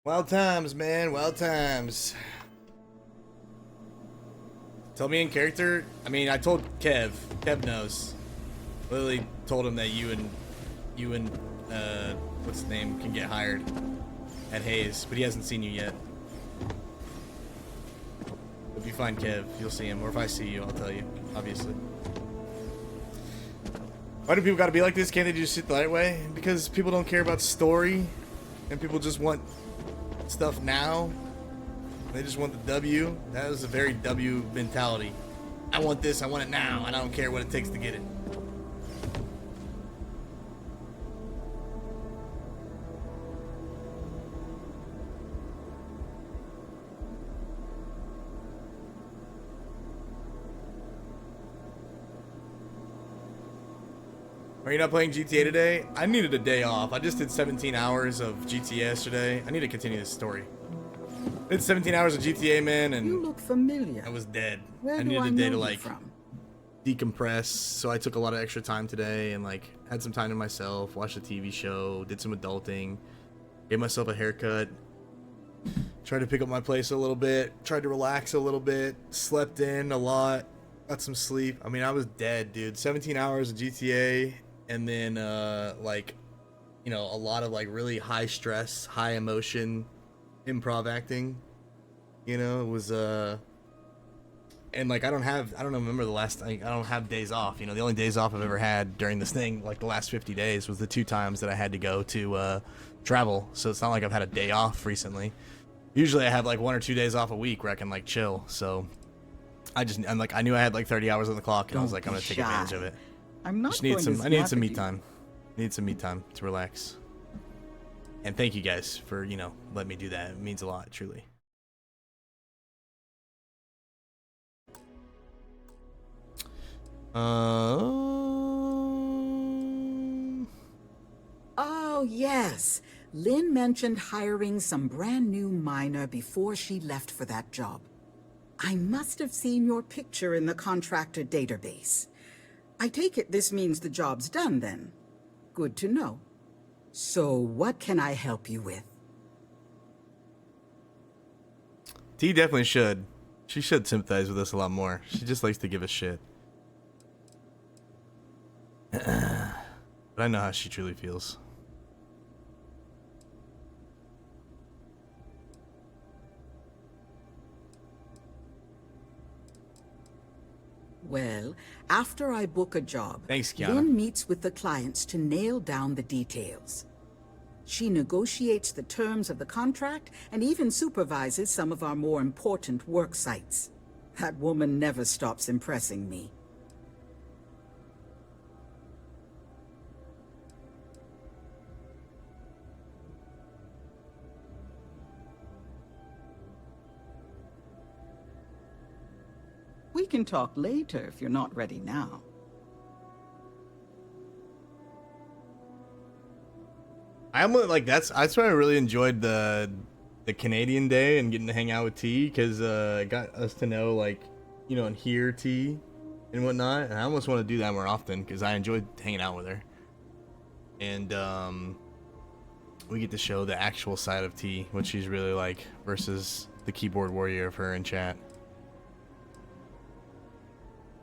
Wild times, man. Wild times. Tell me in character. I mean, I told Kev. Kev knows. Literally told him that you and what's his name can get hired at Hayes, but he hasn't seen you yet. If you find Kev, you'll see him, or if I see you, I'll tell you. Obviously. Why do people gotta be like this? Can't they just sit the right way? Because people don't care about story, and people just want stuff now. They just want the W. That is a very W mentality. I want this, I want it now, and I don't care what it takes to get it. Are you not playing GTA today? I needed a day off. I just did 17 hours of GTA yesterday. I need to continue this story. I did 17 hours of GTA, man, and you look familiar. I was dead. Where I do needed I a day know to you like from? decompress, so I took a lot of extra time today and like had some time to myself, watched a TV show, did some adulting, Gave myself a haircut. Tried to pick up my place a little bit. Tried to relax a little bit. Slept in a lot. Got some sleep. I mean, I was dead, dude. 17 hours of GTA, and then like, you know, a lot of like really high stress, high emotion improv acting. You know, it was and like I don't remember the last, I don't have days off. You know, the only days off I've ever had during this thing, like the last 50 days, was the 2 times that I had to go to travel. So it's not like I've had a day off recently. Usually I have like 1 or 2 days off a week where I can like chill. So I knew I had like 30 hours on the clock, and I was like, I'm gonna take advantage of it. I'm not I needed some me you. time. Need some me time to relax. And thank you guys for, you know, letting me do that. It means a lot, truly. Oh, yes. Lynn mentioned hiring some brand new miner before she left for that job. I must have seen your picture in the contractor database. I take it this means the job's done then. Good to know. So what can I help you with? T definitely should. She should sympathize with us a lot more. She just likes to give us shit. But I know how she truly feels. Well, after I book a job, thanks, Kiana. Lynn meets with the clients to nail down the details. She negotiates the terms of the contract and even supervises some of our more important work sites. That woman never stops impressing me. We can talk later if you're not ready now. I'm like, that's why I really enjoyed the Canadian day and getting to hang out with T, because it got us to know, like, you know, and hear T and whatnot. And I almost want to do that more often because I enjoyed hanging out with her. And we get to show the actual side of T, what she's really like, versus the keyboard warrior of her in chat.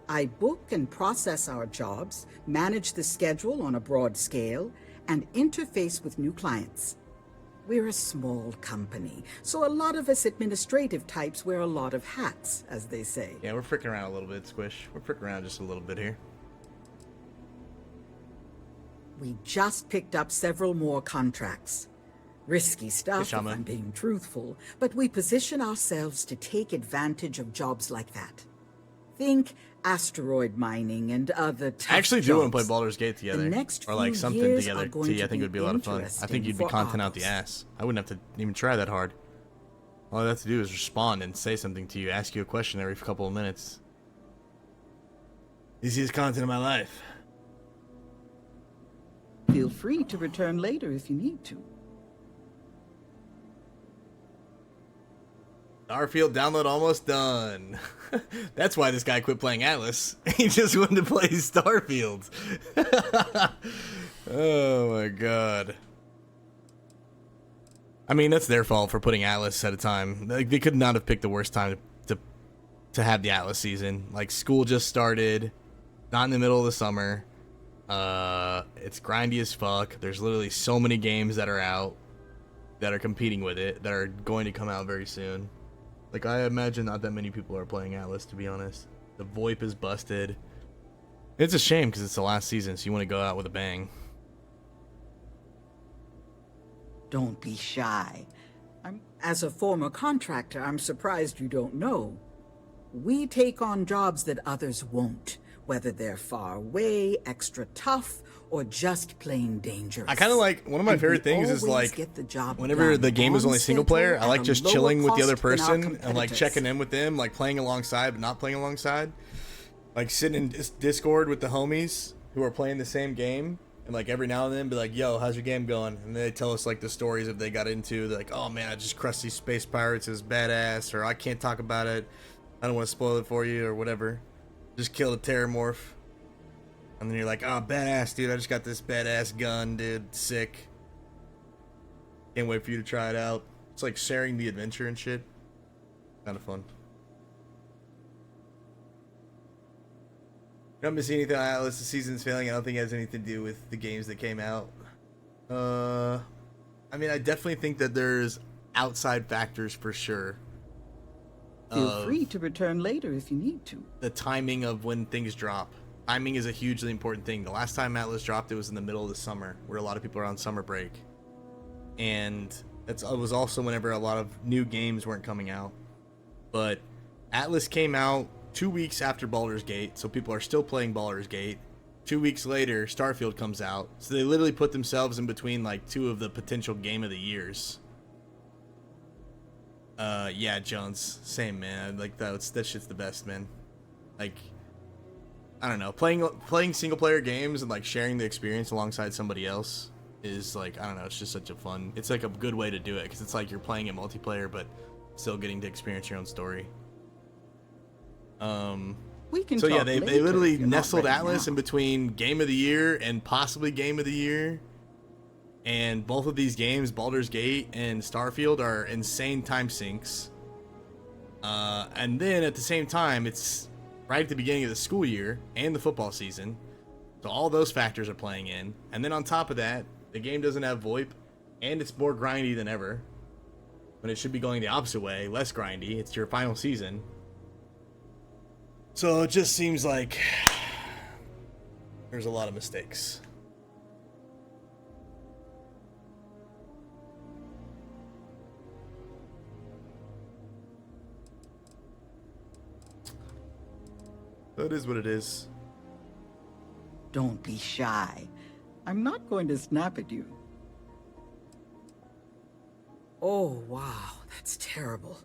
I book and process our jobs, manage the schedule on a broad scale, and interface with new clients. We're a small company, so a lot of us administrative types wear a lot of hats, as they say. Yeah, we're freaking around a little bit, Squish. We're freaking around just a little bit here. We just picked up several more contracts. Risky stuff, if I'm being truthful, but we position ourselves to take advantage of jobs like that. Think asteroid mining and other tough I actually do want to play jobs. Baldur's Gate together, The next or like few something years together. are going T, to I think it would be a lot of fun. I think interesting you'd be for content out us. the ass. I wouldn't have to even try that hard. All I have to do is respond and say something to you, ask you a question every couple of minutes. Easiest content of my life. Feel free to return later if you need to. Starfield download almost done. That's why this guy quit playing Atlas. He just wanted to play Starfield. Oh my god. I mean, that's their fault for putting Atlas at a time. Like, they could not have picked the worst time to have the Atlas season. Like, school just started, not in the middle of the summer. It's grindy as fuck. There's literally so many games that are out that are competing with it that are going to come out very soon. Like, I imagine not that many people are playing Atlas, to be honest. The VoIP is busted. It's a shame because it's the last season, so you want to go out with a bang. Don't be shy. As a former contractor, I'm surprised you don't know. We take on jobs that others won't, whether they're far away, extra tough, or just plain dangerous. I kind of like, one of my favorite things is like, whenever the game is only single player, I like just chilling with the other person and like checking in with them, like playing alongside but not playing alongside. Like sitting in Discord with the homies who are playing the same game, and like every now and then be like, yo, how's your game going? And they tell us like the stories that they got into. They're like, oh man, I just crushed these space pirates, is badass, or I can't talk about it, I don't want to spoil it for you, or whatever. Just killed a terramorph. And then you're like, oh, badass, dude, I just got this badass gun, dude, sick. Can't wait for you to try it out. It's like sharing the adventure and shit. Kind of fun. I don't miss anything on Atlas. The season's failing. I don't think it has anything to do with the games that came out. I mean, I definitely think that there's outside factors for sure. Feel free to return later if you need to. The timing of when things drop. Timing is a hugely important thing. The last time Atlas dropped, it was in the middle of the summer, where a lot of people are on summer break. And it was also whenever a lot of new games weren't coming out. But Atlas came out 2 weeks after Baldur's Gate, so people are still playing Baldur's Gate. 2 weeks later, Starfield comes out. So they literally put themselves in between like two of the potential game of the years. Yeah, Jones, same, man. Like that shit's the best, man. Like, I don't know, playing single player games and like sharing the experience alongside somebody else is like, I don't know, it's just such a fun. It's like a good way to do it because it's like you're playing it multiplayer, but still getting to experience your own story. We can so yeah, talk they later literally if you're not nestled ready Atlas now. in between Game of the Year and possibly Game of the Year. And both of these games, Baldur's Gate and Starfield, are insane time sinks. And then at the same time, it's right at the beginning of the school year and the football season. So all those factors are playing in. And then on top of that, the game doesn't have VoIP, and it's more grindy than ever. When it should be going the opposite way, less grindy. It's your final season. So it just seems like there's a lot of mistakes. That is what it is. Don't be shy. I'm not going to snap at you. Oh, wow, that's terrible.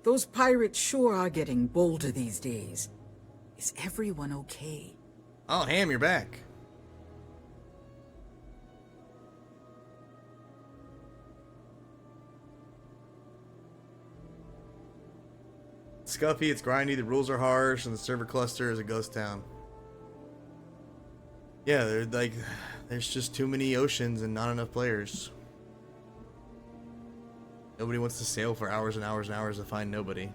Those pirates sure are getting bolder these days. Is everyone okay? Oh, Ham, you're back. Scuffy, it's grindy, the rules are harsh, and the server cluster is a ghost town. Yeah, they're like, there's just too many oceans and not enough players. Nobody wants to sail for hours and hours and hours to find nobody.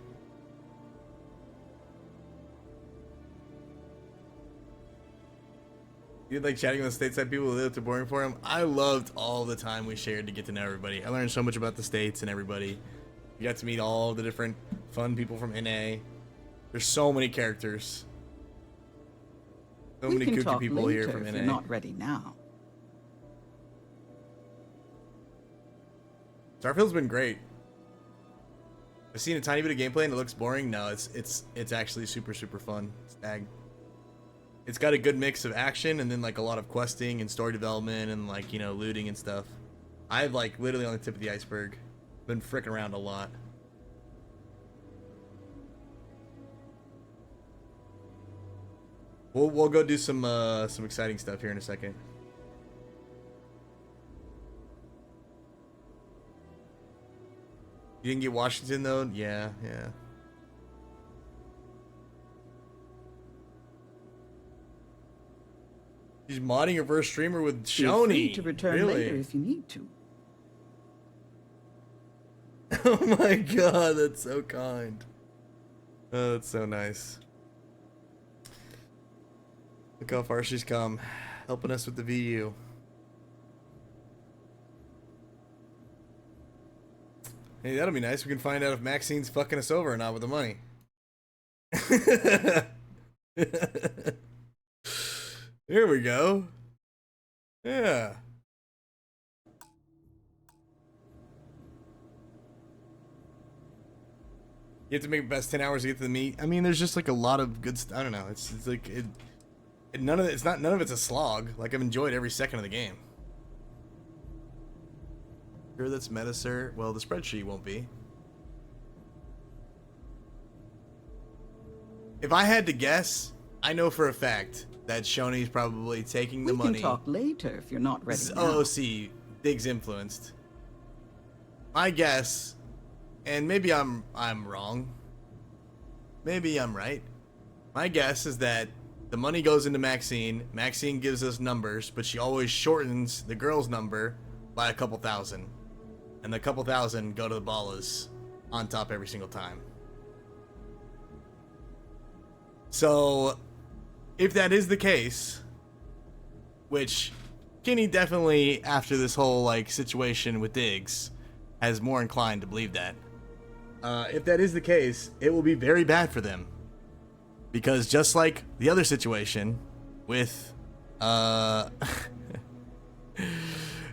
You like chatting with stateside people who live too boring for him? I loved all the time we shared to get to know everybody. I learned so much about the states and everybody. You got to meet all the different fun people from NA. There's so many characters. So We many can kooky talk people here later from if NA. you're not ready now. Starfield's been great. I've seen a tiny bit of gameplay and it looks boring. No, it's actually super fun. It's got a good mix of action and then like a lot of questing and story development and like, you know, looting and stuff. I've like literally on the tip of the iceberg. Been fricking around a lot. We'll go do some exciting stuff here in a second. You didn't get Washington though? Yeah. She's modding her first streamer with Feel free Shoni. to return Really? later if you need to. Oh my god, that's so kind. Oh, that's so nice. Look how far she's come, helping us with the VU. Hey, that'll be nice. We can find out if Maxine's fucking us over or not with the money. Here we go. Yeah. You have to make the best 10 hours to get to the meat. I mean, there's just like a lot of good stuff. I don't know. It's like none of it's a slog. Like I've enjoyed every second of the game. Sure that's meta, sir? Well, the spreadsheet won't be. If I had to guess, I know for a fact that Shoni's probably taking the money. We can talk later if you're not ready This is now. OOC. Diggs influenced. My guess, and maybe I'm wrong. Maybe I'm right. My guess is that the money goes into Maxine. Maxine gives us numbers, but she always shortens the girl's number by a couple thousand. and the couple thousand go to the ballers on top every single time. So, if that is the case, which Kenny definitely, after this whole like situation with Diggs, has more inclined to believe that. If that is the case, it will be very bad for them, because just like the other situation with,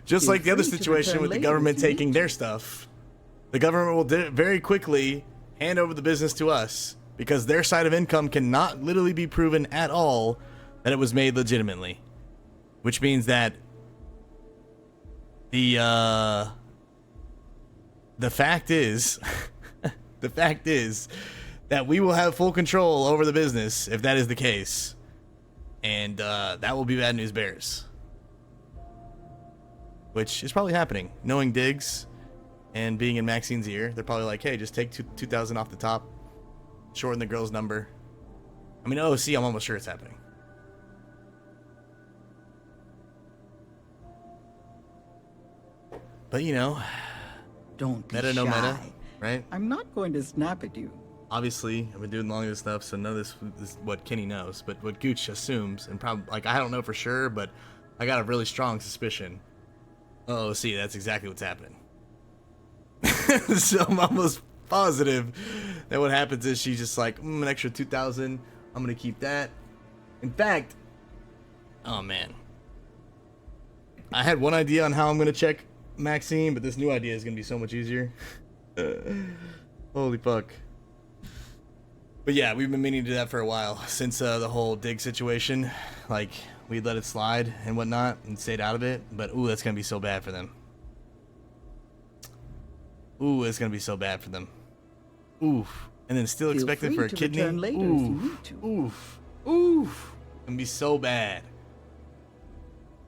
just like the other situation with the government taking their stuff, the government will very quickly hand over the business to us, because their side of income cannot literally be proven at all that it was made legitimately. Which means that the fact is, the fact is that we will have full control over the business if that is the case. And that will be bad news bears. Which is probably happening. Knowing Diggs and being in Maxine's ear, they're probably like, hey, just take 2,000 off the top. Shorten the girl's number. I mean, OC, I'm almost sure it's happening. But you know, don't be meta, no shy. meta, right? I'm not going to snap at you. Obviously, I've been doing long this stuff, so none of this is what Kenny knows. But what Gooch assumes, and probably like I don't know for sure, but I got a really strong suspicion. Oh, see, that's exactly what's happening. So I'm almost positive that what happens is she's just like, an extra 2,000. I'm gonna keep that. In fact, oh man, I had one idea on how I'm gonna check Maxine, but this new idea is gonna be so much easier. Holy fuck. But yeah, we've been meaning to do that for a while, since the whole Dig situation. Like, we'd let it slide and whatnot and stayed out of it, but ooh, that's gonna be so bad for them. Ooh, it's gonna be so bad for them. Oof. And then still expected for a kidney. Oof. Oof. Oof. It's gonna be so bad.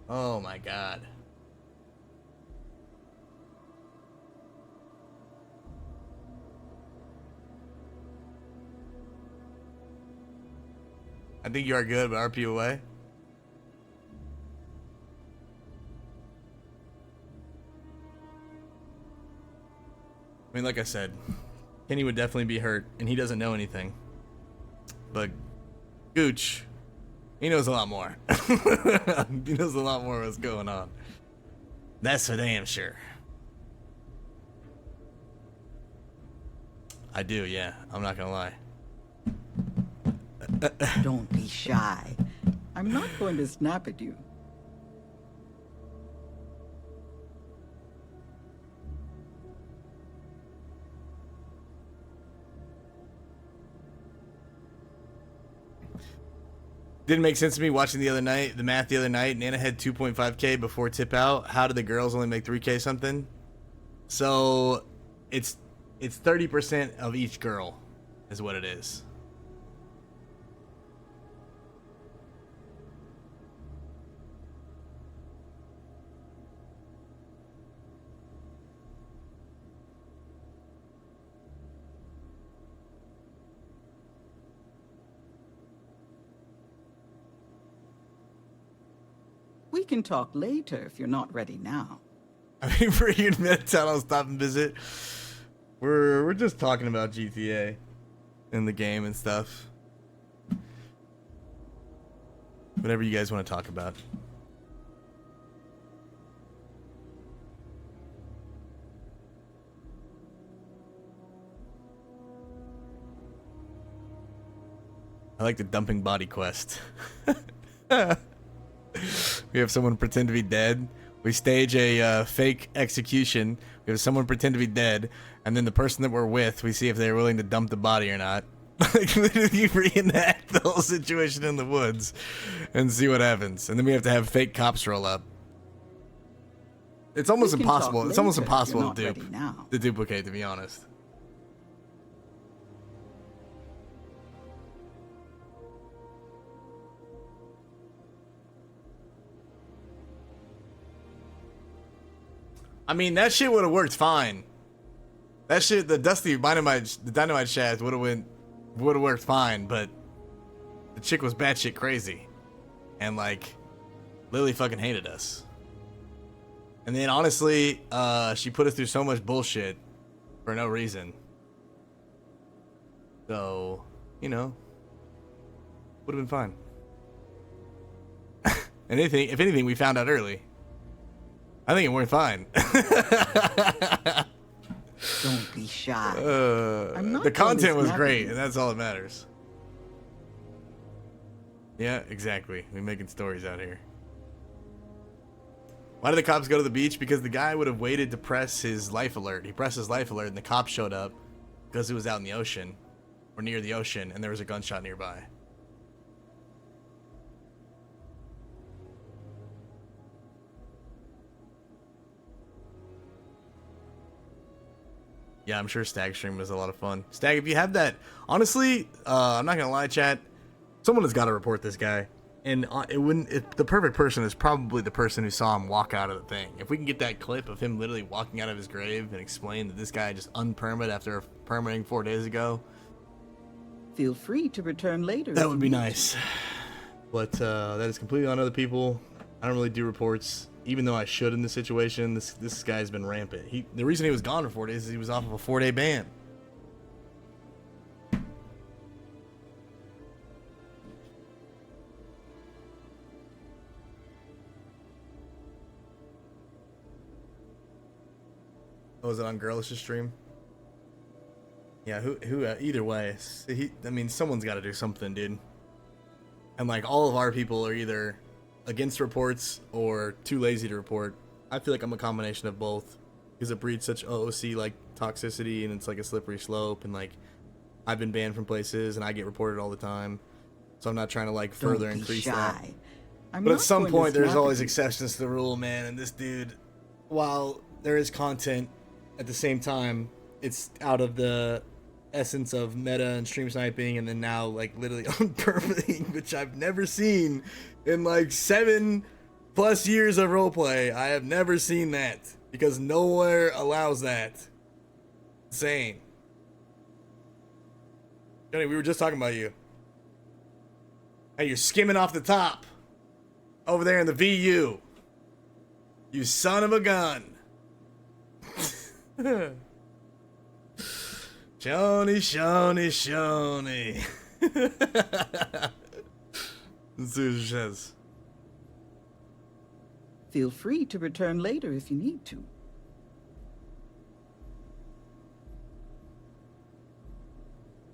Oh my god. I think you are good, but RP away. I mean, like I said, Kenny would definitely be hurt, and he doesn't know anything. But Gooch, he knows a lot more. He knows a lot more of what's going on. That's for damn sure. I do, yeah. I'm not gonna lie. Don't be shy. I'm not going to snap at you. Didn't make sense to me watching the math the other night. Nana had 2.5K before tip out. How did the girls only make 3K something? So it's 30% of each girl is what it is. We can talk later if you're not ready now. I mean, for you to Midtown on Stop and Visit, we're just talking about GTA in the game and stuff. Whatever you guys want to talk about. I like the dumping body quest. We have someone pretend to be dead. We stage a fake execution. We have someone pretend to be dead, and then the person that we're with, we see if they're willing to dump the body or not. Like, literally reenact the whole situation in the woods and see what happens. And then we have to have fake cops roll up. It's almost impossible. It's almost impossible to duplicate, to be honest. I mean, that shit would have worked fine. That shit, the dynamite shaft would have worked fine, but the chick was batshit crazy, and like, Lily fucking hated us. And then honestly, she put us through so much bullshit for no reason. So, you know, would have been fine. And if anything, we found out early. I think it went fine. Don't be shy. The content was great, and that's all that matters. Yeah, exactly. We're making stories out here. Why did the cops go to the beach? Because the guy would have waited to press his life alert. He pressed his life alert, and the cops showed up because it was out in the ocean, or near the ocean, and there was a gunshot nearby. Yeah, I'm sure Stag Stream was a lot of fun. Stag, if you have that, honestly, I'm not gonna lie, chat. Someone has got to report this guy, and the perfect person is probably the person who saw him walk out of the thing. If we can get that clip of him literally walking out of his grave and explain that this guy just unpermitted after permitting 4 days ago, Feel free to return later. that would be nice. But that is completely on other people. I don't really do reports, even though I should in this situation. This guy's been rampant. The reason he was gone for 4 days is he was off of a 4-day ban. Oh, was it on Girlish's stream? Yeah, who either way, I mean, someone's got to do something, dude. And like, all of our people are either against reports or too lazy to report. I feel like I'm a combination of both, because it breeds such OOC like toxicity, and it's like a slippery slope, and like, I've been banned from places and I get reported all the time, so I'm not trying to like further increase that. But at some point there's always exceptions to the rule, man, and this dude, while there is content, at the same time, it's out of the essence of meta and stream sniping, and then now like literally unpermitting, which I've never seen in like 7+ years of roleplay. I have never seen that, because nowhere allows that. Insane. Johnny, we were just talking about you. Hey, you're skimming off the top over there in the VU. You son of a gun. Shoney. Let's see what she says. Feel free to return later if you need to.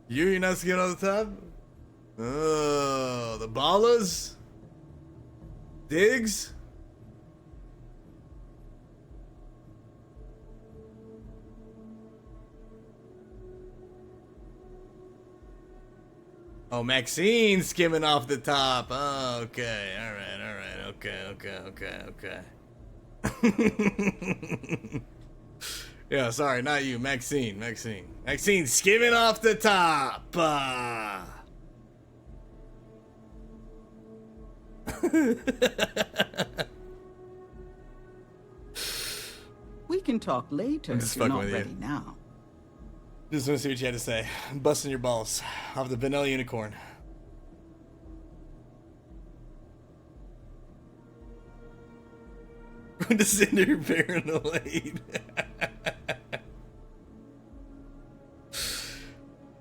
You're not skimming off the top? Oh, the ballers? Diggs? Oh, Maxine skimming off the top. Oh, okay. All right. Okay. Yeah, sorry, not you. Maxine skimming off the top. We can talk later I'm just if you're fucking not with ready you. now. Just want to see what you had to say. I'm busting your balls off the vanilla unicorn. Cinder paranoid.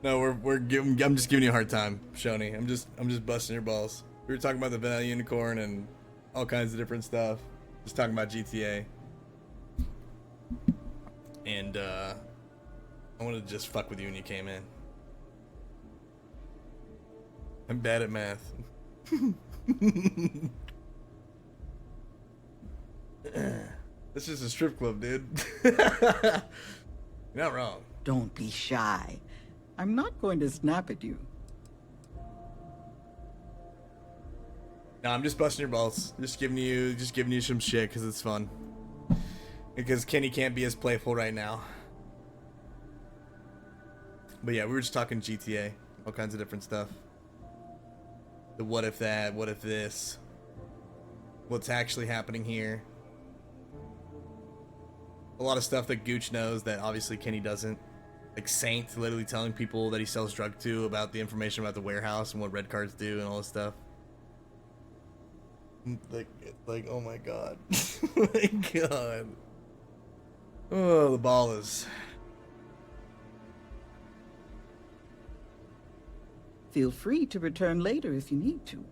No, I'm just giving you a hard time, Shoni. I'm just busting your balls. We were talking about the vanilla unicorn and all kinds of different stuff. Just talking about GTA. And I wanted to just fuck with you when you came in. I'm bad at math. This is a strip club, dude. You're not wrong. Don't be shy. I'm not going to snap at you. No, I'm just busting your balls. Just giving you some shit because it's fun. Because Kenny can't be as playful right now. But yeah, we were just talking GTA, all kinds of different stuff. The what if that, what if this, what's actually happening here. A lot of stuff that Gooch knows that obviously Kenny doesn't. Like Saint literally telling people that he sells drugs to about the information about the warehouse and what red cards do and all this stuff. Like, oh my god. Oh my god. Oh, the ball is. Feel free to return later if you need to.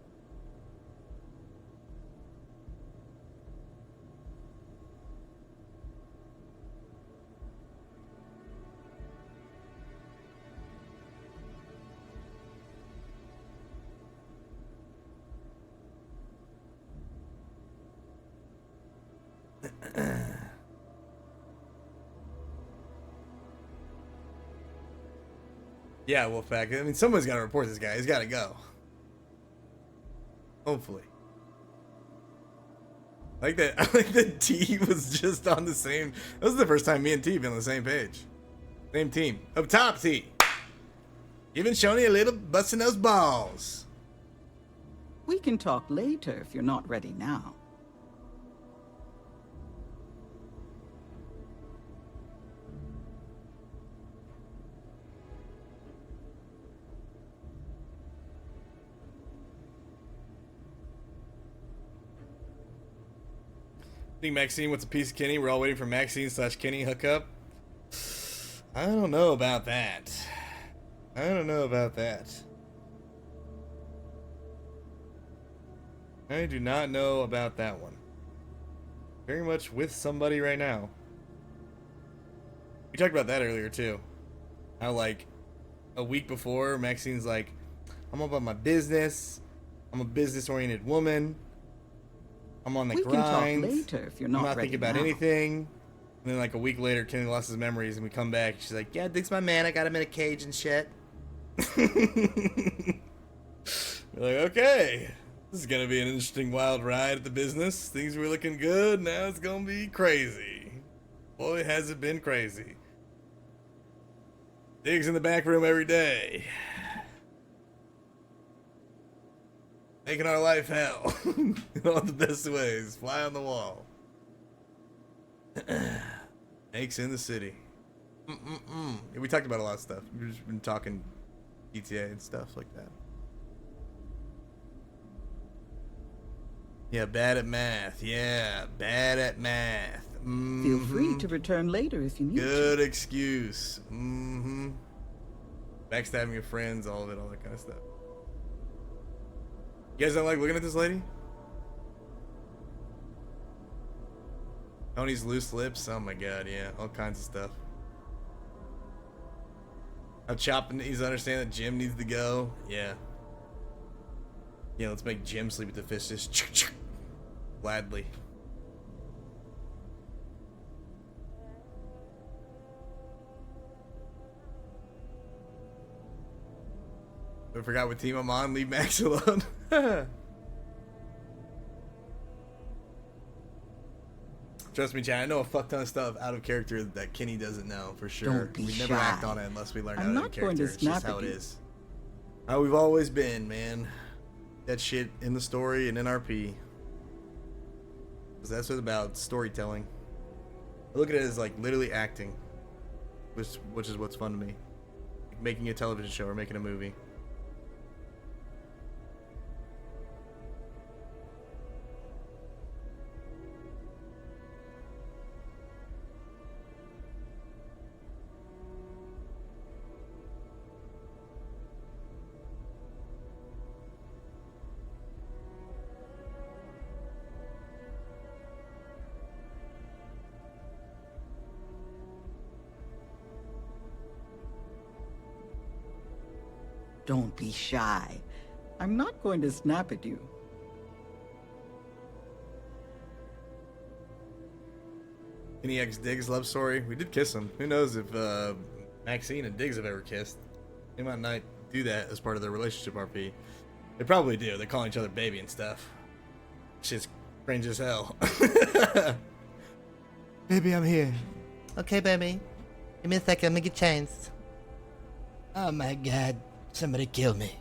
Yeah, Wolfpack. I mean, someone's got to report this guy. He's got to go. Hopefully. I like that. I like that T was just on the same. This is the first time me and T have been on the same page. Same team. Up top, T. Giving Shoney a little busting those balls. We can talk later if you're not ready now. Think Maxine wants a piece of Kenny. We're all waiting for Maxine/Kenny hookup. I don't know about that. I don't know about that. I do not know about that one. Very much with somebody right now. We talked about that earlier too. How like a week before, Maxine's like, I'm all about my business. I'm a business-oriented woman. I'm on the grind. We can talk later if you're not ready. I'm not thinking about anything. And then like a week later, Kenny lost his memories, and we come back. She's like, "Yeah, Dick's my man. I got him in a cage and shit." We're like, okay, this is gonna be an interesting, wild ride at the business. Things were looking good. Now it's gonna be crazy. Boy, has it been crazy. Diggs in the back room every day. Making our life hell in all the best ways. Fly on the wall. Makes in the city. Yeah, we talked about a lot of stuff. We've just been talking GTA and stuff like that. Yeah, bad at math. Yeah, bad at math. Feel free to return later if you need to. Good excuse. Backstabbing your friends, all of it, all that kind of stuff. You guys don't like looking at this lady? Tony's loose lips? Oh my god, yeah. All kinds of stuff. How Chop needs to understand that Jim needs to go. Yeah. Yeah, let's make Jim sleep with the fish just gladly. I forgot what team I'm on. Leave Max alone. Trust me, Chad. I know a fuck ton of stuff out of character that Kenny doesn't know for sure. Don't be We shy. never act on it unless we learn I'm out of not the going character. to It's just snap how at it you. is. How we've always been, man. That shit in the story and in RP. Because that's what it's about, storytelling. I look at it as like literally acting, which is what's fun to me. Like making a television show or making a movie. Don't be shy. I'm not going to snap at you. Kenny X Diggs love story. We did kiss him. Who knows if Maxine and Diggs have ever kissed? They might not do that as part of their relationship RP. They probably do. They're calling each other baby and stuff. Shit's cringe as hell. Baby, I'm here. Okay, baby. Give me a second. I'm gonna get changed. Oh my god. Somebody kill me.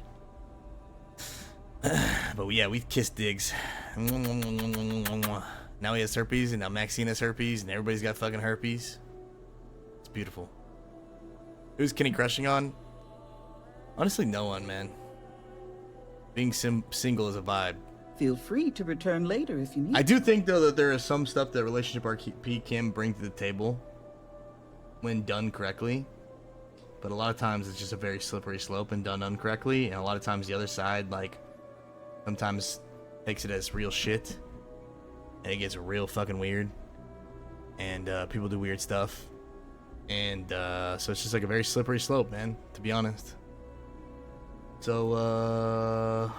But yeah, we've kissed Diggs. Now he has herpes, and now Maxine has herpes, and everybody's got fucking herpes. It's beautiful. Who's Kenny crushing on? Honestly, no one, man. Being single is a vibe. Feel free to return later if you need. I do think, though, that there is some stuff that Relationship RP can bring to the table when done correctly. But a lot of times it's just a very slippery slope and done incorrectly. And a lot of times the other side, like, sometimes takes it as real shit. And it gets real fucking weird. And people do weird stuff. And so it's just like a very slippery slope, man, to be honest. So,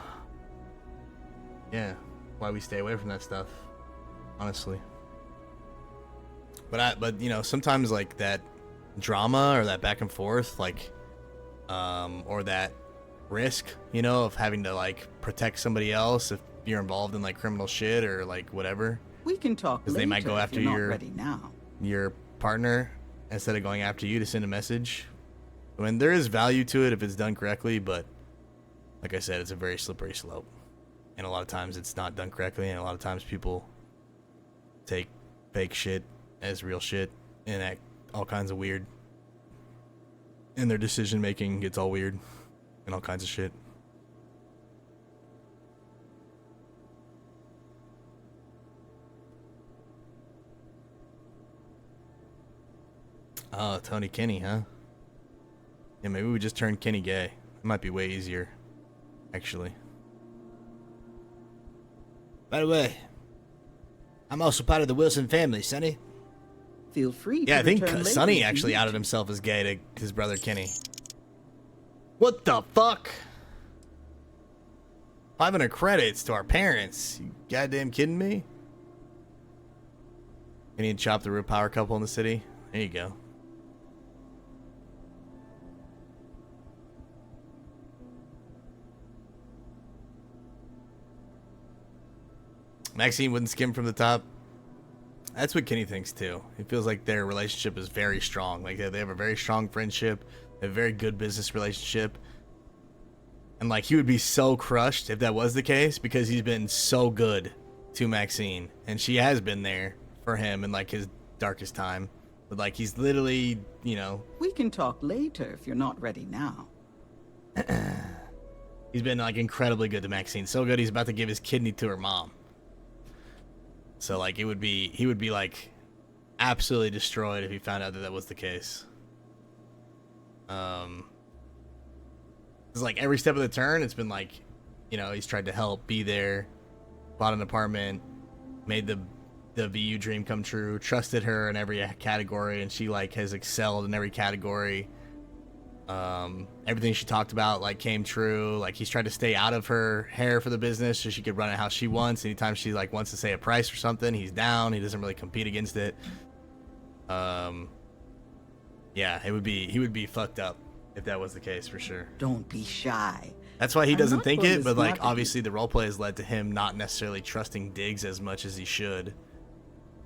yeah, why we stay away from that stuff, honestly. But you know, sometimes like that drama or that back and forth, like, or that risk, you know, of having to like protect somebody else if you're involved in like criminal shit or like whatever. We can talk later. Because they might go after if you're not ready now. your partner instead of going after you to send a message. I mean, there is value to it if it's done correctly, but like I said, it's a very slippery slope. And a lot of times it's not done correctly, and a lot of times people take fake shit as real shit and act all kinds of weird. And their decision making gets all weird and all kinds of shit. Oh, Tony Kenny, huh? Yeah, maybe we just turn Kenny gay. It might be way easier, actually. By the way, I'm also part of the Wilson family, Sonny. Feel free. Yeah, I think return later Sonny if you actually need outed to. himself as gay to his brother Kenny. What the fuck? 500 credits to our parents. You goddamn kidding me? You need to chop the real power couple in the city. There you go. Maxine wouldn't skim from the top. That's what Kenny thinks too. He feels like their relationship is very strong. Like they have a very strong friendship, a very good business relationship. And like he would be so crushed if that was the case because he's been so good to Maxine. And she has been there for him in like his darkest time. But like he's literally, you know. We can talk later if you're not ready now. He's been like incredibly good to Maxine. So good he's about to give his kidney to her mom. So like he would be like absolutely destroyed if he found out that that was the case. It's like every step of the turn, it's been like, you know, he's tried to help, be there, bought an apartment, made the VU dream come true, trusted her in every category, and she like has excelled in every category. Everything she talked about like came true. Like he's tried to stay out of her hair for the business so she could run it how she wants. Anytime she like wants to say a price or something, he's down. He doesn't really compete against it. Yeah, he would be fucked up if that was the case for sure. Don't be shy. That's why he doesn't not think going it, to but like snap at obviously the roleplay has led to him not necessarily trusting Diggs as much as he should,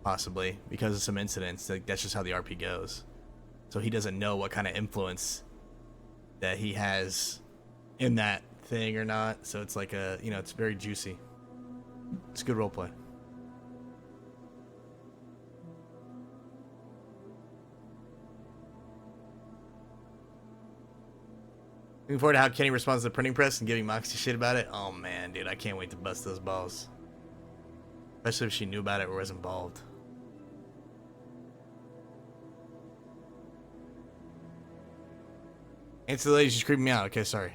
possibly because of some incidents. Like that's just how the RP goes. So he doesn't know what kind of influence that he has in that thing or not. So it's like a, you know, it's very juicy. It's good roleplay. Looking forward to how Kenny responds to the printing press and giving Moxie shit about it. Oh man, dude, I can't wait to bust those balls. Especially if she knew about it or was involved. Answer the lady, she's creeping me out. Okay, sorry.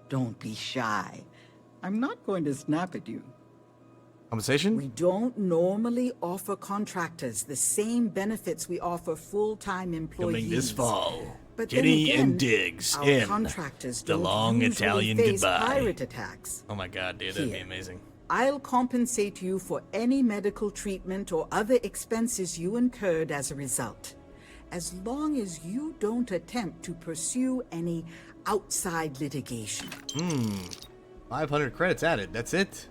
Don't be shy. I'm not going to snap at you. Compensation? We don't normally offer contractors the same benefits we offer full-time employees. Coming this fall, But then Kenny again, and Diggs our in contractors The don't Long usually Italian face Goodbye. pirate attacks. Oh my god, dude, that'd be Here. amazing. I'll compensate you for any medical treatment or other expenses you incurred as a result, as long as you don't attempt to pursue any outside litigation. 500 credits added. That's it.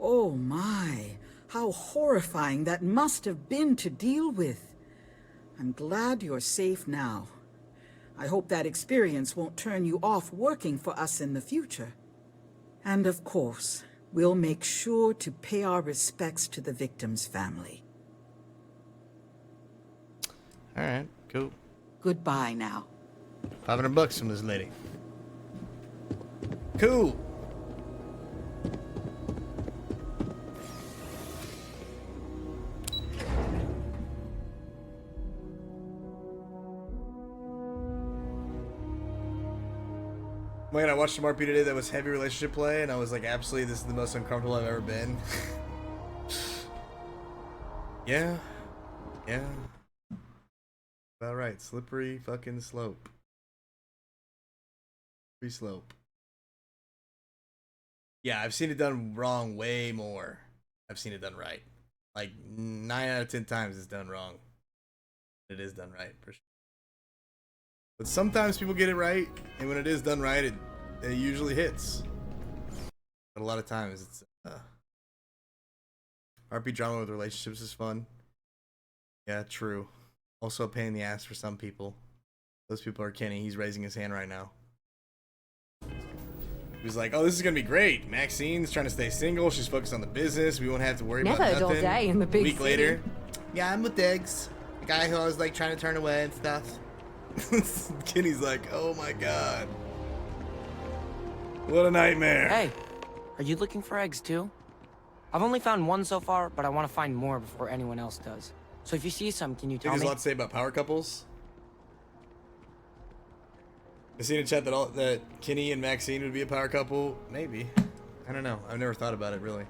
Oh my, how horrifying that must have been to deal with. I'm glad you're safe now. I hope that experience won't turn you off working for us in the future. And of course, we'll make sure to pay our respects to the victim's family. Alright, cool. Goodbye now. $500 from this lady. Cool. Man, I watched some RP today that was heavy relationship play, and I was like, absolutely, this is the most uncomfortable I've ever been. Yeah. Yeah. About right. Slippery fucking slope. Free slope. Yeah, I've seen it done wrong way more. I've seen it done right. Like 9 out of 10 times it's done wrong. It is done right for sure. But sometimes people get it right, and when it is done right, it usually hits. But a lot of times it's RP drama with relationships is fun. Yeah, true. Also a pain in the ass for some people. Those people are Kenny. He's raising his hand right now. He was like, oh, this is going to be great. Maxine's trying to stay single. She's focused on the business. We won't have to worry about nothing. Never a dull day in the big A week city. later. Yeah, I'm with Diggs. The guy who I was like trying to turn away and stuff. Kenny's like, oh my god. What a nightmare. Hey, are you looking for eggs too? I've only found one so far, but I want to find more before anyone else does. So if you see some, can you tell There's me? a lot to say about power couples. I seen in chat that Kenny and Maxine would be a power couple. Maybe. I don't know. I've never thought about it really.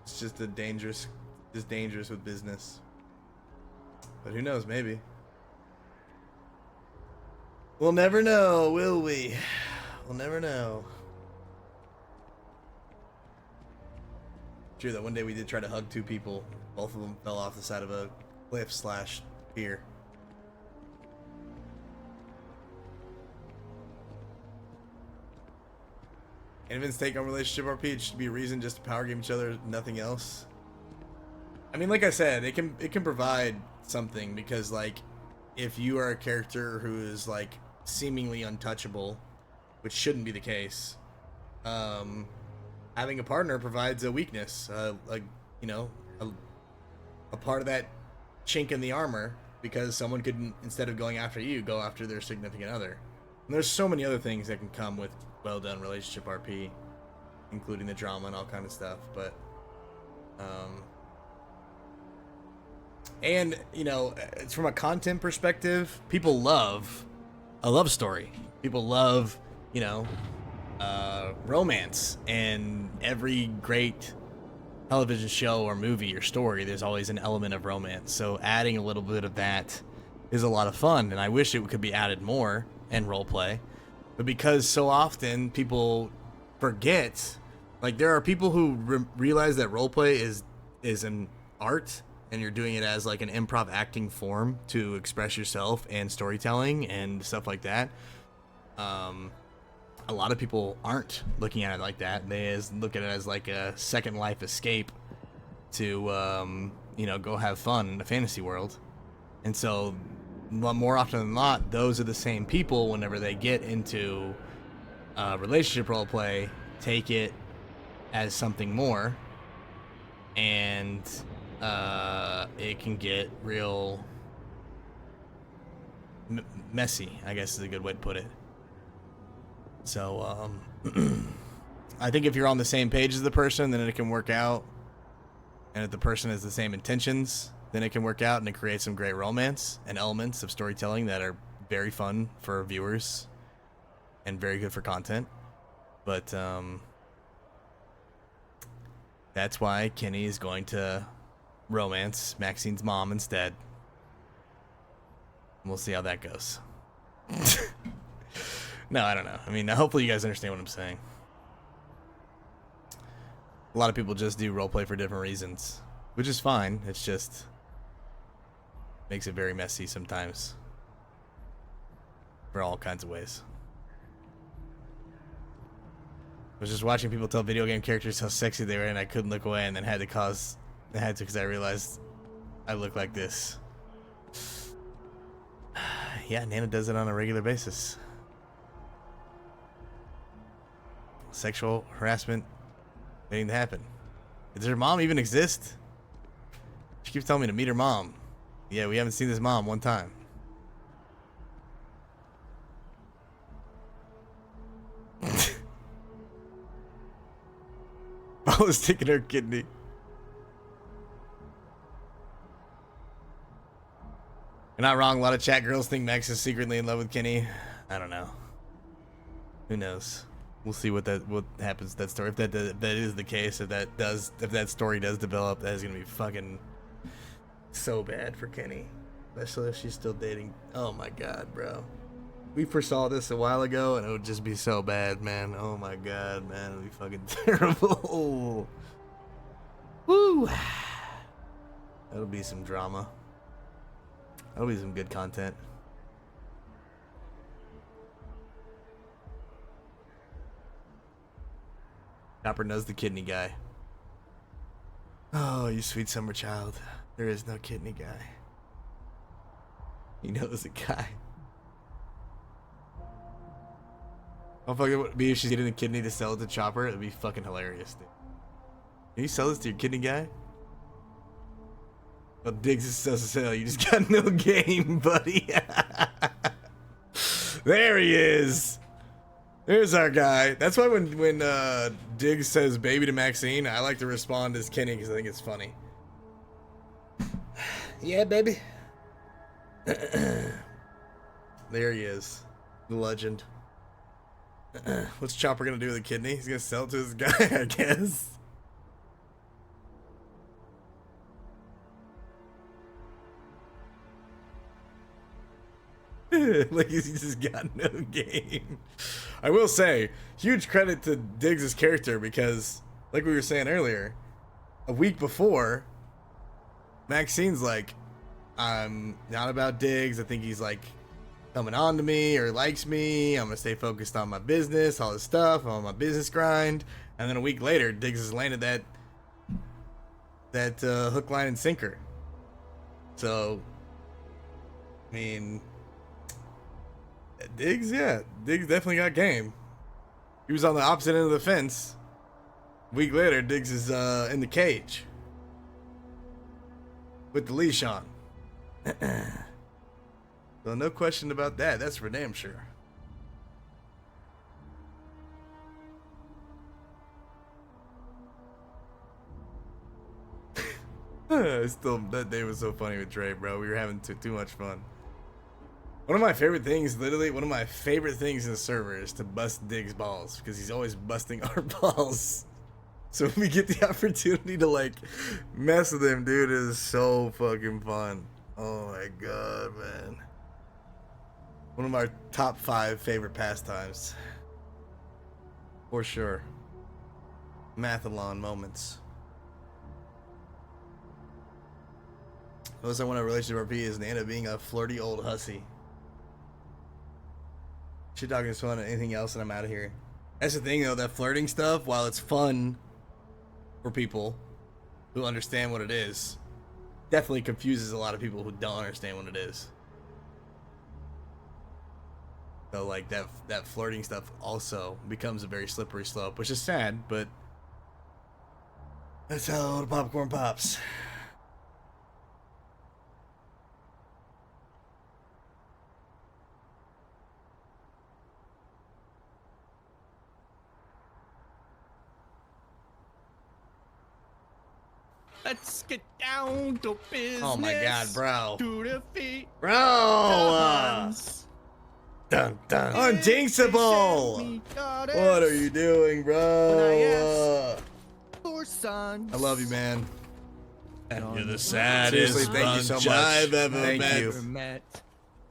It's just dangerous with business. But who knows? Maybe. We'll never know, will we? We'll never know. True that one day we did try to hug two people. Both of them fell off the side of a cliff / pier. Invent's take on relationship RP, it should be a reason just to power game each other, nothing else. I mean, like I said, it can provide something, because like if you are a character who is like seemingly untouchable, which shouldn't be the case, having a partner provides a weakness, like, you know, a part of that chink in the armor, because someone could, instead of going after you, go after their significant other. And there's so many other things that can come with well done relationship RP, including the drama and all kind of stuff. But and you know, it's from a content perspective, people love a love story. People love, you know, romance, and every great television show or movie or story, there's always an element of romance. So adding a little bit of that is a lot of fun, and I wish it could be added more in roleplay. But because so often people forget, like there are people who realize that roleplay is an art, and you're doing it as like an improv acting form to express yourself and storytelling and stuff like that. A lot of people aren't looking at it like that. They look at it as like a second life escape to, you know, go have fun in the fantasy world. And so more often than not, those are the same people, whenever they get into relationship roleplay, take it as something more, and it can get real messy, I guess is a good way to put it. So I think if you're on the same page as the person, then it can work out, and if the person has the same intentions, then it can work out, and it creates some great romance and elements of storytelling that are very fun for viewers and very good for content. But that's why Kenny is going to romance Maxine's mom instead. We'll see how that goes. No, I don't know. I mean, hopefully you guys understand what I'm saying. A lot of people just do roleplay for different reasons, which is fine. It's just makes it very messy sometimes for all kinds of ways. I was just watching people tell video game characters how sexy they were, and I couldn't look away, and then had to because I realized I look like this. Yeah, Nana does it on a regular basis. Sexual harassment waiting to happen. Does her mom even exist? She keeps telling me to meet her mom. Yeah, we haven't seen this mom one time. I was taking her kidney. You're not wrong. A lot of chat girls think Max is secretly in love with Kenny. I don't know. Who knows? We'll see what happens to that story. If that is the case, if that story does develop, that is gonna be fucking so bad for Kenny, especially if she's still dating. Oh my god, bro. We foresaw this a while ago, and it would just be so bad, man. Oh my god, man, it would be fucking terrible. Woo! That'll be some drama. That'll be some good content. Chopper knows the kidney guy. Oh, you sweet summer child. There is no kidney guy. He knows a guy. Oh, fuck, it would be if she's getting a kidney to sell it to Chopper. It'd be fucking hilarious, dude. Can you sell this to your kidney guy? Oh, Diggs is so sell. You just got no game, buddy. There he is. There's our guy. That's why when Diggs says baby to Maxine, I like to respond as Kenny because I think it's funny. Yeah, baby. There he is. The legend. What's Chopper gonna do with the kidney? He's gonna sell it to this guy, I guess. Like he's just got no game. I will say, huge credit to Diggs' character because, like we were saying earlier, a week before, Maxine's like, I'm not about Diggs. I think he's like coming on to me or likes me. I'm gonna stay focused on my business, all this stuff. I'm on my business grind. And then a week later, Diggs has landed that hook, line, and sinker. So, I mean, Diggs definitely got game. He was on the opposite end of the fence. A week later, Diggs is in the cage with the leash on. So no question about that. That's for damn sure. Still, that day was so funny with Dre, bro. We were having too much fun. One of my favorite things, literally, one of my favorite things in the server is to bust Diggs' balls because he's always busting our balls. So if we get the opportunity to like mess with him, dude, it is so fucking fun. Oh my god, man. One of my top 5 favorite pastimes. For sure. Mathalon moments. Most I want a relationship RP is Nana being a flirty old hussy. Shit talking is fun and anything else and I'm out of here. That's the thing though, that flirting stuff, while it's fun for people who understand what it is, definitely confuses a lot of people who don't understand what it is. So like that flirting stuff also becomes a very slippery slope, which is sad, but that's how the popcorn pops. Let's get down to business. Oh my god, bro. To defeat bro! Dun dun. Unjinxable! What are you doing, bro? I love you, man. You're the saddest Seriously, thank you so much. I've ever met.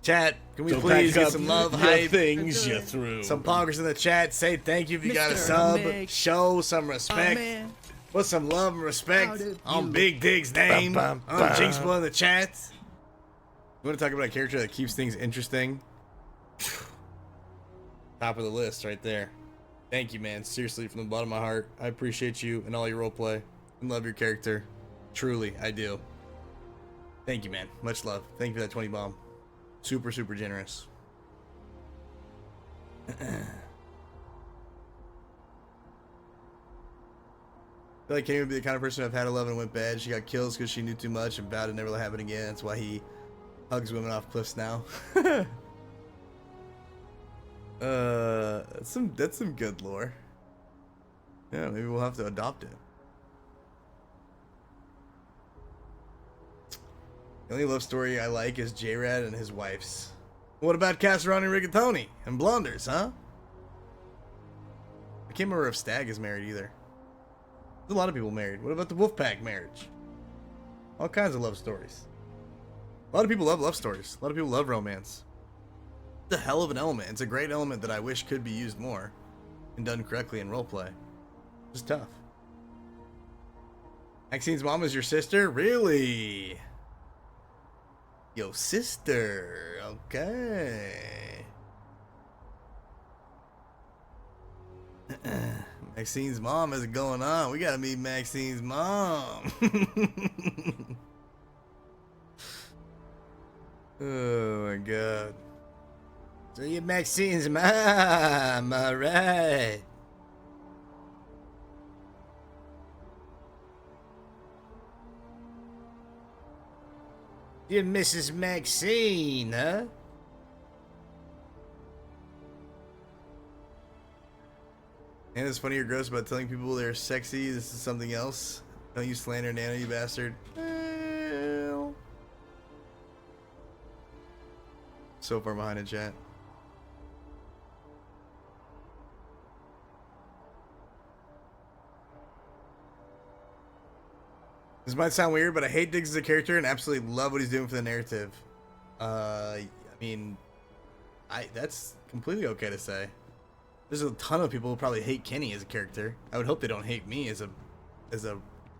Chat, can we please get some love, hype, things you threw. some poggers in the chat? Say thank you if you got a sub. Show some respect. Put some love and respect on Big Dig's name. Unjinxable in the chat. You want to talk about a character that keeps things interesting? Top of the list right there. Thank you, man. Seriously, from the bottom of my heart, I appreciate you and all your roleplay and love your character. Truly, I do. Thank you, man. Much love. Thank you for that 20 bomb. Super, super generous. feel like Kenny would be the kind of person who have had a love and went bad. She got kills because she knew too much and vowed to never let it happen again. That's why he hugs women off cliffs now. That's some good lore. Yeah, maybe we'll have to adopt it. The only love story I like is J-Rad and his wife's. What about Casseroni Rigatoni and Blonders, huh? I can't remember if Stag is married either. There's a lot of people married. What about the Wolfpack marriage? All kinds of love stories. A lot of people love love stories. A lot of people love romance. It's a hell of an element. It's a great element that I wish could be used more and done correctly in roleplay. It's tough. Maxine's mom is your sister? Really? Yo, sister. Okay. Maxine's mom, is it going on? We gotta meet Maxine's mom. Oh my god. So you're Maxine's mom, alright. You're Mrs. Maxine, huh? And it's funny or gross about telling people they're sexy. This is something else. Don't you slander Nana, you bastard. Well. So far behind in chat. This might sound weird, but I hate Diggs as a character and absolutely love what he's doing for the narrative. I mean, that's completely okay to say. There's a ton of people who probably hate Kenny as a character. I would hope they don't hate me as a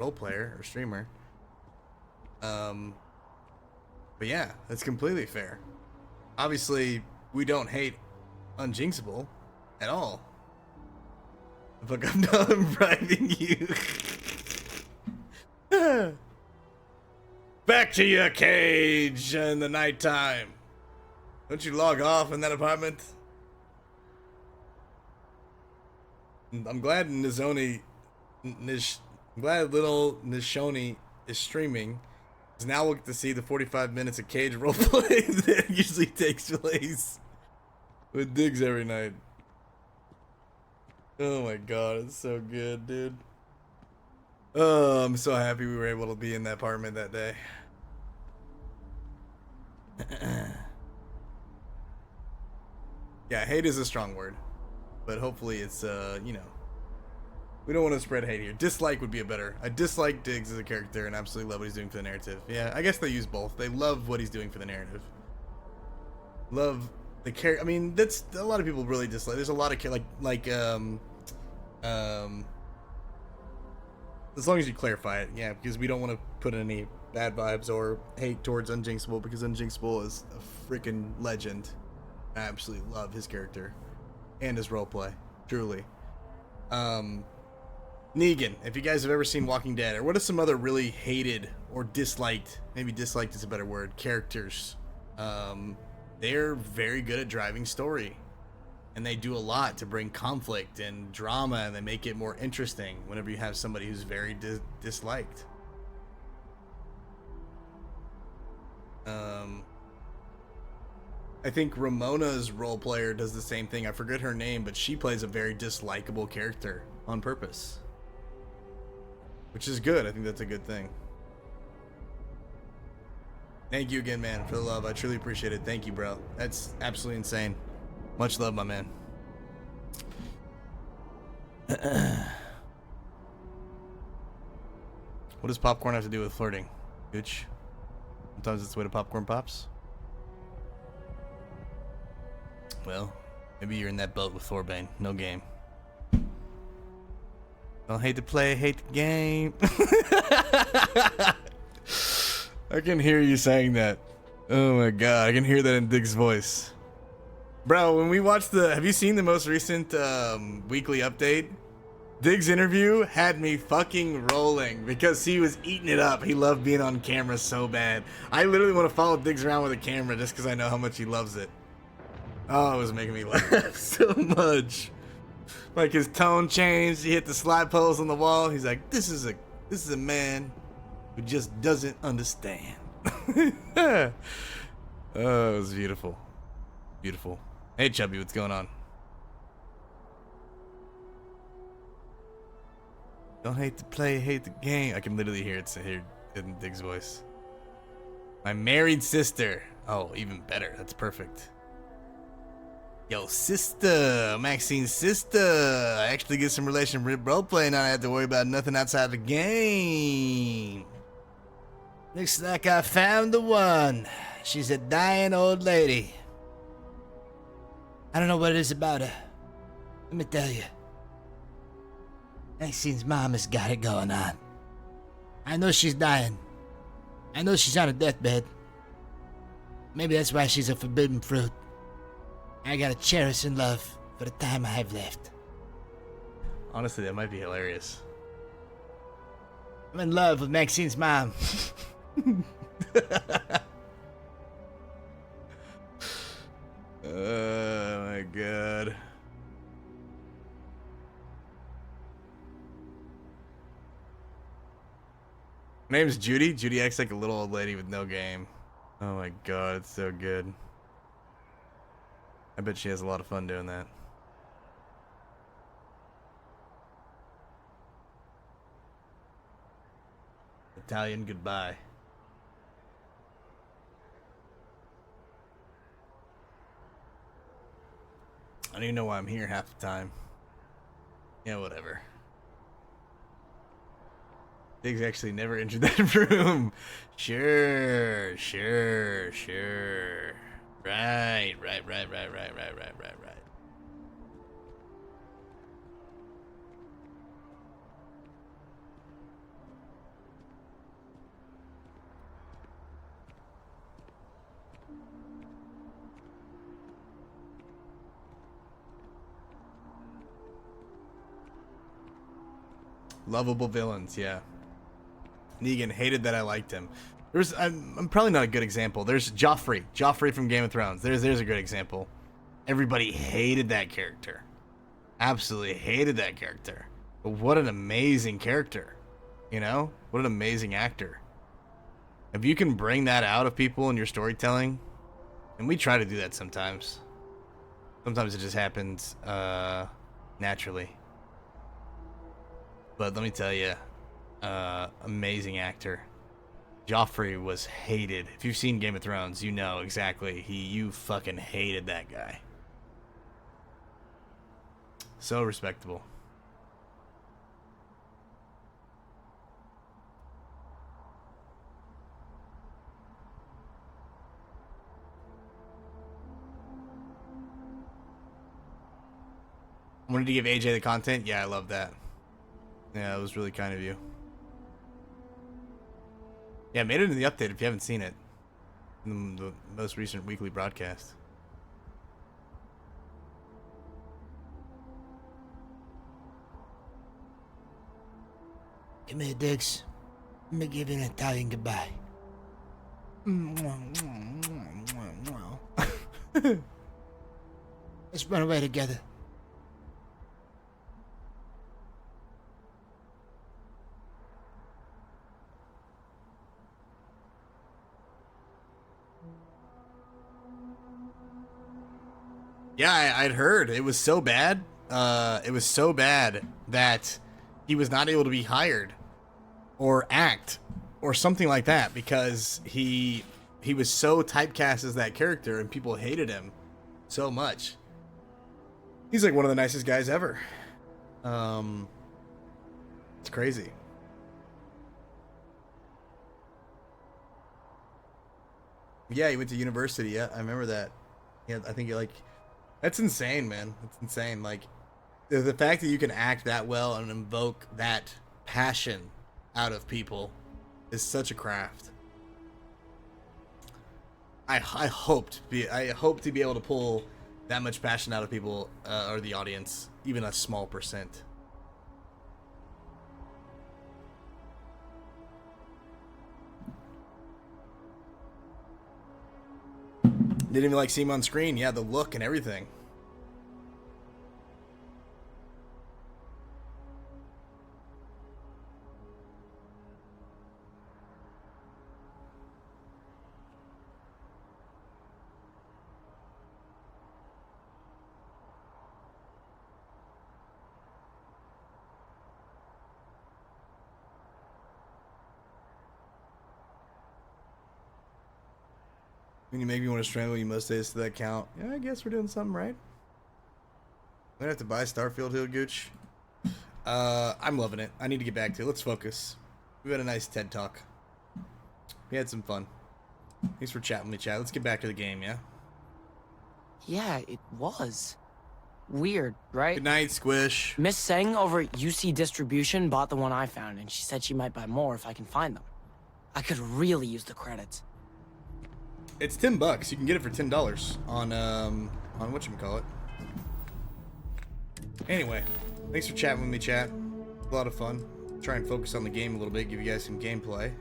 role player or streamer. But yeah, that's completely fair. Obviously, we don't hate Unjinxable at all. Fuck, I'm done bribing you. Back to your cage in the nighttime. Don't you log off in that apartment? I'm glad I'm glad little Nishoni is streaming. Because now we'll get to see the 45 minutes of cage roleplay that usually takes place with Diggs every night. Oh my god, it's so good, dude. Oh, I'm so happy we were able to be in that apartment that day. Yeah, hate is a strong word. But hopefully it's, you know, we don't want to spread hate here. Dislike would be a better. I dislike Diggs as a character and absolutely love what he's doing for the narrative. Yeah, I guess they use both. They love what he's doing for the narrative. Love the character. I mean, that's a lot of people really dislike. There's a lot of as long as you clarify it, yeah, because we don't want to put any bad vibes or hate towards Unjinxable, because Unjinxable is a freaking legend. I absolutely love his character and his roleplay, truly. Negan, if you guys have ever seen Walking Dead, or what are some other really hated or disliked, maybe disliked is a better word, characters, they're very good at driving story. And they do a lot to bring conflict and drama, and they make it more interesting whenever you have somebody who's very disliked. I think Ramona's role player does the same thing. I forget her name, but she plays a very dislikable character on purpose. Which is good. I think that's a good thing. Thank you again, man, for the love. I truly appreciate it. Thank you, bro. That's absolutely insane. Much love, my man. What does popcorn have to do with flirting? Gooch? Sometimes it's the way the popcorn pops. Well, maybe you're in that boat with Thorbane. No game. Don't hate to play, hate the game. I can hear you saying that. Oh my god, I can hear that in Diggs' voice. Bro, when we watched have you seen the most recent weekly update? Diggs' interview had me fucking rolling because he was eating it up. He loved being on camera so bad. I literally want to follow Diggs around with a camera just because I know how much he loves it. Oh, it was making me laugh so much. Like his tone changed. He hit the slide poles on the wall. He's like, this is a man who just doesn't understand. Oh, it was beautiful. Beautiful. Hey, Chubby, what's going on? Don't hate the play, hate the game. I can literally hear it here in Dig's voice. My married sister. Oh, even better. That's perfect. Yo, sister. Maxine's sister. I actually get some relation with roleplay and I don't have to worry about nothing outside the game. Looks like I found the one. She's a dying old lady. I don't know what it is about her. Let me tell you. Maxine's mom has got it going on. I know she's dying. I know she's on a deathbed. Maybe that's why she's a forbidden fruit. I gotta cherish and love for the time I have left. Honestly, that might be hilarious. I'm in love with Maxine's mom. Oh my god. Her name's Judy. Judy acts like a little old lady with no game. Oh my god, it's so good. I bet she has a lot of fun doing that. Italian goodbye. I don't even know why I'm here half the time. Yeah, whatever. Diggs actually never entered that room. Sure. Right. Lovable villains, yeah. Negan hated that I liked him. I'm probably not a good example. There's Joffrey from Game of Thrones. There's a good example. Everybody hated that character. Absolutely hated that character. But what an amazing character. You know? What an amazing actor. If you can bring that out of people in your storytelling, and we try to do that sometimes. Sometimes it just happens naturally. But let me tell you, amazing actor. Joffrey was hated. If you've seen Game of Thrones, you know exactly. You fucking hated that guy. So respectable. I wanted to give AJ the content. Yeah, I love that. Yeah, it was really kind of you. Yeah, made it in the update if you haven't seen it. In the most recent weekly broadcast. Come here, Diggs. Let me give you an Italian goodbye. Let's run away together. Yeah, I'd heard it was so bad. It was so bad that he was not able to be hired or act or something like that because he was so typecast as that character and people hated him so much. He's like one of the nicest guys ever. It's crazy. Yeah, he went to university. Yeah, I remember that. Yeah, I think that's insane, man. That's insane. Like, the fact that you can act that well and invoke that passion out of people is such a craft. I hope to be able to pull that much passion out of people or the audience, even a small percent. Didn't even like see him on screen. Yeah, the look and everything. When you make me want to strangle you, must say this to that count. Yeah, I guess we're doing something right. I'm gonna have to buy Starfield Hill, Gooch. I'm loving it. I need to get back to it. Let's focus. We had a nice TED Talk. We had some fun. Thanks for chatting with me, chat. Let's get back to the game, yeah? Yeah, it was. Weird, right? Good night, Squish. Miss Seng over at UC Distribution bought the one I found, and she said she might buy more if I can find them. I could really use the credits. It's $10. You can get it for $10 on whatchamacallit. Anyway, thanks for chatting with me, chat. A lot of fun. Try and focus on the game a little bit, give you guys some gameplay.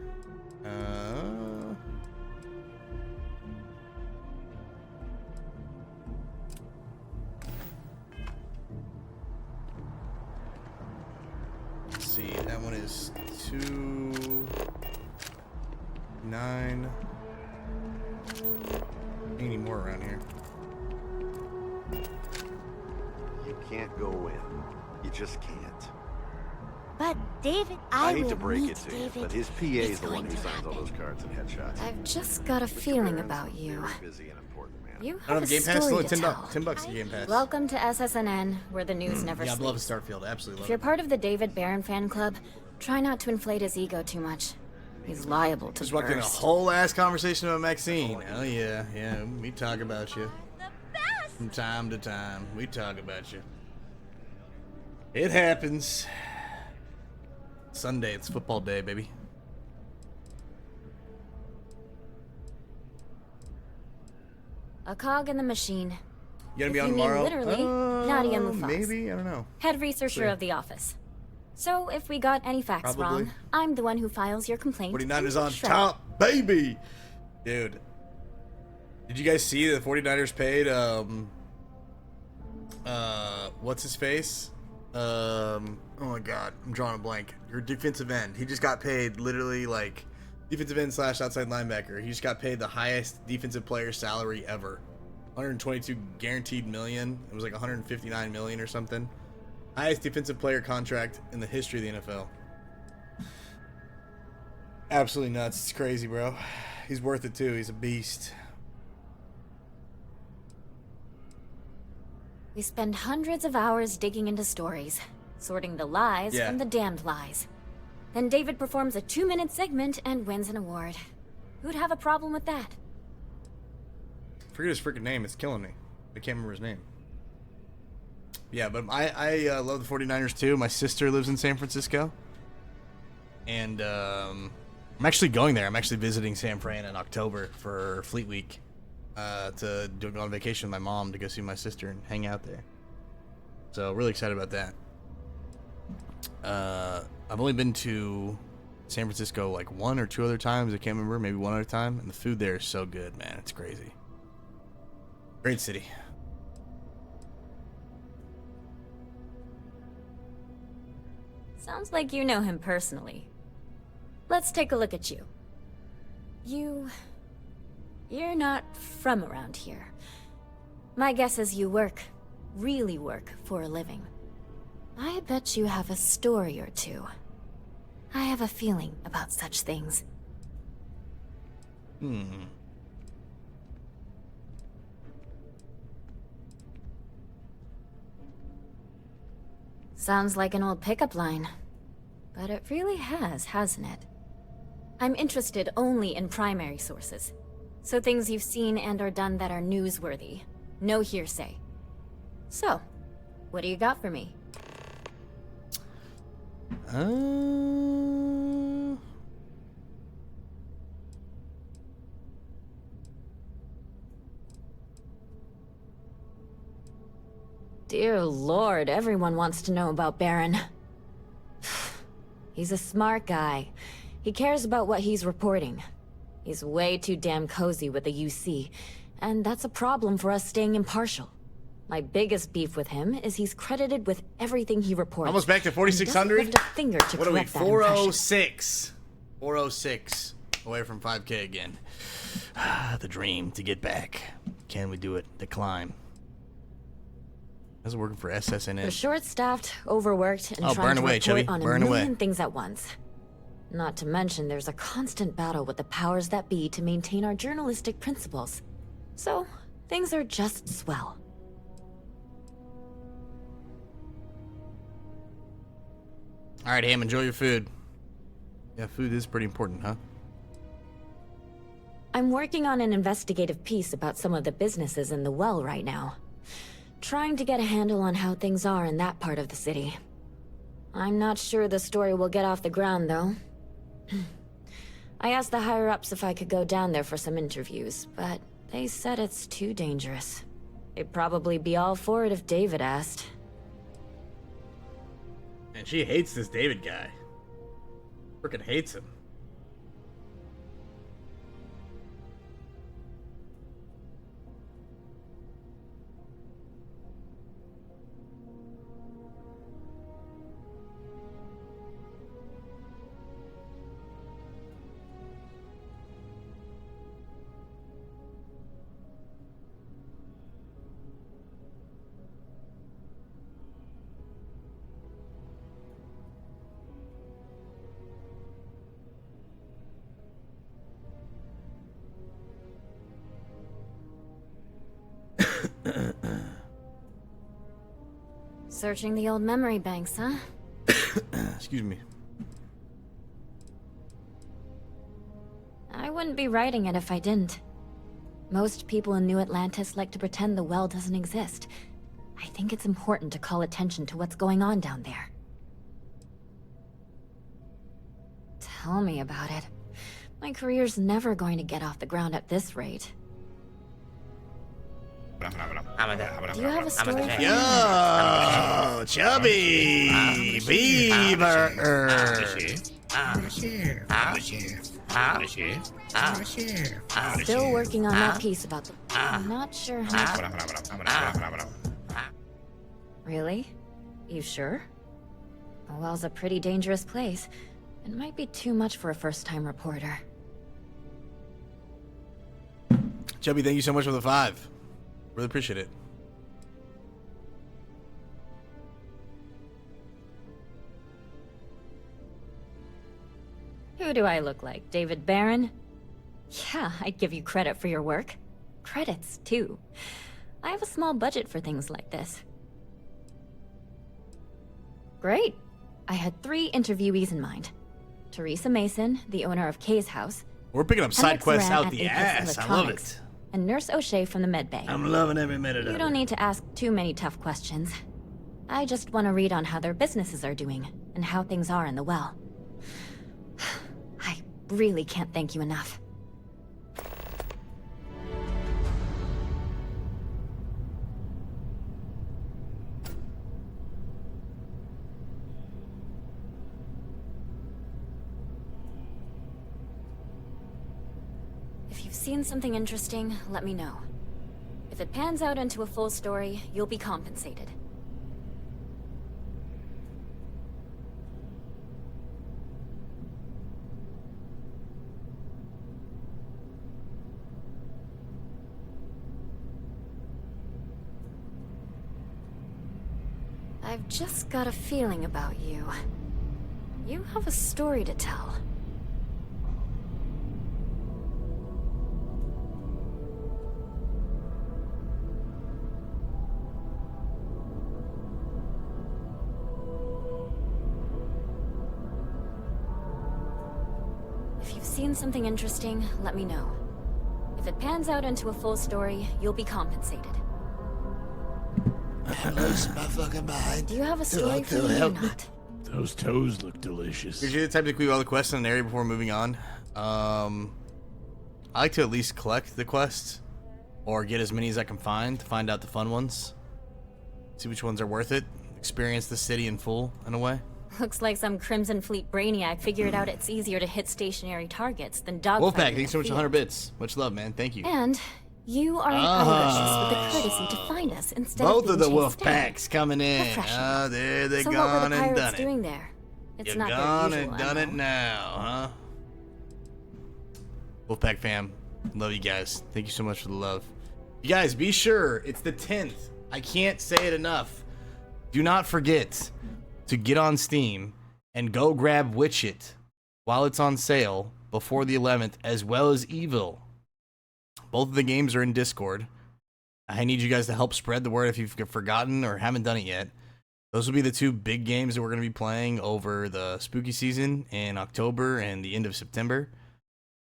Let's see, that one is 2-9. Any more around here? You can't go in. You just can't. But David, I I hate will to break meet it to David. you, but his PA It's is the one going who to signs all happen. those cards and headshots. I've just got a feeling about you. Busy and important, man. You I don't have have a Game Pass. story Still to at tell. $10 a Game Pass. Welcome to SSNN, where the news never Yeah, I sleeps. love Starfield. Absolutely If love you're it. part of the David Barron fan club, try not to inflate his ego too much. He's liable to Just walked in a burst. whole ass conversation about Maxine. Oh yeah, yeah. We talk about you. From time to time, we talk about you. It happens. Sunday, it's football day, baby. A cog in the machine. You gonna be If on you mean tomorrow? literally, Nadia Mufaz. Maybe, I don't know. Head researcher See. of the office. So if we got any facts Probably. wrong, I'm the one who files your complaint. 49ers and on shred. top, baby. Dude, did you guys see the 49ers paid what's his face? Oh my god, I'm drawing a blank. Your defensive end. He just got paid literally like defensive end / outside linebacker. He just got paid the highest defensive player salary ever. 122 guaranteed million. It was like 159 million or something. Highest defensive player contract in the history of the NFL. Absolutely nuts. It's crazy, bro. He's worth it too. He's a beast. We spend hundreds of hours digging into stories, sorting the lies Yeah. from the damned lies. Then David performs a 2-minute segment and wins an award. Who'd have a problem with that? Forget his freaking name. It's killing me. I can't remember his name. Yeah, but I love the 49ers too. My sister lives in San Francisco. And I'm actually going there. I'm actually visiting San Fran in October for Fleet Week. To go on vacation with my mom to go see my sister and hang out there. So really excited about that. I've only been to San Francisco like 1 or 2 other times. I can't remember. Maybe 1 other time. And the food there is so good, man. It's crazy. Great city. Sounds like you know him personally. Let's take a look at you. You're not from around here. My guess is you really work for a living. I bet you have a story or two. I have a feeling about such things. Sounds like an old pickup line. But it really has, hasn't it? I'm interested only in primary sources. So things you've seen and or done that are newsworthy. No hearsay. So, what do you got for me? Dear Lord, everyone wants to know about Baron. He's a smart guy. He cares about what he's reporting. He's way too damn cozy with the UC, and that's a problem for us staying impartial. My biggest beef with him is he's credited with everything he reports. Almost back to and 4,600? doesn't lift a finger to What are we, correct that impression. 406? 406. Away from 5K again. The dream to get back. Can we do it? The climb. How's it working for SSNN? We're short-staffed, overworked, and Oh, trying burn to away, report Chubby. on Burn a away. million things at once. Not to mention there's a constant battle with the powers that be to maintain our journalistic principles. So, things are just swell. Alright, Ham, enjoy your food. Yeah, food is pretty important, huh? I'm working on an investigative piece about some of the businesses in the well right now. Trying to get a handle on how things are in that part of the city. I'm not sure the story will get off the ground, though. I asked the higher-ups if I could go down there for some interviews, but they said it's too dangerous. They'd probably be all for it if David asked. And she hates this David guy. Frickin' hates him. Searching the old memory banks, huh? Excuse me. I wouldn't be writing it if I didn't. Most people in New Atlantis like to pretend the well doesn't exist. I think it's important to call attention to what's going on down there. Tell me about it. My career's never going to get off the ground at this rate. Do you have a story for me? Yo, Chubby Beaver. Still working on that piece about the... I'm not sure how... Really? You sure? The well's a pretty dangerous place. It might be too much for a first-time reporter. Chubby, thank you so much for the 5. Really appreciate it. Who do I look like? David Barron? Yeah, I'd give you credit for your work. Credits, too. I have a small budget for things like this. Great. I had 3 interviewees in mind. Teresa Mason, the owner of Kay's house. We're picking up side Alex quests Moran out at the Apex ass. I love Electronics, it. And Nurse O'Shea from the med bay. I'm loving every minute of it. You don't need to ask too many tough questions. I just want to read on how their businesses are doing, and how things are in the well. I really can't thank you enough. If you've seen something interesting, let me know. If it pans out into a full story, you'll be compensated. I've just got a feeling about you. You have a story to tell. If you've seen something interesting, let me know. If it pans out into a full story, you'll be compensated. I'm losing my fucking mind. Do you have a story for me or not? Those toes look delicious. Usually the type to complete all the quests in an area before moving on. I like to at least collect the quests, or get as many as I can find to find out the fun ones. See which ones are worth it. Experience the city in full, in a way. Looks like some Crimson Fleet brainiac figured out it's easier to hit stationary targets than dogfighting. Wolfpack, thanks so much for 100 bits. Much love, man. Thank you. And you are ambitious with the courtesy to find us instead Both of of the being wolf chased down. packs coming in. Ah, there they So what gone were the and pirates done it. doing there? It's You're not their gone usual and done it MO. now, huh? Wolfpack fam, love you guys. Thank you so much for the love. You guys, be sure it's the 10th. I can't say it enough. Do not forget to get on Steam and go grab Witch It while it's on sale before the 11th, as well as Evil. Both of the games are in Discord. I need you guys to help spread the word if you've forgotten or haven't done it yet. Those will be the two big games that we're going to be playing over the spooky season in October and the end of September.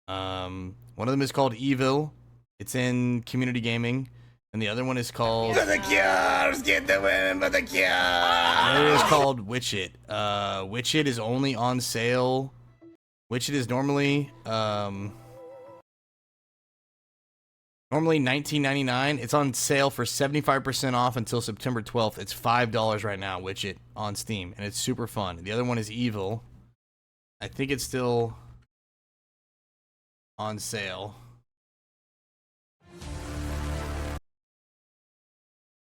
One of them is called Evil. It's in community gaming. And the other one is called... For the cures! Get the women for the cure! It is called Witch It. Witch It is only on sale. Witch It is normally $19.99. It's on sale for 75% off until September 12th. It's $5 right now, Witch It, on Steam, and it's super fun. The other one is Evil. I think it's still on sale.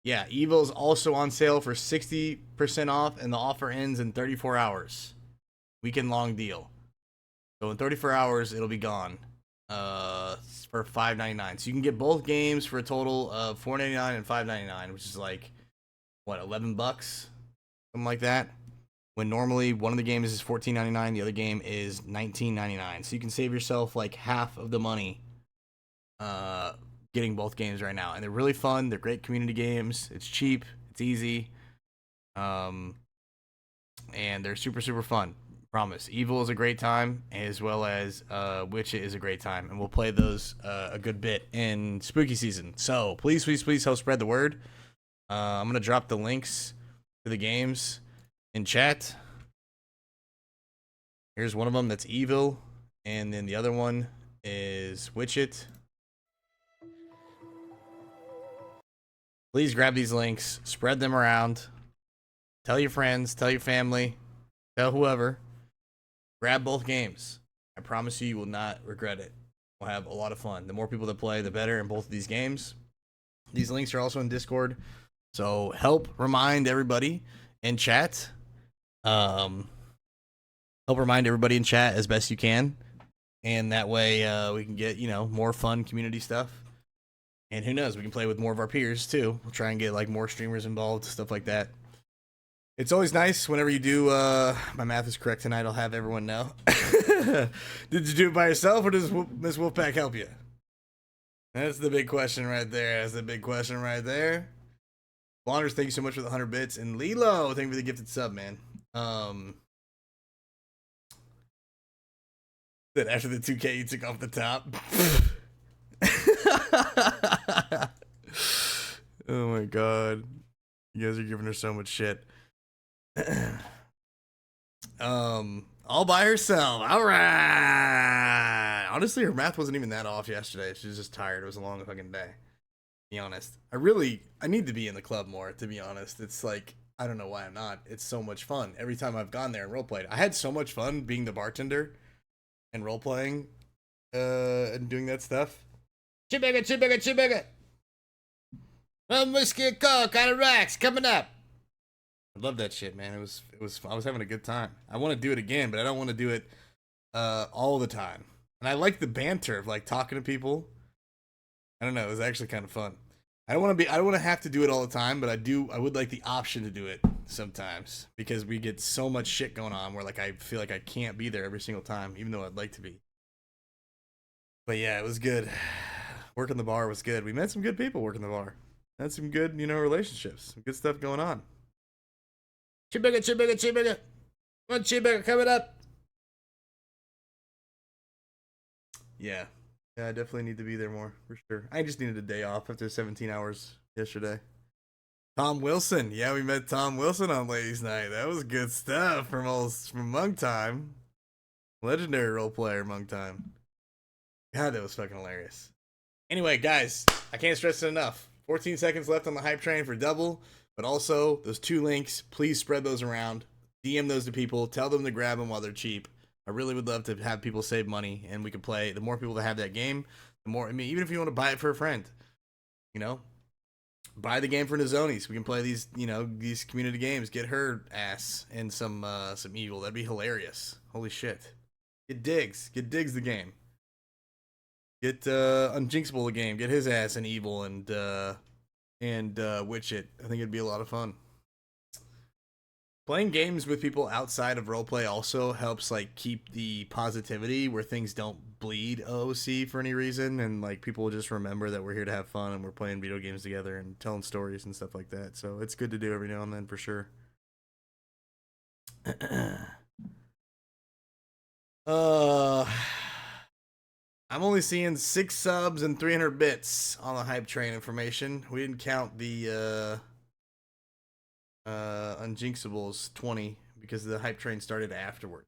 Yeah, Evil is also on sale for 60% off, and the offer ends in 34 hours. Weekend-long deal. So in 34 hours, it'll be gone. For $5.99. So you can get both games for a total of $4.99 and $5.99, which is like what, $11, something like that. When normally one of the games is $14.99, the other game is $19.99. So you can save yourself like half of the money getting both games right now, and they're really fun. They're great community games. It's cheap. It's easy. And they're super fun. Promise. Evil is a great time, as well as Witch It is a great time, and we'll play those a good bit in spooky season. So please help spread the word. I'm gonna drop the links to the games in chat. Here's one of them that's Evil, and then the other one is Witch It. Please grab these links, spread them around, tell your friends, tell your family, tell whoever. Grab both games. I promise you, you will not regret it. We'll have a lot of fun. The more people that play, the better in both of these games. These links are also in Discord. So help remind everybody in chat. Help remind everybody in chat as best you can. And that way we can get, more fun community stuff. And who knows, we can play with more of our peers too. We'll try and get like more streamers involved, stuff like that. It's always nice whenever you do, my math is correct tonight, I'll have everyone know. Did you do it by yourself, or does Miss Wolfpack help you? That's the big question right there. That's the big question right there. Blonders, thank you so much for the 100 bits. And Lilo, thank you for the gifted sub, man. Then after the 2K, you took off the top. Oh my god. You guys are giving her so much shit. All by herself. All right. Honestly, her math wasn't even that off yesterday. She was just tired. It was a long fucking day. To be honest, I need to be in the club more. To be honest, it's like I don't know why I'm not. It's so much fun every time I've gone there and roleplayed. I had so much fun being the bartender and roleplaying, and doing that stuff. Chibigga. One whiskey and coke out of racks coming up. I love that shit, man. It was I was having a good time. I want to do it again, but I don't want to do it all the time. And I like the banter of like talking to people. I don't know, it was actually kind of fun. I don't want to have to do it all the time, but I would like the option to do it sometimes, because we get so much shit going on where like I feel like I can't be there every single time, even though I'd like to be. But yeah, it was good. Working the bar was good. We met some good people working the bar. Had some good, relationships. Some good stuff going on. Chibigga. One chibigga coming up. Yeah, I definitely need to be there more, for sure. I just needed a day off after 17 hours yesterday. Tom Wilson. Yeah, we met Tom Wilson on Ladies Night. That was good stuff from Monk Time. Legendary role player, Monk Time. God, that was fucking hilarious. Anyway, guys, I can't stress it enough. 14 seconds left on the hype train for double, but also those 2 links, please spread those around. DM those to people. Tell them to grab them while they're cheap. I really would love to have people save money, and we can play. The more people that have that game, the more. I mean, even if you want to buy it for a friend, buy the game for Nizoni's. We can play these, these community games. Get her ass and some Evil. That'd be hilarious. Holy shit. Get Diggs the game. Get Unjinxable the game. Get his ass in Evil and Witch It. I think it'd be a lot of fun. Playing games with people outside of roleplay also helps like keep the positivity where things don't bleed OOC for any reason, and like people will just remember that we're here to have fun and we're playing video games together and telling stories and stuff like that. So it's good to do every now and then for sure. I'm only seeing 6 subs and 300 bits on the hype train information. We didn't count the Unjinxables 20 because the hype train started afterward.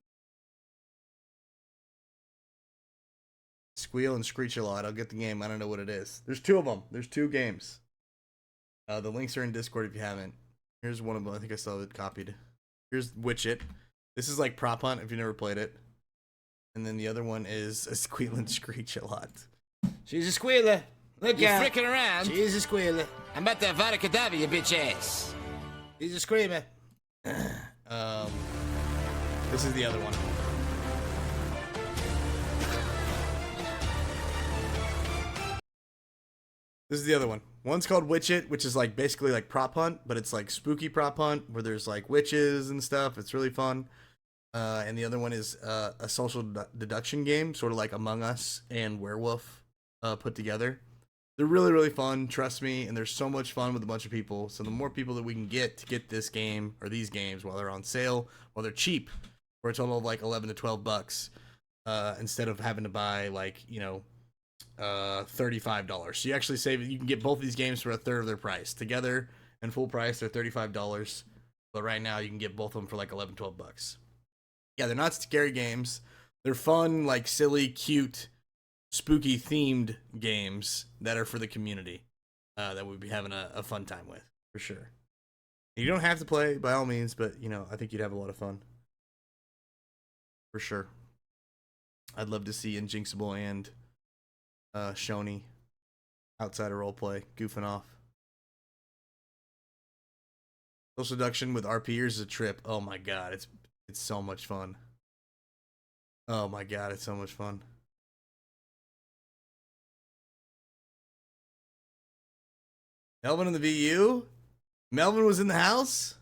Squeal and Screech a lot. I'll get the game. I don't know what it is. There's 2 of them. There's 2 games. The links are in Discord if you haven't. Here's one of them. I think I still have it copied. Here's Witch It. This is like Prop Hunt if you never played it. And then the other one is a Squeal and Screech a lot. She's a squealer. Look You're out. fricking around. She's a squealer. I'm about to Avada Kedavra, you bitch ass. He's a screamer. This is the other one. This is the other one. One's called Witch It, which is like basically like Prop Hunt, but it's like spooky Prop Hunt where there's like witches and stuff. It's really fun. And the other one is a social deduction game, sort of like Among Us and Werewolf put together. They're really, really fun, trust me, and there's so much fun with a bunch of people. So the more people that we can get to get this game, or these games, while they're on sale, while they're cheap, for a total of like 11 to 12 bucks, instead of having to buy like, you know, $35. So you actually save, you can get both of these games for a third of their price. Together and full price, they're $35. But right now you can get both of them for like 11, 12 bucks. Yeah, they're not scary games. They're fun, like silly, cute, spooky themed games that are for the community that we'd be having a fun time with, for sure. You don't have to play by all means, but you know, I think you'd have a lot of fun. For sure. I'd love to see Injinxable and Shoni outside of roleplay, goofing off. Social deduction with RPers is a trip. Oh my god, it's so much fun. Oh my god, it's so much fun. Melvin in the VU? Melvin was in the house?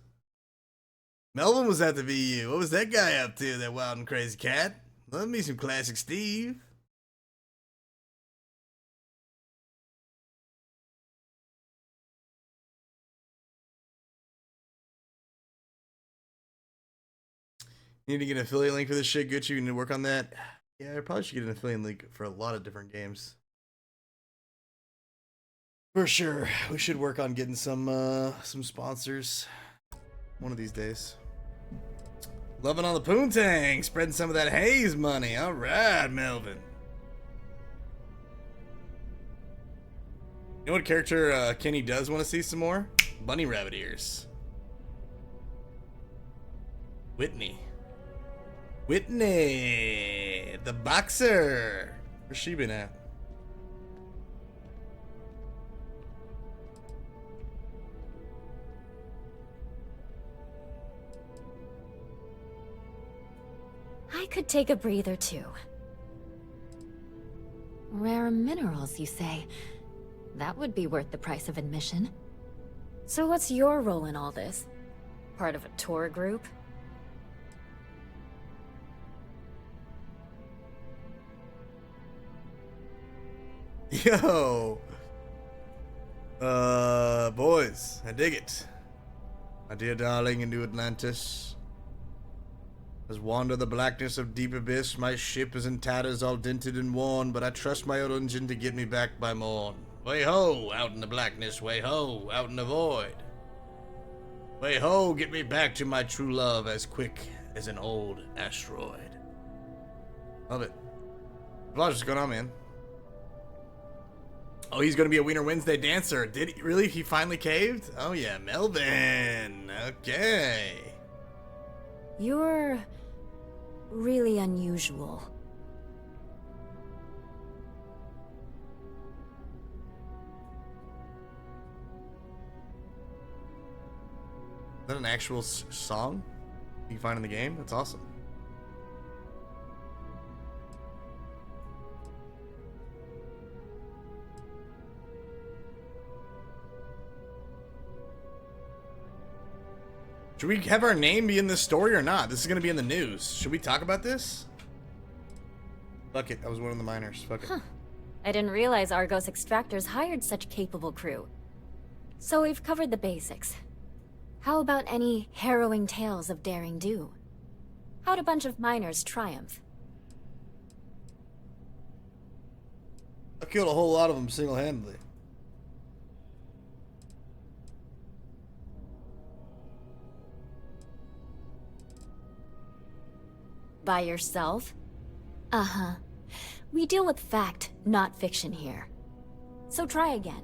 Melvin was at the VU. What was that guy up to, that wild and crazy cat? Love me some classic Steve. Need to get an affiliate link for this shit, Gucci. You need to work on that. Yeah, I probably should get an affiliate link for a lot of different games. For sure. We should work on getting some sponsors one of these days. Loving on the Poontang, spreading some of that haze money. All right, Melvin. You know what character Kenny does want to see some more? Bunny rabbit ears. Whitney. Whitney, the boxer. Where's she been at? I could take a breather too. Rare minerals, you say? That would be worth the price of admission. So what's your role in all this? Part of a tour group? Yo, boys, I dig it. My dear darling, into Atlantis. As wander the blackness of deep abyss, my ship is in tatters, all dinted and worn, but I trust my old engine to get me back by morn. Way ho, out in the blackness, way ho, out in the void. Way ho, get me back to my true love as quick as an old asteroid. Love it. What's going on, man? Oh, he's gonna be a Wiener Wednesday dancer. Did he really? He finally caved? Oh yeah, Melvin. Okay. You're really unusual. Is that an actual song you can find in the game? That's awesome. Should we have our name be in this story or not? This is gonna be in the news. Should we talk about this? Fuck it, I was one of the miners. Fuck it. Huh. I didn't realize Argos Extractors hired such capable crew. So we've covered the basics. How about any harrowing tales of daring do? How'd a bunch of miners triumph? I killed a whole lot of them single-handedly. By yourself? Uh-huh. We deal with fact, not fiction here. So try again.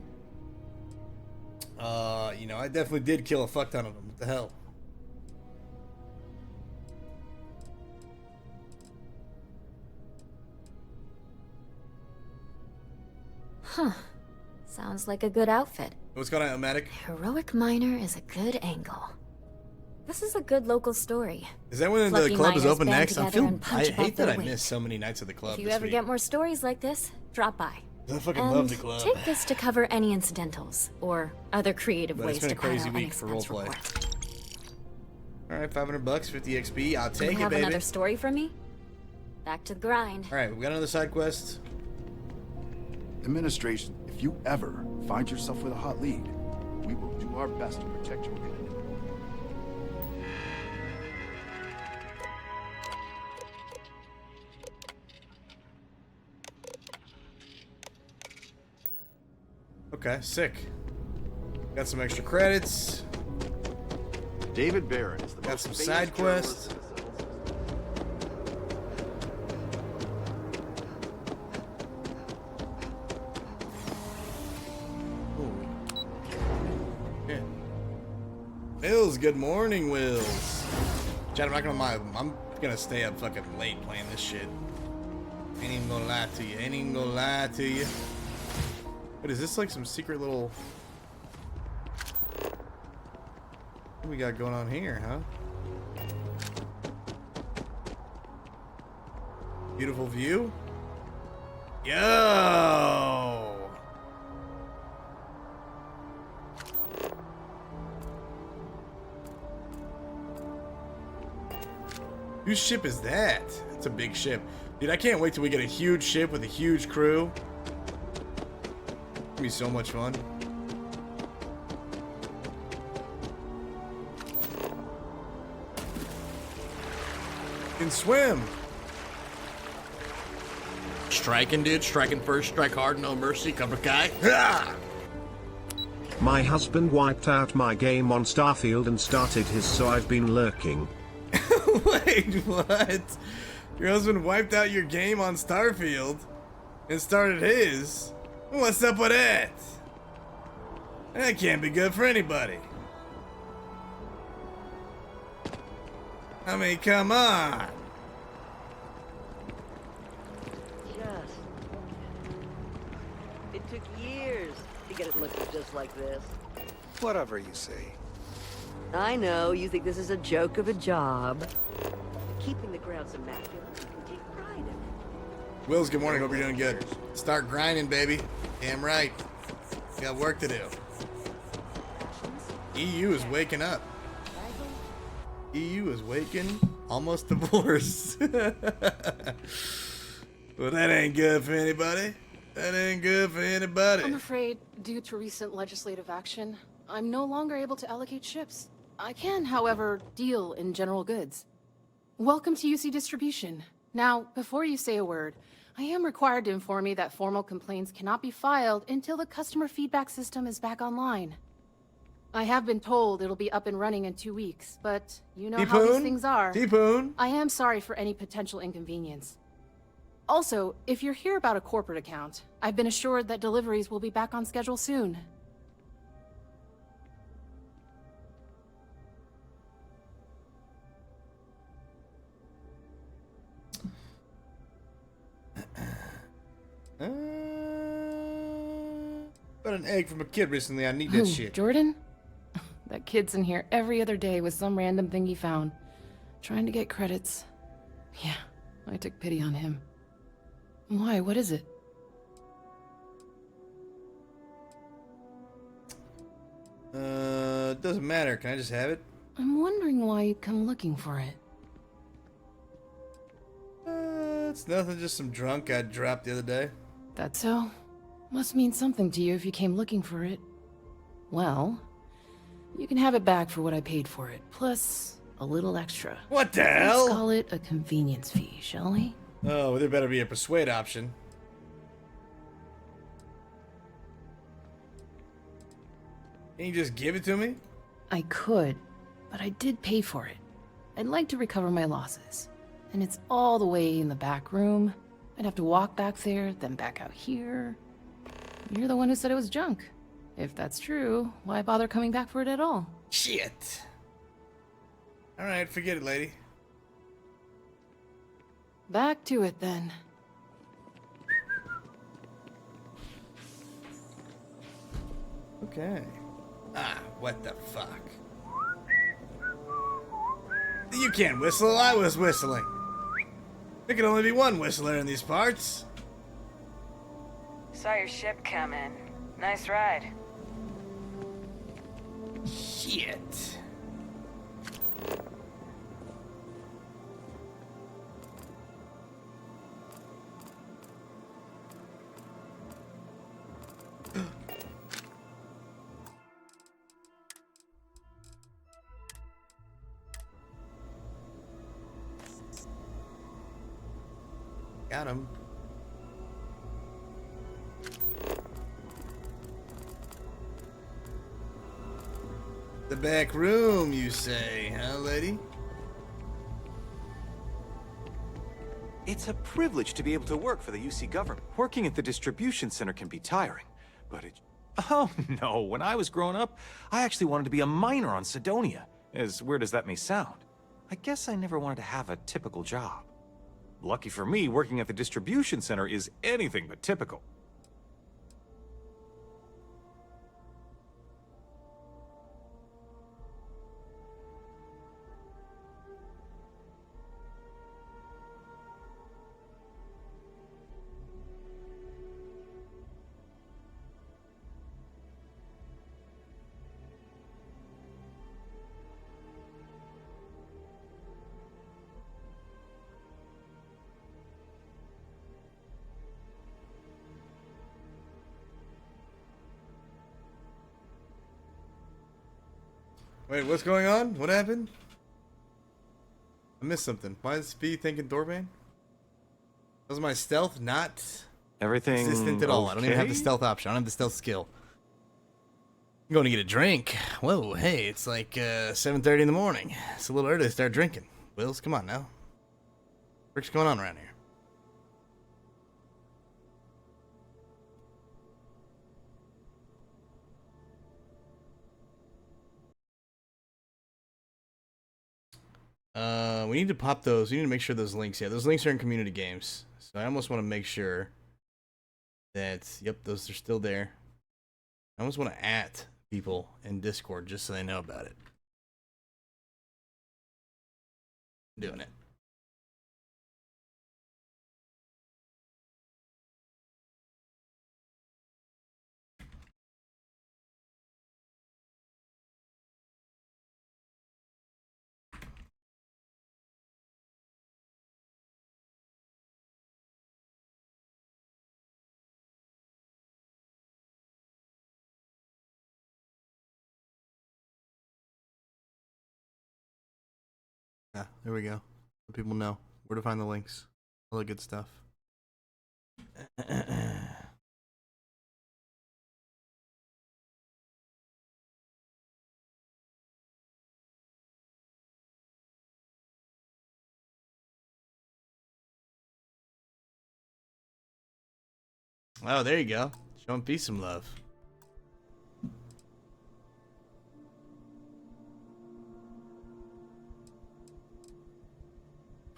You know, I definitely did kill a fuck ton of them. What the hell? Huh. Sounds like a good outfit. What's going on, Omatic? Heroic miner is a good angle. This is a good local story. Is that when Fluffy the club is miners open band next? I together and punch above hate that their I weight. missed so many nights at the club If you this ever week. get more stories like this, drop by. I fucking and love the club. take this to cover any incidentals or other creative But ways it's been to a crazy pile an week for expense roleplay. report. Alright, 500 bucks, 50 XP. I'll take You it, have baby. another story for me? Back to the grind. Alright, we got another side quest. Administration, if you ever find yourself with a hot lead, we will do our best to protect your candidate. Okay, sick. Got some extra credits. David Barron is the Got most some famous side quests. journalist. Yeah. Wills, good morning, Wills. Chad, I'm not gonna lie. I'm gonna stay up fucking late playing this shit. Ain't even gonna lie to you. Ain't even gonna lie to you. What is this, like some secret little... What we got going on here, huh? Beautiful view? Yo! Whose ship is that? It's a big ship. Dude, I can't wait till we get a huge ship with a huge crew. It'll be so much fun. Can swim. Striking, dude. Striking first. Strike hard. No mercy. Cobra Kai. Ah! My husband wiped out my game on Starfield and started his, so I've been lurking. Wait, what? Your husband wiped out your game on Starfield and started his? What's up with that? That can't be good for anybody. I mean, come on. It took years to get it looking just like this. Whatever you say. I know you think this is a joke of a job. But keeping the grounds immaculate, you can take pride in it. Wills, good morning. Hope you're doing good. Start grinding, baby. Damn right. We got work to do. EU is waking up. EU is waking. Almost divorced. Well, that ain't good for anybody. That ain't good for anybody. I'm afraid, due to recent legislative action, I'm no longer able to allocate ships. I can, however, deal in general goods. Welcome to UC Distribution. Now, before you say a word, I am required to inform you that formal complaints cannot be filed until the customer feedback system is back online. I have been told it'll be up and running in 2 weeks, but you know how these things are. T-Poon. I am sorry for any potential inconvenience. Also, if you're here about a corporate account, I've been assured that deliveries will be back on schedule soon. Got an egg from a kid recently. I need that Who, shit. Jordan? That kid's in here every other day with some random thing he found. Trying to get credits. Yeah, I took pity on him. Why? What is it? It doesn't matter. Can I just have it? I'm wondering why you'd come looking for it. It's nothing, just some drunk I dropped the other day. That so? Must mean something to you if you came looking for it. Well, you can have it back for what I paid for it, plus a little extra. What the hell? Let's call it a convenience fee, shall we? Oh, there better be a persuade option. Can you just give it to me? I could, but I did pay for it. I'd like to recover my losses. And it's all the way in the back room. I'd have to walk back there, then back out here. You're the one who said it was junk. If that's true, why bother coming back for it at all? Shit. Alright, forget it, lady. Back to it, then. Okay. Ah, what the fuck? You can't whistle, I was whistling. There can only be one whistler in these parts. Saw your ship come in. Nice ride. Shit. Got him. The back room, you say, huh, lady? It's a privilege to be able to work for the UC government. Working at the distribution center can be tiring, but it... Oh, no. When I was growing up, I actually wanted to be a miner on Sidonia. As weird as that may sound. I guess I never wanted to have a typical job. Lucky for me, working at the distribution center is anything but typical. Wait, what's going on? What happened? I missed something. Why is Fee thinking Doorman? Was my stealth not Everything consistent at all? I don't even have the okay? stealth option. I don't have the stealth skill. I'm going to get a drink. Whoa, hey, it's like 7:30 in the morning. It's a little early to start drinking. Wills, come on now. What's going on around here? We need to pop those. We need to make sure those links. Yeah, those links are in community games. So I almost want to make sure that, yep, those are still there. I almost want to at people in Discord just so they know about it. I'm doing it. Yeah, there we go. Let people know where to find the links. All the good stuff. Oh, there you go. Show him peace some love.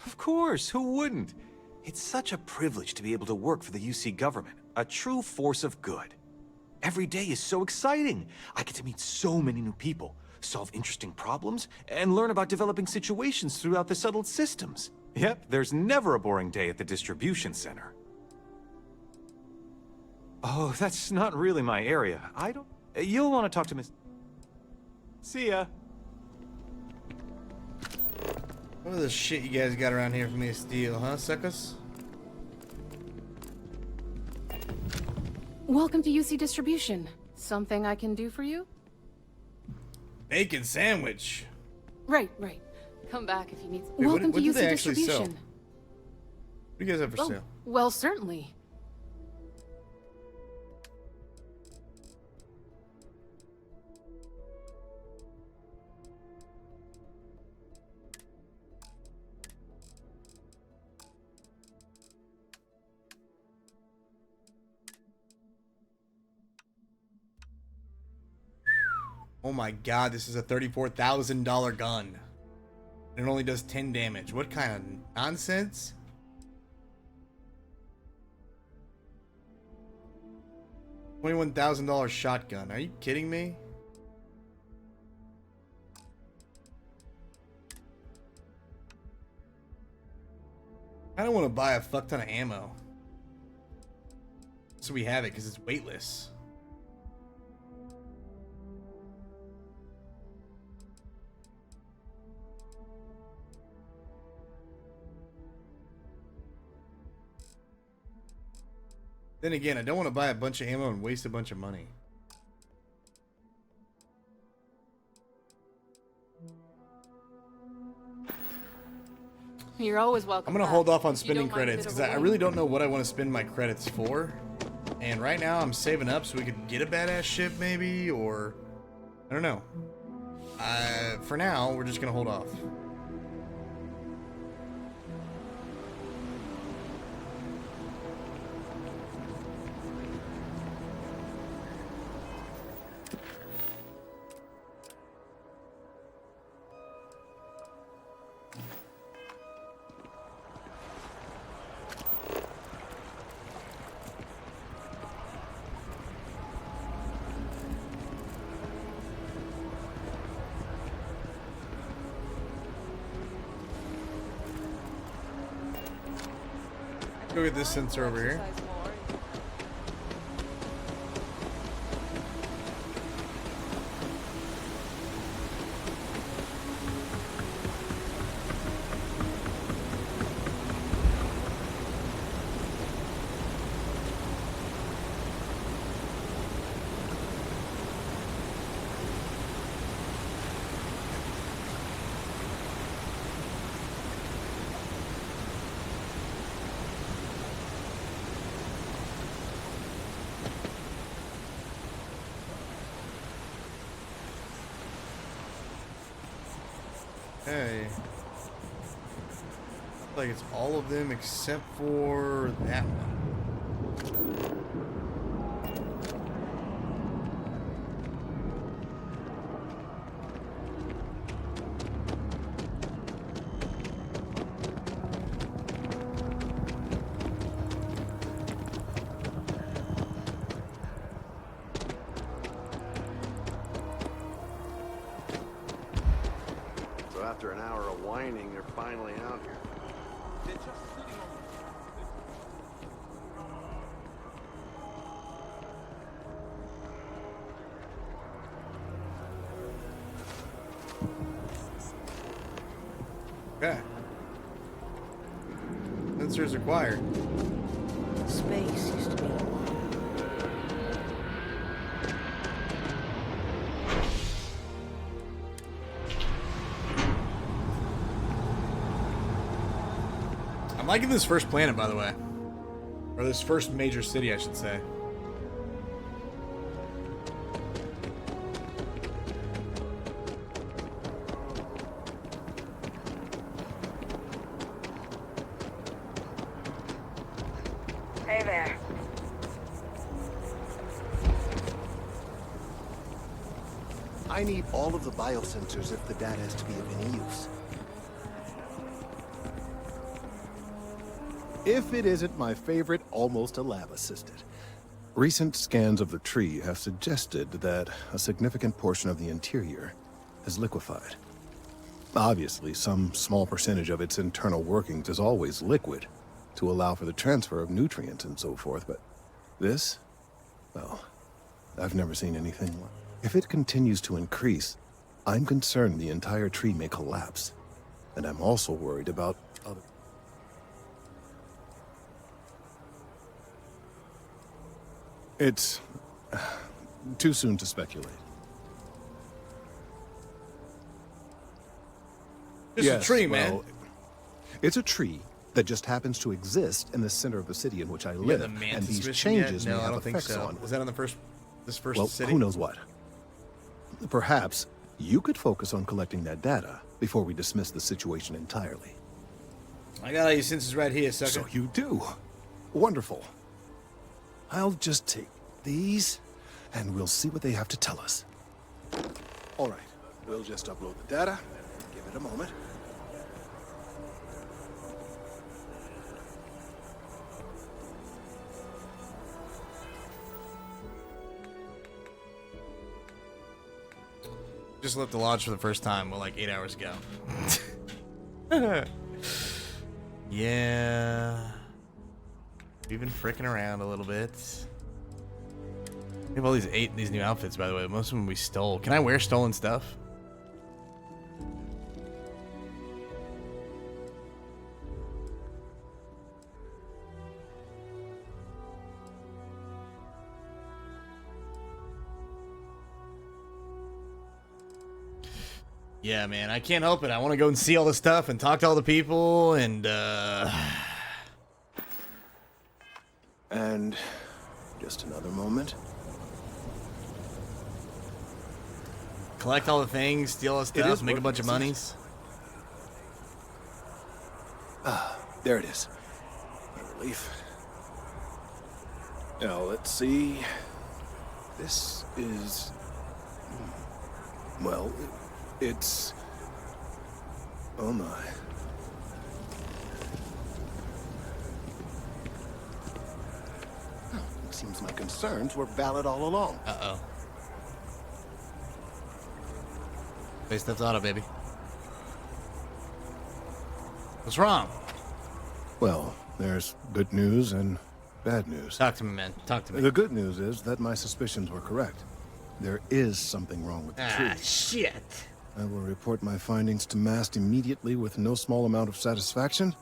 Of course, who wouldn't? It's such a privilege to be able to work for the UC government, a true force of good. Every day is so exciting. I get to meet so many new people, solve interesting problems, and learn about developing situations throughout the settled systems. Yep, there's never a boring day at the distribution center. Oh, that's not really my area. I don't... You'll want to talk to Miss... See ya. What are the shit you guys got around here for me to steal, huh, suckers? Welcome to UC Distribution. Something I can do for you? Bacon sandwich. Right. Come back if you need. Wait, Welcome what to do UC they actually sell? Distribution. What do you guys have for sale? Well, certainly. Oh my god, this is a $34,000 gun. And it only does 10 damage. What kind of nonsense? $21,000 shotgun. Are you kidding me? I don't want to buy a fuck ton of ammo. So we have it because it's weightless. Then again, I don't want to buy a bunch of ammo and waste a bunch of money. You're always welcome. I'm going to hold off on spending credits because I really don't know what I want to spend my credits for. And right now I'm saving up so we could get a badass ship maybe, or I don't know. For now, we're just going to hold off. Go get this sensor over here. Okay. Like it's all of them except for that one. After an hour of whining, they're finally out here. They're just sitting on Okay. Sensors acquired. Space used to be I'm liking this first planet, by the way. Or this first major city, I should say. Hey there. I need all of the biosensors if the data is to be of any use. If it isn't my favorite almost a lab assistant. Recent scans of the tree have suggested that a significant portion of the interior is liquefied. Obviously, some small percentage of its internal workings is always liquid to allow for the transfer of nutrients and so forth, but this? Well, I've never seen anything like it. If it continues to increase, I'm concerned the entire tree may collapse. And I'm also worried about other... It's too soon to speculate. It's a tree, man. It's a tree that just happens to exist in the center of the city in which I You live, got the and mantis these mission yet? changes No, may I have don't think effects so. on... Was that on the first Well, city? who knows what? Perhaps you could focus on collecting that data before we dismiss the situation entirely. I got all your senses right here, sucker. So you do. Wonderful. I'll just take these, and we'll see what they have to tell us. All right, we'll just upload the data. Give it a moment. Just left the lodge for the first time, well, like 8 hours ago. Yeah. We've been fricking around a little bit. We have all these new outfits, by the way. Most of them we stole. Can I wear stolen stuff? Yeah, man, I can't help it. I want to go and see all the stuff and talk to all the people and, And just another moment. collect all the things, steal all the stuff, make a bunch of monies. Ah, there it is. What a relief. Now, let's see. This is... Well, it's... Oh my. Oh, it seems my concerns were valid all along. Uh-oh. Face Theft Auto, baby. What's wrong? Well, there's good news and bad news. Talk to me, man. Talk to me. The good news is that my suspicions were correct. There is something wrong with the tree. Ah, shit. I will report my findings to Mast immediately with no small amount of satisfaction.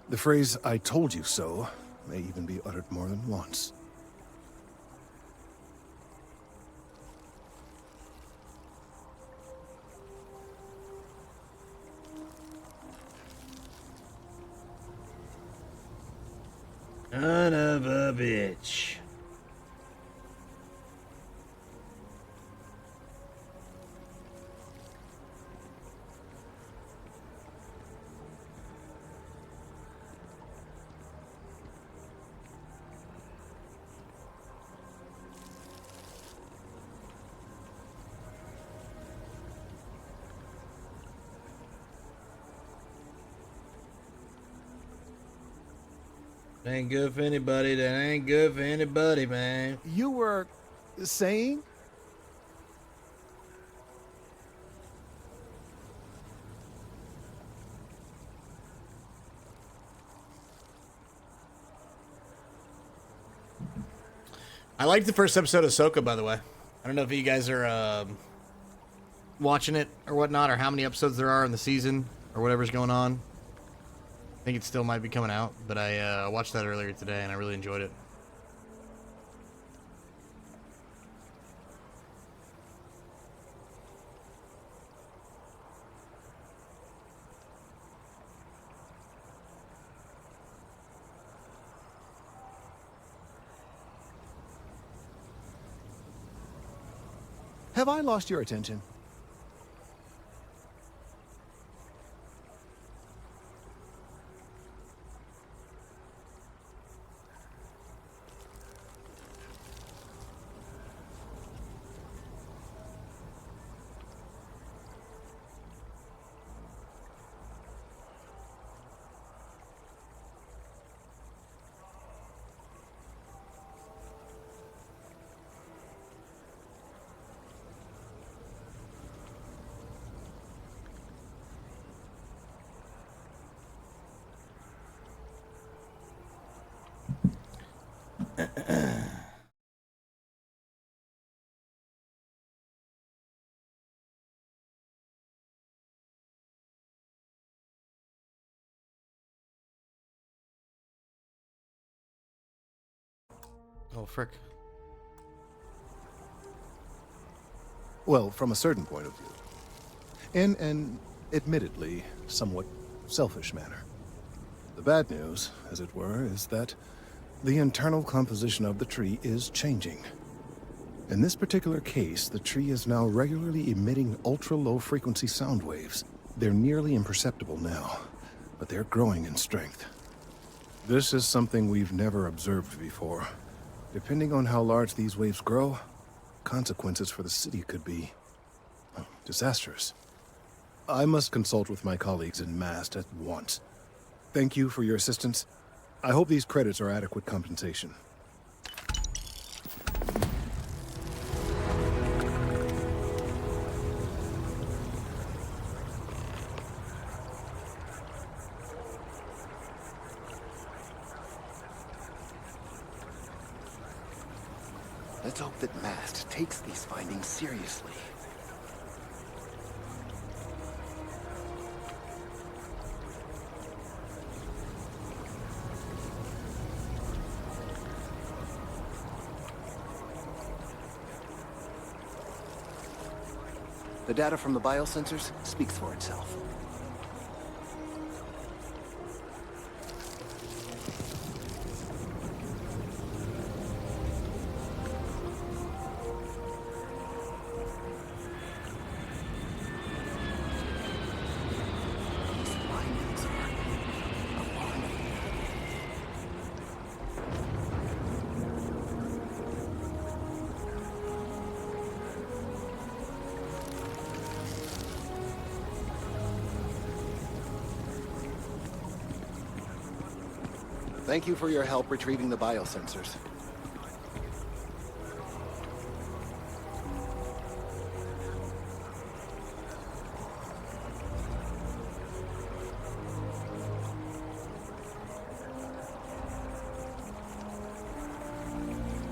The phrase, "I told you so," may even be uttered more than once. Son of a bitch. Ain't good for anybody. That ain't good for anybody, man. You were saying? I liked the first episode of Ahsoka, by the way. I don't know if you guys are watching it or whatnot, or how many episodes there are in the season, or whatever's going on. I think it still might be coming out, but I watched that earlier today, and I really enjoyed it. Have I lost your attention? Oh, frick. Well, from a certain point of view. In an admittedly somewhat selfish manner. The bad news, as it were, is that the internal composition of the tree is changing. In this particular case, the tree is now regularly emitting ultra-low frequency sound waves. They're nearly imperceptible now, but they're growing in strength. This is something we've never observed before. Depending on how large these waves grow, consequences for the city could be disastrous. I must consult with my colleagues in Mast at once. Thank you for your assistance. I hope these credits are adequate compensation. Let's hope that Mast takes these findings seriously. The data from the biosensors speaks for itself. Thank you for your help retrieving the biosensors.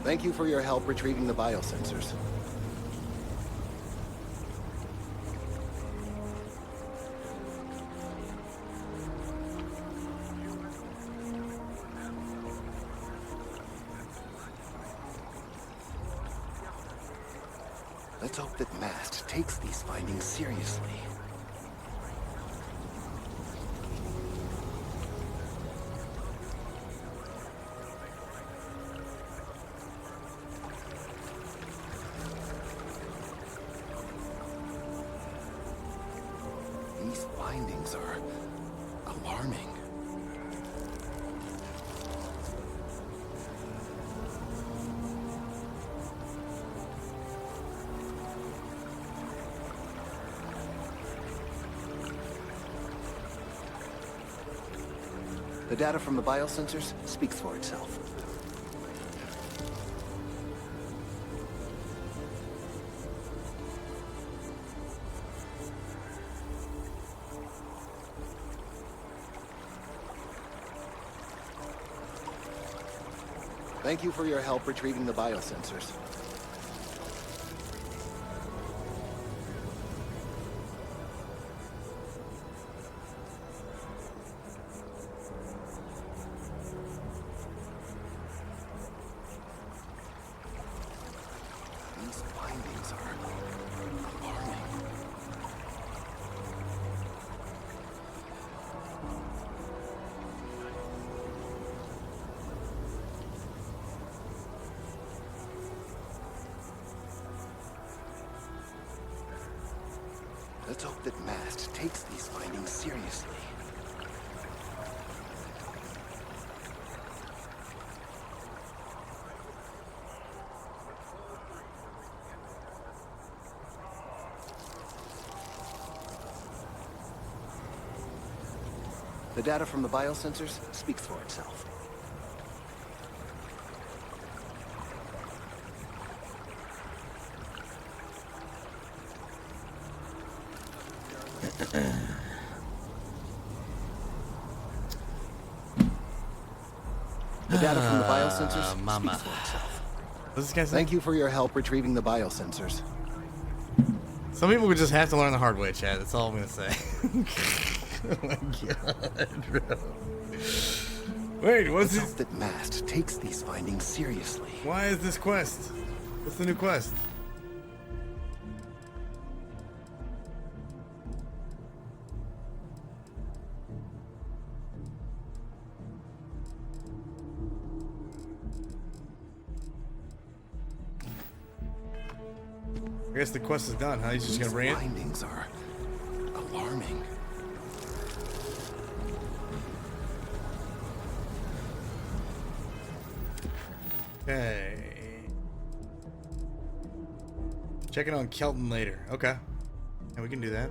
Thank you for your help retrieving the biosensors. Let's hope that Mast takes these findings seriously. These findings are alarming. The data from the biosensors speaks for itself. Thank you for your help retrieving the biosensors. These findings are alarming. Let's hope that Mast takes these findings seriously. The data from the biosensors speaks for itself. The data from the biosensors speaks for itself. What's this guy saying? Thank you for your help retrieving the biosensors. Some people would just have to learn the hard way, Chad. That's all I'm gonna say. Oh my god, bro. Wait, what's Let's this? hope that Mast takes these findings seriously. Why is this quest? What's the new quest? I guess the quest is done, huh? He's just gonna bring it? Findings are alarming. Okay. Checking on Kelton later. Okay. Yeah, we can do that.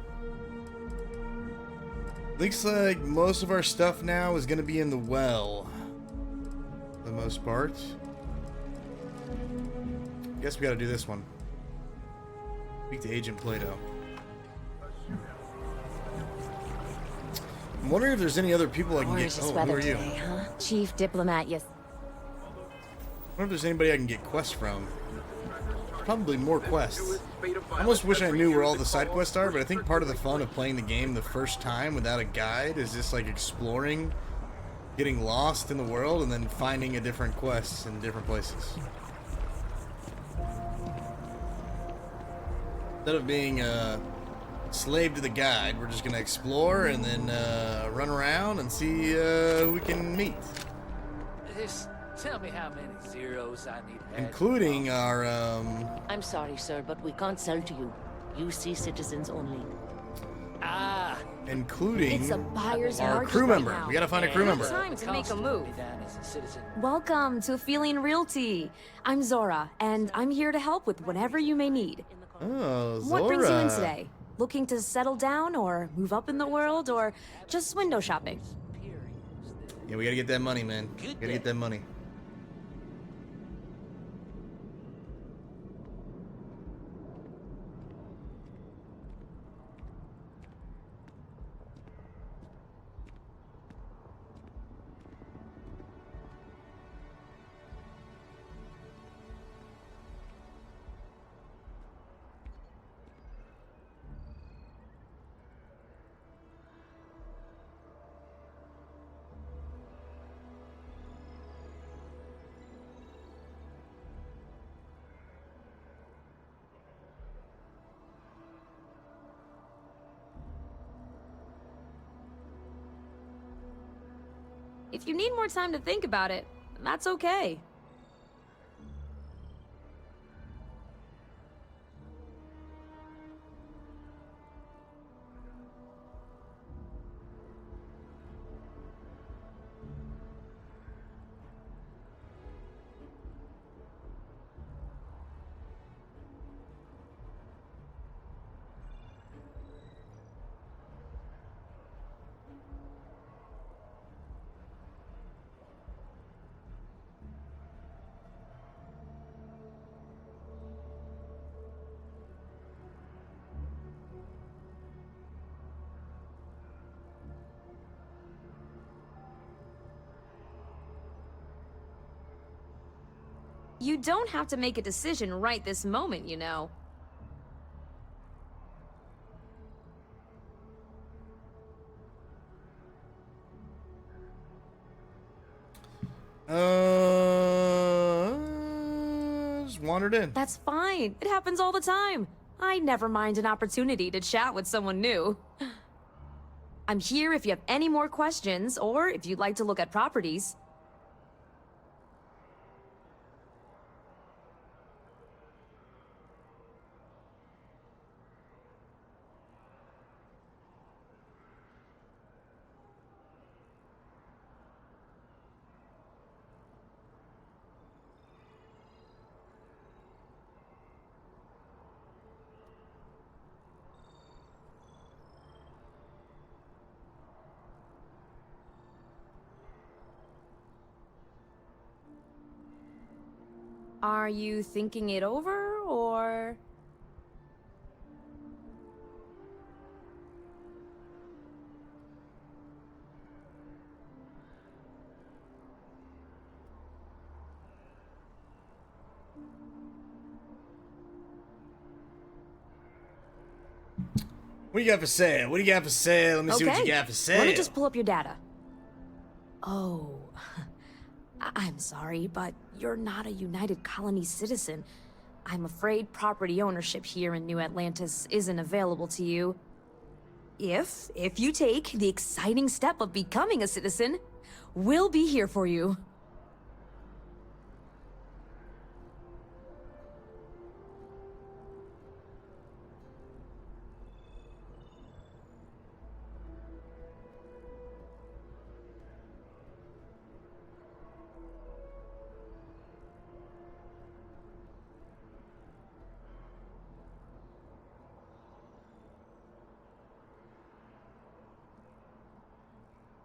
Looks like most of our stuff now is gonna be in the well. For the most part. Guess we gotta do this one. Speak to Agent Plato. I'm wondering if there's any other people I can get. Oh, who are you? Today, huh? Chief Diplomat, yes. I wonder if there's anybody I can get quests from. Probably more quests. I almost wish I knew where all the side quests are, but I think part of the fun of playing the game the first time without a guide is just like exploring, getting lost in the world, and then finding a different quests in different places. Instead of being a slave to the guide, we're just going to explore and then run around and see who we can meet. Just tell me how many zeros I need. Including our, I'm sorry, sir, but we can't sell to you. UC citizens only. Ah. Including It's a buyer's our market crew right member. now. We gotta find a crew member. Time to make a move. As a citizen. Welcome to Feeling Realty. I'm Zora, and I'm here to help with whatever you may need. Oh, Zora. What brings you in today? Looking to settle down or move up in the world or just window shopping? Yeah, we gotta get that money, man. Gotta get that money. If you need more time to think about it, that's okay. You don't have to make a decision right this moment, you know. Just wandered in. That's fine. It happens all the time. I never mind an opportunity to chat with someone new. I'm here if you have any more questions, or if you'd like to look at properties. Are you thinking it over, or...? What do you got for sale? What do you got for sale? Let me see what you got for sale. Let me just pull up your data. Oh, I'm sorry, but you're not a United Colony citizen. I'm afraid property ownership here in New Atlantis isn't available to you. If you take the exciting step of becoming a citizen, we'll be here for you.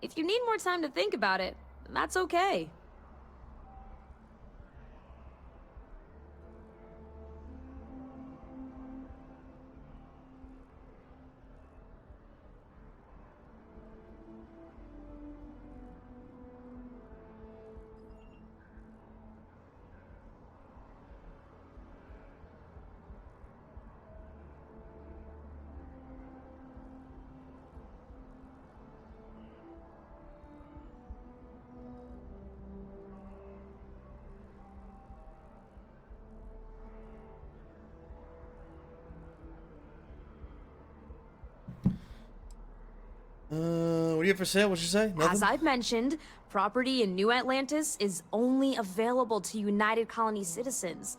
If you need more time to think about it, that's okay. What do you have for sale? What'd you say? Nothing? As I've mentioned, property in New Atlantis is only available to United Colony citizens.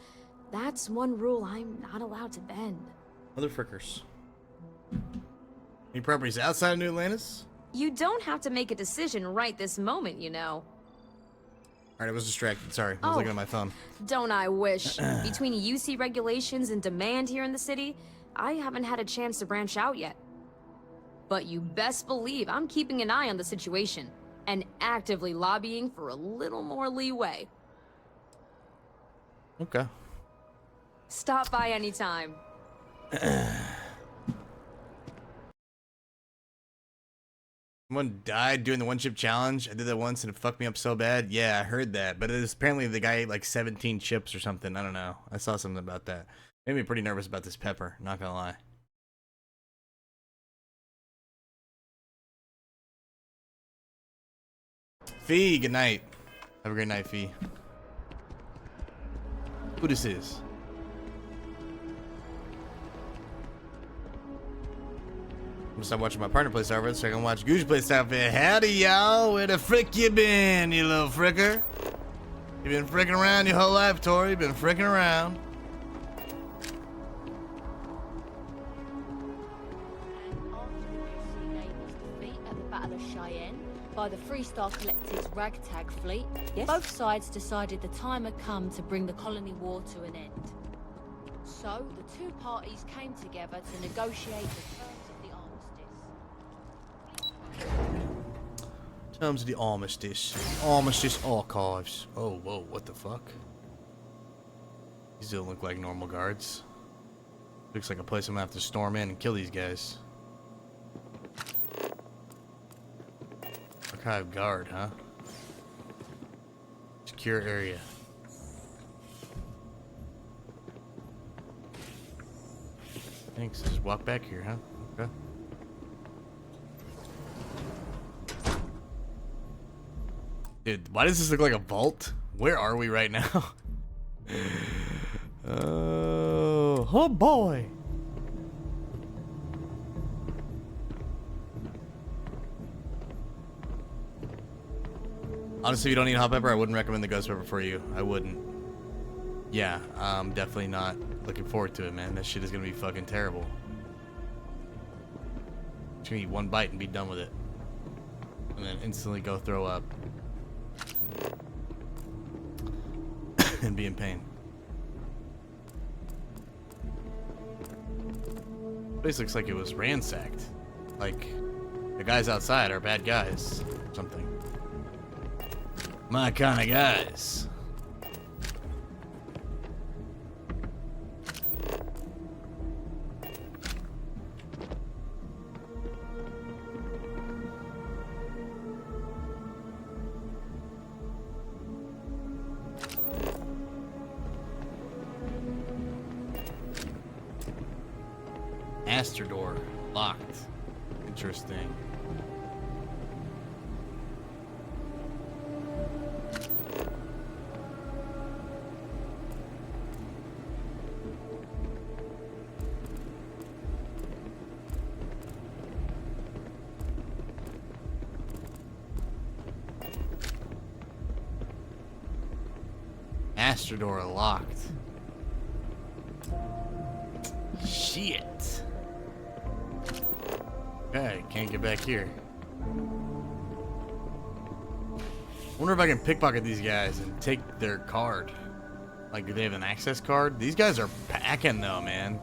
That's one rule I'm not allowed to bend. Other frickers. Any properties outside of New Atlantis? You don't have to make a decision right this moment, you know. Alright, I was distracted. Sorry. I was looking at my phone. Don't I wish. Between UC regulations and demand here in the city, I haven't had a chance to branch out yet. But you best believe I'm keeping an eye on the situation and actively lobbying for a little more leeway. Okay. Stop by anytime. Someone died doing the one chip challenge. I did that once and it fucked me up so bad. Yeah, I heard that. But it was apparently the guy ate like 17 chips or something. I don't know. I saw something about that. Made me pretty nervous about this pepper, not gonna lie. Fee, good night. Have a great night, Fee. Who this is? I'm gonna stop watching my partner play Starfield so I can watch Gooch play Starfield. Howdy, y'all. Where the frick you been, you little fricker? You been fricking around your whole life, Tori. You been fricking around. By the Freestar Collective's ragtag fleet, yes? Both sides decided the time had come to bring the colony war to an end. So, the two parties came together to negotiate the Terms of the armistice. Armistice archives. Oh, whoa, what the fuck? These don't look like normal guards. Looks like a place I'm gonna have to storm in and kill these guys. Archive guard, huh? Secure area. Thanks. Just walk back here, huh? Okay. Dude, why does this look like a vault? Where are we right now? Oh boy. Honestly, if you don't need hot pepper, I wouldn't recommend the ghost pepper for you. I wouldn't. Yeah, I'm definitely not looking forward to it, man. That shit is gonna be fucking terrible. Just gonna eat one bite and be done with it. And then instantly go throw up. And be in pain. Place looks like it was ransacked. Like, the guys outside are bad guys. Or something. My kind of guys. Master door locked. Interesting. master door locked. Shit. Okay, can't get back here. Wonder if I can pickpocket these guys and take their card. Like, do they have an access card? These guys are packing though, man.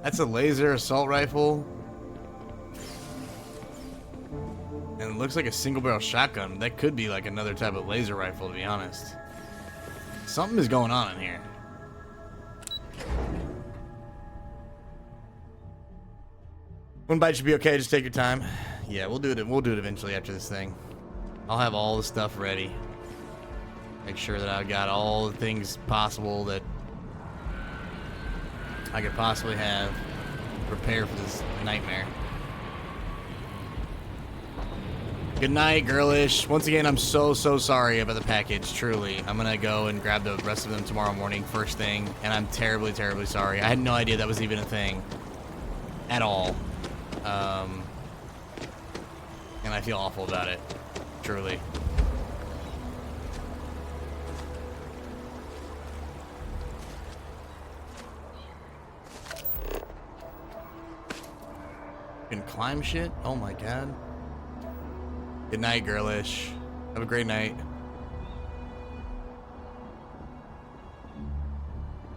That's a laser assault rifle. And it looks like a single barrel shotgun. That could be like another type of laser rifle, to be honest. Something is going on in here. One bite should be okay. Just take your time. Yeah, we'll do it. We'll do it eventually after this thing. I'll have all the stuff ready. Make sure that I've got all the things possible that I could possibly have. Prepare for this nightmare. Good night, girlish. Once again, I'm so sorry about the package, truly. I'm gonna go and grab the rest of them tomorrow morning, first thing, and I'm terribly sorry. I had no idea that was even a thing. At all. And I feel awful about it. Truly. You can climb shit? Oh my god. Good night, girlish. Have a great night.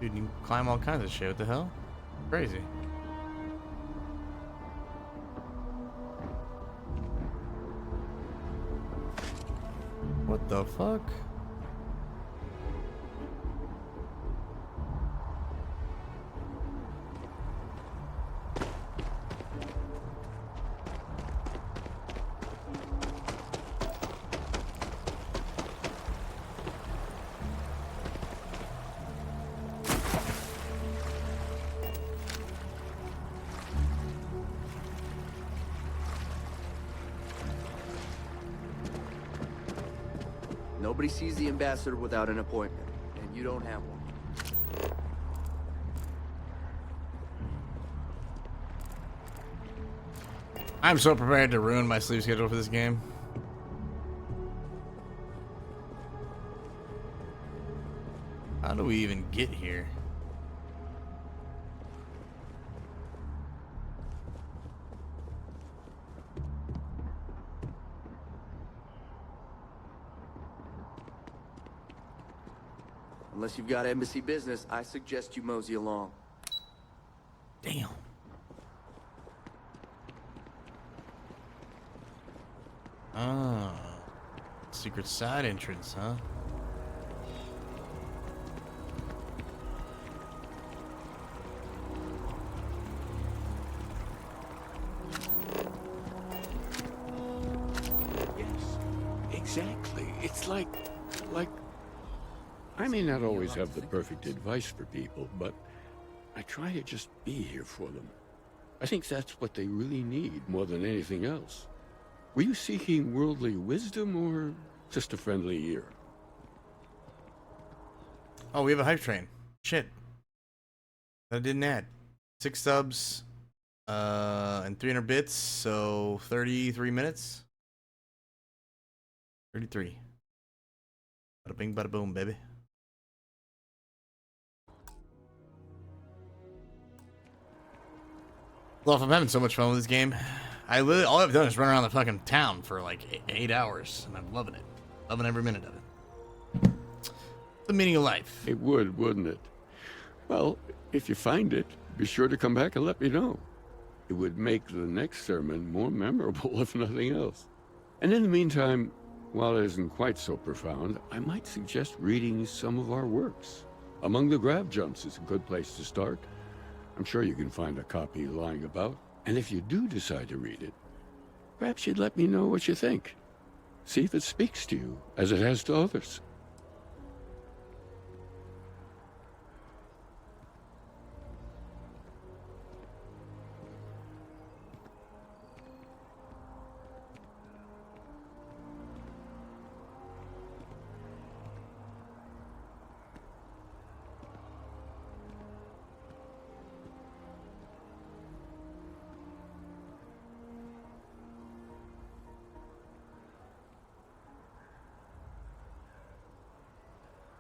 Dude, you can climb all kinds of shit. What the hell? Crazy. What the fuck? Nobody sees the ambassador without an appointment, and you don't have one. I'm so prepared to ruin my sleep schedule for this game. How do we even get here? Unless you've got embassy business, I suggest you mosey along. Damn. Ah. Secret side entrance, huh? Yes, exactly. It's like... I may not always have the perfect advice for people, but I try to just be here for them. I think that's what they really need more than anything else. Were you seeking worldly wisdom or just a friendly ear? Oh, we have a hype train. Shit. That I didn't add. 6 subs, and 300 bits, so 33 minutes. 33. Bada bing, bada boom, baby. Well, I'm having so much fun with this game. All I've done is run around the fucking town for like 8 hours, and I'm loving it. Loving every minute of it. The meaning of life. It would, wouldn't it? Well, if you find it, be sure to come back and let me know. It would make the next sermon more memorable, if nothing else. And in the meantime, while it isn't quite so profound, I might suggest reading some of our works. Among the Grab Jumps is a good place to start. I'm sure you can find a copy lying about. And if you do decide to read it, perhaps you'd let me know what you think. See if it speaks to you, as it has to others.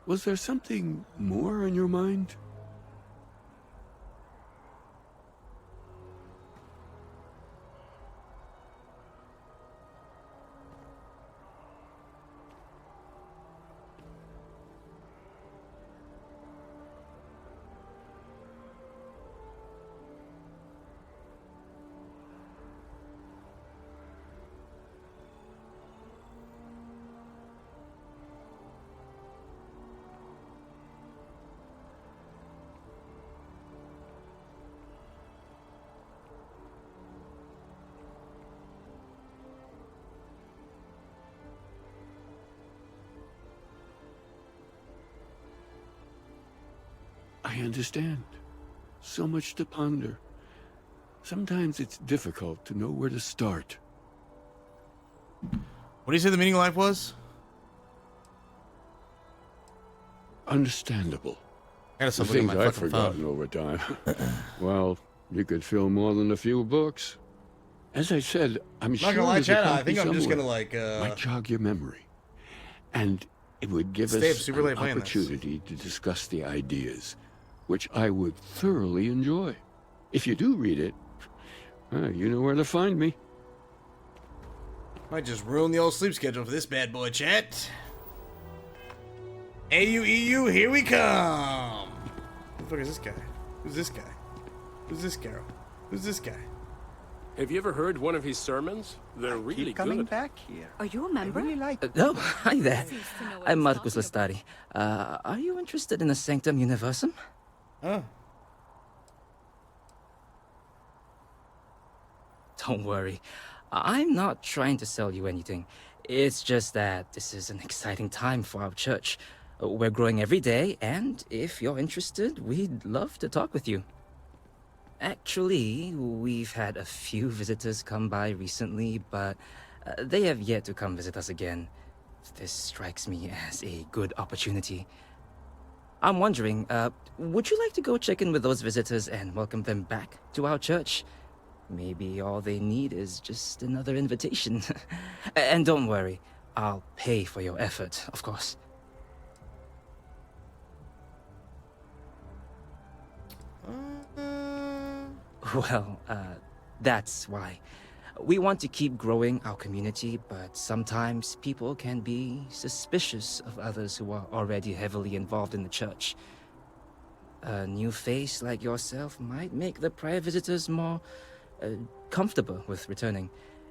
Was there something more on your mind? I understand. So much to ponder. Sometimes it's difficult to know where to start. What do you say the meaning of life was? Understandable. I gotta The stop looking at things my I've fucking forgotten phone. over time. Well, you could fill more than a few books. As I said, I'm Not sure gonna lie, there's a Chad, I copy think I'm just somewhere. gonna like Might jog your memory. And it would give Stay up us super an late playing this. opportunity to discuss the ideas, which I would thoroughly enjoy. If you do read it, you know where to find me. Might just ruin the old sleep schedule for this bad boy, chat. AUEU, here we come. Who the fuck is this guy? Who's this guy? Who's this girl? Who's this guy? Have you ever heard one of his sermons? They're really coming good. back here. Are you a member? I really like Oh, hi there. I'm Marcus Lestari. Are you interested in the Sanctum Universum? Oh. Don't worry. I'm not trying to sell you anything. It's just that this is an exciting time for our church. We're growing every day, and if you're interested, we'd love to talk with you. Actually, we've had a few visitors come by recently, but they have yet to come visit us again. This strikes me as a good opportunity. I'm wondering, would you like to go check in with those visitors and welcome them back to our church? Maybe all they need is just another invitation. And don't worry, I'll pay for your effort, of course. Well, that's why. We want to keep growing our community, but sometimes people can be suspicious of others who are already heavily involved in the church. A new face like yourself might make the prior visitors more comfortable with returning,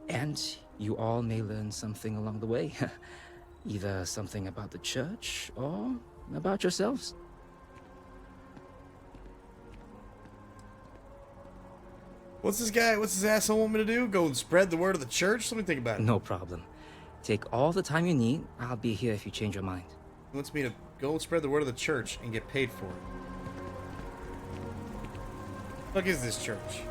and you all may learn something along the way. Either something about the church or about yourselves. What's this asshole want me to do? Go and spread the word of the church? Let me think about it. No problem. Take all the time you need. I'll be here if you change your mind. He wants me to go and spread the word of the church and get paid for it. What the fuck is this church?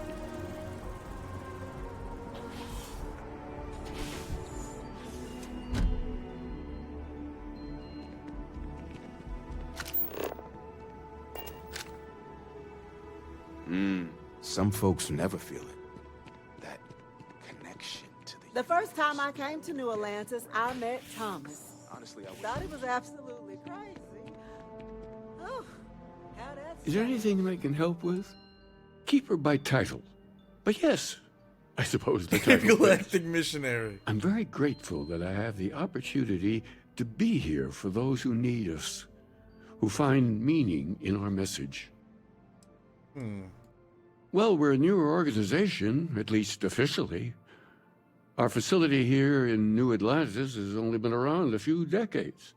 Some folks never feel it. That connection to The first time I came to New Atlantis, I met Thomas. Honestly, I Thought he was absolutely crazy. Oh, how that's... Is there anything I can help with? Keep her by title. But yes, I suppose the title. Galactic missionary. I'm very grateful that I have the opportunity to be here for those who need us, who find meaning in our message. Well, we're a newer organization, at least officially. Our facility here in New Atlantis has only been around a few decades.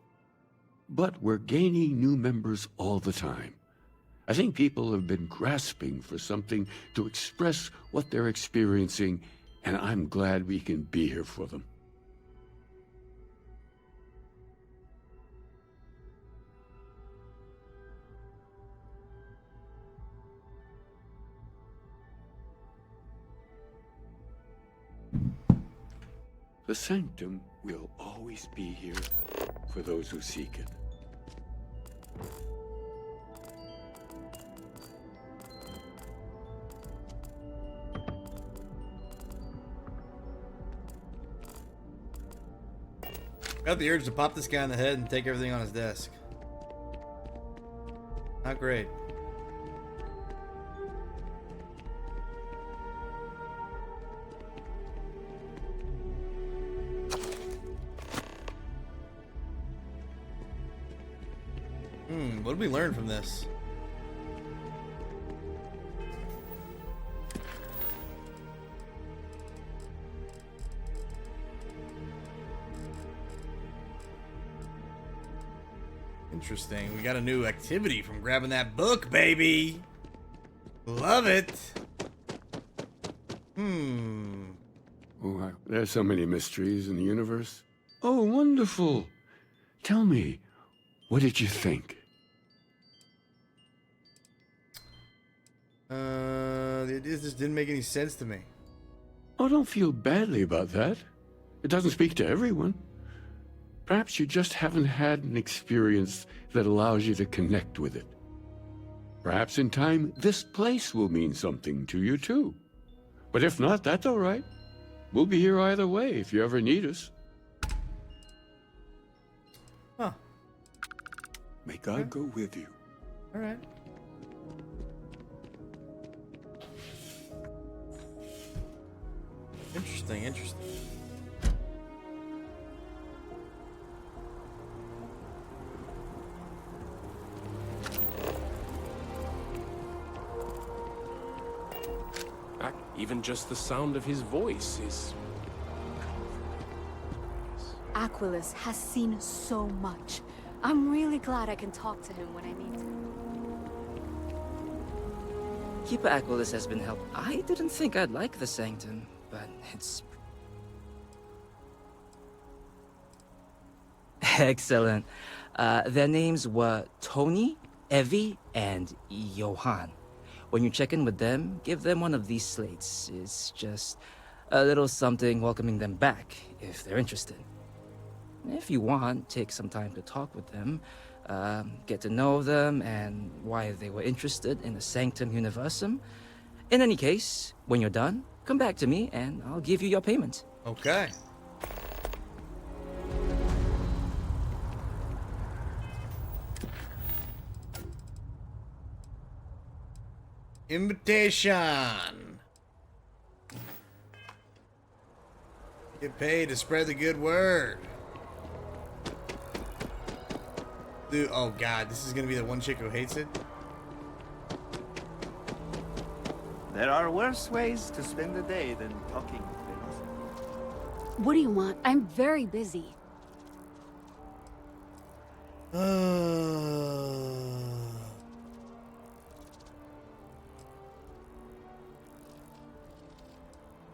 But we're gaining new members all the time. I think people have been grasping for something to express what they're experiencing, and I'm glad we can be here for them. The Sanctum will always be here for those who seek it. Got the urge to pop this guy in the head and take everything on his desk. Not great. What did we learn from this? Interesting. We got a new activity from grabbing that book, baby. Love it. Oh, there's so many mysteries in the universe. Oh, wonderful. Tell me, what did you think? The ideas just didn't make any sense to me. Oh, don't feel badly about that. It doesn't speak to everyone. Perhaps you just haven't had an experience that allows you to connect with it. Perhaps in time, this place will mean something to you too. But if not, that's all right. We'll be here either way if you ever need us. Huh. May God go with you. All right. Interesting, interesting. Even just the sound of his voice is... Aquilus has seen so much. I'm really glad I can talk to him when I need to. Keeper Aquilus has been helped. I didn't think I'd like the Sanctum, but it's... excellent. Their names were Tony, Evie, and Johann. When you check in with them, give them one of these slates. It's just a little something welcoming them back, if they're interested. If you want, take some time to talk with them, get to know them, and why they were interested in the Sanctum Universum. In any case, when you're done, come back to me, and I'll give you your payment. Okay. Invitation. Get paid to spread the good word. Dude, oh god, this is gonna be the one chick who hates it. There are worse ways to spend the day than talking things. What do you want? I'm very busy.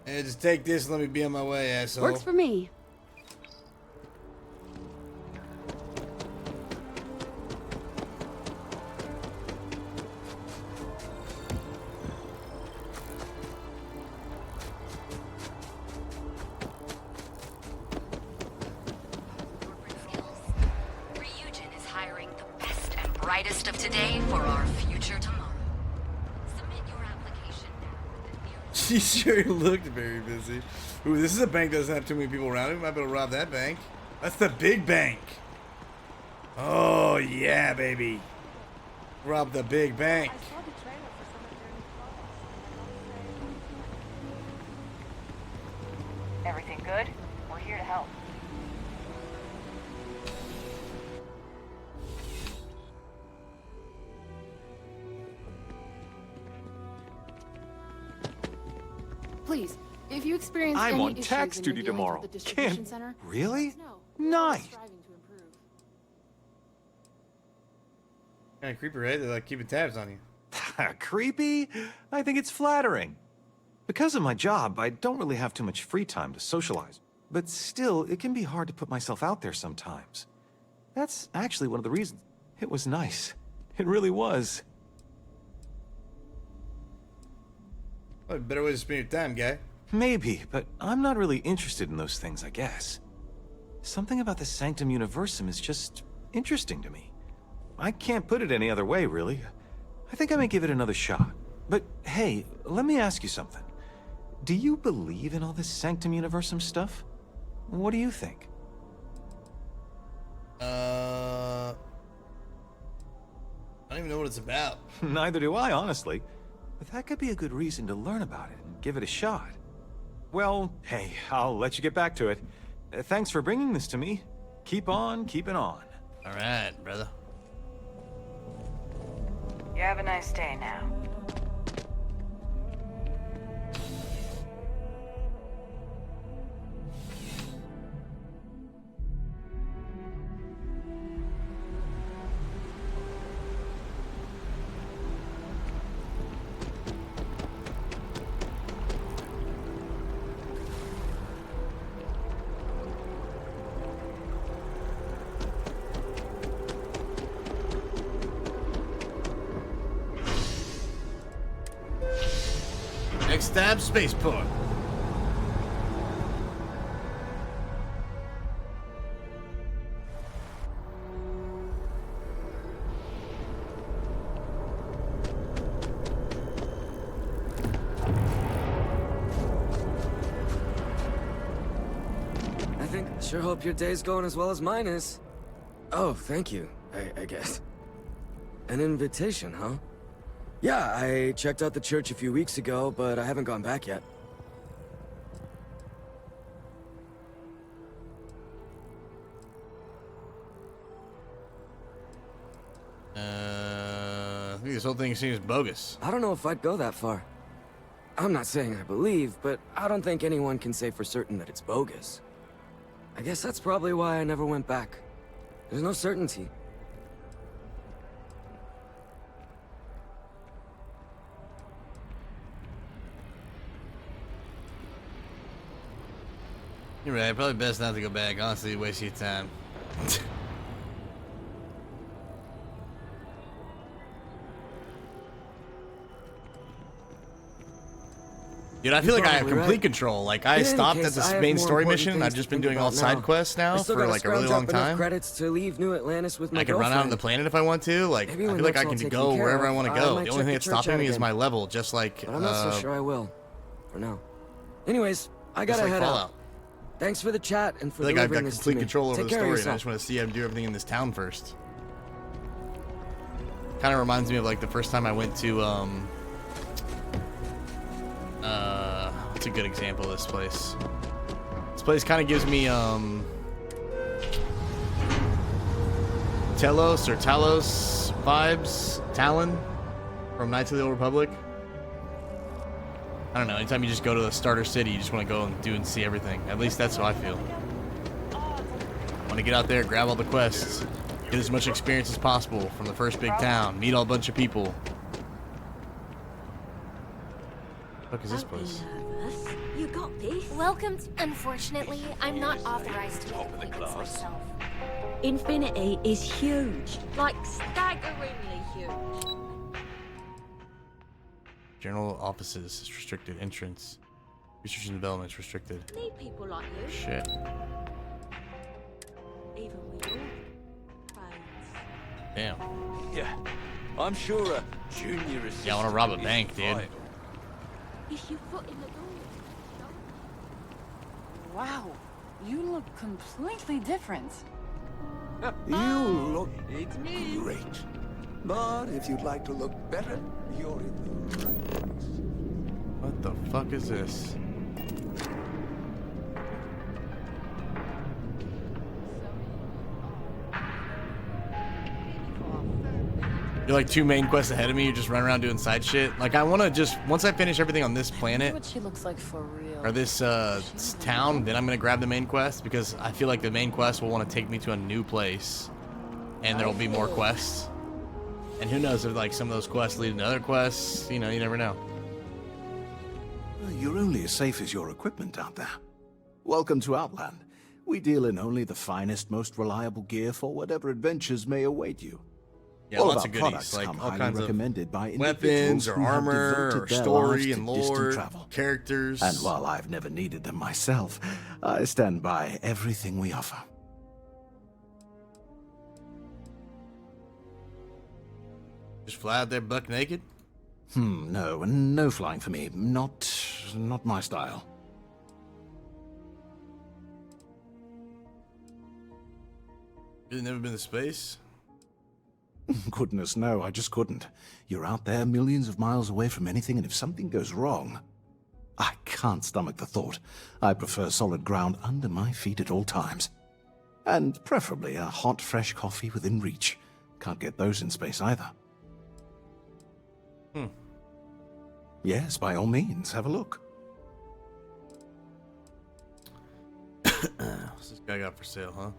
Hey, just take this and let me be on my way, asshole. Works for me. Ryujin is hiring the best and brightest of today for our future tomorrow. Submit your application now. She sure looked very busy. Ooh, this is a bank that doesn't have too many people around it. We might be able to rob that bank. That's the big bank. Oh, yeah, baby. Rob the big bank. Everything good? We're here to help. Please, if you experience I'm any on issues tax in duty your dealings tomorrow. with the distribution Can't- center, Really? let us know. We're always Nice. striving to improve. Kind of creepy, right? They're like keeping tabs on you. Creepy? I think it's flattering. Because of my job, I don't really have too much free time to socialize. But still, it can be hard to put myself out there sometimes. That's actually one of the reasons. It was nice. It really was. Well, better way to spend your time, guy. Maybe, but I'm not really interested in those things, I guess. Something about the Sanctum Universum is just interesting to me. I can't put it any other way, really. I think I may give it another shot. But hey, let me ask you something. Do you believe in all this Sanctum Universum stuff? What do you think? I don't even know what it's about. Neither do I, honestly. But that could be a good reason to learn about it and give it a shot. Well, hey, I'll let you get back to it. Thanks for bringing this to me. Keep on keeping on. All right, brother. You have a nice day now. Next stab, spaceport. Sure hope your day's going as well as mine is. Oh, thank you, I guess. An invitation, huh? Yeah, I checked out the church a few weeks ago, but I haven't gone back yet. I think this whole thing seems bogus. I don't know if I'd go that far. I'm not saying I believe, but I don't think anyone can say for certain that it's bogus. I guess that's probably why I never went back. There's no certainty. You're right, probably best not to go back. Honestly, waste your time. Dude, I feel like I have complete control. Like, I stopped at this main story mission. I've just been doing all side quests now for like a really long time. Credits to leave New Atlantis with my I can run out on the planet if I want to. Like, I feel like I can go wherever I want to go. The only thing that's stopping me is my level, just like. But I'm not so sure I will. For now. Anyways, I gotta head out. Thanks for the chat and for delivering this to me. I feel like I've got complete control over the story, and I just want to see him do everything in this town first. Kind of reminds me of like the first time I went to what's a good example of this place? This place kind of gives me Talos vibes. Talon from Knights of the Old Republic. I don't know, anytime you just go to the starter city, you just want to go and do and see everything. At least that's how I feel. Want to get out there, grab all the quests, get as much experience as possible from the first big town, meet all a bunch of people. What the fuck is this place? You got this. Welcome. Unfortunately, I'm not authorized to make appointments myself. Infinity is huge, like staggeringly huge. General offices is restricted. Entrance. Research and development is restricted. Need people like you. Shit. Even with your brains. Damn. Yeah, I'm sure a junior assistant. Yeah, I want to rob a bank, dude. If you foot in the door. Wow, you look completely different. You look great. But if you'd like to look better, you're in the right place. What the fuck is this? You're like 2 main quests ahead of me. You just run around doing side shit. Like I want to just once I finish everything on this planet What she looks like for real. or this town, then I'm gonna grab the main quest because I feel like the main quest will want to take me to a new place, and there will be more quests. And who knows if like some of those quests lead to other quests. You know, you never know. You're only as safe as your equipment out there. Welcome to Outland. We deal in only the finest, most reliable gear for whatever adventures may await you. Yeah, all lots of of our goodies, products like come all highly kinds recommended of by weapons or individuals who have armor devoted or their story lives and to distant lore, travel. characters. And while I've never needed them myself, I stand by everything we offer. Just fly out there buck naked? No flying for me. Not my style. You've never been to space? Goodness, no, I just couldn't. You're out there millions of miles away from anything, and if something goes wrong... I can't stomach the thought. I prefer solid ground under my feet at all times. And preferably a hot, fresh coffee within reach. Can't get those in space either. Yes, by all means, have a look. What's this guy got for sale, huh?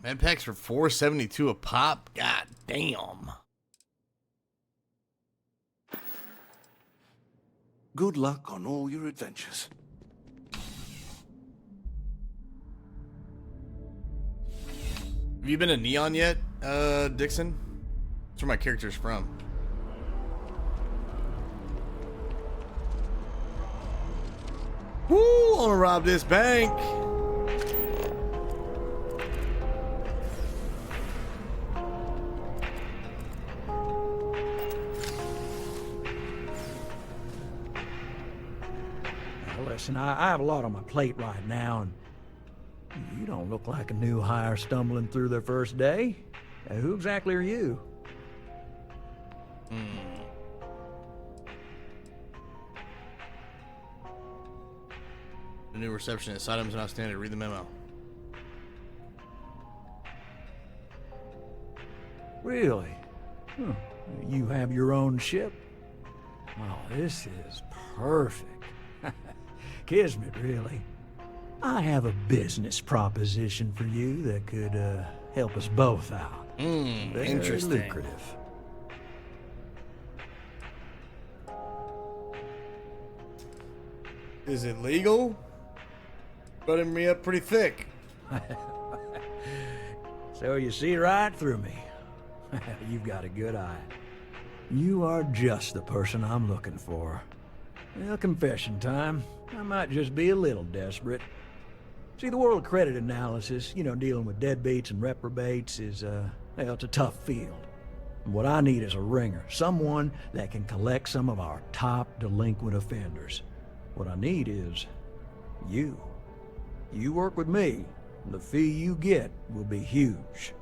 Med packs for $4.72 a pop? God damn. Good luck on all your adventures. Have you been to Neon yet, Dixon? That's where my character's from. Woo! I wanna rob this bank. Listen, I have a lot on my plate right now, and you don't look like a new hire stumbling through their first day. Who exactly are you? The new receptionist. Items not standard. Read the memo. Really? Huh. You have your own ship? Well, this is perfect. Kismet, really. I have a business proposition for you that could help us both out. Very Interesting. lucrative. Is it legal? Butting me up pretty thick. So you see right through me. You've got a good eye. You are just the person I'm looking for. Well, confession time. I might just be a little desperate. See, the world of credit analysis, you know, dealing with deadbeats and reprobates is, well, it's a tough field. And what I need is a ringer, someone that can collect some of our top delinquent offenders. What I need is you. You work with me, and the fee you get will be huge.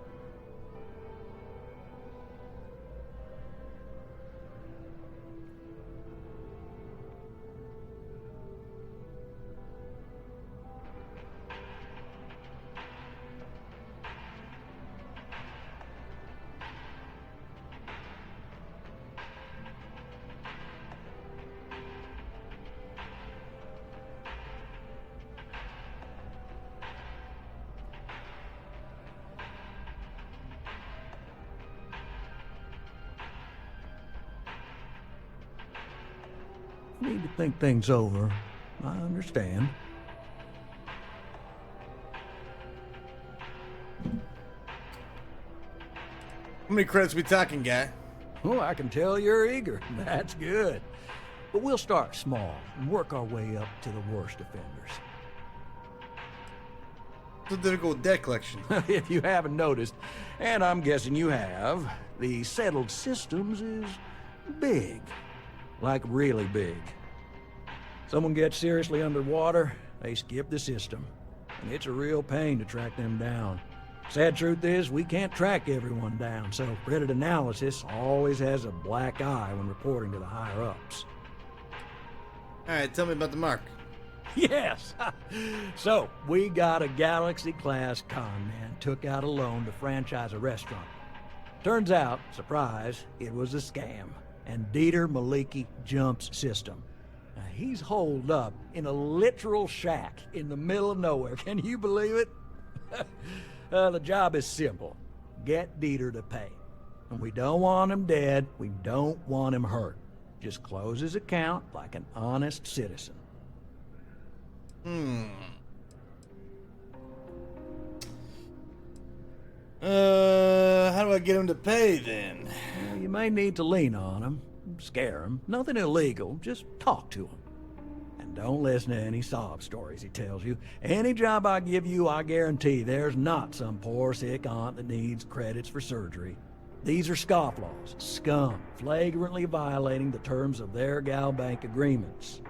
Need to think things over. I understand. How many credits we talking, guy? Oh, I can tell you're eager. That's good. But we'll start small and work our way up to the worst offenders. It's a difficult debt collection. If you haven't noticed, and I'm guessing you have, the settled systems is big. Like really big. Someone gets seriously underwater, they skip the system. and it's a real pain to track them down. Sad truth is, we can't track everyone down, so credit analysis always has a black eye when reporting to the higher-ups. Alright, tell me about the mark. Yes! So, we got a Galaxy-class con man took out a loan to franchise a restaurant. Turns out, surprise, it was a scam, and Dieter Maliki Jump's system. Now, he's holed up in a literal shack in the middle of nowhere. Can you believe it? The job is simple. Get Dieter to pay. And we don't want him dead, we don't want him hurt. Just close his account like an honest citizen. How do I get him to pay then? Well, you may need to lean on him, scare him. Nothing illegal, just talk to him. And don't listen to any sob stories he tells you. Any job I give you, I guarantee there's not some poor sick aunt that needs credits for surgery. These are scofflaws, scum, flagrantly violating the terms of their gal bank agreements.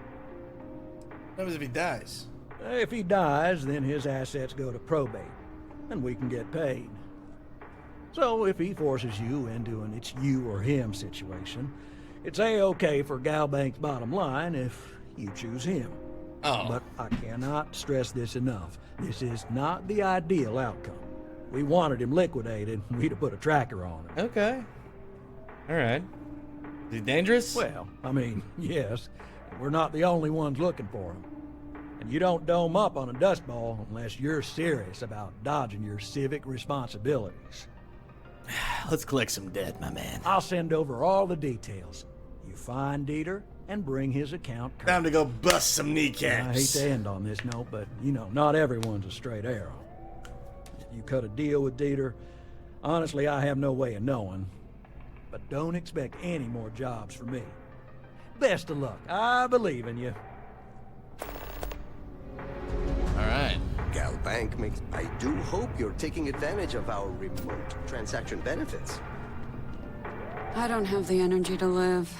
What happens if he dies? If he dies, then his assets go to probate, and we can get paid. So if he forces you into an it's you or him situation, it's A-okay for gal bank's bottom line if you choose him. But I cannot stress this enough. This is not the ideal outcome. We wanted him liquidated, we'd have put a tracker on him. Okay. Alright. Is he dangerous? Well, I mean, yes. We're not the only ones looking for him. And you don't dome up on a dust ball unless you're serious about dodging your civic responsibilities. Let's collect some debt, my man. I'll send over all the details. You find Dieter and bring his account current. Time to go bust some kneecaps. I hate to end on this note, but, you know, not everyone's a straight arrow. You cut a deal with Dieter, honestly, I have no way of knowing. But don't expect any more jobs for me. Best of luck. I believe in you. Alright. Gal Bank makes... I do hope you're taking advantage of our remote transaction benefits. I don't have the energy to live,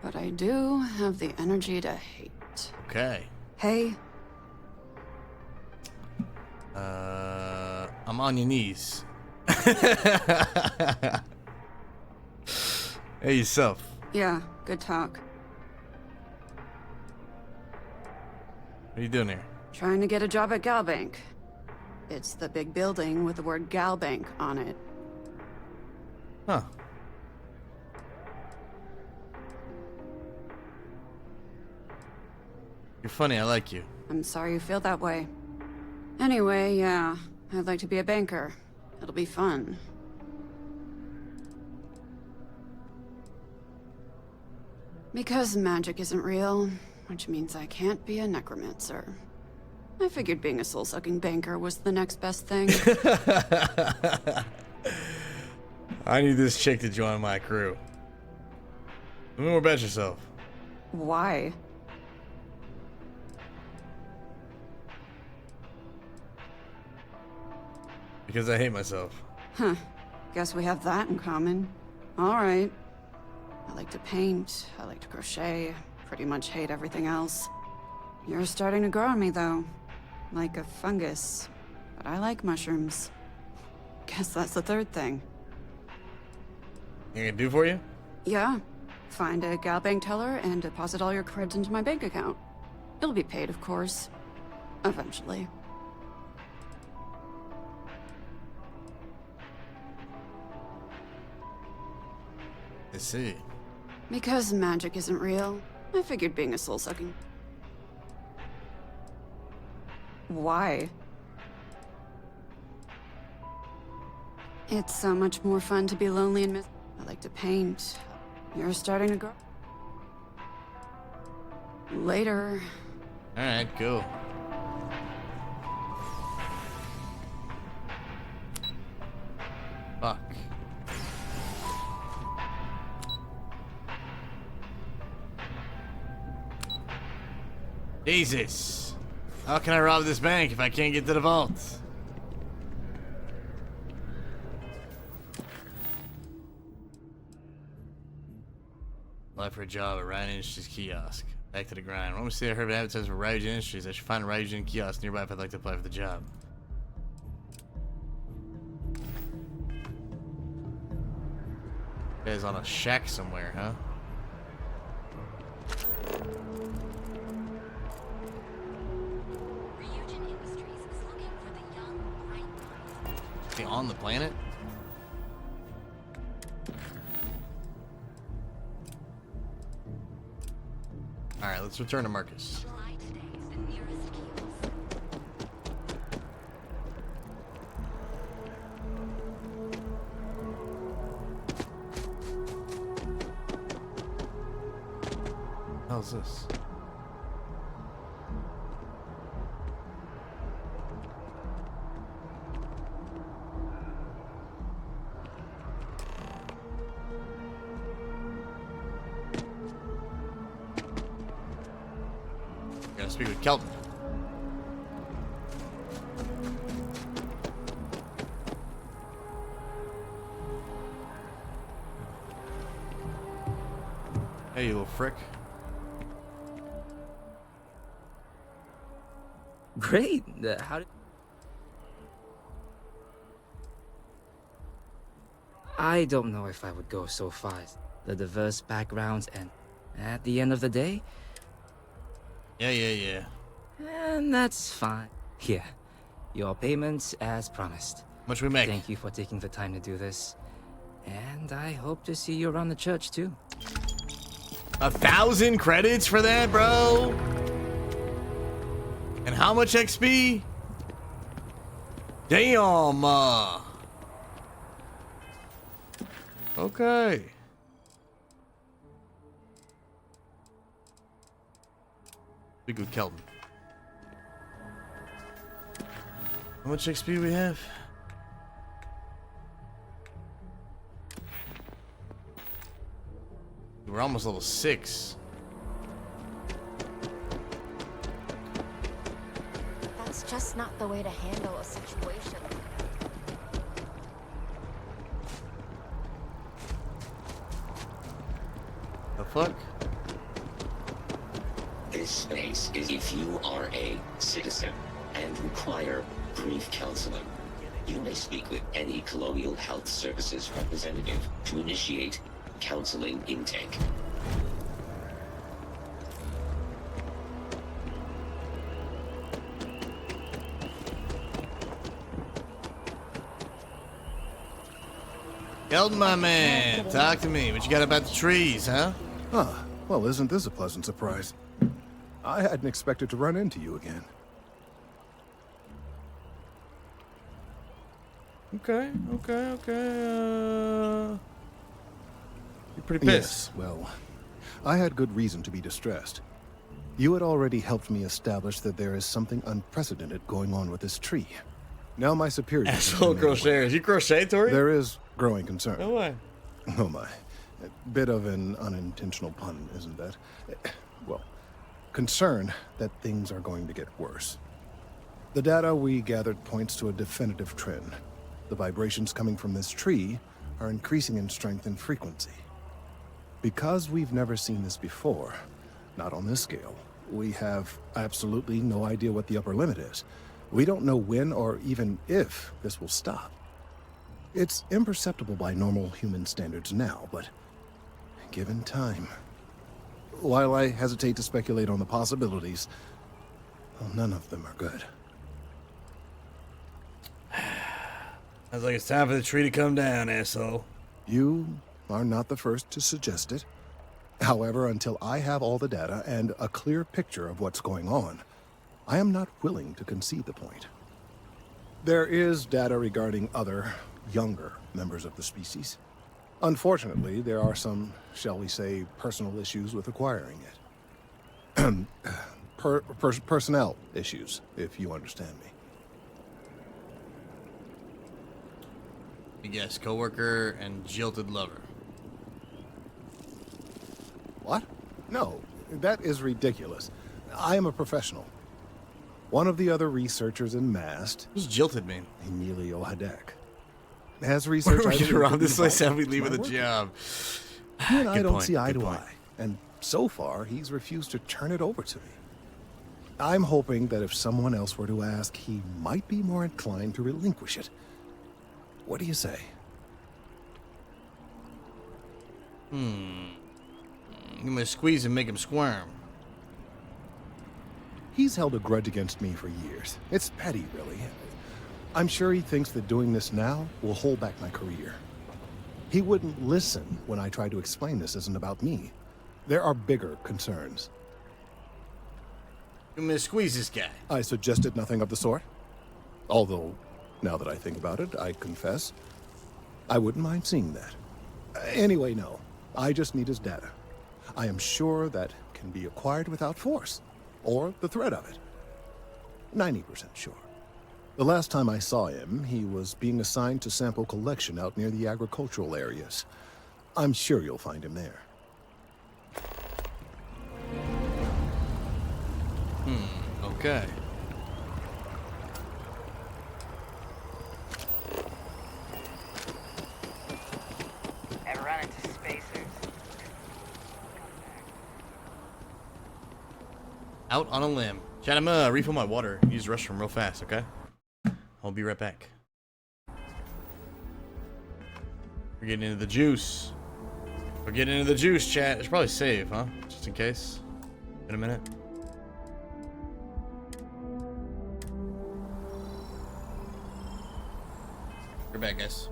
but I do have the energy to hate. Okay. Hey. I'm on your knees. Hey, yourself. Yeah, good talk. What are you doing here? Trying to get a job at Gal Bank. It's the big building with the word Gal Bank on it. Huh. You're funny, I like you. I'm sorry you feel that way. Anyway, yeah, I'd like to be a banker. It'll be fun. Because magic isn't real, which means I can't be a necromancer. I figured being a soul-sucking banker was the next best thing. I need this chick to join my crew. Tell me more about yourself. Why? Because I hate myself. Huh. Guess we have that in common. Alright. I like to paint, I like to crochet, pretty much hate everything else. You're starting to grow on me, though. Like a fungus. But I like mushrooms. Guess that's the third thing. Anything I can do for you? Yeah. Find a gal bank teller and deposit all your creds into my bank account. It'll be paid, of course. Eventually. I see. Because magic isn't real, I figured being a soul-sucking... Why? It's so much more fun to be lonely and I like to paint. You're starting to grow. Later. Alright, cool. Fuck. Jesus. How can I rob this bank if I can't get to the vault? Apply for a job at Ryan Industries kiosk. Back to the grind. Let me see. I heard advertised for Ryujin Industries. I should find a Ryujin kiosk nearby if I'd like to apply for the job. Guy's on a shack somewhere, huh? Is he on the planet? Alright, let's return to Marcus. How's this? Gotta speak with Kelton. Hey, you little frick. Great. How did... I don't know if I would go so far. The diverse backgrounds, and at the end of the day... Yeah. And that's fine. Here, your payments as promised. Much we make. Thank you for taking the time to do this. And I hope to see you around the church, too. 1,000 credits for that, bro? And how much XP? Damn. Okay. Be good, Kelton. How much XP we have? We're almost level 6. That's just not the way to handle a situation. The fuck? This space is if you are a citizen and require brief counseling. You may speak with any Colonial Health Services representative to initiate counseling intake. Kelton, my man, talk to me. What you got about the trees, huh? Ah, well, isn't this a pleasant surprise? I hadn't expected to run into you again. Okay. You're pretty pissed. Yes, well, I had good reason to be distressed. You had already helped me establish that there is something unprecedented going on with this tree. Now my superiors... Asshole crocheters. You crochet, Tori? There is growing concern. No way. Oh my. A bit of an unintentional pun, isn't that? Well, concern that things are going to get worse. The data we gathered points to a definitive trend. The vibrations coming from this tree are increasing in strength and frequency. Because we've never seen this before, not on this scale, we have absolutely no idea what the upper limit is. We don't know when or even if this will stop. It's imperceptible by normal human standards now, but given time... While I hesitate to speculate on the possibilities, well, none of them are good. Sounds like it's time for the tree to come down, asshole. You are not the first to suggest it. However, until I have all the data and a clear picture of what's going on, I am not willing to concede the point. There is data regarding other, younger members of the species. Unfortunately, there are some, shall we say, personal issues with acquiring it. Personnel issues, if you understand me. Yes, coworker and jilted lover. What? No, that is ridiculous. I am a professional. One of the other researchers in MAST... Who's jilted mean? Emilio Hadek. Has research... We're around this place and we leave with a job. You and I don't see eye to eye. And so far, he's refused to turn it over to me. I'm hoping that if someone else were to ask, he might be more inclined to relinquish it. What do you say? Give him a squeeze and make him squirm. He's held a grudge against me for years. It's petty, really. I'm sure he thinks that doing this now will hold back my career. He wouldn't listen when I tried to explain this isn't about me. There are bigger concerns. Give me a squeeze this guy. I suggested nothing of the sort. Although, now that I think about it, I confess, I wouldn't mind seeing that. Anyway, no. I just need his data. I am sure that can be acquired without force, or the threat of it. 90% sure. The last time I saw him, he was being assigned to sample collection out near the agricultural areas. I'm sure you'll find him there. Okay. Ever run into spacers? Out on a limb. Chad, I'm gonna refill my water. Use the restroom real fast, okay? I'll be right back. We're getting into the juice. We're getting into the juice, chat. It's probably save, huh? Just in case. In a minute. We're back, guys.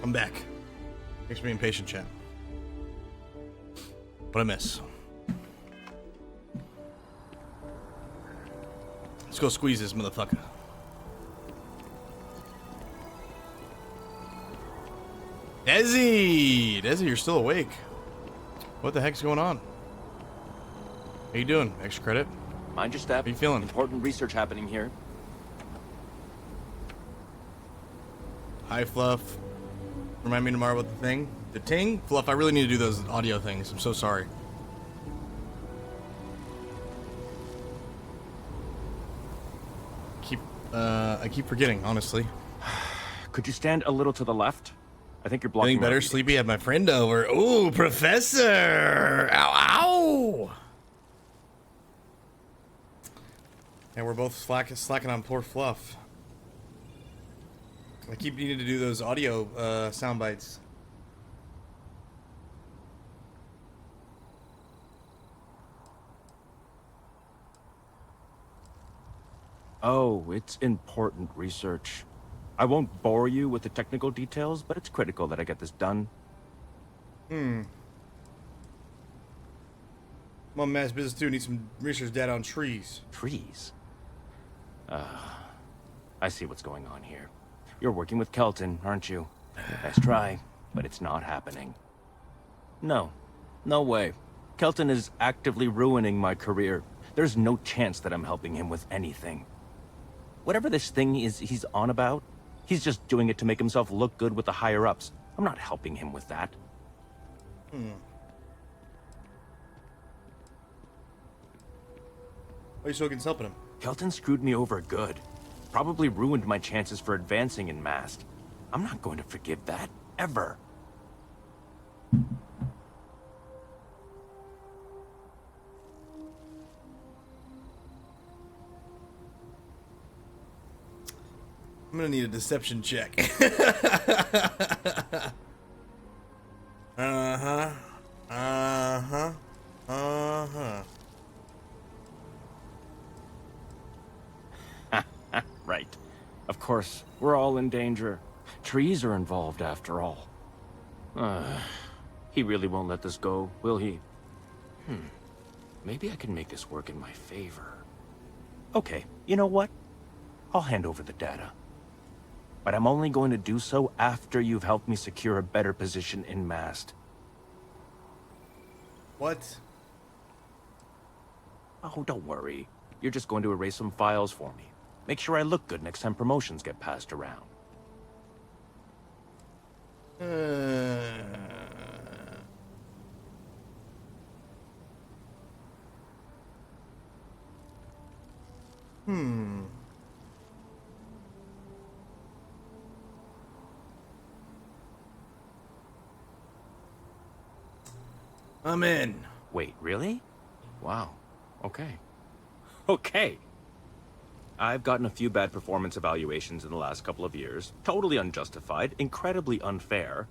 I'm back. Thanks for being patient, chat. What I miss? Let's go squeeze this motherfucker. Desi! Desi, you're still awake. What the heck's going on? How you doing? Extra credit? Mind your step. How you feeling? Important research happening here. Hi, Fluff. Remind me tomorrow about the thing. The ting? Fluff, I really need to do those audio things. I'm so sorry. I keep forgetting, honestly. Could you stand a little to the left? I think you're blocking. Feeling better, Sleepy? Had my friend over. Ooh, Professor! Ow, ow! And we're both slacking on poor Fluff. I keep needing to do those audio sound bites. Oh, it's important research. I won't bore you with the technical details, but it's critical that I get this done. I'm on mass business too. Need some research data on trees. Trees? I see what's going on here. You're working with Kelton, aren't you? Nice try, but it's not happening. No. No way. Kelton is actively ruining my career. There's no chance that I'm helping him with anything. Whatever this thing is he's on about, he's just doing it to make himself look good with the higher-ups. I'm not helping him with that. Why are you so against helping him? Kelton screwed me over good. Probably ruined my chances for advancing in Mast. I'm not going to forgive that, ever. I'm gonna need a deception check. Uh-huh. Right. Of course, we're all in danger. Trees are involved after all. He really won't let this go, will he? Maybe I can make this work in my favor. Okay, you know what? I'll hand over the data. But I'm only going to do so after you've helped me secure a better position in Mast. What? Oh, don't worry. You're just going to erase some files for me. Make sure I look good next time promotions get passed around. I'm in. Wait, really? Wow. Okay. Okay. I've gotten a few bad performance evaluations in the last couple of years. Totally unjustified, incredibly unfair.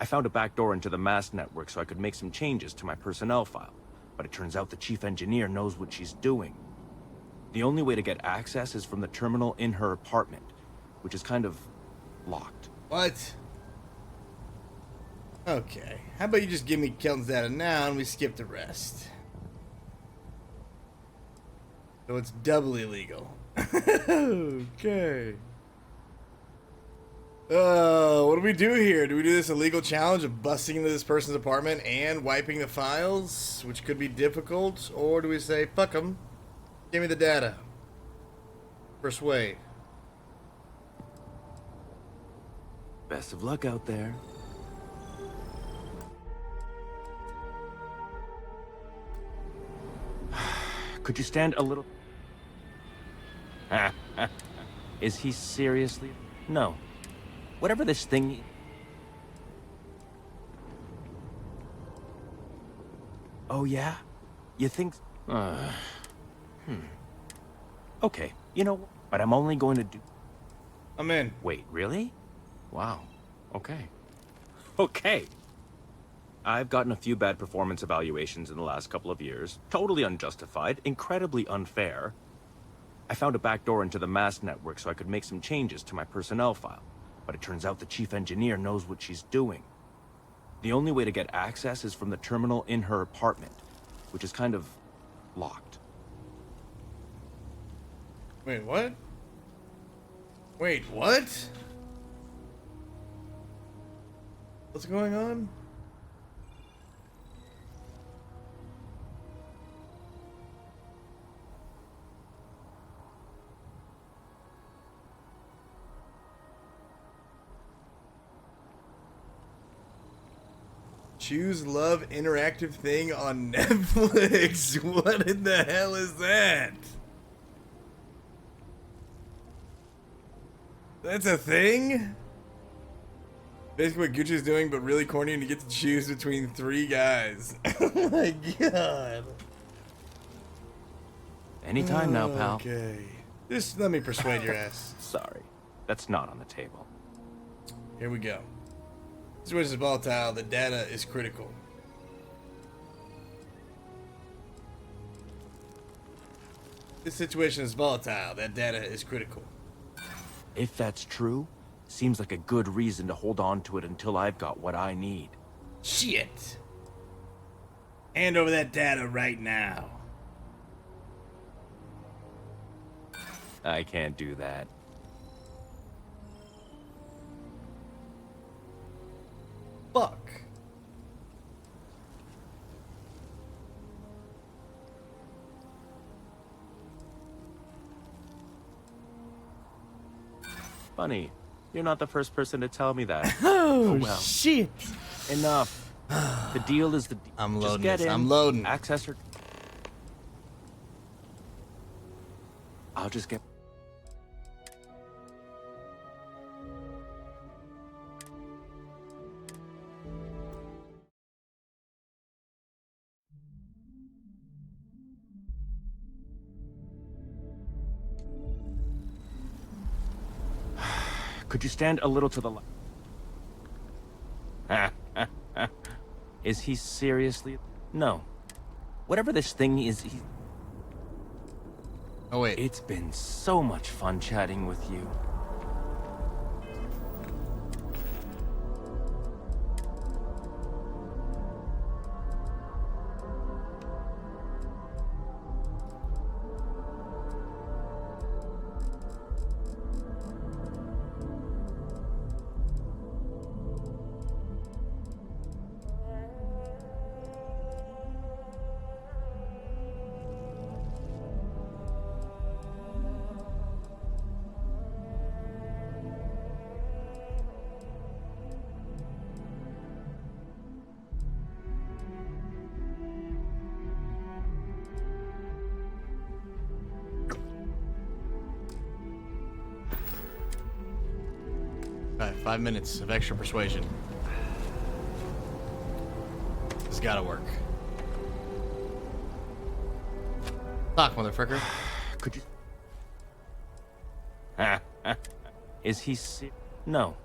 I found a backdoor into the Mast network so I could make some changes to my personnel file. But it turns out the chief engineer knows what she's doing. The only way to get access is from the terminal in her apartment, which is kind of locked. What? Okay. How about you just give me Kelton's data now and we skip the rest? So it's doubly legal. Okay. What do we do here? Do we do this illegal challenge of busting into this person's apartment and wiping the files, which could be difficult? Or do we say, fuck them, give me the data? Persuade. Best of luck out there. Could you stand a little... Is he seriously... No. Whatever this thing... Oh, yeah? You think... Okay, you know, but I'm only going to do... I'm in. Wait, really? Wow. Okay. Okay. I've gotten a few bad performance evaluations in the last couple of years. Totally unjustified, incredibly unfair. I found a backdoor into the Mast network so I could make some changes to my personnel file. but it turns out the chief engineer knows what she's doing. The only way to get access is from the terminal in her apartment, which is kind of locked. Wait, what? Wait, what? What's going on? Choose Love interactive thing on Netflix. What in the hell is that? That's a thing? Basically what Gooch is doing, but really corny, and you get to choose between 3 guys. Oh my god. Anytime now, pal. Okay. Just let me persuade your ass. Sorry, that's not on the table. Here we go. Situation is volatile. The data is critical. This situation is volatile. That data is critical. If that's true, seems like a good reason to hold on to it until I've got what I need. Shit. Hand over that data right now. I can't do that. Fuck. Funny, you're not the first person to tell me that. Oh, well. shit. Enough. The deal is the deal. I'm Just loading get this. in, I'm loading. Access her. I'll just get. Could you stand a little to the left? Is he seriously? No. Whatever this thing is, he... Oh, wait. It's been so much fun chatting with you. Alright, 5 minutes of extra persuasion. This has gotta work. Talk, motherfucker. Could you... Is he No.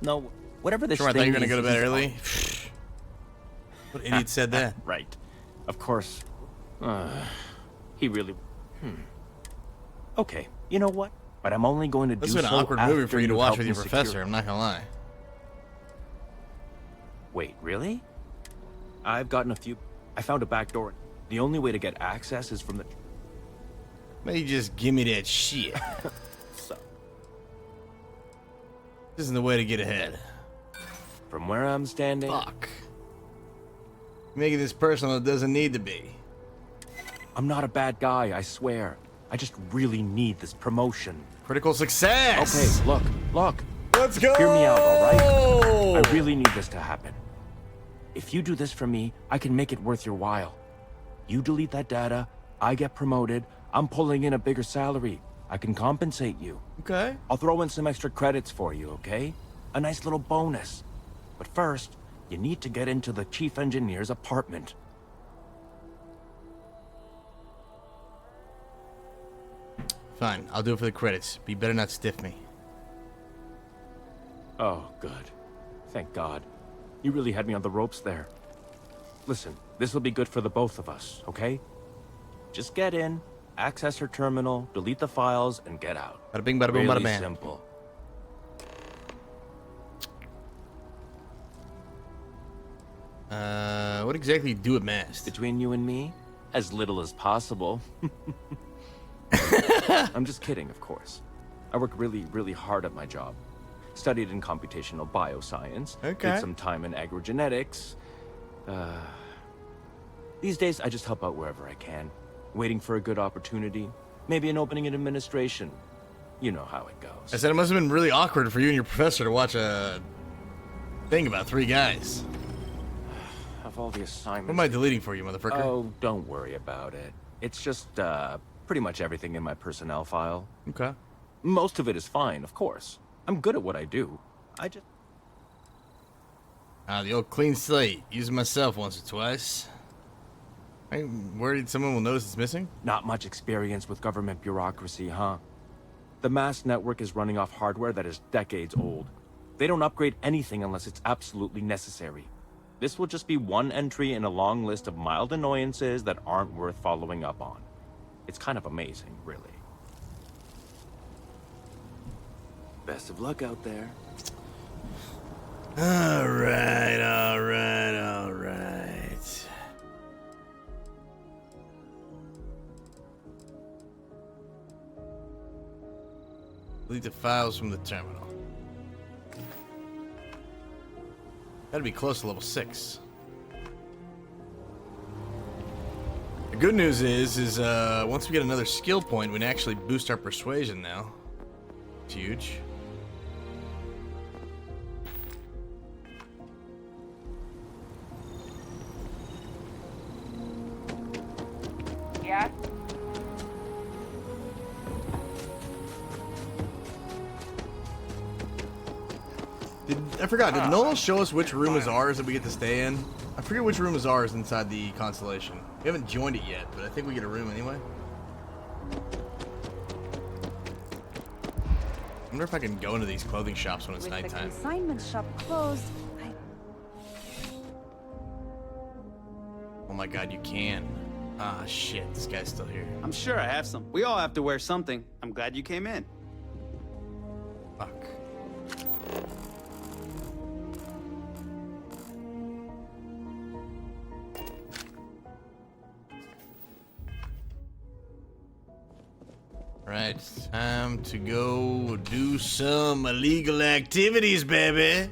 No. Whatever this Sure, I thing thought you were gonna is, go to bed he's early. on. What idiot said that? Right. Of course. He really... Okay, you know what? But I'm only going to do This so is an awkward movie for you to after watch help with me your professor, secure- I'm not gonna lie. Wait, really? I've gotten a few... I found a back door. The only way to get access is from the... Maybe just give me that shit. So, This isn't the way to get ahead. from where I'm standing... Fuck. Making this personal, it doesn't need to be. I'm not a bad guy, I swear. I just really need this promotion. Critical success! Okay, look. Let's go! Hear me out, alright? I really need this to happen. If you do this for me, I can make it worth your while. You delete that data, I get promoted, I'm pulling in a bigger salary. I can compensate you. Okay. I'll throw in some extra credits for you, okay? A nice little bonus. But first, you need to get into the chief engineer's apartment. Fine, I'll do it for the credits. But you better not stiff me. Oh, good. Thank God. You really had me on the ropes there. Listen, this will be good for the both of us, okay? Just get in, access her terminal, delete the files, and get out. Bada bing, bada boom, Really bada bam. simple. exactly do at Mast? Between you and me, as little as possible. I'm just kidding, of course. I work really, really hard at my job. Studied in computational bioscience. Okay. Did some time in agrogenetics. These days, I just help out wherever I can. Waiting for a good opportunity. Maybe an opening in administration. You know how it goes. I said it must have been really awkward for you and your professor to watch a thing about 3 guys. Of all the assignments... What am I deleting for you, motherfucker? Oh, don't worry about it. It's just, pretty much everything in my personnel file. Okay. Most of it is fine, of course. I'm good at what I do. I just... The old clean slate. Using myself once or twice. I'm worried someone will notice it's missing? Not much experience with government bureaucracy, huh? The mass network is running off hardware that is decades old. They don't upgrade anything unless it's absolutely necessary. This will just be one entry in a long list of mild annoyances that aren't worth following up on. It's kind of amazing, really. Best of luck out there. Alright. Delete the files from the terminal. Gotta be close to level 6. The good news is once we get another skill point, we can actually boost our persuasion now. It's huge. Yeah? I forgot, did Noel show us which room is ours that we get to stay in? I forget which room is ours inside the Constellation. We haven't joined it yet, but I think we get a room anyway. I wonder if I can go into these clothing shops when it's With nighttime. the consignment shop closed, Oh my god, you can. Ah, shit, this guy's still here. I'm sure I have some. We all have to wear something. I'm glad you came in. Fuck. Right, time to go do some illegal activities, baby.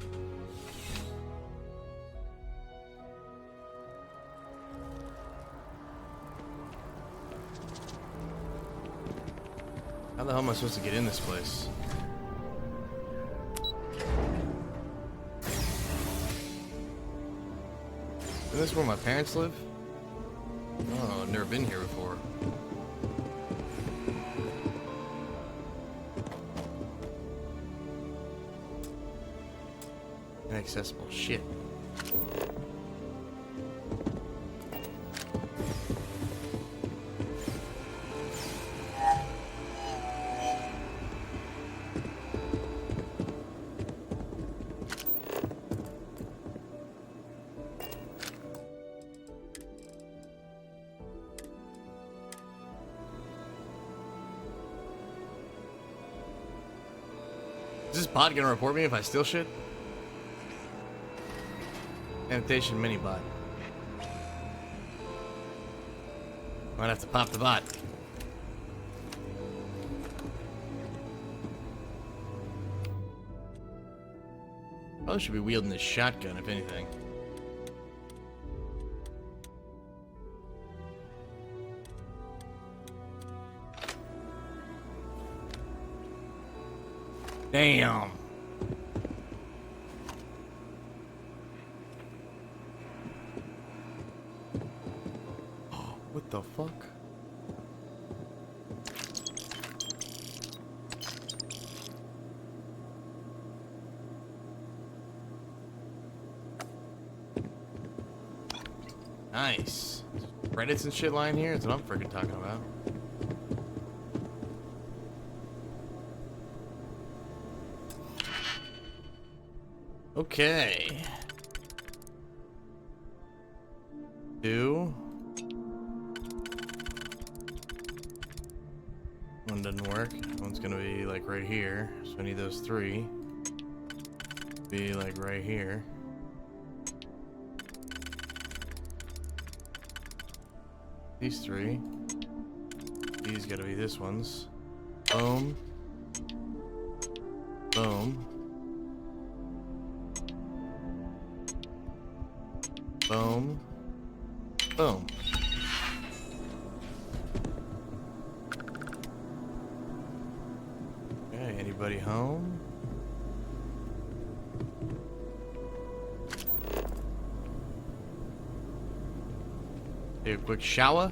How the hell am I supposed to get in this place? Is this where my parents live? Oh, I've never been here before. Inaccessible shit. Is this bot gonna report me if I steal shit? Annotation mini bot. Might have to pop the bot. Probably should be wielding this shotgun if anything. Damn. What the fuck? Nice. Credits and shit lying here? That's what I'm freaking talking about. Okay. 2. One doesn't work. One's gonna be like right here. So I need those 3. Be like right here. These three. These gotta be this ones. Boom. Boom. Boom. Boom. Okay, anybody home? Take a quick shower.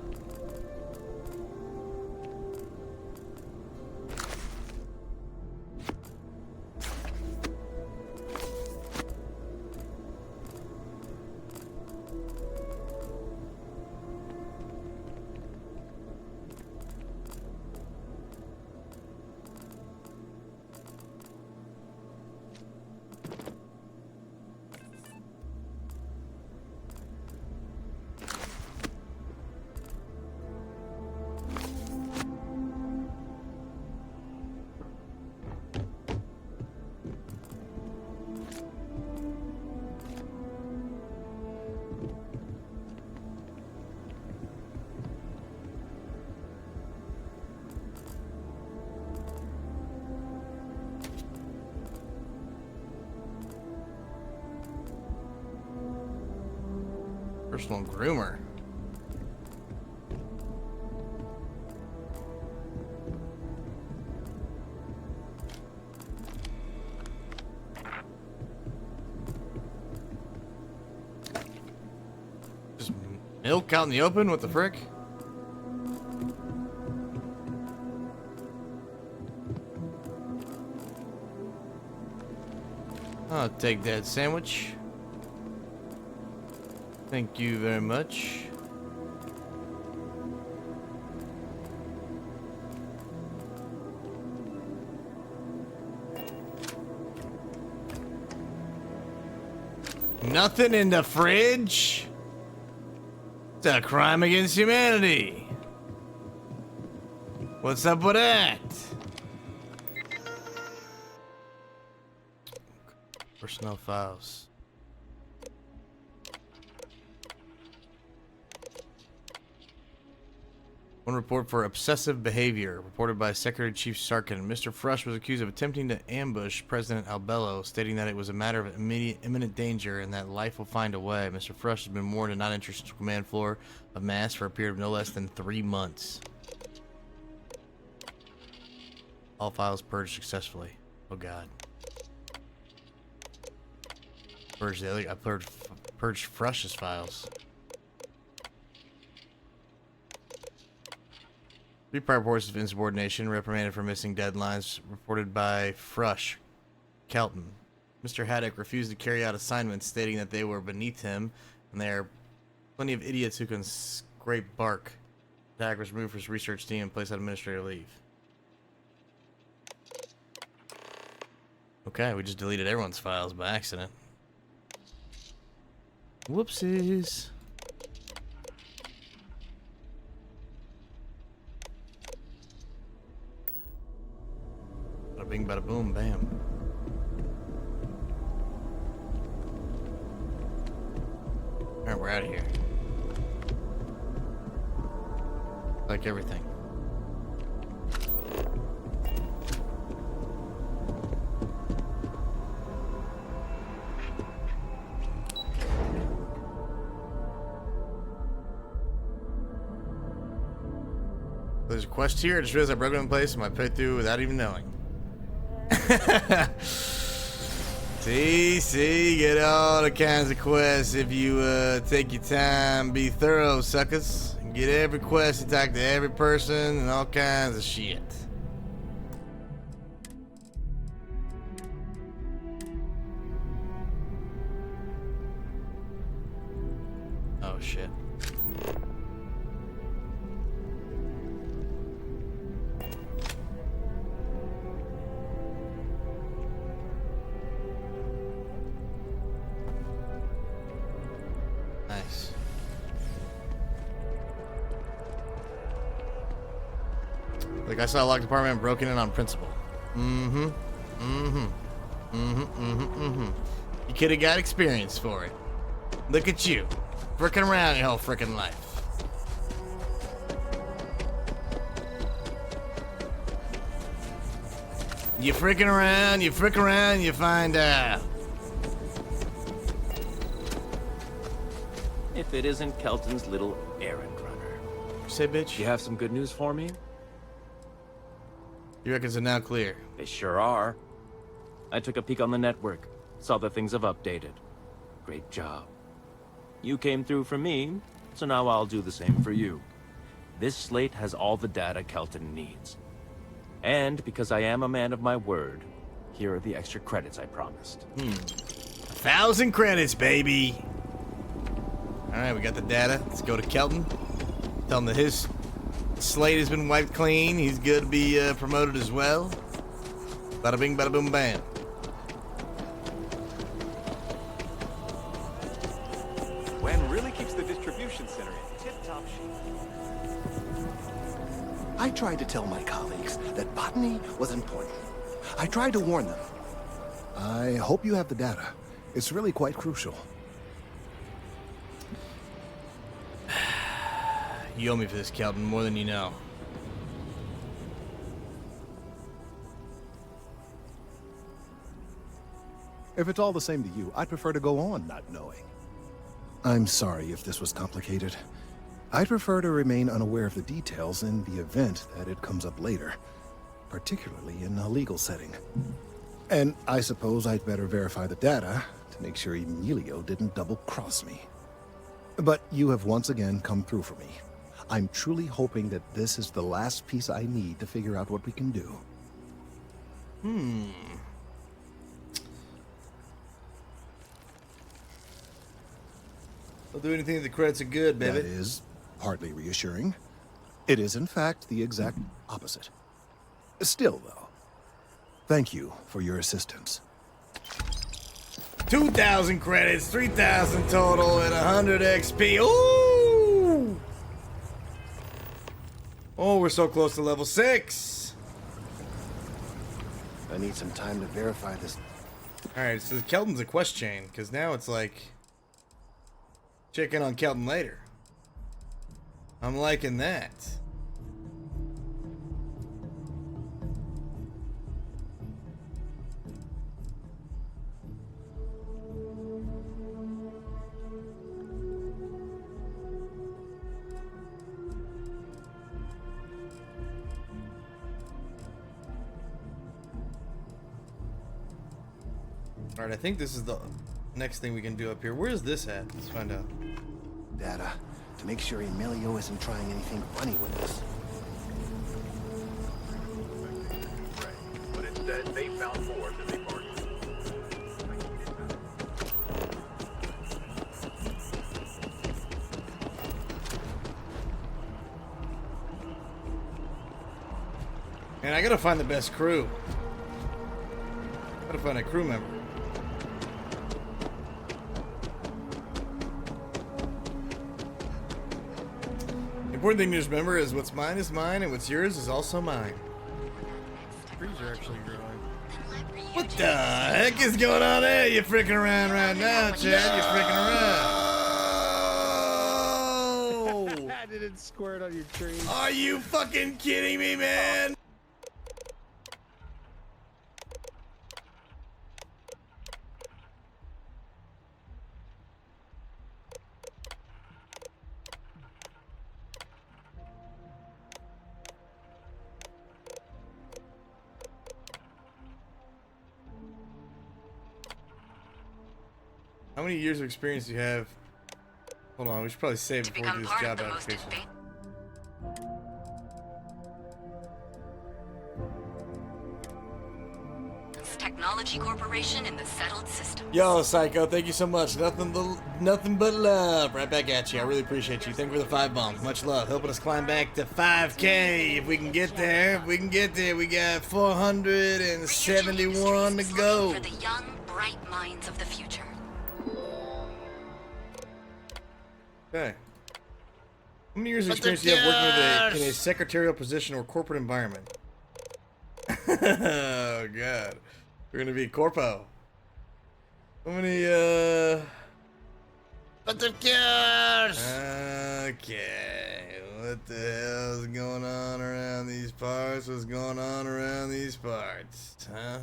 Personal groomer. Just milk out in the open? What the frick? I'll take that sandwich. Thank you very much. Nothing in the fridge? It's a crime against humanity. What's up with that? Personnel files. One report for obsessive behavior, reported by Secretary Chief Sarkin. Mr. Frush was accused of attempting to ambush President Albello, stating that it was a matter of imminent danger and that life will find a way. Mr. Frush has been warned to not enter the command floor of MASS for a period of no less than 3 months. All files purged successfully. Oh God. Purged the other. I purged Frush's files. 3 prior reports of insubordination, reprimanded for missing deadlines, reported by Frush, Kelton. Mr. Haddock refused to carry out assignments, stating that they were beneath him, and there are plenty of idiots who can scrape bark. Haddock was removed from his research team and placed on administrative leave. Okay, we just deleted everyone's files by accident. Whoopsies. Bada bing, bada boom, bam. Alright, we're out of here. Like everything. There's a quest here. I just realized I broke it in place and I played through without even knowing. See, get all the kinds of quests if you take your time, be thorough, suckers. Get every quest, you talk to every person, and all kinds of shit. Oh shit. Nice. Like I saw a locked apartment broken in on principle. You could have got experience for it. Look at you, frickin' around your whole frickin' life. You frick around, you find out. If it isn't Kelton's little errand runner. Say, bitch. You have some good news for me? You reckon it's now clear? They sure are. I took a peek on the network, saw that things have updated. Great job. You came through for me, so now I'll do the same for you. This slate has all the data Kelton needs. And because I am a man of my word, here are the extra credits I promised. 1,000 credits, baby. Alright, we got the data. Let's go to Kelton. Tell him that his slate has been wiped clean. He's good to be promoted as well. Bada bing, bada boom, bam. When really keeps the distribution center in tip-top shape. I tried to tell my colleagues that botany was important. I tried to warn them. I hope you have the data. It's really quite crucial. You owe me for this, Kelton, more than you know. If it's all the same to you, I'd prefer to go on not knowing. I'm sorry if this was complicated. I'd prefer to remain unaware of the details in the event that it comes up later, particularly in a legal setting. And I suppose I'd better verify the data to make sure Emilio didn't double-cross me. But you have once again come through for me. I'm truly hoping that this is the last piece I need to figure out what we can do. I'll do anything if the credits are good, baby. That is hardly reassuring. It is, in fact, the exact opposite. Still, though, thank you for your assistance. 2,000 credits, 3,000 total, and 100 XP. Ooh! Oh, we're so close to level 6. I need some time to verify this. Alright, so Kelton's a quest chain, because now it's like... check in on Kelton later. I'm liking that. Alright, I think this is the next thing we can do up here. Where is this at? Let's find out. Data to make sure Emilio isn't trying anything funny with us. But instead, they found more than they bargained. Man, I gotta find the best crew. Gotta find a crew member. The important thing to just remember is what's mine is mine, and what's yours is also mine. Trees are actually growing. What the heck is going on there? You're freaking around right now, Chad. You're freaking around. I didn't squirt on your tree. Are you fucking kidding me, man? How many years of experience do you have? Hold on, we should probably save before we do this job application. Technology Corporation in the settled system. Yo, Psycho, thank you so much. Nothing but love. Right back at you. I really appreciate you. Thank you for the 5 bombs. Much love. Helping us climb back to 5K. If we can get there, we got 471 to go. For the young, bright minds of the future. Okay. How many years of experience do you have working in a secretarial position or corporate environment? Oh, God. We're gonna be corpo. How many, Okay. What the hell is going on around these parts? What's going on around these parts? Huh?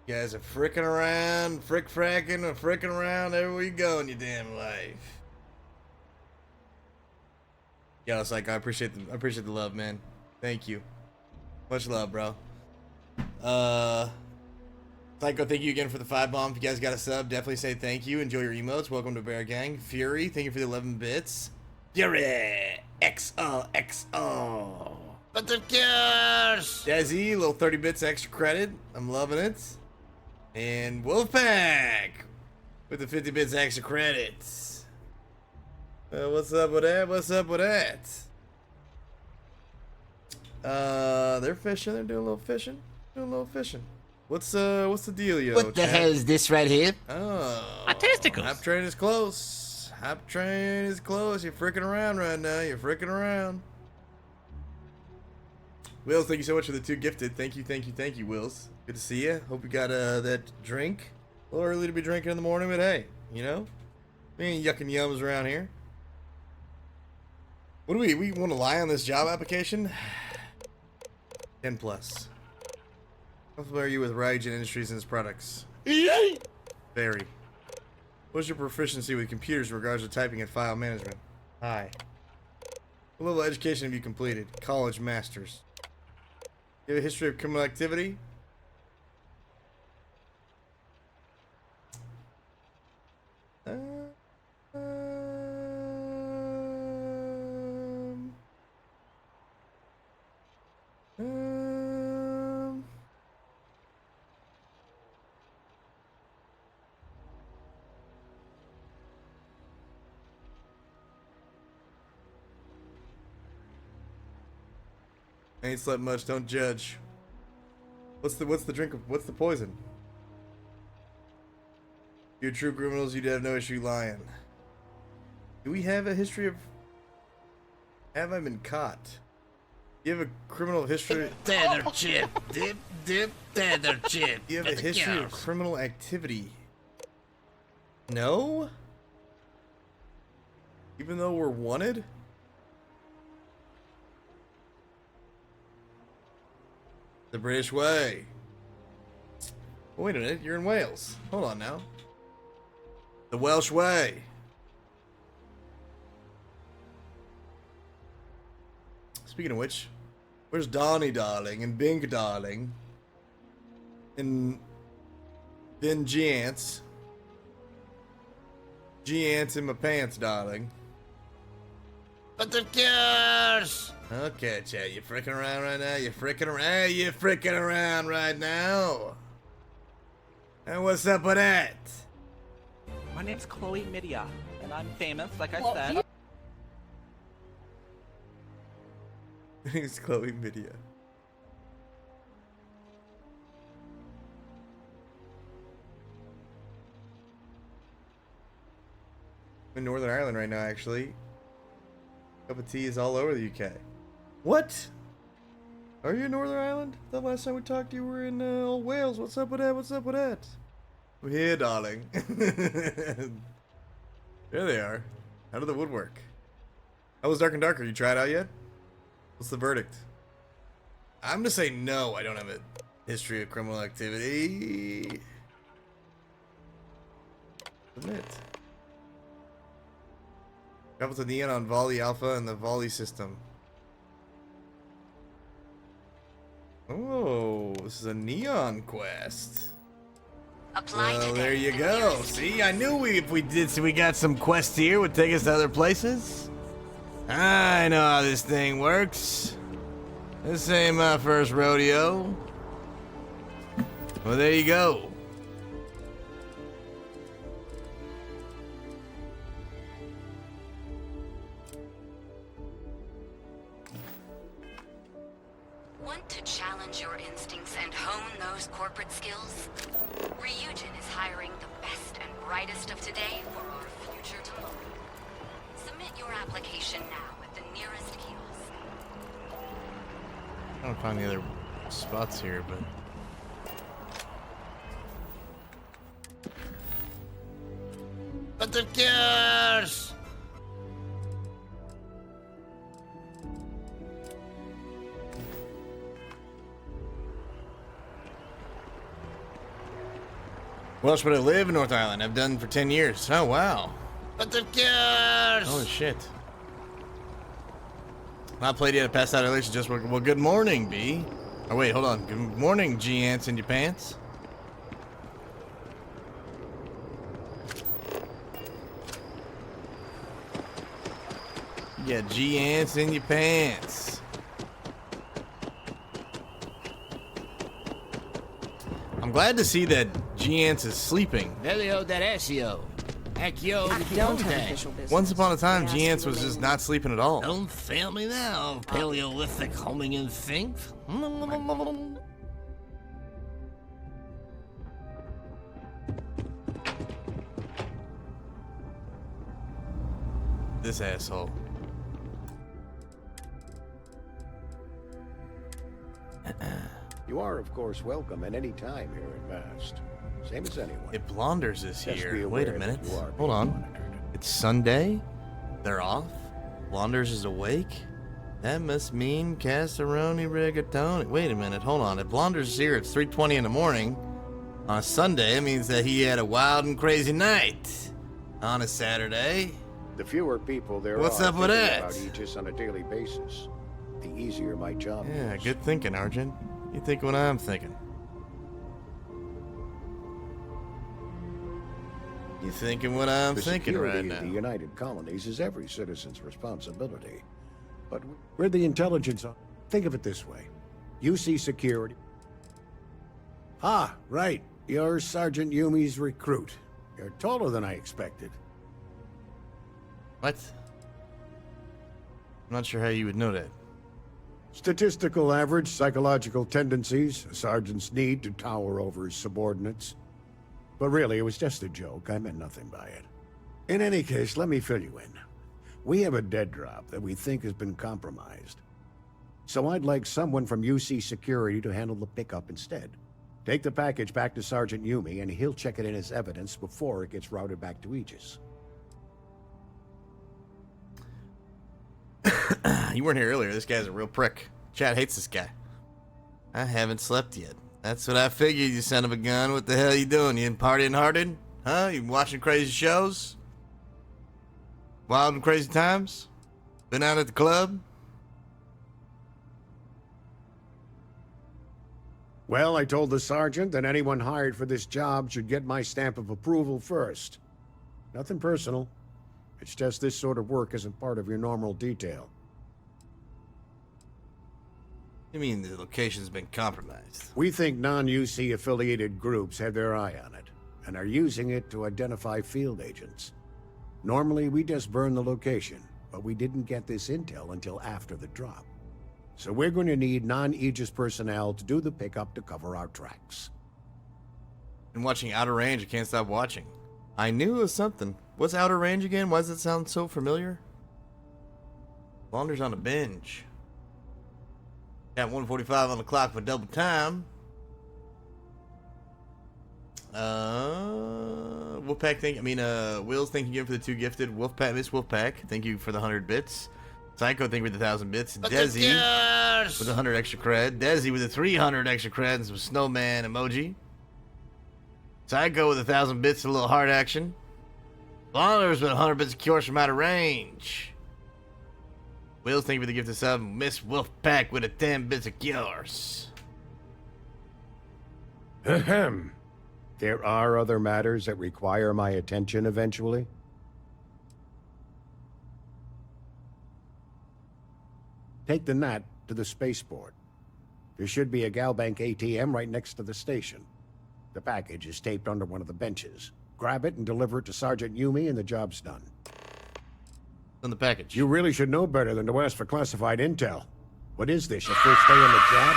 You guys are fricking around, fricking or fricking around everywhere you go in your damn life. Yo, Psycho, I appreciate the love, man. Thank you. Much love, bro. Psycho, thank you again for the 5 bomb. If you guys got a sub, definitely say thank you. Enjoy your emotes. Welcome to Bear Gang. Fury, thank you for the 11 bits. Fury! XOXO! Buttercures! Desi, little 30 bits extra credit. I'm loving it. And Wolfpack with the 50 bits extra credits. What's up with that? What's up with that? They're fishing. They're doing a little fishing. What's the deal, yo? What the hell is this right here? Oh, My testicles. Hop train is close. Hop train is close. You're freaking around right now. You're freaking around. Wills, thank you so much for the 2 gifted. Thank you, Wills. Good to see you. Hope you got that drink. A little early to be drinking in the morning, but hey, you know, we ain't yucking yums around here. What do we want to lie on this job application? 10 plus. How familiar are you with Raijin Industries and its products? Very. What's your proficiency with computers in regards to typing and file management? High. What level of education have you completed? College masters. You have a history of criminal activity? I ain't slept much, don't judge. What's the drink of, what's the poison? If you're true criminals, you'd have no issue lying. Do we have a history of... Have I been caught? You have a criminal history... Tether chip. Dip, tether chip. You have a history of criminal activity. No? Even though we're wanted? The British way. Wait a minute, you're in Wales. Hold on now. The Welsh way. Speaking of which, where's Donnie darling and Bink darling? And then Giants. Giants in my pants, darling. Buttercures! Okay, Chad, you fricking around right now? You fricking around? You fricking around right now? And what's up with that? My name's Chloe Midia, and I'm famous, like I said. It's Chloe Midia. I'm in Northern Ireland right now, actually. Cup of tea is all over the UK. What? Are you in Northern Ireland? The last time we talked, you were in old Wales. What's up with that? What's up with that? I'm here, darling. There they are. Out of the woodwork. How was Dark and Darker? You tried out yet? What's the verdict? I'm gonna say no. I don't have a history of criminal activity. Submit. Travel to Neon on Volley Alpha and the Volley system. Oh, this is a Neon quest. Well, there you go. See, I knew if we got some quests here, would take us to other places. I know how this thing works. This ain't my first rodeo. Well, there you go. Want to challenge your instincts and hone those corporate skills? Ryujin is hiring the best and brightest of today for our future tomorrow. Submit your application now at the nearest kiosk. I don't find the other spots here, but... Buttercures! Where else would I live in North Island? I've done for 10 years. Oh, wow. But of course. Holy shit. Not played yet. I passed out earlier. So just well, good morning, B. Oh, wait, hold on. Good morning, G-Ants in your pants. Yeah, G-Ants in your pants. I'm glad to see that G-Ants is sleeping. Velio Derecio. Accio Don't have official business. Once upon a time, G-Ants was just not sleeping at all. Don't fail me now, Paleolithic homing instinct. This asshole. You are, of course, welcome at any time here at Mast. Same as anyone. If Blonders is Just be here. aware Wait a that minute. you are Hold on. It's Sunday. They're off. Blonders is awake. That must mean Casseroni Rigatoni. Wait a minute. Hold on. If Blonders is here, it's 3:20 in the morning. On a Sunday, it means that he had a wild and crazy night. On a Saturday. The fewer people there What's are up with thinking that? about Aegis on a daily basis, the easier my job Yeah, is. good thinking, Arjun. You think what I'm thinking. You thinking what I'm The thinking security right of now. the United Colonies is every citizen's responsibility. But we're the intelligence. Think of it this way. UC security. Ah, right. You're Sergeant Yumi's recruit. You're taller than I expected. What? I'm not sure how you would know that. Statistical average, psychological tendencies, a sergeant's need to tower over his subordinates. But really, it was just a joke. I meant nothing by it. In any case, let me fill you in. We have a dead drop that we think has been compromised. So I'd like someone from UC Security to handle the pickup instead. Take the package back to Sergeant Yumi, and he'll check it in as evidence before it gets routed back to Aegis. You weren't here earlier. This guy's a real prick. Chad hates this guy. I haven't slept yet. That's what I figured, you son of a gun. What the hell you doing? You partying harded? Huh? You watching crazy shows? Wild and crazy times? Been out at the club? Well, I told the sergeant that anyone hired for this job should get my stamp of approval first. Nothing personal. It's just this sort of work isn't part of your normal detail. You mean the location's been compromised? We think non-UC affiliated groups have their eye on it, and are using it to identify field agents. Normally, we just burn the location, but we didn't get this intel until after the drop. So we're going to need non-Aegis personnel to do the pickup to cover our tracks. Been watching Outer Range. I can't stop watching. I knew it was something. What's Outer Range again? Why does it sound so familiar? Blonder's on a binge. Got 1:45 on the clock for double time. Wolfpack, Wills, thank you again for the 2 gifted. Wolfpack, Miss Wolfpack, thank you for the 100 bits. Psycho, thank you for the 1,000 bits. Desi with 100 extra cred. Desi with the 300 extra cred and some snowman emoji. Psycho with 1,000 bits and a little heart action. Blonders with 100 bits of cures from Outer Range. Wills, thank you for the gift of sub. Miss Wolfpack with a 10 bits of cures. Ahem. There are other matters that require my attention eventually. Take the Nat to the spaceport. There should be a Galbank ATM right next to the station. The package is taped under one of the benches. Grab it and deliver it to Sergeant Yumi and the job's done. On the package. You really should know better than to ask for classified intel. What is this, your first day on the job?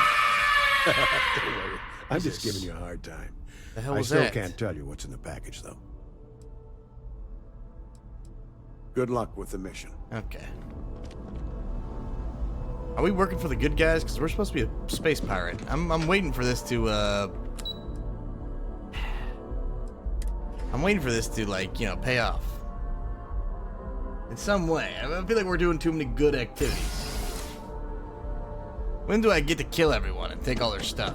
Don't worry, I'm just giving you a hard time. The hell I was still that? can't tell you what's in the package, though. Good luck with the mission. Okay. Are we working for the good guys? Because we're supposed to be a space pirate. I'm waiting for this to, I'm waiting for this to, pay off. In some way. I feel like we're doing too many good activities. When do I get to kill everyone and take all their stuff?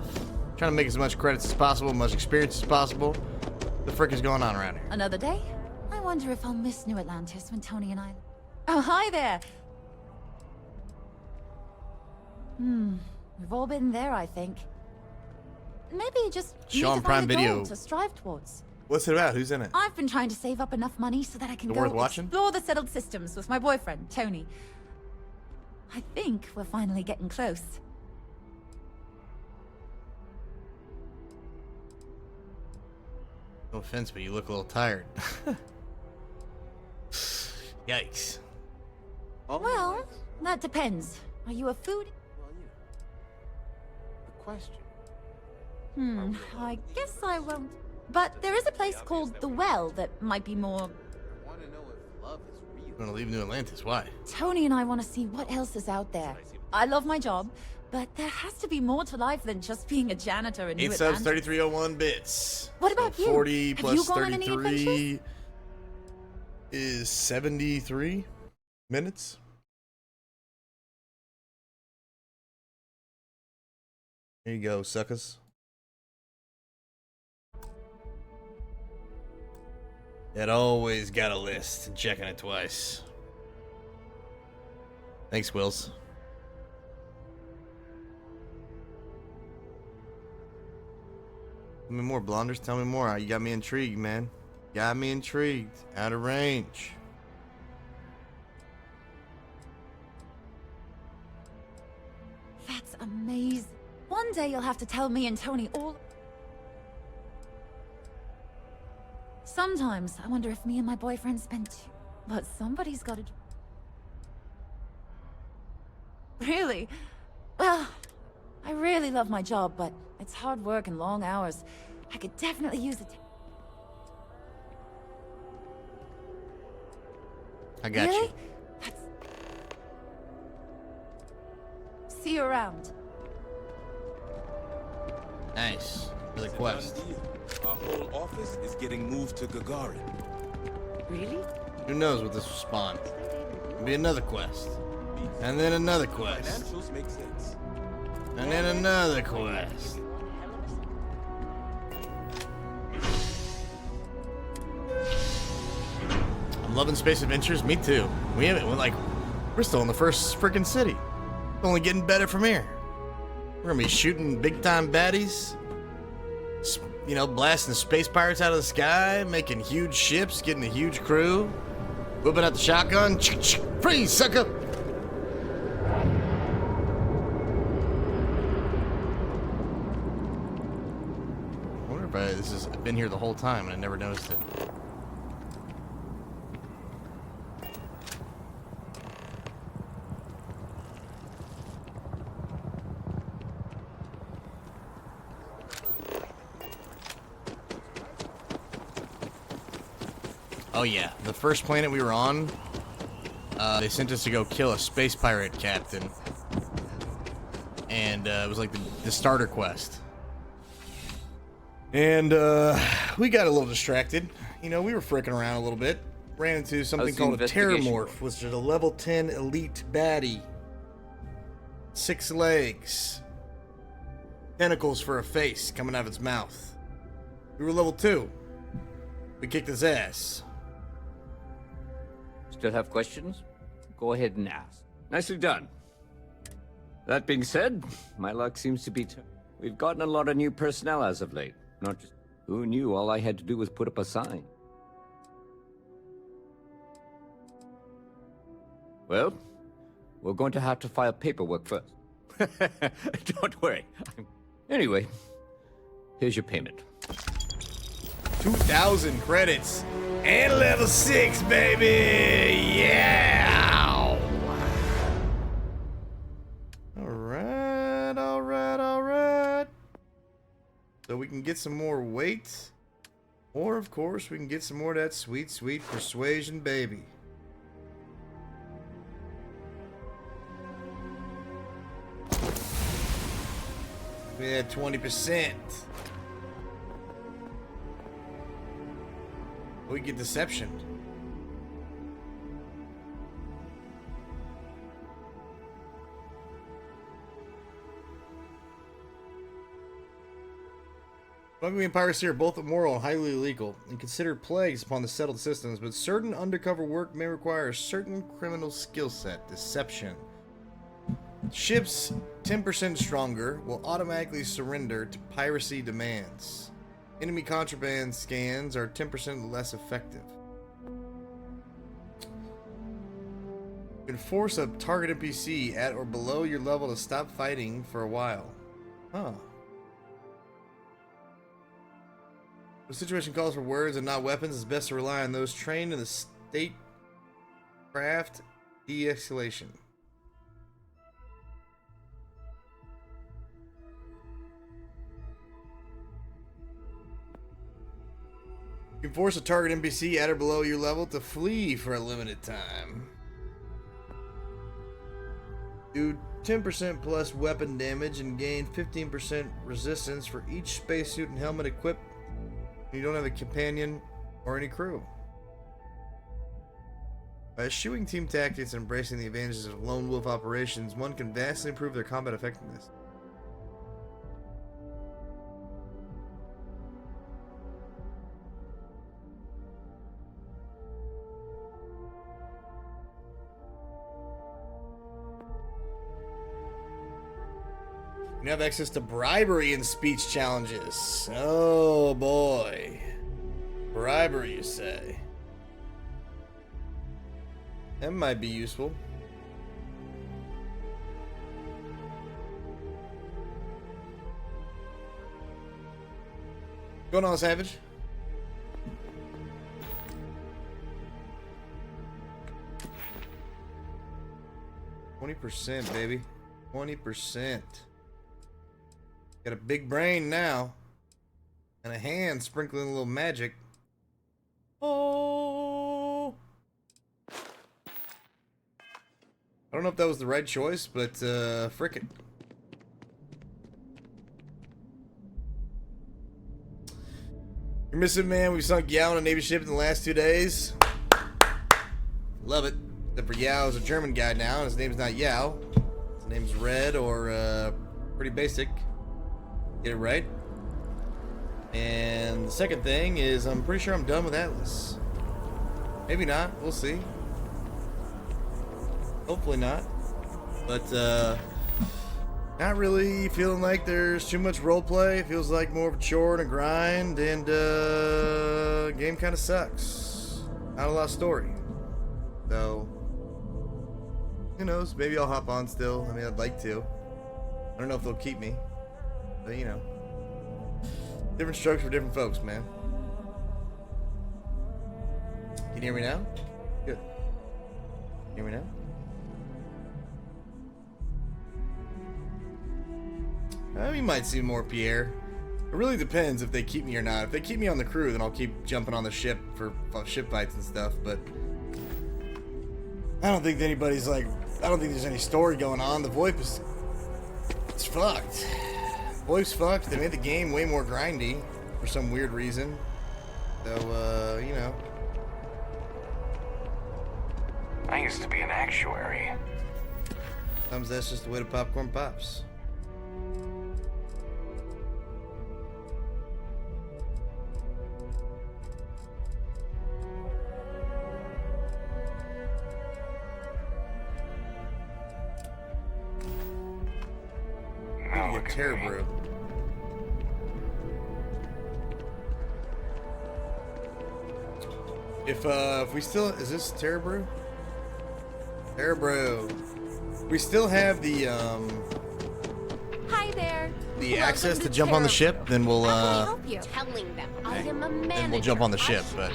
Trying to make as much credits as possible, as much experience as possible. The frick is going on around here? Another day? I wonder if I'll miss New Atlantis when Tony and I... Oh, hi there! We've all been there, I think. Maybe just Show on need to Prime find a Video. goal to strive towards. What's it about? Who's in it? I've been trying to save up enough money so that I can Is it go worth watching? explore the settled systems with my boyfriend, Tony. I think we're finally getting close. No offense, but you look a little tired. Yikes. Well, that depends. Are you a foodie? The question. I guess I won't. But there is a place called The Well that might be more... You want to leave New Atlantis? Why? Tony and I want to see what else is out there. I love my job, but there has to be more to life than just being a janitor in New 8 Atlantis. subs, 3301 bits. What about you? 40 Have plus you gone on any 33 is 73 minutes. There you go, suckers. That always got a list and checking it twice. Thanks, Wills. Tell me more, Blonders. Tell me more. You got me intrigued, man. Got me intrigued. Out of range. That's amazing. One day you'll have to tell me and Tony all... Sometimes I wonder if me and my boyfriend spend too... But somebody's got to... Really? Well, I really love my job, but it's hard work and long hours. I could definitely use it. I got Really? you. See you around. Nice. Another quest. Our whole office is getting moved to Gagarin. Really? Who knows what this will spawn? It'll be another quest. And then another quest. Financials make sense. And then another quest. I'm loving space adventures. Me too. We're still in the first freaking city. It's only getting better from here. We're gonna be shooting big time baddies. You know, blasting space pirates out of the sky, making huge ships, getting a huge crew, whipping out the shotgun. Freeze, sucker! I wonder if this has been here the whole time and I never noticed it. Oh yeah, the first planet we were on, they sent us to go kill a space pirate captain. And it was like the starter quest. And we got a little distracted. You know, we were fricking around a little bit. Ran into something called a Terramorph, which is a level 10 elite baddie. 6 legs. Tentacles for a face coming out of its mouth. We were level 2. We kicked his ass. Still have questions? Go ahead and ask. Nicely done. That being said, my luck seems to be... We've gotten a lot of new personnel as of late. Not just... Who knew all I had to do was put up a sign? Well, we're going to have to file paperwork first. Don't worry. Anyway, here's your payment. 2,000 credits. And level 6, baby! Yeah! Alright, alright, alright. So we can get some more weight. Or, of course, we can get some more of that sweet, sweet persuasion, baby. We had 20%. We get deception. Smuggling and piracy are both immoral and highly illegal, and considered plagues upon the settled systems, but certain undercover work may require a certain criminal skill set, deception. Ships 10% stronger will automatically surrender to piracy demands. Enemy contraband scans are 10% less effective. You can force a target NPC at or below your level to stop fighting for a while. Huh. The situation calls for words and not weapons. It's best to rely on those trained in the statecraft de-escalation. You can force a target NPC at or below your level to flee for a limited time. Do 10% plus weapon damage and gain 15% resistance for each spacesuit and helmet equipped. You don't have a companion or any crew. By eschewing team tactics and embracing the advantages of lone wolf operations, one can vastly improve their combat effectiveness. You have access to bribery and speech challenges. Oh boy. Bribery, you say? That might be useful. What's going on, Savage? %, baby. 20%. Got a big brain now. And a hand sprinkling a little magic. Oh. I don't know if that was the right choice, but frick it. You're missing, man. We've sunk Yao on a Navy ship in the last 2 days. Love it. Except for Yao is a German guy now, and his name's not Yao. His name's Red, or pretty basic. Get it right. And the second thing is, I'm pretty sure I'm done with Atlas. Maybe not. We'll see. Hopefully not. But not really feeling like there's too much roleplay. It feels like more of a chore and a grind, and game kind of sucks. Not a lot of story. So who knows? Maybe I'll hop on still. I mean, I'd like to. I don't know if they'll keep me. But, you know, different strokes for different folks, man. Can you hear me now? Good. Hear me now? We might see more Pierre. It really depends if they keep me or not. If they keep me on the crew, then I'll keep jumping on the ship for ship fights and stuff, but I don't think anybody's like, I don't think there's any story going on. The VoIP is, it's fucked. VoIP's fucked. They made the game way more grindy for some weird reason. So, you know. I used to be an actuary. Sometimes that's just the way the popcorn pops. Terror brew. If we still, is this Terror brew? Terror brew. We still have the Hi there. The access to jump on the ship, then we'll Telling them I am a then we'll jump on the ship, but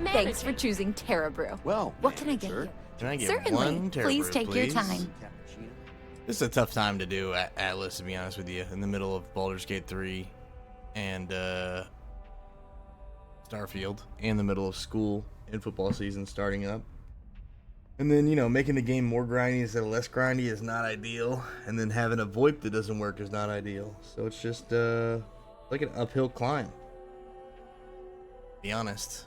Thanks for choosing Terra Brew. Well, what can I get you? can I get Certainly. one Terror Please brew, take please? your time. This is a tough time to do Atlas, to be honest with you, in the middle of Baldur's Gate 3 and Starfield, and the middle of school and football season starting up. And then, you know, making the game more grindy instead of less grindy is not ideal. And then having a VoIP that doesn't work is not ideal. So it's just like an uphill climb, to be honest.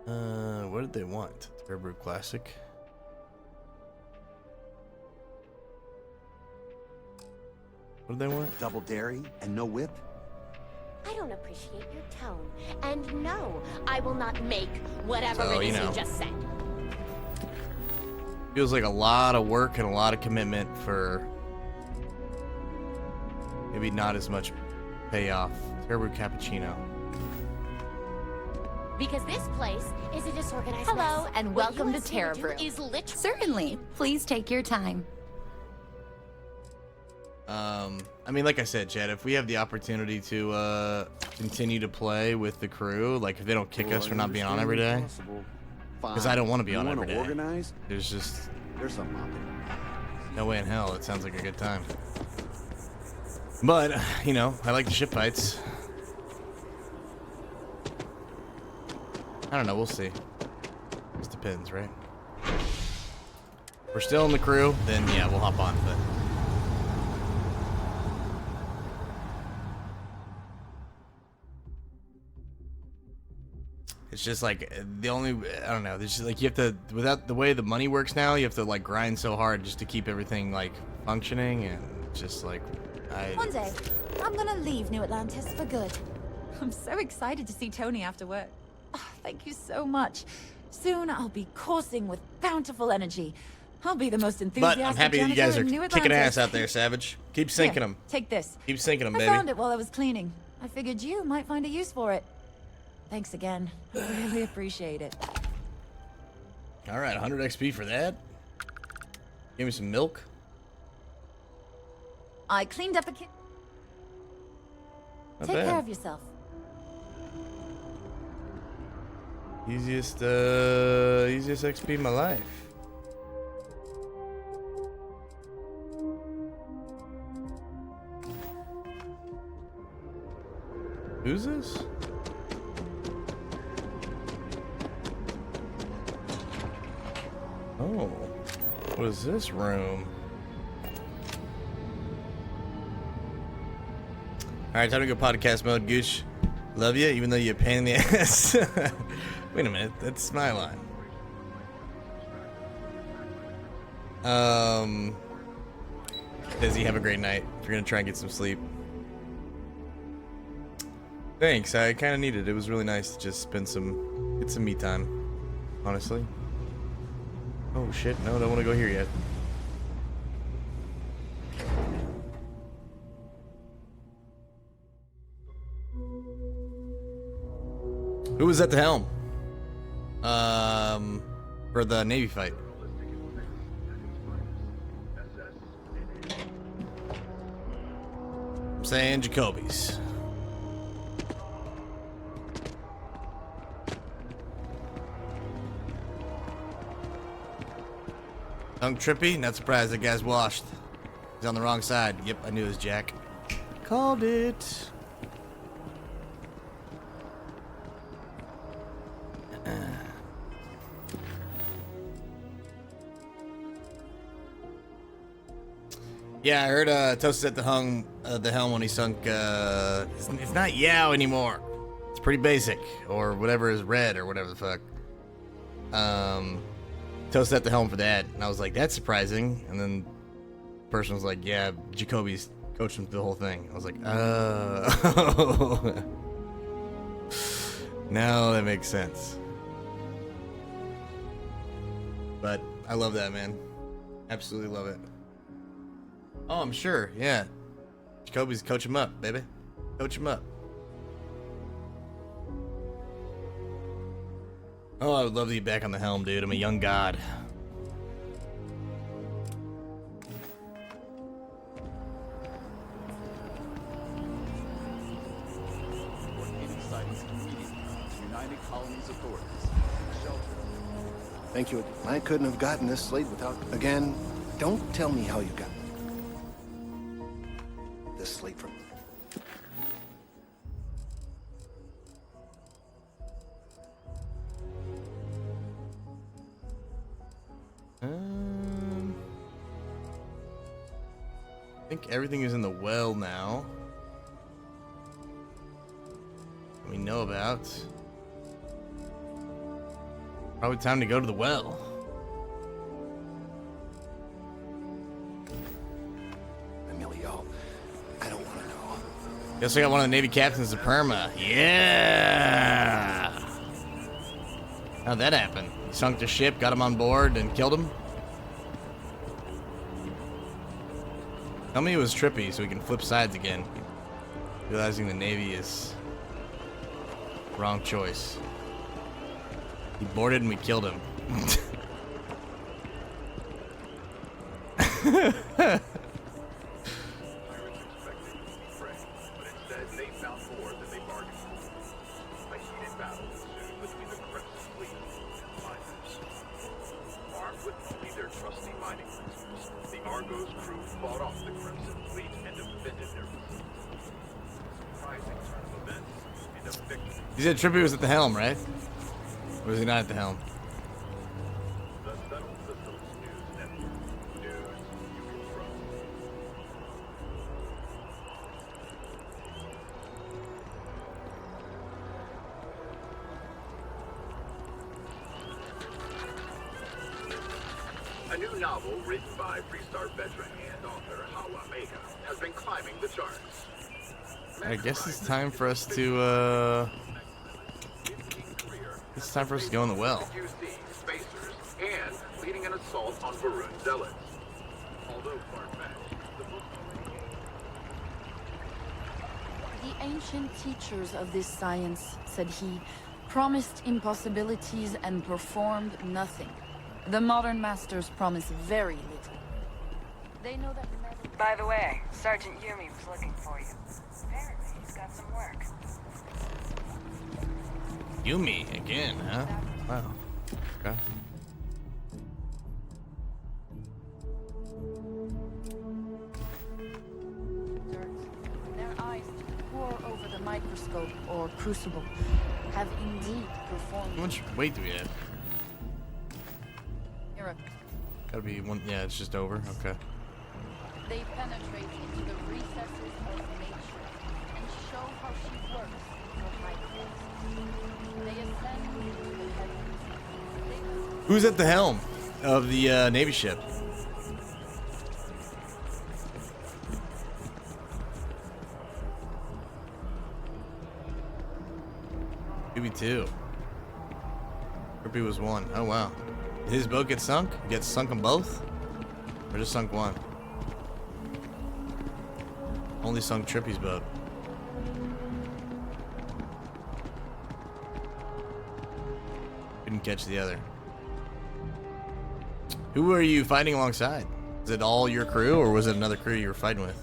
What did they want? Turbo Classic. What do they want? Double dairy and no whip? I don't appreciate your tone. And no, I will not make whatever So, it you is know. you just said. Feels like a lot of work and a lot of commitment for maybe not as much payoff. Turbo cappuccino. Because this place is a disorganized Hello, mess. and What you welcome to asked me Terror do Brew. Is literally Certainly. Please take your time. I mean, like I said, Chad, if we have the opportunity to continue to play with the crew, like if they don't kick us for not being on every day, because I don't want to be on every day. Organize? There's just There's some mopping. no way in hell. It sounds like a good time. But you know, I like the ship fights. I don't know. We'll see. Just depends, right? If we're still in the crew, then yeah, we'll hop on. But it's just like the only, I don't know. There's just like you have to, without the way the money works now, you have to like grind so hard just to keep everything like functioning, and just like One day, I'm gonna leave New Atlantis for good. I'm so excited to see Tony after work. Oh, thank you so much. Soon I'll be coursing with bountiful energy. I'll be the most But enthusiastic I'm happy that you guys are janitor in New kicking Atlantis. ass out there, Savage. Keep sinking Here, them. Take this. Keep sinking them, I baby. found it while I was cleaning. I figured you might find a use for it. Thanks again. I really appreciate it. All right, 100 XP for that. Give me some milk. I cleaned up a kit. Not Take bad. care of yourself. Easiest XP in my life. Who's this? Oh, what is this room? All right, time to go podcast mode, Gooch. Love you, even though you're a pain in the ass. Wait a minute, that's my line. Dizzy, have a great night. If you're gonna try and get some sleep. Thanks, I kind of needed it. It was really nice to just get some me time, honestly. Oh shit, no, don't want to go here yet. Who was at the helm? For the Navy fight. I'm saying Jacoby's. Tongue trippy? Not surprised that guy's washed. He's on the wrong side. Yep, I knew it was Jack. Called it. Yeah, I heard Toast at the helm when he sunk. It's not Yao anymore. It's pretty basic, or whatever is red, or whatever the fuck. Toast at the helm for that, and I was like, that's surprising. And then the person was like, yeah, Jacoby's coached him through the whole thing. I was like, oh. Now that makes sense. But I love that, man. Absolutely love it. Oh, I'm sure. Yeah. Jacoby's coach him up, baby. Coach him up. Oh, I would love to be back on the helm, dude. I'm a young god. United Colonies authorities. Thank you. I couldn't have gotten this slate without... Again, don't tell me how you got this slate from... I think everything is in the well now. We know about. Probably time to go to the well. Emilio, Guess I got one of the Navy captains of Perma. Yeah! How'd that happen? He sunk the ship, got him on board, and killed him? Tell me it was trippy so we can flip sides again. Realizing the Navy is... wrong choice. He boarded and we killed him. He said Trippy was at the helm, right? Or was he not at the helm? A new novel written by Freestar veteran and author Hawa Mega has been climbing the charts. I guess it's time for us to, it's time for us to go in the well. Spacers and leading an assault on Varun zealots. Although far-fetched, the book... The ancient teachers of this science, said he, promised impossibilities and performed nothing. The modern masters promise very little. They know that... By the way, Sergeant Yumi was looking for you. Apparently, he's got some work. Yumi again, huh? Wow. Okay. Their eyes pour over the microscope or crucible have indeed performed... How much weight do we have? Here, Gotta be one. Yeah, it's just over. Okay. they penetrate into the recesses of nature and show how she works in her high places. They ascend into the heavens. Who's at the helm of the Navy ship? UB2. Kirby was 1. Oh wow. Did his boat get sunk? Get sunk them both? Or just sunk one? Only sunk Trippy's boat. Couldn't catch the other. Who were you fighting alongside? Is it all your crew, or was it another crew you were fighting with?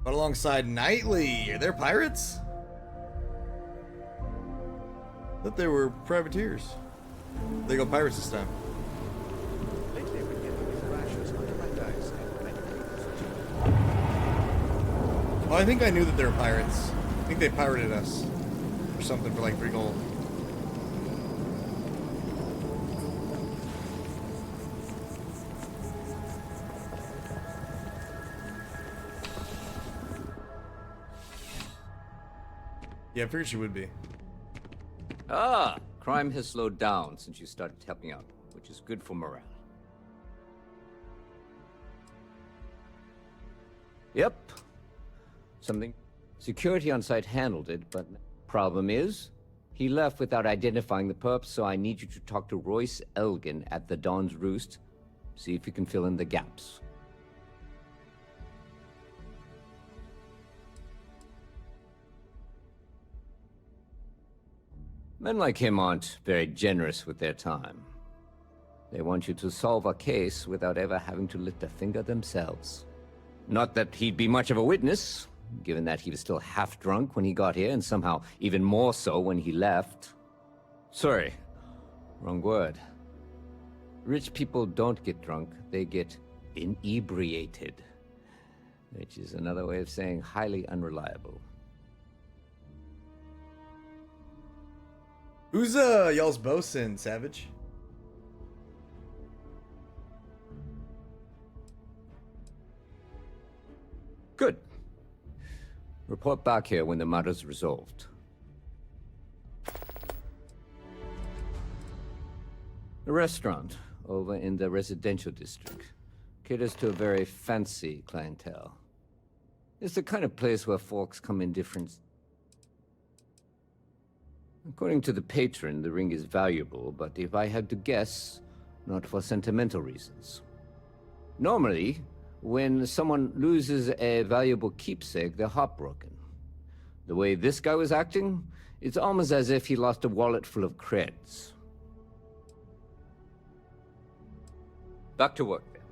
But alongside Knightley, are they pirates? I thought they were privateers. They go pirates this time. Well, I think I knew that they were pirates. I think they pirated us or something for like 3 gold. Yeah, I figured she would be. Ah, crime has slowed down since you started helping out, which is good for morale. Yep. Something. Security on site handled it, but problem is, he left without identifying the perp, so I need you to talk to Royce Elgin at the Dawn's Roost. See if you can fill in the gaps. Men like him aren't very generous with their time. They want you to solve a case without ever having to lift a finger themselves. Not that he'd be much of a witness, given that he was still half drunk when he got here, and somehow even more so when he left. Sorry, wrong word. Rich people don't get drunk, they get inebriated. Which is another way of saying highly unreliable. Who's y'all's bosun, Savage? Good. Report back here when the matter's resolved. The restaurant over in the residential district caters to a very fancy clientele. It's the kind of place where folks come in different... According to the patron, the ring is valuable, but if I had to guess, not for sentimental reasons. Normally, when someone loses a valuable keepsake, they're heartbroken. The way this guy was acting, it's almost as if he lost a wallet full of creds. Back to work, then.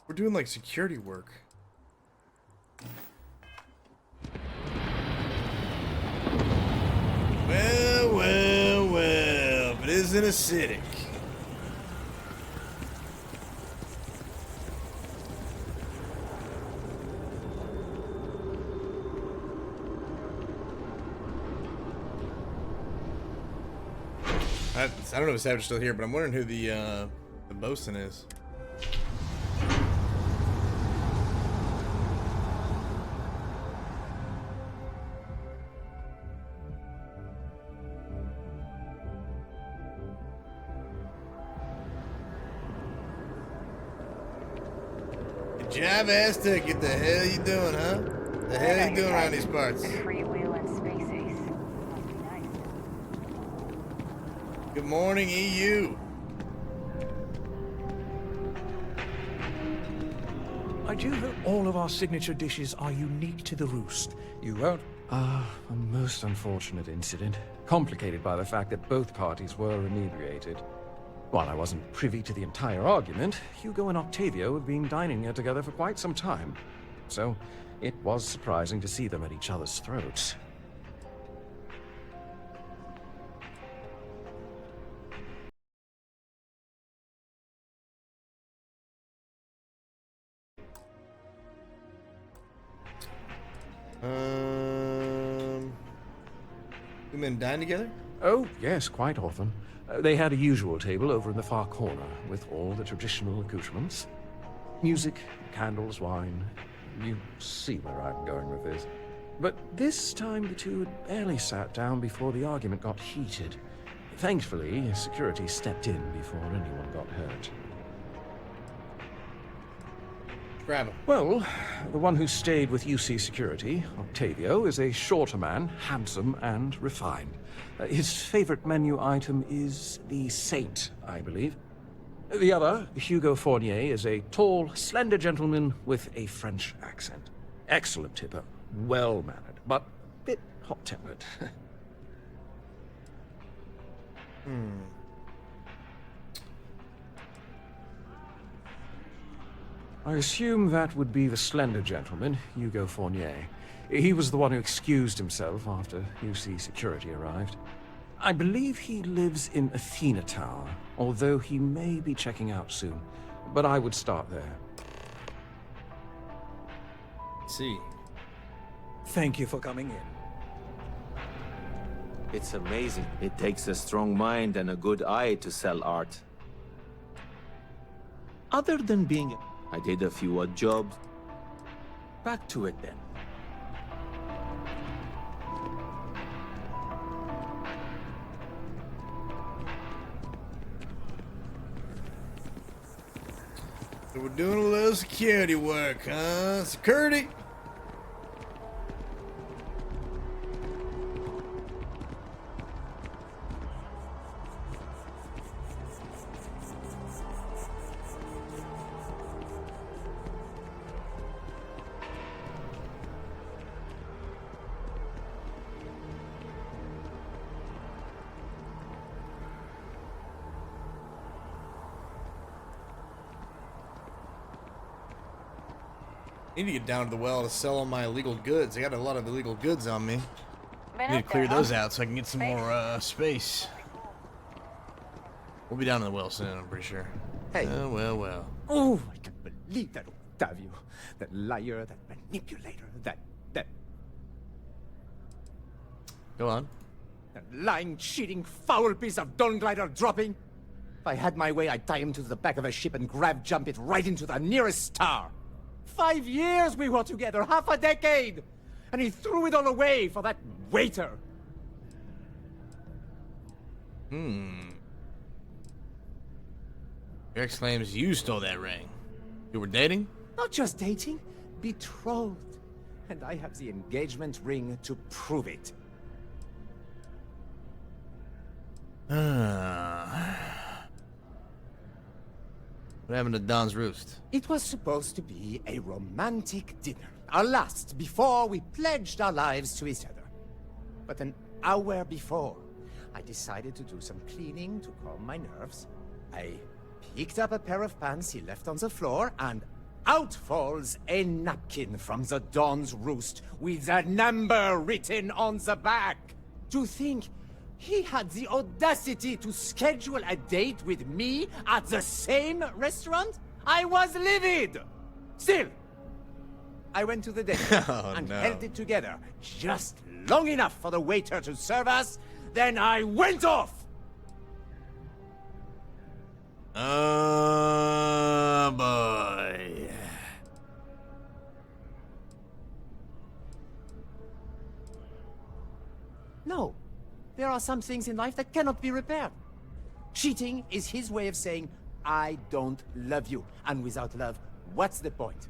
We're doing like security work. Well, well, well, if it isn't acidic. I don't know if Savage's still here, but I'm wondering who the bosun is. Jive Aztec, get the hell you doing, huh? The hell you doing around these parts? Freewheeling space ace. Good morning, EU. I do hope all of our signature dishes are unique to the Roost. You won't? A most unfortunate incident, complicated by the fact that both parties were inebriated. While I wasn't privy to the entire argument, Hugo and Octavio have been dining here together for quite some time. So, it was surprising to see them at each other's throats. You men dine together? Oh, yes, quite often. They had a usual table over in the far corner, with all the traditional accoutrements. Music, candles, wine. You see where I'm going with this. But this time the two had barely sat down before the argument got heated. Thankfully, security stepped in before anyone got hurt. Grab him. Well, the one who stayed with UC Security, Octavio, is a shorter man, handsome and refined. His favorite menu item is the Saint, I believe. The other, Hugo Fournier, is a tall, slender gentleman with a French accent. Excellent tipper, well-mannered, but a bit hot-tempered. I assume that would be the slender gentleman, Hugo Fournier. He was the one who excused himself after UC Security arrived. I believe he lives in Athena Tower, although he may be checking out soon. But I would start there. See. Thank you for coming in. It's amazing. It takes a strong mind and a good eye to sell art. Other than being... I did a few odd jobs. Back to it then. So we're doing a little security work, huh? Security! I need to get down to the well to sell all my illegal goods. I got a lot of illegal goods on me. been Need to up clear there, those huh? out so I can get some more space. We'll be down in the well soon, I'm pretty sure. Hey. Well. Oh, I can't believe that Octavio. That liar, that manipulator, that... Go on. That lying, cheating, foul piece of Dawn Glider dropping. If I had my way, I'd tie him to the back of a ship and jump it right into the nearest star. 5 years we were together, half a decade! And he threw it all away for that waiter. Your ex claims you stole that ring. You were dating? Not just dating, betrothed. And I have the engagement ring to prove it. What happened to Don's Roost? It was supposed to be a romantic dinner. Our last, before we pledged our lives to each other. But an hour before, I decided to do some cleaning to calm my nerves. I picked up a pair of pants he left on the floor, and out falls a napkin from the Dawn's Roost with a number written on the back. To think he had the audacity to schedule a date with me at the same restaurant? I was livid! Still, I went to the date and held it together just long enough for the waiter to serve us, then I went off! Oh boy. No. There are some things in life that cannot be repaired. Cheating is his way of saying, I don't love you. And without love, what's the point?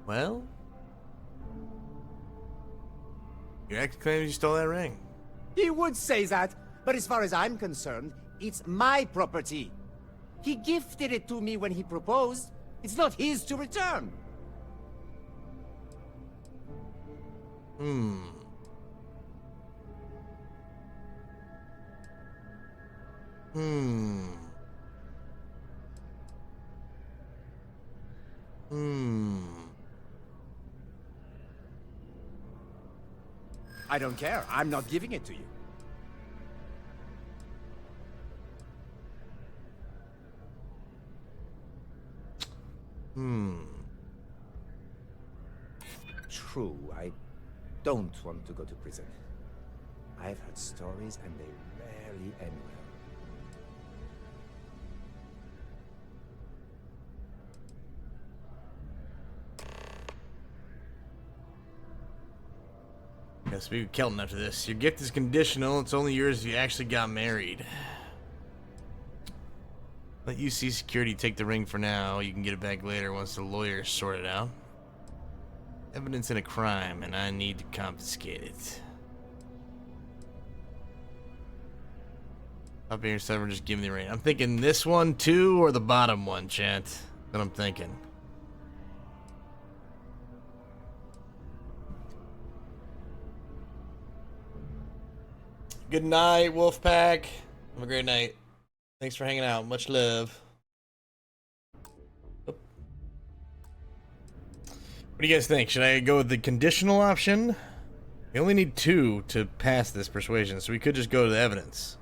Well, your ex claims you stole that ring. He would say that, but as far as I'm concerned, it's my property. He gifted it to me when he proposed. It's not his to return. Hmm. I don't care. I'm not giving it to you. True, I don't want to go to prison. I've heard stories and they rarely end well. Gotta speak with Kelton after this. Your gift is conditional. It's only yours if you actually got married. Let UC security take the ring for now. You can get it back later once the lawyers sort it out. Evidence in a crime, and I need to confiscate it. Up here, Seven, just give me the ring. I'm thinking this one too, or the bottom one, Chant. That's what I'm thinking. Good night, Wolfpack. Have a great night. Thanks for hanging out. Much love. What do you guys think? Should I go with the conditional option? We only need 2 to pass this persuasion, so we could just go to the evidence.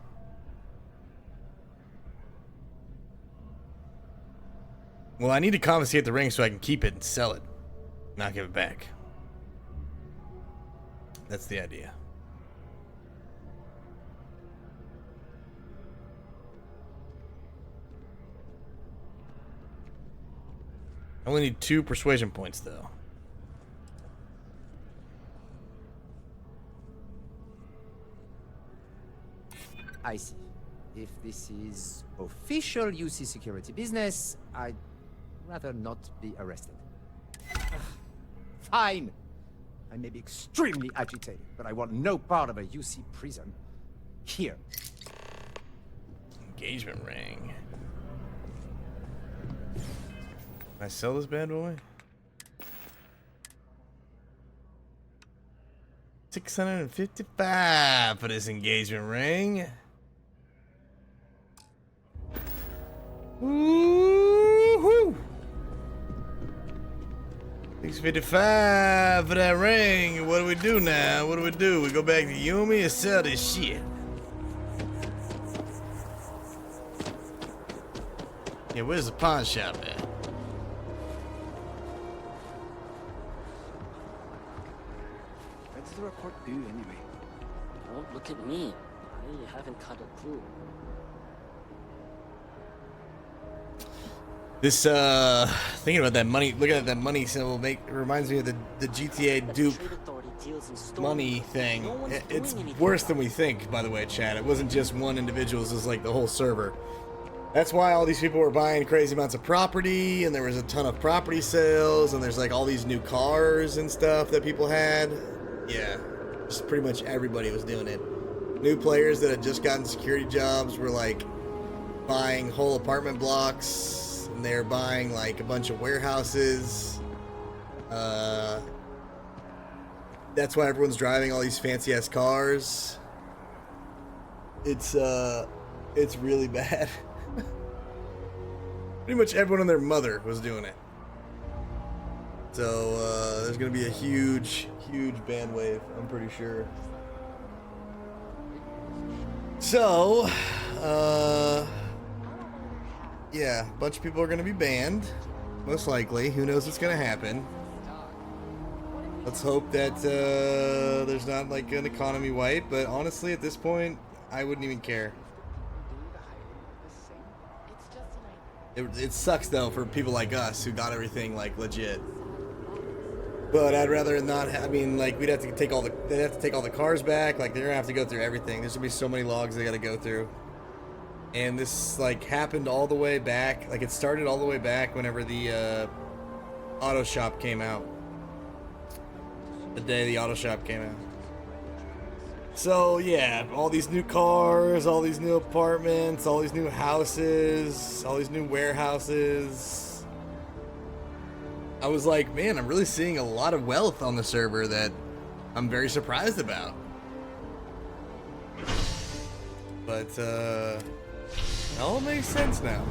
Well, I need to confiscate the ring so I can keep it and sell it. Not give it back. That's the idea. I only need 2 persuasion points, though. I see. If this is official UC security business, I'd rather not be arrested. Fine. I may be extremely agitated, but I want no part of a UC prison. Here. Engagement ring. Can I sell this bad boy? 655 for this engagement ring. Woo-hoo! $6.55 for that ring. What do we do now? What do we do? We go back to Yumi and sell this shit. Yeah, where's the pawn shop at? What's the report do anyway? Don't look at me. I haven't cut a clue. This thinking about that money, looking at that money symbol, reminds me of the GTA dupe money thing. It's worse than we think, by the way, Chad. It wasn't just one individual, it was like the whole server. That's why all these people were buying crazy amounts of property, and there was a ton of property sales, and there's like all these new cars and stuff that people had. Yeah, just pretty much everybody was doing it. New players that had just gotten security jobs were like buying whole apartment blocks, and they're buying like a bunch of warehouses. That's why everyone's driving all these fancy ass cars. It's really bad. Pretty much everyone and their mother was doing it. So there's gonna be a huge ban wave, I'm pretty sure. So yeah, a bunch of people are gonna be banned, most likely. Who knows what's gonna happen? Let's hope that there's not like an economy wipe, but honestly at this point I wouldn't even care. It sucks though for people like us who got everything like legit. But I'd rather not. I mean, like they'd have to take all the cars back. Like they're gonna have to go through everything. There's gonna be so many logs they gotta go through. And this like happened all the way back. Like it started all the way back whenever the auto shop came out. The day the auto shop came out. So yeah, all these new cars, all these new apartments, all these new houses, all these new warehouses. I was like, man, I'm really seeing a lot of wealth on the server that I'm very surprised about. But it all makes sense now.